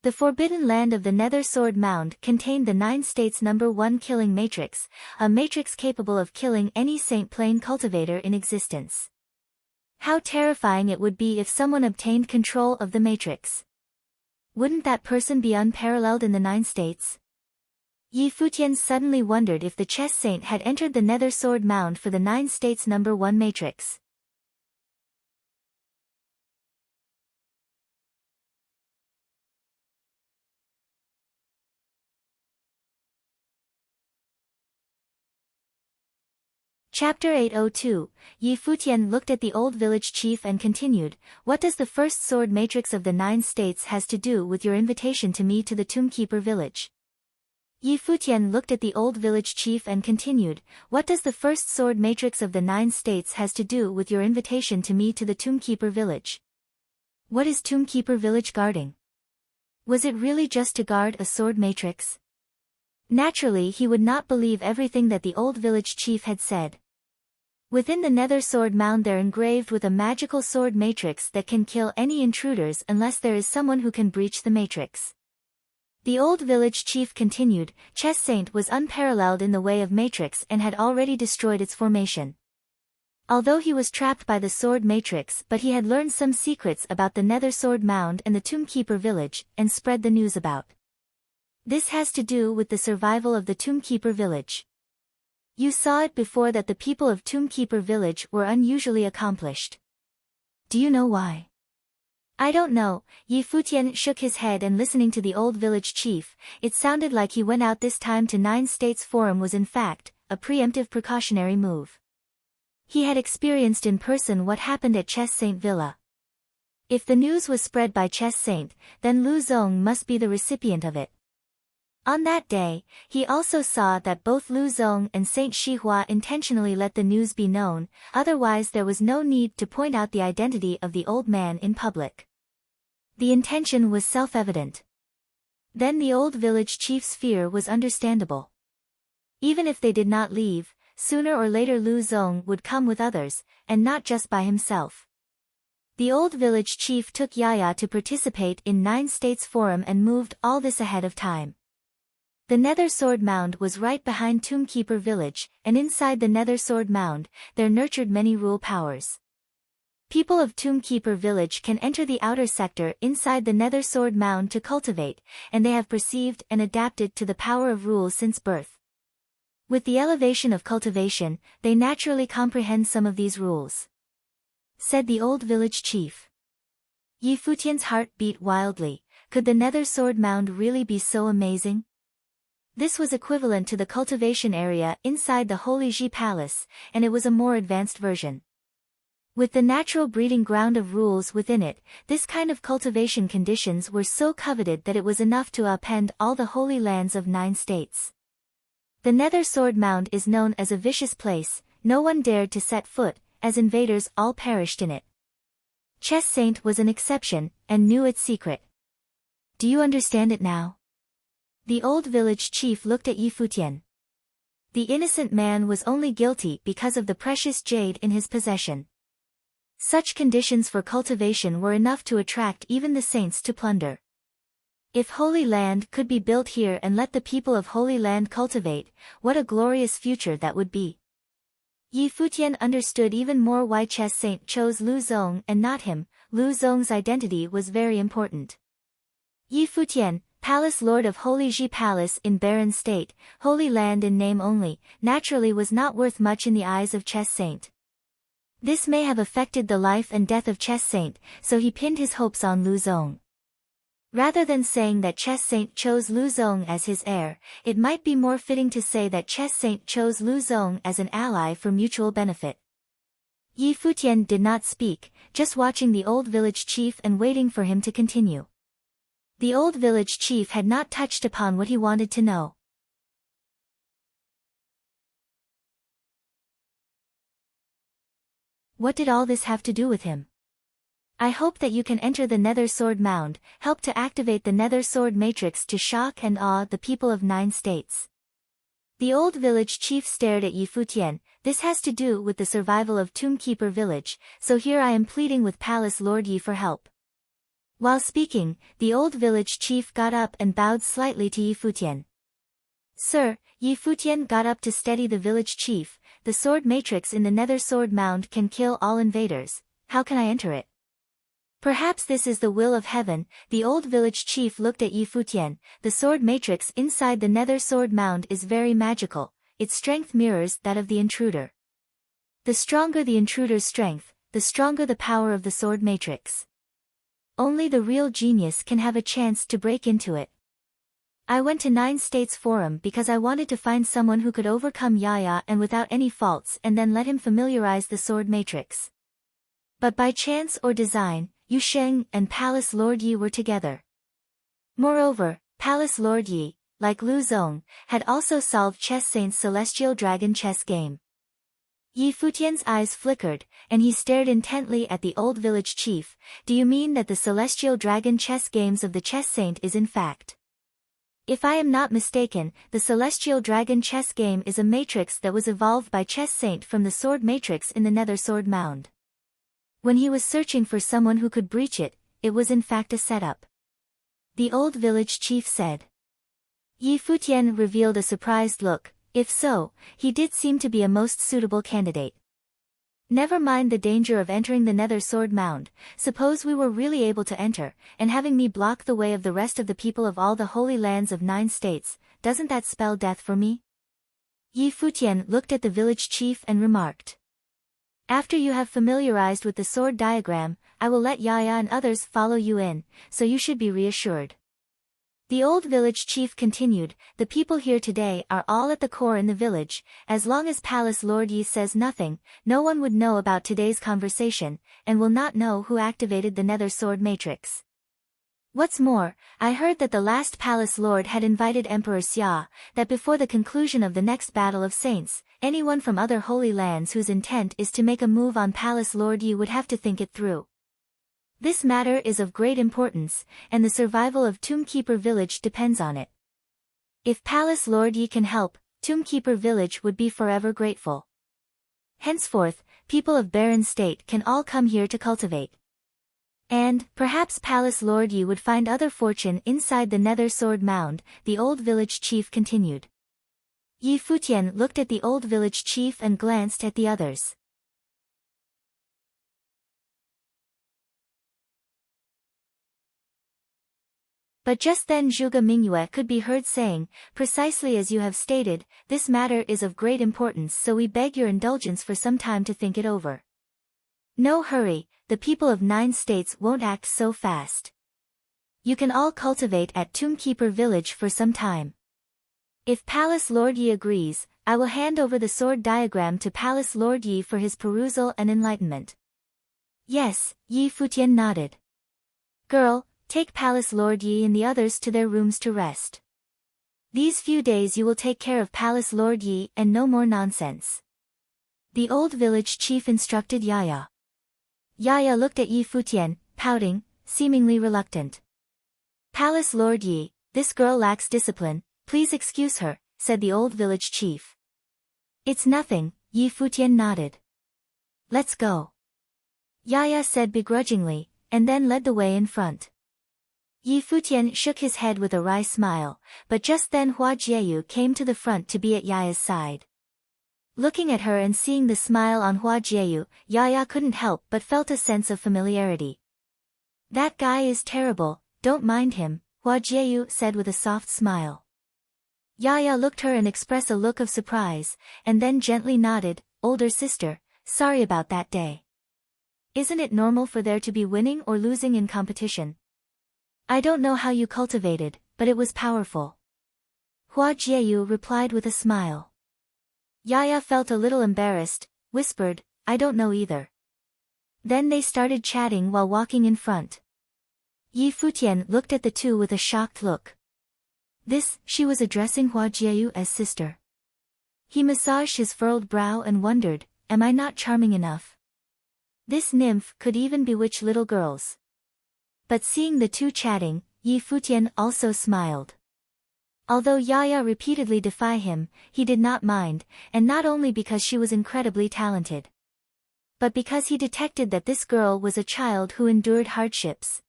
The forbidden land of the Nether Sword Mound contained the 9 states number 1 killing matrix, a matrix capable of killing any saint plane cultivator in existence. How terrifying it would be if someone obtained control of the matrix. Wouldn't that person be unparalleled in the 9 states? Yi Futian suddenly wondered if the chess saint had entered the Nether Sword Mound for the 9 states number 1 matrix. Chapter 802, Yi Futian looked at the old village chief and continued, what does the first sword matrix of the 9 states has to do with your invitation to me to the Tombkeeper village? Yi Futian looked at the old village chief and continued, what does the first sword matrix of the 9 states has to do with your invitation to me to the Tombkeeper village? What is Tombkeeper village guarding? Was it really just to guard a sword matrix? Naturally he would not believe everything that the old village chief had said. Within the Nether Sword Mound they're engraved with a magical sword matrix that can kill any intruders unless there is someone who can breach the matrix. The old village chief continued, Chess Saint was unparalleled in the way of matrix and had already destroyed its formation. Although he was trapped by the sword matrix, but he had learned some secrets about the Nether Sword Mound and the Tombkeeper village, and spread the news about. This has to do with the survival of the Tombkeeper village. You saw it before that the people of Tombkeeper village were unusually accomplished. Do you know why? I don't know, Yi Futian shook his head and listening to the old village chief, it sounded like he went out this time to 9 states forum was in fact, a preemptive precautionary move. He had experienced in person what happened at Chess Saint Villa. If the news was spread by Chess Saint, then Lu Zong must be the recipient of it. On that day, he also saw that both Lu Zong and Saint Shihua intentionally let the news be known, otherwise there was no need to point out the identity of the old man in public. The intention was self-evident. Then the old village chief's fear was understandable. Even if they did not leave, sooner or later Lu Zong would come with others, and not just by himself. The old village chief took Yaya to participate in 9 states forum and moved all this ahead of time. The Nether Sword Mound was right behind Tombkeeper village, and inside the Nether Sword Mound, there nurtured many rule powers. People of Tombkeeper village can enter the outer sector inside the Nether Sword Mound to cultivate, and they have perceived and adapted to the power of rule since birth. With the elevation of cultivation, they naturally comprehend some of these rules. Said the old village chief. Yi Futian's heart beat wildly. Could the Nether Sword Mound really be so amazing? This was equivalent to the cultivation area inside the Holy Ji Palace, and it was a more advanced version. With the natural breeding ground of rules within it, this kind of cultivation conditions were so coveted that it was enough to upend all the holy lands of 9 states. The Nether Sword Mound is known as a vicious place, no one dared to set foot, as invaders all perished in it. Chess Saint was an exception, and knew its secret. Do you understand it now? The old village chief looked at Yi Futian. The innocent man was only guilty because of the precious jade in his possession. Such conditions for cultivation were enough to attract even the saints to plunder. If Holy Land could be built here and let the people of Holy Land cultivate, what a glorious future that would be. Yi Futian understood even more why Chess Saint chose Lu Zong and not him. Lu Zong's identity was very important. Yi Futian, Palace Lord of Holy Ji Palace in barren state, Holy Land in name only, naturally was not worth much in the eyes of Chess Saint. This may have affected the life and death of Chess Saint, so he pinned his hopes on Lu Zong. Rather than saying that Chess Saint chose Lu Zong as his heir, it might be more fitting to say that Chess Saint chose Lu Zong as an ally for mutual benefit. Yi Futian did not speak, just watching the old village chief and waiting for him to continue. The old village chief had not touched upon what he wanted to know. What did all this have to do with him? I hope that you can enter the Nether Sword Mound, help to activate the Nether Sword Matrix to shock and awe the people of 9 states. The old village chief stared at Yi Futian. This has to do with the survival of Tombkeeper village, so here I am pleading with Palace Lord Yi for help. While speaking, the old village chief got up and bowed slightly to Yi Futian. Sir, Yi Futian got up to steady the village chief. The sword matrix in the Nether Sword Mound can kill all invaders. How can I enter it? Perhaps this is the will of heaven. The old village chief looked at Yi Futian. The sword matrix inside the Nether Sword Mound is very magical. Its strength mirrors that of the intruder. The stronger the intruder's strength, the stronger the power of the sword matrix. Only the real genius can have a chance to break into it. I went to 9 States Forum because I wanted to find someone who could overcome Yaya and without any faults and then let him familiarize the sword matrix. But by chance or design, Yu Sheng and Palace Lord Yi were together. Moreover, Palace Lord Yi, like Lu Zong, had also solved Chess Saint's Celestial Dragon chess game. Yi Futian's eyes flickered, and he stared intently at the old village chief. Do you mean that the Celestial Dragon chess games of the Chess Saint is in fact? If I am not mistaken, the Celestial Dragon chess game is a matrix that was evolved by Chess Saint from the sword matrix in the Nether Sword Mound. When he was searching for someone who could breach it, it was in fact a setup. The old village chief said. Yi Futian revealed a surprised look. If so, he did seem to be a most suitable candidate. Never mind the danger of entering the Nether Sword Mound. Suppose we were really able to enter, and having me block the way of the rest of the people of all the holy lands of 9 states, doesn't that spell death for me? Yi Futian looked at the village chief and remarked. After you have familiarized with the sword diagram, I will let Yaya and others follow you in, so you should be reassured. The old village chief continued, the people here today are all at the core in the village. As long as Palace Lord Yi says nothing, no one would know about today's conversation, and will not know who activated the Nether Sword Matrix. What's more, I heard that the last Palace Lord had invited Emperor Xia, that before the conclusion of the next Battle of Saints, anyone from other holy lands whose intent is to make a move on Palace Lord Yi would have to think it through. This matter is of great importance, and the survival of Tombkeeper village depends on it. If Palace Lord Yi can help, Tombkeeper village would be forever grateful. Henceforth, people of barren state can all come here to cultivate. And, perhaps Palace Lord Yi would find other fortune inside the Nether Sword Mound, the old village chief continued. Yi Futian looked at the old village chief and glanced at the others. But just then Zhuge Mingyue could be heard saying, precisely as you have stated, this matter is of great importance, so we beg your indulgence for some time to think it over. No hurry, the people of 9 states won't act so fast. You can all cultivate at Tombkeeper village for some time. If Palace Lord Yi agrees, I will hand over the sword diagram to Palace Lord Yi for his perusal and enlightenment. Yes, Yi Futian nodded. Girl, take Palace Lord Yi and the others to their rooms to rest. These few days you will take care of Palace Lord Yi and no more nonsense. The old village chief instructed Yaya. Yaya looked at Yi Futian, pouting, seemingly reluctant. Palace Lord Yi, this girl lacks discipline, please excuse her, said the old village chief. It's nothing, Yi Futian nodded. Let's go. Yaya said begrudgingly, and then led the way in front. Yi Futian shook his head with a wry smile, but just then Hua Jieyu came to the front to be at Yaya's side. Looking at her and seeing the smile on Hua Jieyu, Yaya couldn't help but felt a sense of familiarity. That guy is terrible, don't mind him, Hua Jieyu said with a soft smile. Yaya looked her and expressed a look of surprise, and then gently nodded, older sister, sorry about that day. Isn't it normal for there to be winning or losing in competition? I don't know how you cultivated, but it was powerful. Hua Jieyu replied with a smile. Yaya felt a little embarrassed, whispered, I don't know either. Then they started chatting while walking in front. Yi Futian looked at the two with a shocked look. She was addressing Hua Jieyu as sister. He massaged his furrowed brow and wondered, am I not charming enough? This nymph could even bewitch little girls. But seeing the two chatting, Yi Futian also smiled. Although Yaya repeatedly defied him, he did not mind, and not only because she was incredibly talented, but because he detected that this girl was a child who endured hardships.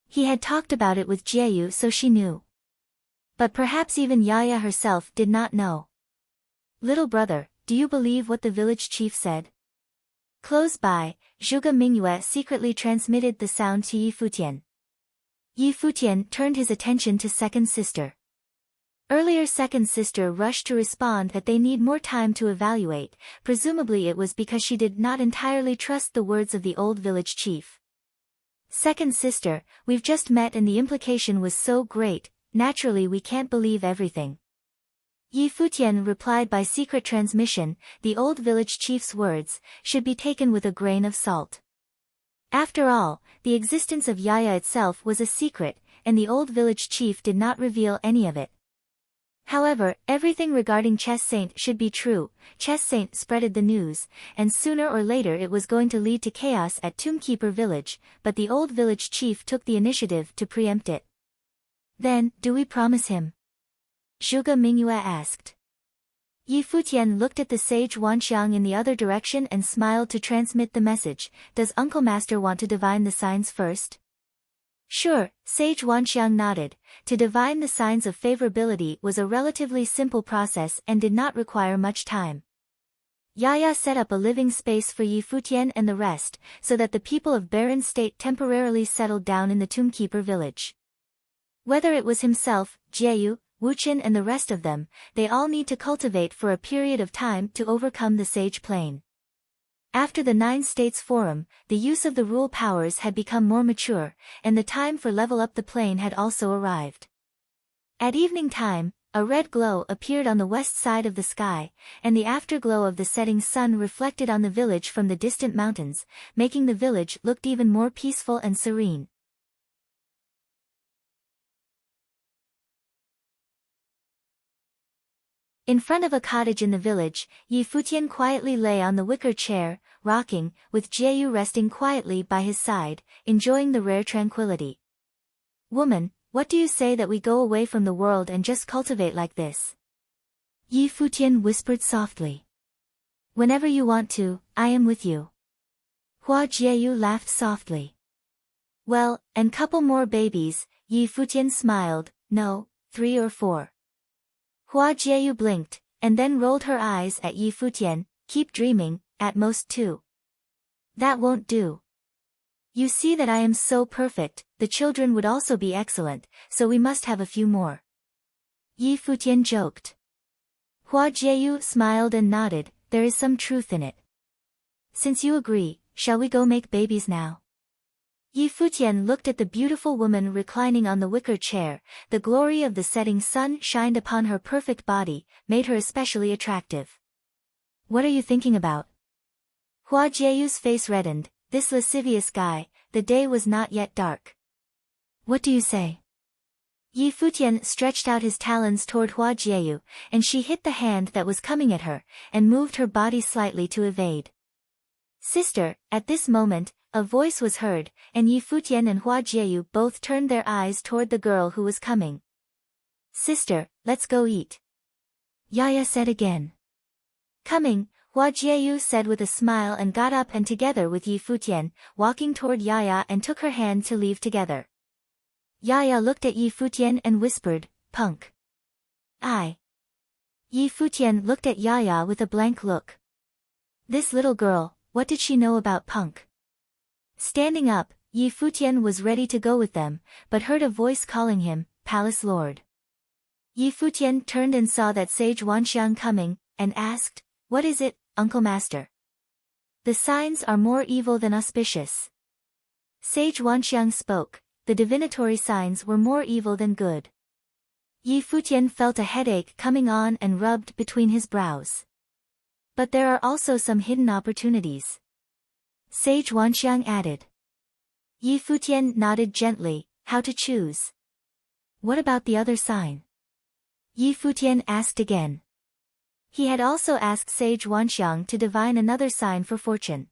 He had talked about it with Jieyu, so she knew. But perhaps even Yaya herself did not know. Little brother, do you believe what the village chief said? Close by, Zhuge Mingyue secretly transmitted the sound to Yi Futian. Yi Futian turned his attention to second sister. Earlier second sister rushed to respond that they need more time to evaluate, presumably it was because she did not entirely trust the words of the old village chief. Second sister, we've just met and the implication was so great, naturally we can't believe everything. Yi Futian replied by secret transmission, the old village chief's words should be taken with a grain of salt. After all, the existence of Yaya itself was a secret, and the old village chief did not reveal any of it. However, everything regarding Chess Saint should be true. Chess Saint spreaded the news, and sooner or later it was going to lead to chaos at Tombkeeper village, but the old village chief took the initiative to preempt it. Then, do we promise him? Zhuge Mingyue asked. Yi Futian looked at the sage Wanxiang in the other direction and smiled to transmit the message. Does Uncle Master want to divine the signs first? Sure, sage Wanxiang nodded. To divine the signs of favorability was a relatively simple process and did not require much time. Yaya set up a living space for Yi Futian and the rest, so that the people of Barren State temporarily settled down in the Tombkeeper village. Whether it was himself, Jieyu, Wuchen and the rest of them, they all need to cultivate for a period of time to overcome the Sage Plane. After the 9 States Forum, the use of the rule powers had become more mature, and the time for level up the plane had also arrived. At evening time, a red glow appeared on the west side of the sky, and the afterglow of the setting sun reflected on the village from the distant mountains, making the village look even more peaceful and serene. In front of a cottage in the village, Yi Futian quietly lay on the wicker chair, rocking, with Jieyu resting quietly by his side, enjoying the rare tranquility. Woman, what do you say that we go away from the world and just cultivate like this? Yi Futian whispered softly. Whenever you want to, I am with you. Hua Jieyu laughed softly. Well, and couple more babies, Yi Futian smiled, no, 3 or 4. Hua Jieyu blinked, and then rolled her eyes at Yi Futian, keep dreaming, at most 2. That won't do. You see that I am so perfect, the children would also be excellent, so we must have a few more. Yi Futian joked. Hua Jieyu smiled and nodded, there is some truth in it. Since you agree, shall we go make babies now? Yi Futian looked at the beautiful woman reclining on the wicker chair. The glory of the setting sun shined upon her perfect body, made her especially attractive. What are you thinking about? Hua Jieyu's face reddened. This lascivious guy, the day was not yet dark. What do you say? Yi Futian stretched out his talons toward Hua Jieyu, and she hit the hand that was coming at her, and moved her body slightly to evade. Sister, at this moment, a voice was heard, and Yi Futian and Hua Jieyu both turned their eyes toward the girl who was coming. Sister, let's go eat. Yaya said again. Coming, Hua Jieyu said with a smile and got up and together with Yi Futian, walking toward Yaya and took her hand to leave together. Yaya looked at Yi Futian and whispered, Punk. Yi Futian looked at Yaya with a blank look. This little girl, what did she know about Punk? Standing up, Yi Futian was ready to go with them, but heard a voice calling him, Palace Lord. Yi Futian turned and saw that sage Wanxiang coming, and asked, What is it, Uncle Master? The signs are more evil than auspicious. Sage Wanxiang spoke, the divinatory signs were more evil than good. Yi Futian felt a headache coming on and rubbed between his brows. But there are also some hidden opportunities. Sage Wanxiang added. Yi Futian nodded gently, how to choose? What about the other sign? Yi Futian asked again. He had also asked Sage Wanxiang to divine another sign for fortune.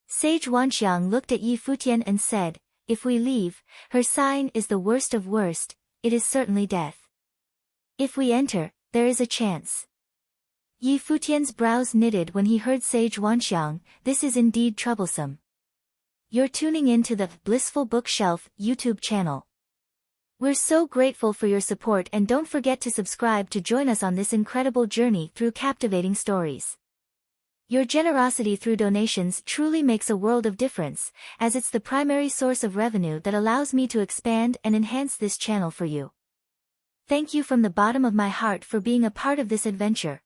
Sage Wanxiang looked at Yi Futian and said, If we leave, her sign is the worst of worst, it is certainly death. If we enter, there is a chance. Yi Futian's brows knitted when he heard Sage Wanxiang, this is indeed troublesome. You're tuning in to the Blissful Bookshelf YouTube channel. We're so grateful for your support, and don't forget to subscribe to join us on this incredible journey through captivating stories. Your generosity through donations truly makes a world of difference, as it's the primary source of revenue that allows me to expand and enhance this channel for you. Thank you from the bottom of my heart for being a part of this adventure.